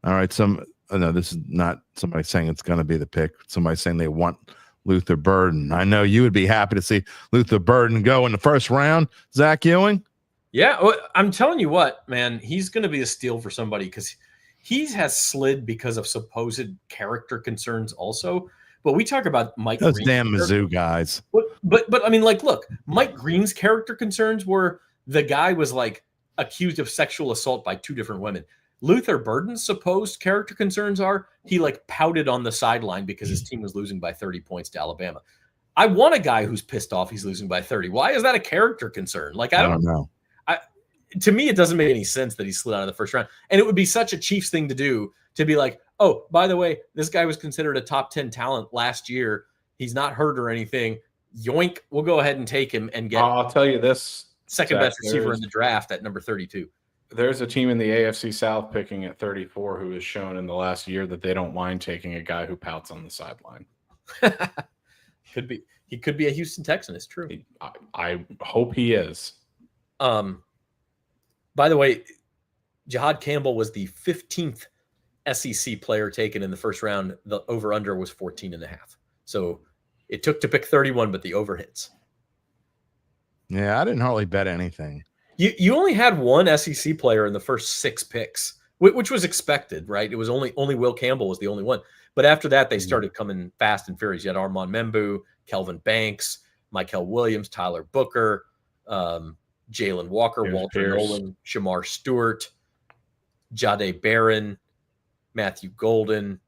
All right. No, this is not somebody saying it's going to be the pick. Somebody saying they want Luther Burden. I know you would be happy to see Luther Burden go in the first round. Zach Ewing. Yeah, well, I'm telling you what, man, he's going to be a steal for somebody because he has slid because of supposed character concerns also. But we talk about Mike Those Green's damn Mizzou guys. But I mean, like, look, Mike Green's character concerns were the guy was like accused of sexual assault by 2 different women. Luther Burden's supposed character concerns are he like pouted on the sideline because his team was losing by 30 points to Alabama. I want a guy who's pissed off he's losing by 30. Why is that a character concern? Like, I don't know. To me, it doesn't make any sense that he slid out of the first round. And it would be such a Chiefs thing to do, to be like, oh, by the way, this guy was considered a top 10 talent last year. He's not hurt or anything. Yoink, we'll go ahead and take him and get I'll tell you this. second best receiver in the draft at number 32. There's a team in the AFC South picking at 34 who has shown in the last year that they don't mind taking a guy who pouts on the sideline. Could be. He could be a Houston Texan. It's true. I hope he is. By the way, Jihad Campbell was the 15th SEC player taken in the first round. The over-under was 14.5. So it took to pick 31, but the over hits. Yeah, I didn't hardly bet anything. You only had one SEC player in the first 6 picks, which was expected, right? It was only Will Campbell was the only one. But after that, they started coming fast and furious. You had Armand Membu, Kelvin Banks, Michael Williams, Tyler Booker, Jalen Walker, James Walter Pierce. Nolan, Shamar Stewart, Jahdae Barron, Matthew Golden,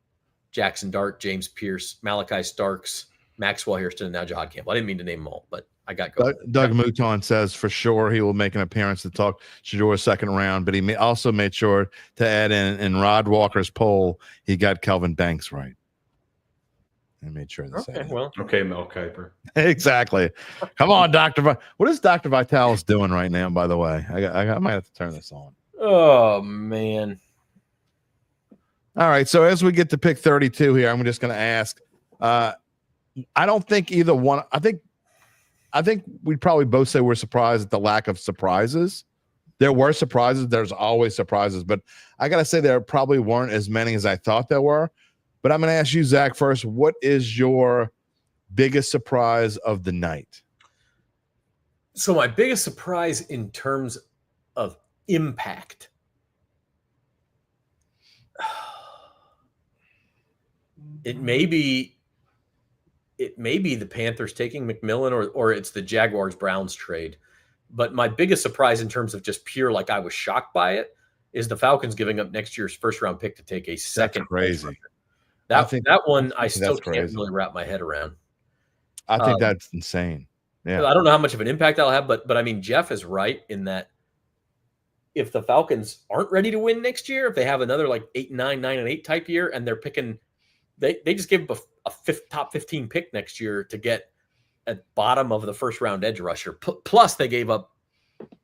Jackson Dart, James Pierce, Malachi Starks, Maxwell Hairston, and now Jihad Campbell. I didn't mean to name them all, but I got going. Doug Mouton says for sure he will make an appearance to talk Shadour's second round, but he also made sure to add in Rod Walker's poll, he got Kelvin Banks right. I made sure to say that. Well, okay, Mel Kiper. Exactly. Come on, Dr. What is Dr. Vitalis doing right now, by the way? I might have to turn this on. Oh, man. All right, so as we get to pick 32 here, I'm just going to ask. I don't think either one. I think we'd probably both say we're surprised at the lack of surprises. There were surprises. There's always surprises, but I got to say there probably weren't as many as I thought there were. But I'm going to ask you, Zach, first. What is your biggest surprise of the night? So my biggest surprise in terms of impact. It may be the Panthers taking McMillan or it's the Jaguars-Browns trade. But my biggest surprise in terms of just pure, like I was shocked by it, is the Falcons giving up next year's first-round pick to take a second. That's crazy. That one I still can't crazy. really wrap my head around. I think that's insane. Yeah. I don't know how much of an impact that'll have, but I mean, Jeff is right in that if the Falcons aren't ready to win next year, if they have another like 8-9, 9-8 type year, and they're picking, they just give up a top 15 pick next year to get at bottom of the first round edge rusher. Plus, they gave up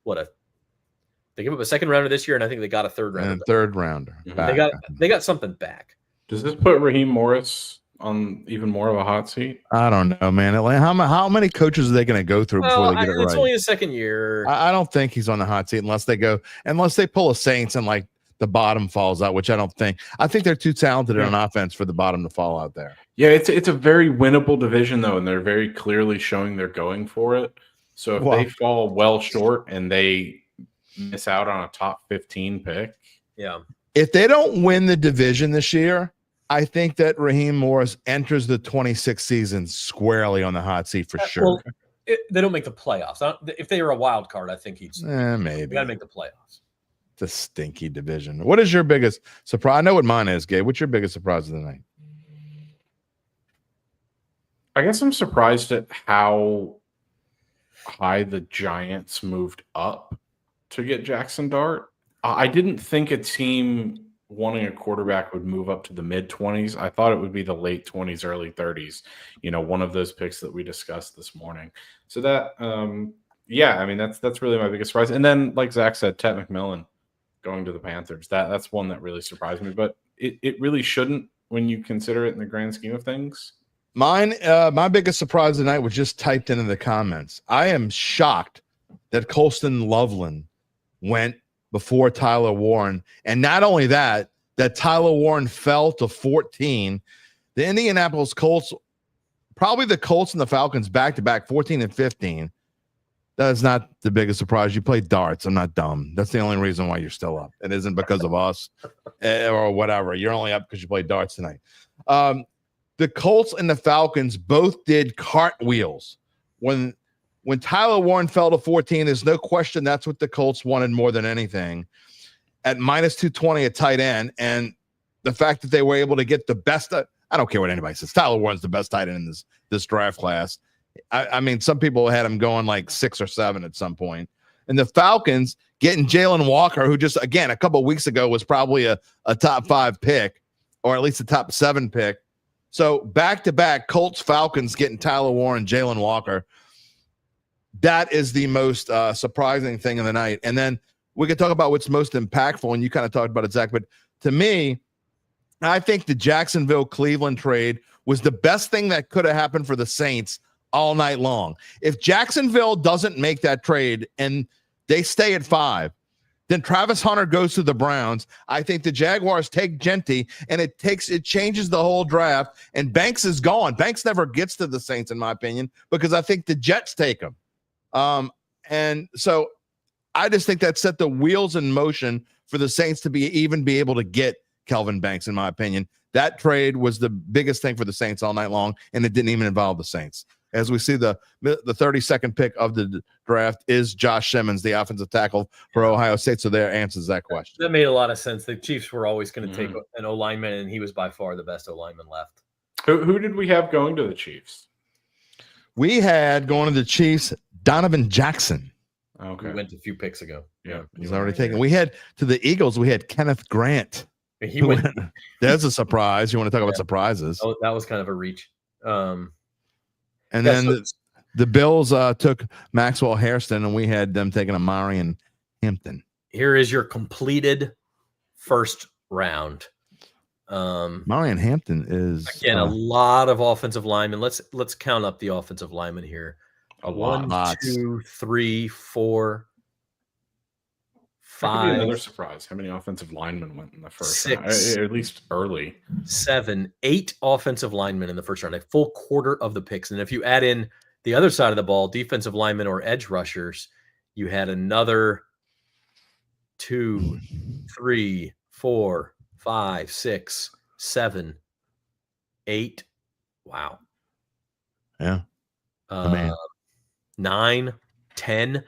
they gave up a second rounder this year, and I think they got a third rounder. And a third rounder. They got something back. Does this put Raheem Morris on even more of a hot seat? I don't know, man. How many coaches are they going to go through before they get it right? It's only his second year. I don't think he's on the hot seat unless they pull a Saints and like the bottom falls out, which I don't think. I think they're too talented on offense for the bottom to fall out there. Yeah, it's a very winnable division though, and they're very clearly showing they're going for it. So if they fall well short and they miss out on a top 15 pick, if they don't win the division this year, I think that Raheem Morris enters the 26th season squarely on the hot seat for sure. Well, they don't make the playoffs. If they were a wild card, I think he'd. Maybe. We got to make the playoffs. It's a stinky division. What is your biggest surprise? I know what mine is, Gabe. What's your biggest surprise of the night? I guess I'm surprised at how high the Giants moved up to get Jackson Dart. I didn't think a team wanting a quarterback would move up to the mid-20s. I thought it would be the late 20s, early 30s, one of those picks that we discussed this morning. So that, I mean, that's really my biggest surprise. And then, like Zach said, Ted McMillan going to the Panthers. That's one that really surprised me, but it really shouldn't when you consider it in the grand scheme of things. Mine, my biggest surprise tonight was just typed into the comments. I am shocked that Colston Loveland went before Tyler Warren. And not only that Tyler Warren fell to 14. The Indianapolis Colts, probably the Colts and the Falcons back-to-back 14 and 15. That is not the biggest surprise. You play darts. I'm not dumb. That's the only reason why you're still up. It isn't because of us or whatever. You're only up because you play darts tonight. The Colts and the Falcons both did cartwheels. When Tyler Warren fell to 14, there's no question that's what the Colts wanted more than anything. At minus 220 at tight end, and the fact that they were able to get the best, I don't care what anybody says, Tyler Warren's the best tight end in this draft class. I mean, some people had him going like 6 or 7 at some point. And the Falcons getting Jalen Walker, who just, again, a couple of weeks ago was probably a top 5 pick, or at least a top 7 pick. So back-to-back Colts, Falcons getting Tyler Warren, Jalen Walker. That is the most surprising thing of the night. And then we could talk about what's most impactful, and you kind of talked about it, Zach. But to me, I think the Jacksonville-Cleveland trade was the best thing that could have happened for the Saints all night long. If Jacksonville doesn't make that trade and they stay at 5, then Travis Hunter goes to the Browns. I think the Jaguars take Gentry, and it changes the whole draft, and Banks is gone. Banks never gets to the Saints, in my opinion, because I think the Jets take him. And so I just think that set the wheels in motion for the Saints to be able to get Kelvin Banks, in my opinion. That trade was the biggest thing for the Saints all night long, and it didn't even involve the Saints. As we see, the 32nd pick of the draft is Josh Simmons, the offensive tackle for Ohio State. So there answers that question. That made a lot of sense. The Chiefs were always going to take an O-lineman, and he was by far the best O-lineman left. Who did we have going to the Chiefs? We had going to the Chiefs Donovan Jackson. Okay. We went a few picks ago. Yeah. He's already taken. We had to the Eagles, we had Kenneth Grant. He went. There's a surprise. You want to talk about surprises? Oh, that was kind of a reach. And then the Bills took Maxwell Hairston, and we had them taking a Marion Hampton. Here is your completed first round. Marion Hampton is again a lot of offensive linemen. Let's count up the offensive linemen here. 1, 2, 3, 4, 5. Another surprise. How many offensive linemen went in the first 6, round? At least early. 7, 8 offensive linemen in the first round, a full quarter of the picks. And if you add in the other side of the ball, defensive linemen or edge rushers, you had another 2, 3, 4, 5, 6, 7, 8. Wow. Yeah. 9, 10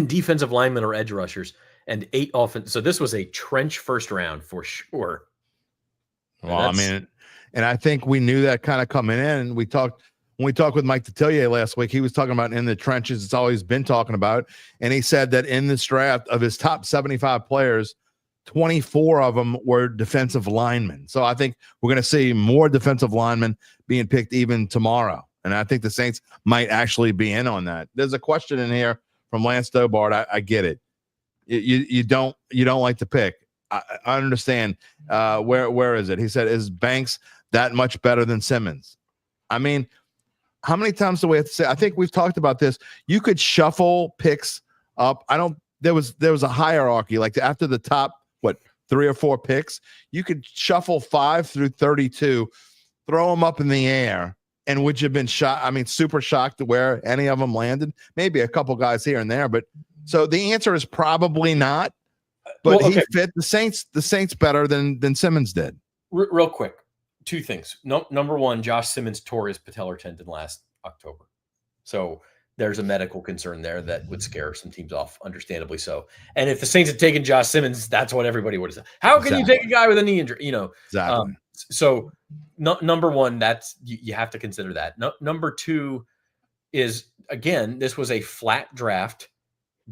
defensive linemen or edge rushers. And 8 offense. So this was a trench first round for sure. Well, I mean, and I think we knew that kind of coming in. When we talked with Mike Detillier last week, he was talking about in the trenches. It's all he's been talking about. And he said that in this draft of his top 75 players, 24 of them were defensive linemen. So I think we're going to see more defensive linemen being picked even tomorrow. And I think the Saints might actually be in on that. There's a question in here from Lance Dobart. I get it. You don't like to pick. I understand. Where is it? He said, is Banks that much better than Simmons? I mean, how many times do we have to say? I think we've talked about this. You could shuffle picks up. There was a hierarchy, like after the top 3 or 4 picks, you could shuffle 5 through 32, throw them up in the air, and would you have been super shocked to where any of them landed? Maybe a couple guys here and there, but. So the answer is probably not, but he fit the Saints better than Simmons did. Real quick, 2 things. Number 1, Josh Simmons tore his patellar tendon last October. So there's a medical concern there that would scare some teams off, understandably so. And if the Saints had taken Josh Simmons, that's what everybody would have said. How can you take a guy with a knee injury? Exactly. So number 1, that's you have to consider that. Number 2 is, again, this was a flat draft.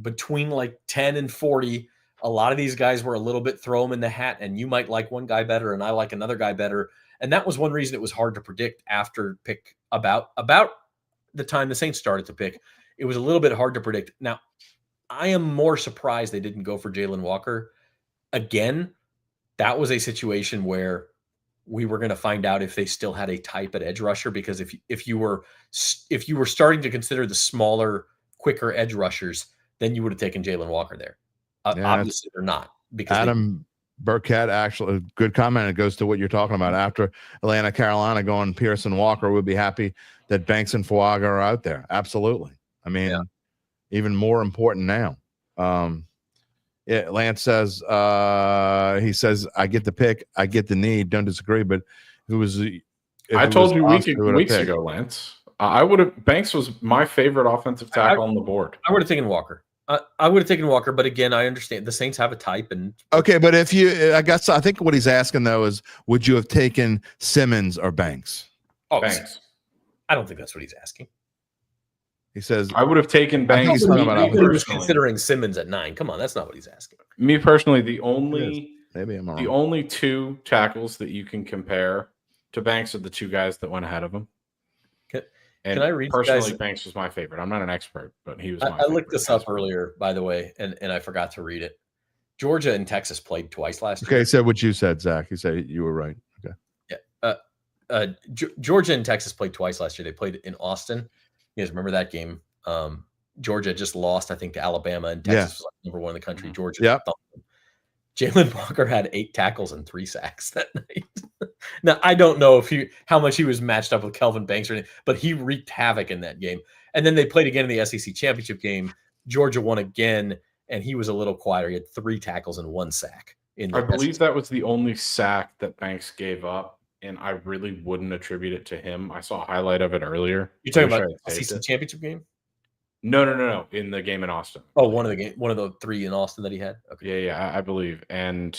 Between like 10 and 40, a lot of these guys were a little bit throw them in the hat, and you might like one guy better and I like another guy better. And that was one reason it was hard to predict after pick about the time the Saints started to pick. It was a little bit hard to predict. Now, I am more surprised they didn't go for Jalen Walker. Again, that was a situation where we were going to find out if they still had a type at edge rusher, because if you were starting to consider the smaller, quicker edge rushers, then you would have taken Jalen Walker there. Obviously, they're not. Because Adam Burkett, actually, a good comment. It goes to what you're talking about. After Atlanta, Carolina going Pearson Walker, would be happy that Banks and Fuaga are out there. Absolutely. I mean, even more important now. Lance says, he says, I get the pick. I get the need. Don't disagree. But I told you weeks ago, Lance. Banks was my favorite offensive tackle on the board. I would have taken Walker. I would have taken Walker, but again, I understand the Saints have a type. And okay, but I think what he's asking though is, would you have taken Simmons or Banks? Oh, Banks. I don't think that's what he's asking. He says I would have taken I think Banks. he's talking about He was considering Simmons at 9. Come on, that's not what he's asking. Me personally, the only maybe I'm wrong. The only two tackles that you can compare to Banks are the two guys that went ahead of him. And can I read personally, guys? Banks was my favorite. I'm not an expert, but he was. I looked this up earlier, by the way, and I forgot to read it. Georgia and Texas played twice last year. Okay, said what you said, Zach. You said you were right. Okay. Yeah. Georgia and Texas played twice last year. They played in Austin. You guys remember that game? Georgia just lost, I think, to Alabama, and Texas was like #1 in the country. Georgia. Yep. Jalen Walker had 8 tackles and 3 sacks that night. Now, I don't know how much he was matched up with Kelvin Banks or anything, but he wreaked havoc in that game. And then they played again in the SEC championship game. Georgia won again, and he was a little quieter. He had 3 tackles and 1 sack. I believe that was the only sack that Banks gave up, and I really wouldn't attribute it to him. I saw a highlight of it earlier. You're talking about SEC championship game? No. In the game in Austin. Oh, one of the 3 in Austin that he had. Okay. Yeah, I believe, and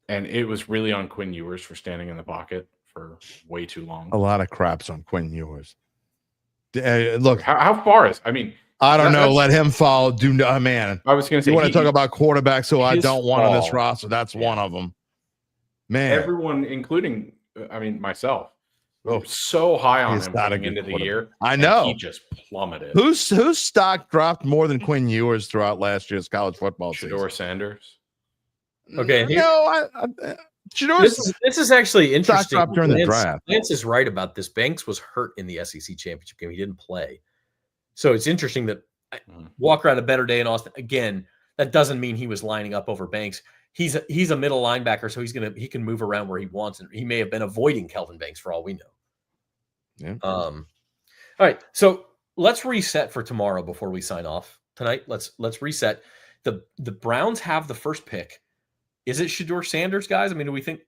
it was really on Quinn Ewers for standing in the pocket for way too long. A lot of craps on Quinn Ewers. Look, how far is? I mean, I don't know. Let him fall. Man. I was going to say, you want to talk about quarterbacks who I don't want on this fall. roster? That's one of them. Man, everyone, including myself, so high on he's him not a coming good into the quarterback. year. I know. And he just plummeted. Whose stock dropped more than Quinn Ewers throughout last year's college football season? Shedeur Sanders. Okay. This is actually interesting. Dropped during the draft. Lance is right about this. Banks was hurt in the SEC championship game. He didn't play. So it's interesting that Walker had a better day in Austin. Again, that doesn't mean he was lining up over Banks. He's a middle linebacker, so he can move around where he wants, and he may have been avoiding Kelvin Banks for all we know. Yeah. All right. So let's reset for tomorrow before we sign off tonight. Let's reset. The Browns have the first pick. Is it Shedeur Sanders, guys? I mean, do we think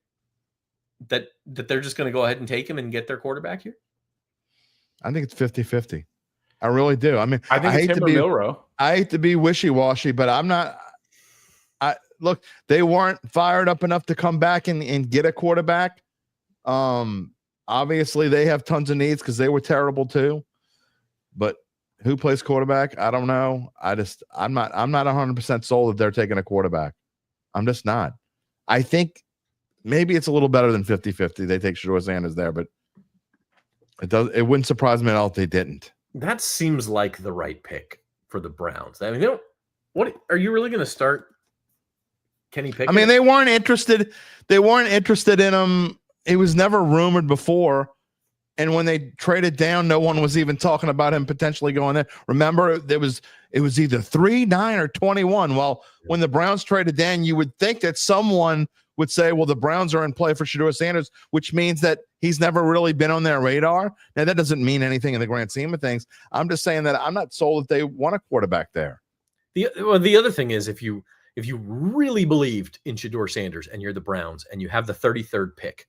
that they're just going to go ahead and take him and get their quarterback here? I think it's 50-50. I really do. I mean, I think it's him or Milroe. I hate to be wishy-washy, but I'm not. Look, they weren't fired up enough to come back and get a quarterback. Obviously, they have tons of needs because they were terrible too. But who plays quarterback? I don't know. I'm not 100% sold that they're taking a quarterback. I'm just not. I think maybe it's a little better than 50-50. They take Shedeur Sanders there, but it wouldn't surprise me at all if they didn't. That seems like the right pick for the Browns. I mean, what are you really going to start Kenny Pickett? I mean, they weren't interested. They weren't interested in him. He was never rumored before. And when they traded down, no one was even talking about him potentially going there. Remember, it was either 3, 9, or 21. Well, when the Browns traded down, you would think that someone would say, well, the Browns are in play for Shedeur Sanders, which means that he's never really been on their radar. Now, that doesn't mean anything in the grand scheme of things. I'm just saying that I'm not sold that they want a quarterback there. The other thing is, if you really believed in Shedeur Sanders and you're the Browns and you have the 33rd pick,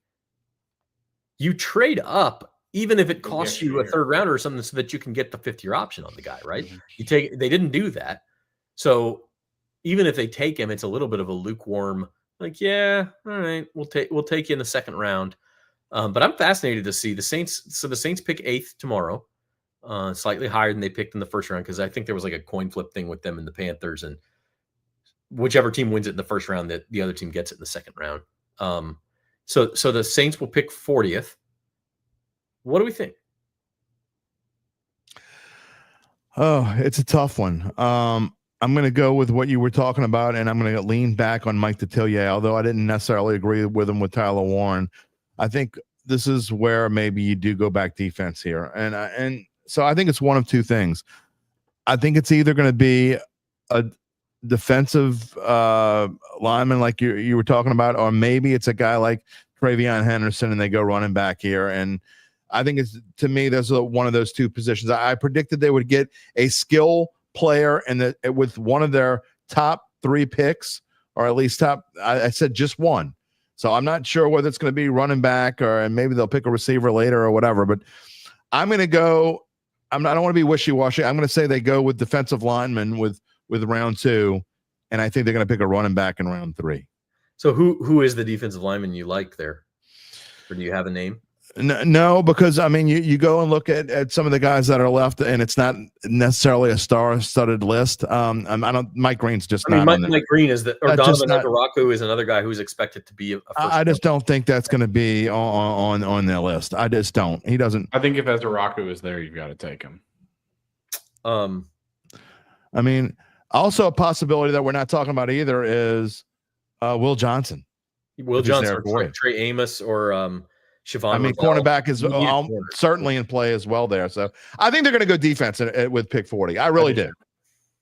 you trade up, even if it costs you a 3rd rounder or something, so that you can get the 5th-year option on the guy, right? Mm-hmm. They didn't do that. So even if they take him, it's a little bit of a lukewarm, like, yeah, all right, we'll take you in the 2nd round. But I'm fascinated to see the Saints. So the Saints pick 8th tomorrow, slightly higher than they picked in the 1st round, because I think there was like a coin flip thing with them and the Panthers, and whichever team wins it in the 1st round, that the other team gets it in the 2nd round. So the Saints will pick 40th. What do we think? Oh, it's a tough one. I'm going to go with what you were talking about, and I'm going to lean back on Mike Detillier, although I didn't necessarily agree with him with Tyler Warren. I think this is where maybe you do go back defense here. And so I think it's one of two things. I think it's either going to be a defensive lineman like you were talking about, or maybe it's a guy like Travion Henderson and they go running back here. And I think to me, there's one of those two positions. I predicted they would get a skill player with one of their top 3 picks, or at least I said just one. So I'm not sure whether it's going to be running back and maybe they'll pick a receiver later or whatever, but I'm going to go. I don't want to be wishy-washy. I'm going to say they go with defensive linemen with round 2, and I think they're going to pick a running back in round 3. So who is the defensive lineman you like there? Or do you have a name? No, because I mean, you go and look at some of the guys that are left, and it's not necessarily a star-studded list. I don't. Mike Green's just not on Mike Green is or just Donovan Ederaku is another guy who's expected to be a first. I just don't think that's going to be on their list. I just don't. He doesn't. I think if Ederaku is there, you've got to take him. I mean, also a possibility that we're not talking about either is Will Johnson. Will Johnson, or Trey Amos, or Siobhan. I mean, cornerback is certainly in play as well there. So I think they're going to go defense with pick 40. I really do.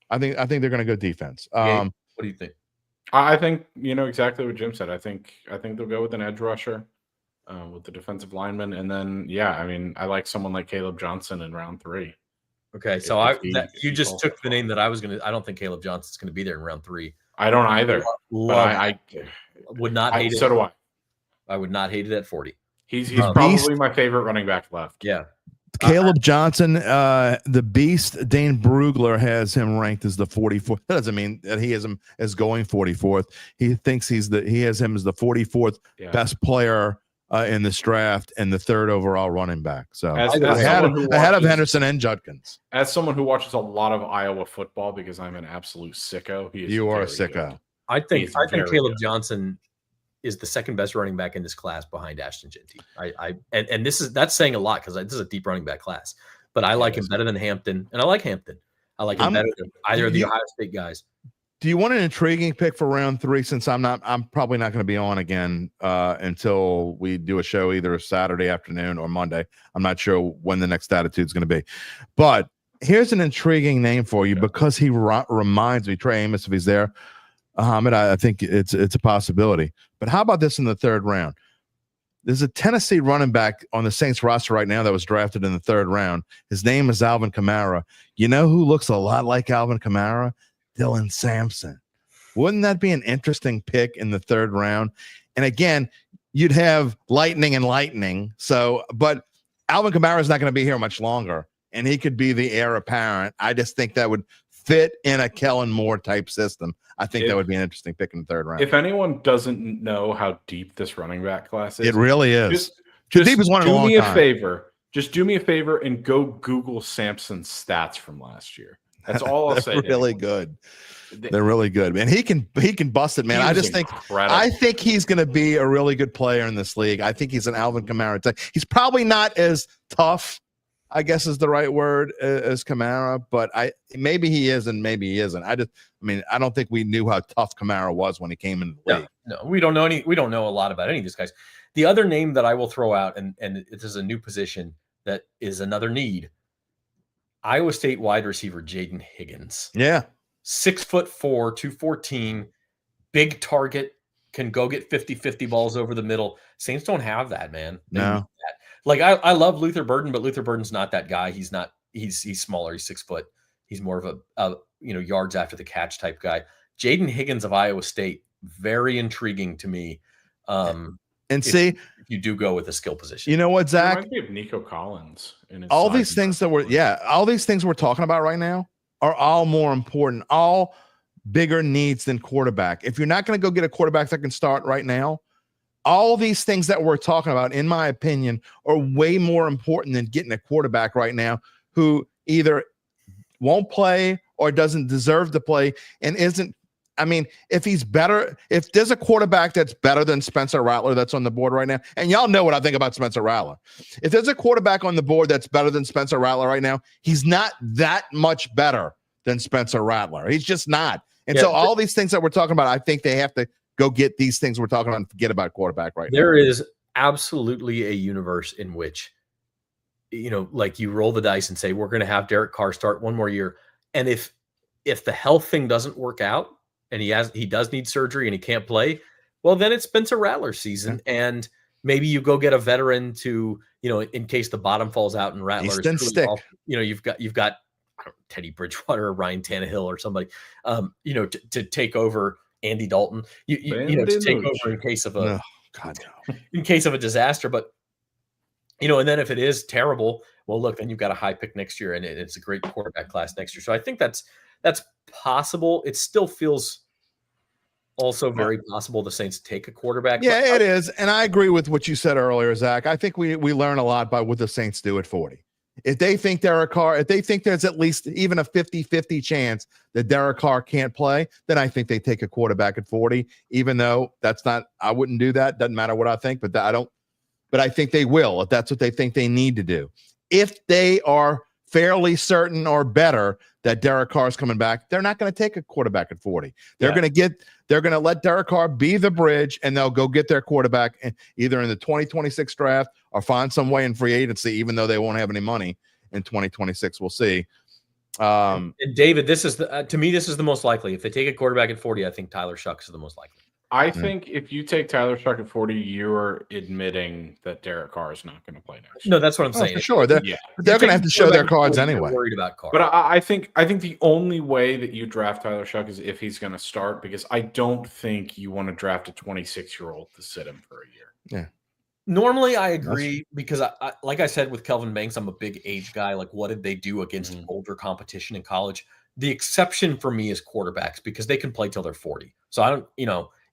I think they're going to go defense. What do you think? I think exactly what Jim said. I think they'll go with an edge rusher, with the defensive lineman, and then I mean, I like someone like Caleb Johnson in round 3. Okay, so you just took the name that I was going to. I don't think Caleb Johnson's going to be there in round 3. I don't either. But I would not hate it. So do I. I would not hate it at 40. He's probably my favorite running back left. Yeah. Caleb Johnson, the beast, Dane Brugler has him ranked as the 44th. That doesn't mean that he has him as going 44th. He thinks he has him as the 44th best player in this draft and the 3rd overall running back. So ahead of Henderson and Judkins. As someone who watches a lot of Iowa football, because I'm an absolute sicko, you are a sicko. Good. I think Caleb Johnson is the second best running back in this class behind Ashton Jeanty. And that's saying a lot because this is a deep running back class. But I like him better than Hampton, and I like Hampton. I like him better than either of the Ohio State guys. Do you want an intriguing pick for round 3? Since I'm probably not going to be on again until we do a show either Saturday afternoon or Monday. I'm not sure when the next attitude is going to be, but here's an intriguing name for you because he reminds me, Trey Amos, if he's there. Ahmed, I think it's a possibility. But how about this in the 3rd round? There's a Tennessee running back on the Saints roster right now that was drafted in the 3rd round. His name is Alvin Kamara. You know who looks a lot like Alvin Kamara? Dylan Sampson. Wouldn't that be an interesting pick in the 3rd round? And again, you'd have lightning. So, but Alvin Kamara is not going to be here much longer, and he could be the heir apparent. I just think that would fit in a Kellen Moore type system. I think that would be an interesting pick in the 3rd round. If anyone doesn't know how deep this running back class is, it really is. Just deep as one in a long time. Just do me a favor and go Google Sampson's stats from last year. That's all I'll say. Really good. They're really good, man. He can bust it, man. I think he's going to be a really good player in this league. I think he's an Alvin Kamara type. He's probably not as tough, I guess is the right word, as Kamara, but maybe he is and maybe he isn't. I don't think we knew how tough Kamara was when he came into the league. No, we don't know a lot about any of these guys. The other name that I will throw out, and it is a new position that is another need. Iowa State wide receiver Jaden Higgins. Yeah. 6'4", 214, big target, can go get 50-50 balls over the middle. Saints don't have that, man. No. Like I love Luther Burden, but Luther Burden's not that guy. He's smaller. He's 6 foot. He's more of a yards after the catch type guy. Jaden Higgins of Iowa State, very intriguing to me. If you do go with a skill position, you know what, Zach? Reminds me of Nico Collins. All these things we're talking about right now are all more important, all bigger needs than quarterback. If you're not going to go get a quarterback that can start right now, all these things that we're talking about, in my opinion, are way more important than getting a quarterback right now who either won't play or doesn't deserve to play and isn't. I mean, if he's better, if there's a quarterback that's better than Spencer Rattler that's on the board right now, and y'all know what I think about Spencer Rattler. If there's a quarterback on the board that's better than Spencer Rattler right now, he's not that much better than Spencer Rattler. He's just not. And so all these things that we're talking about, I think they have to go get these things we're talking about and forget about quarterback right now. There is absolutely a universe in which, like you roll the dice and say, we're going to have Derek Carr start one more year. And if the health thing doesn't work out, and he does need surgery and he can't play, well, then it's Spencer Rattler's season. And maybe you go get a veteran to, in case the bottom falls out and Rattler is stick. You've got Teddy Bridgewater or Ryan Tannehill or somebody, to take over Andy Dalton, to take over in case of in case of a disaster. But, and then if it is terrible, well, look, then you've got a high pick next year and it's a great quarterback class next year. So I think that's possible. It still feels also very possible the Saints take a quarterback. Yeah, it is. And I agree with what you said earlier, Zach. I think we learn a lot by what the Saints do at 40. If they think if they think there's at least even a 50-50 chance that Derek Carr can't play, then I think they take a quarterback at 40, even though I wouldn't do that. Doesn't matter what I think, but I think they will if that's what they think they need to do. If they are fairly certain or better that Derek Carr is coming back, they're not going to take a quarterback at 40. They're going to let Derek Carr be the bridge, and they'll go get their quarterback either in the 2026 draft or find some way in free agency, even though they won't have any money in 2026. We'll see. And David, this is to me, this is the most likely. If they take a quarterback at 40, I think Tyler Shucks is the most likely. I think if you take Tyler Shuck at 40, you're admitting that Derek Carr is not going to play next year. No, that's what I'm saying. For sure. They're going to have to show their cards anyway. Worried about Carr. But I think the only way that you draft Tyler Shuck is if he's going to start, because I don't think you want to draft a 26-year-old to sit him for a year. Yeah. Normally, I agree because, like I said with Kelvin Banks, I'm a big age guy. Like, what did they do against older competition in college? The exception for me is quarterbacks because they can play till they're 40. So I don't,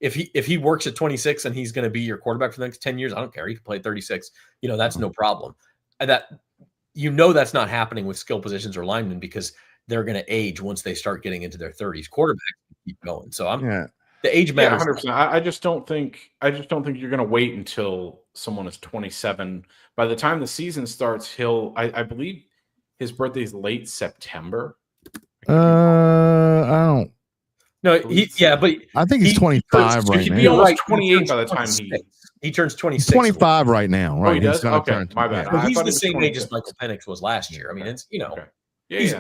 if he works at 26 and he's going to be your quarterback for the next 10 years, I don't care. He can play at 36. That's no problem. And that's not happening with skill positions or linemen because they're going to age once they start getting into their 30s. Quarterbacks keep going. So the age matters. 100%. I just don't think you're going to wait until someone is 27. By the time the season starts, I believe his birthday is late September. I don't. No, but I think he's 25 right he'd now. be almost 28 by the time he turns 26. He's 25 right now, right? Oh, he does? Okay, turn, my bad. Well, he's the same age as Michael Penix was last year. I mean, it's he's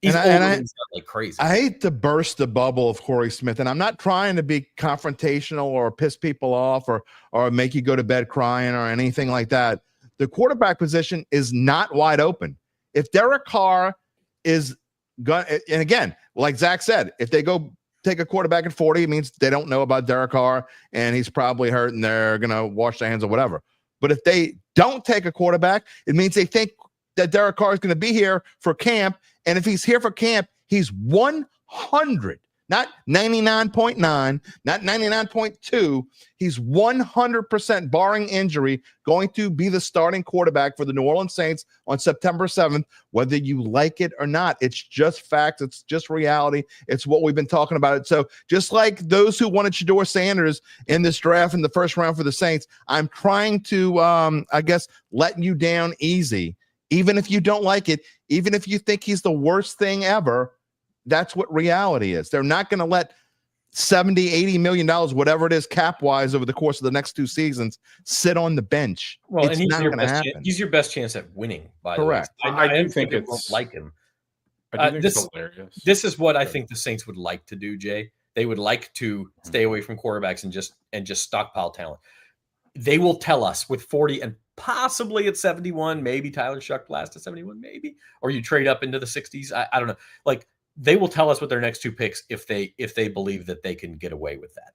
like crazy. I hate to burst the bubble of Corey Smith, and I'm not trying to be confrontational or piss people off or make you go to bed crying or anything like that. The quarterback position is not wide open. If Derek Carr is going, and again, like Zach said, if they go take a quarterback at 40, it means they don't know about Derek Carr and he's probably hurt and they're going to wash their hands or whatever. But if they don't take a quarterback, it means they think that Derek Carr is going to be here for camp. And if he's here for camp, he's 100, not 99.9, not 99.2. He's 100%, barring injury, going to be the starting quarterback for the New Orleans Saints on September 7th, whether you like it or not. It's just facts. It's just reality. It's what we've been talking about. So just like those who wanted Shedeur Sanders in this draft in the first round for the Saints, I'm trying to, let you down easy. Even if you don't like it, even if you think he's the worst thing ever, that's what reality is. They're not going to let $70-80 million, whatever it is cap-wise, over the course of the next two seasons, sit on the bench. Well, it's and not going to happen. He's your best chance at winning, by Correct. the way. I do think it won't like him. I do think it's hilarious. This is what I think the Saints would like to do, Jay. They would like to stay away from quarterbacks and just stockpile talent. They will tell us with 40 and possibly at 71, maybe Tyler Shuck last at 71, maybe, or you trade up into the 60s. I don't know. Like, they will tell us with their next two picks if they believe that they can get away with that.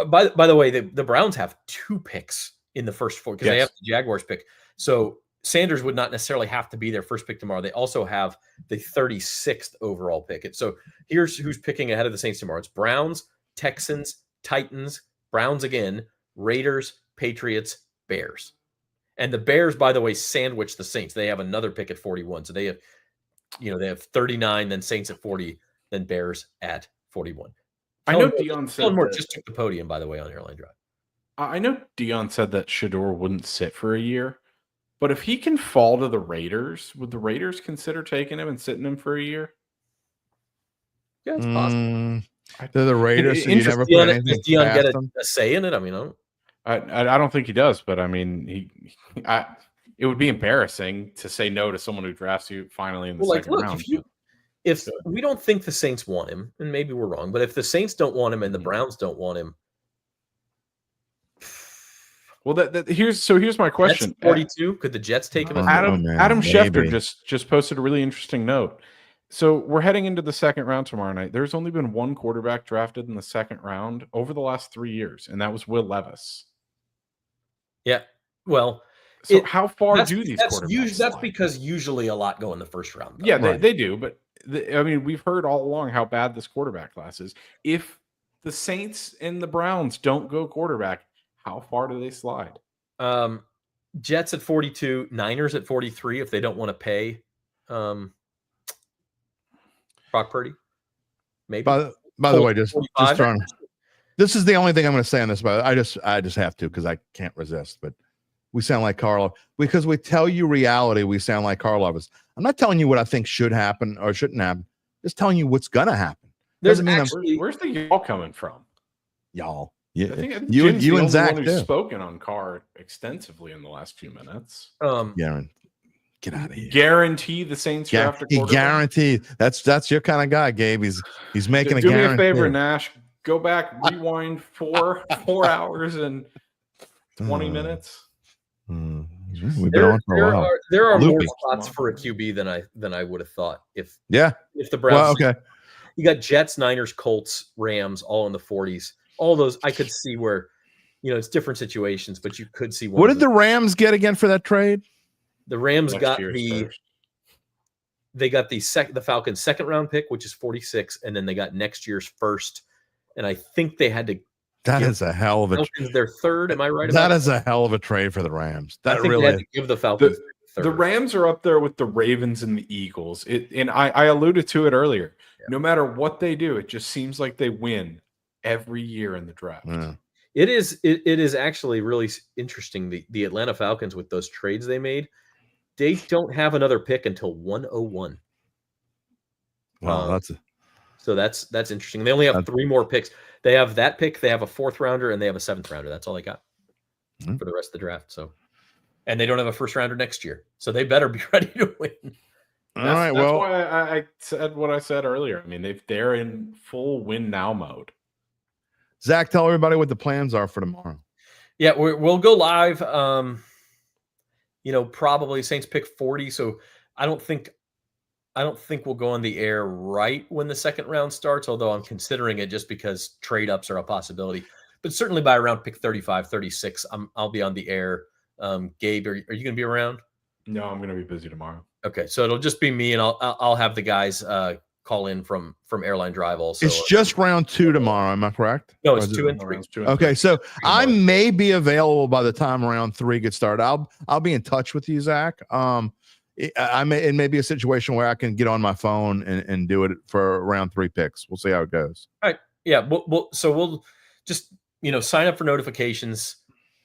By the way, the Browns have two picks in the first four because they have the Jaguars pick. So Sanders would not necessarily have to be their first pick tomorrow. They also have the 36th overall pick. So here's who's picking ahead of the Saints tomorrow. It's Browns, Texans, Titans, Browns again, Raiders, Patriots, Bears. And the Bears, by the way, sandwich the Saints. They have another pick at 41. So they have 39, then Saints at 40, then Bears at 41. I know Dion said Moore just took the podium, by the way, on Airline Drive. I know Dion said that Shedeur wouldn't sit for a year, but if he can fall to the Raiders, would the Raiders consider taking him and sitting him for a year? Yeah, it's possible. They're the Raiders, so you never put anything does Dion past get them? a say in it? I mean, I don't think he does, but I mean, it would be embarrassing to say no to someone who drafts you finally in the second round. If we don't think the Saints want him, and maybe we're wrong, but if the Saints don't want him and the Browns don't want him, well, here's my question: 42. Could the Jets take him? Adam Schefter just posted a really interesting note. So we're heading into the second round tomorrow night. There's only been one quarterback drafted in the second round over the last 3 years, and that was Will Levis. Yeah, well. So how far do these quarterbacks? That's because usually a lot go in the first round. Though. Yeah, they do, but I mean, we've heard all along how bad this quarterback class is. If the Saints and the Browns don't go quarterback, how far do they slide? Jets at 42, Niners at 43 if they don't want to pay Brock Purdy. Maybe. By the way, just throwing. This is the only thing I'm going to say on this, but I just have to because I can't resist. But we sound like Karlov because we tell you reality. We sound like Karlov. I'm not telling you what I think should happen or shouldn't happen. Just telling you what's going to happen. Doesn't mean where's the y'all coming from? Y'all. Yeah, I think you and Zach who's spoken on Carr extensively in the last few minutes. Garen, get out of here. Guarantee the Saints draft a quarterback. Guarantee. That's your kind of guy, Gabe. He's making Do a guarantee. Do me a favor, Nash. Go back, rewind 4 hours and 20 minutes. We've been on for a while. There are more spots for a QB than I would have thought. If the Browns, you got Jets, Niners, Colts, Rams, all in the 40s. All those I could see where, it's different situations, but you could see one. What did the Rams get again for that trade? The Rams got the Falcons' second round pick, which is 46, and then they got next year's first. And I think they had to. That is a hell of a trade. Their third. Am I right? That is a hell of a trade for the Rams. That I think really they had to give the Falcons. The Rams are up there with the Ravens and the Eagles. And I alluded to it earlier. Yeah. No matter what they do, it just seems like they win every year in the draft. Yeah. It is actually really interesting. The Atlanta Falcons with those trades they made, they don't have another pick until 101. Wow, that's interesting. They only have 3 more picks. They have that pick, they have a 4th rounder, and they have a 7th rounder. That's all they got for the rest of the draft. So, and they don't have a 1st rounder next year. So they better be ready to win. That's why I said what I said earlier. I mean, they're in full win now mode. Zach, tell everybody what the plans are for tomorrow. Yeah, we'll go live. Probably Saints pick 40. So I don't think we'll go on the air right when the second round starts, although I'm considering it just because trade ups are a possibility. But certainly by around pick 35, 36, I'll be on the air. Gabe, are you going to be around? No, I'm going to be busy tomorrow. Okay, so it'll just be me, and I'll have the guys call in from Airline Drive also. It's just round 2 tomorrow. Am I correct? No, it's 2 and 3. Okay, so I may be available by the time round 3 gets started. I'll be in touch with you, Zach. It may be a situation where I can get on my phone and do it for round 3 picks. We'll see how it goes. All right. Yeah. We'll just, sign up for notifications.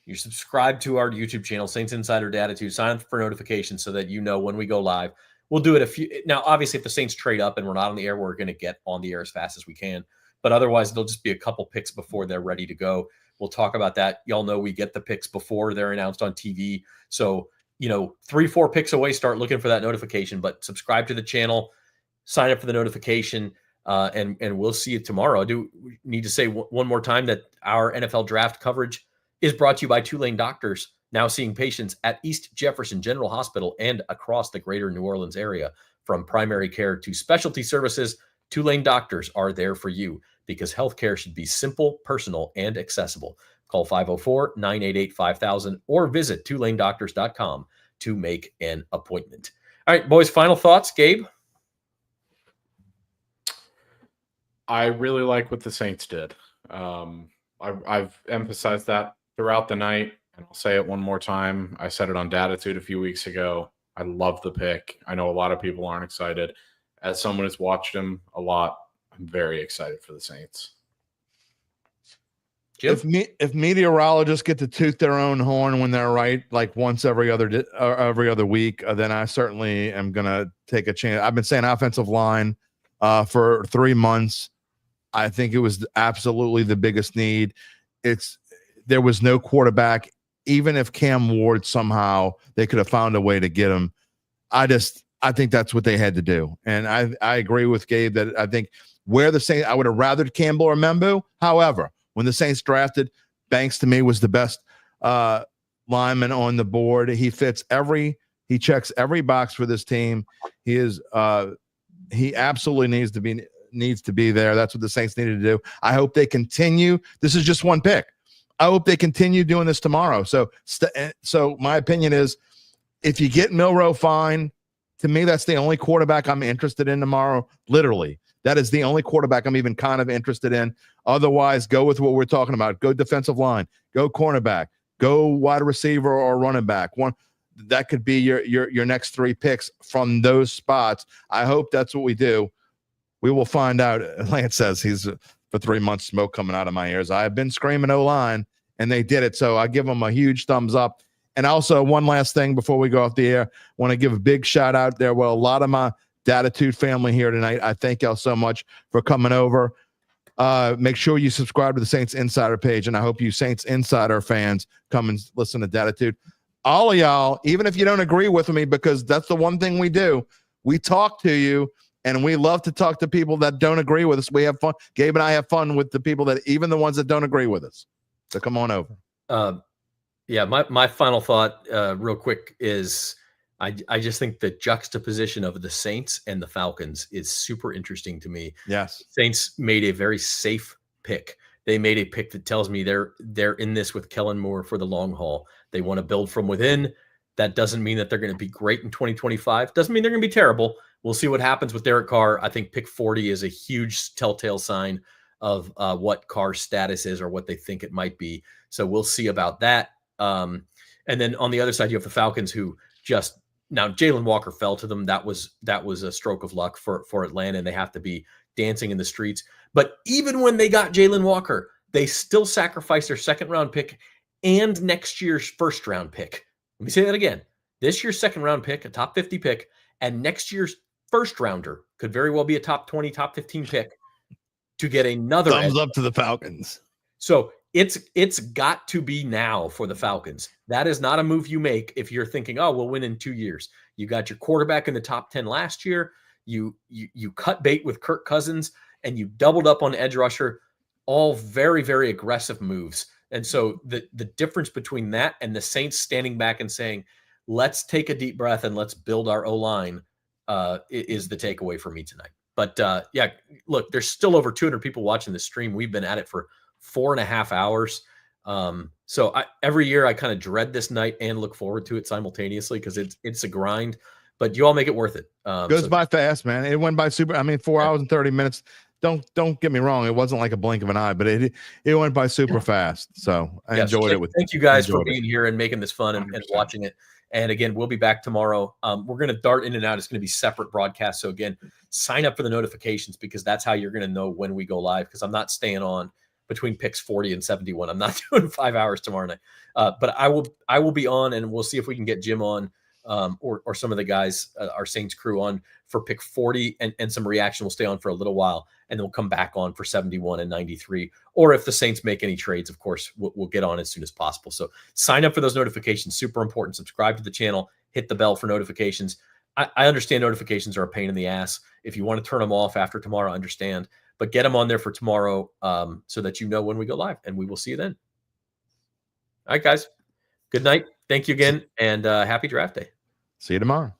You're subscribed to our YouTube channel, Saints Insider Datitude. Sign up for notifications so that when we go live. We'll do it now, obviously, if the Saints trade up and we're not on the air, we're going to get on the air as fast as we can. But otherwise, there'll just be a couple picks before they're ready to go. We'll talk about that. Y'all know we get the picks before they're announced on TV. So, 3-4 picks away, start looking for that notification, but subscribe to the channel, sign up for the notification, and we'll see you tomorrow. I do need to say one more time that our NFL draft coverage is brought to you by Tulane Doctors, now seeing patients at East Jefferson General Hospital and across the greater New Orleans area. From primary care to specialty services, Tulane Doctors are there for you because healthcare should be simple, personal, and accessible. Call 504-988-5000 or visit TulaneDoctors.com to make an appointment. All right, boys, final thoughts. Gabe? I really like what the Saints did. I've emphasized that throughout the night, and I'll say it one more time. I said it on Datitude a few weeks ago. I love the pick. I know a lot of people aren't excited. As someone who's watched him a lot, I'm very excited for the Saints. If meteorologists get to toot their own horn when they're right, like once every other week, then I certainly am going to take a chance. I've been saying offensive line for 3 months. I think it was absolutely the biggest need. There was no quarterback. Even if Cam Ward somehow they could have found a way to get him, I think that's what they had to do. And I agree with Gabe that I think where the Saints, I would have rathered Campbell or Membu. However, when the Saints drafted, Banks to me was the best lineman on the board. He checks every box for this team. He absolutely needs to be there. That's what the Saints needed to do. I hope they continue. This is just one pick. I hope they continue doing this tomorrow. So my opinion is, if you get Milroe, fine. To me, that's the only quarterback I'm interested in tomorrow. Literally, that is the only quarterback I'm even kind of interested in. Otherwise, go with what we're talking about. Go defensive line, go cornerback, go wide receiver or running back. One that could be your next 3 picks from those spots. I hope that's what we do. We will find out. Lance says he's for 3 months, smoke coming out of my ears. I have been screaming O-line, and they did it. So I give them a huge thumbs up. And also, one last thing before we go off the air, want to give a big shout out there. Well, a lot of my Datitude family here tonight. I thank y'all so much for coming over. Make sure you subscribe to the Saints Insider page, and I hope you Saints Insider fans come and listen to Datitude. All of y'all, even if you don't agree with me, because that's the one thing we do. We talk to you, and we love to talk to people that don't agree with us. We have fun. Gabe and I have fun with the people that, even the ones that don't agree with us. So come on over. Yeah, my final thought real quick is I just think the juxtaposition of the Saints and the Falcons is super interesting to me. Yes. Saints made a very safe pick. They made a pick that tells me they're in this with Kellen Moore for the long haul. They want to build from within. That doesn't mean that they're going to be great in 2025. Doesn't mean they're going to be terrible. We'll see what happens with Derek Carr. I think pick 40 is a huge telltale sign of what Carr's status is or what they think it might be. So we'll see about that. And then on the other side, you have the Falcons, who just now Jalen Walker fell to them. That was a stroke of luck for Atlanta, and they have to be dancing in the streets. But even when they got Jalen Walker, they still sacrificed their 2nd round pick and next year's 1st round pick. Let me say that again. This year's 2nd round pick, a top 50 pick, and next year's 1st rounder could very well be a top 20, top 15 pick to get another thumbs up to the Falcons. So it's got to be now for the Falcons. That is not a move you make if you're thinking, oh, we'll win in 2 years. You got your quarterback in the top 10 last year. You cut bait with Kirk Cousins, and you doubled up on edge rusher. All very, very aggressive moves. And so the difference between that and the Saints standing back and saying, let's take a deep breath and let's build our O-line is the takeaway for me tonight. But yeah, look, there's still over 200 people watching the stream. We've been at it for 4.5 hours. So every year I kind of dread this night and look forward to it simultaneously because it's a grind, but you all make it worth it. Goes by fast, man. It went by 4 hours and 30 minutes. Don't get me wrong. It wasn't like a blink of an eye, but it went by super fast. So I enjoyed it. Thank you guys for being here and making this fun and watching it. And again, we'll be back tomorrow. We're going to dart in and out. It's going to be separate broadcasts. So again, sign up for the notifications because that's how you're going to know when we go live, because I'm not staying on between picks 40 and 71. I'm not doing 5 hours tomorrow night. But I will be on, and we'll see if we can get Jim on or some of the guys, our Saints crew, on for pick 40 and some reaction. We'll stay on for a little while, and then we'll come back on for 71 and 93. Or if the Saints make any trades, of course, we'll get on as soon as possible. So sign up for those notifications. Super important. Subscribe to the channel. Hit the bell for notifications. I understand notifications are a pain in the ass. If you want to turn them off after tomorrow, I understand. But get them on there for tomorrow so that you know when we go live, and we will see you then. All right, guys. Good night. Thank you again, and happy draft day. See you tomorrow.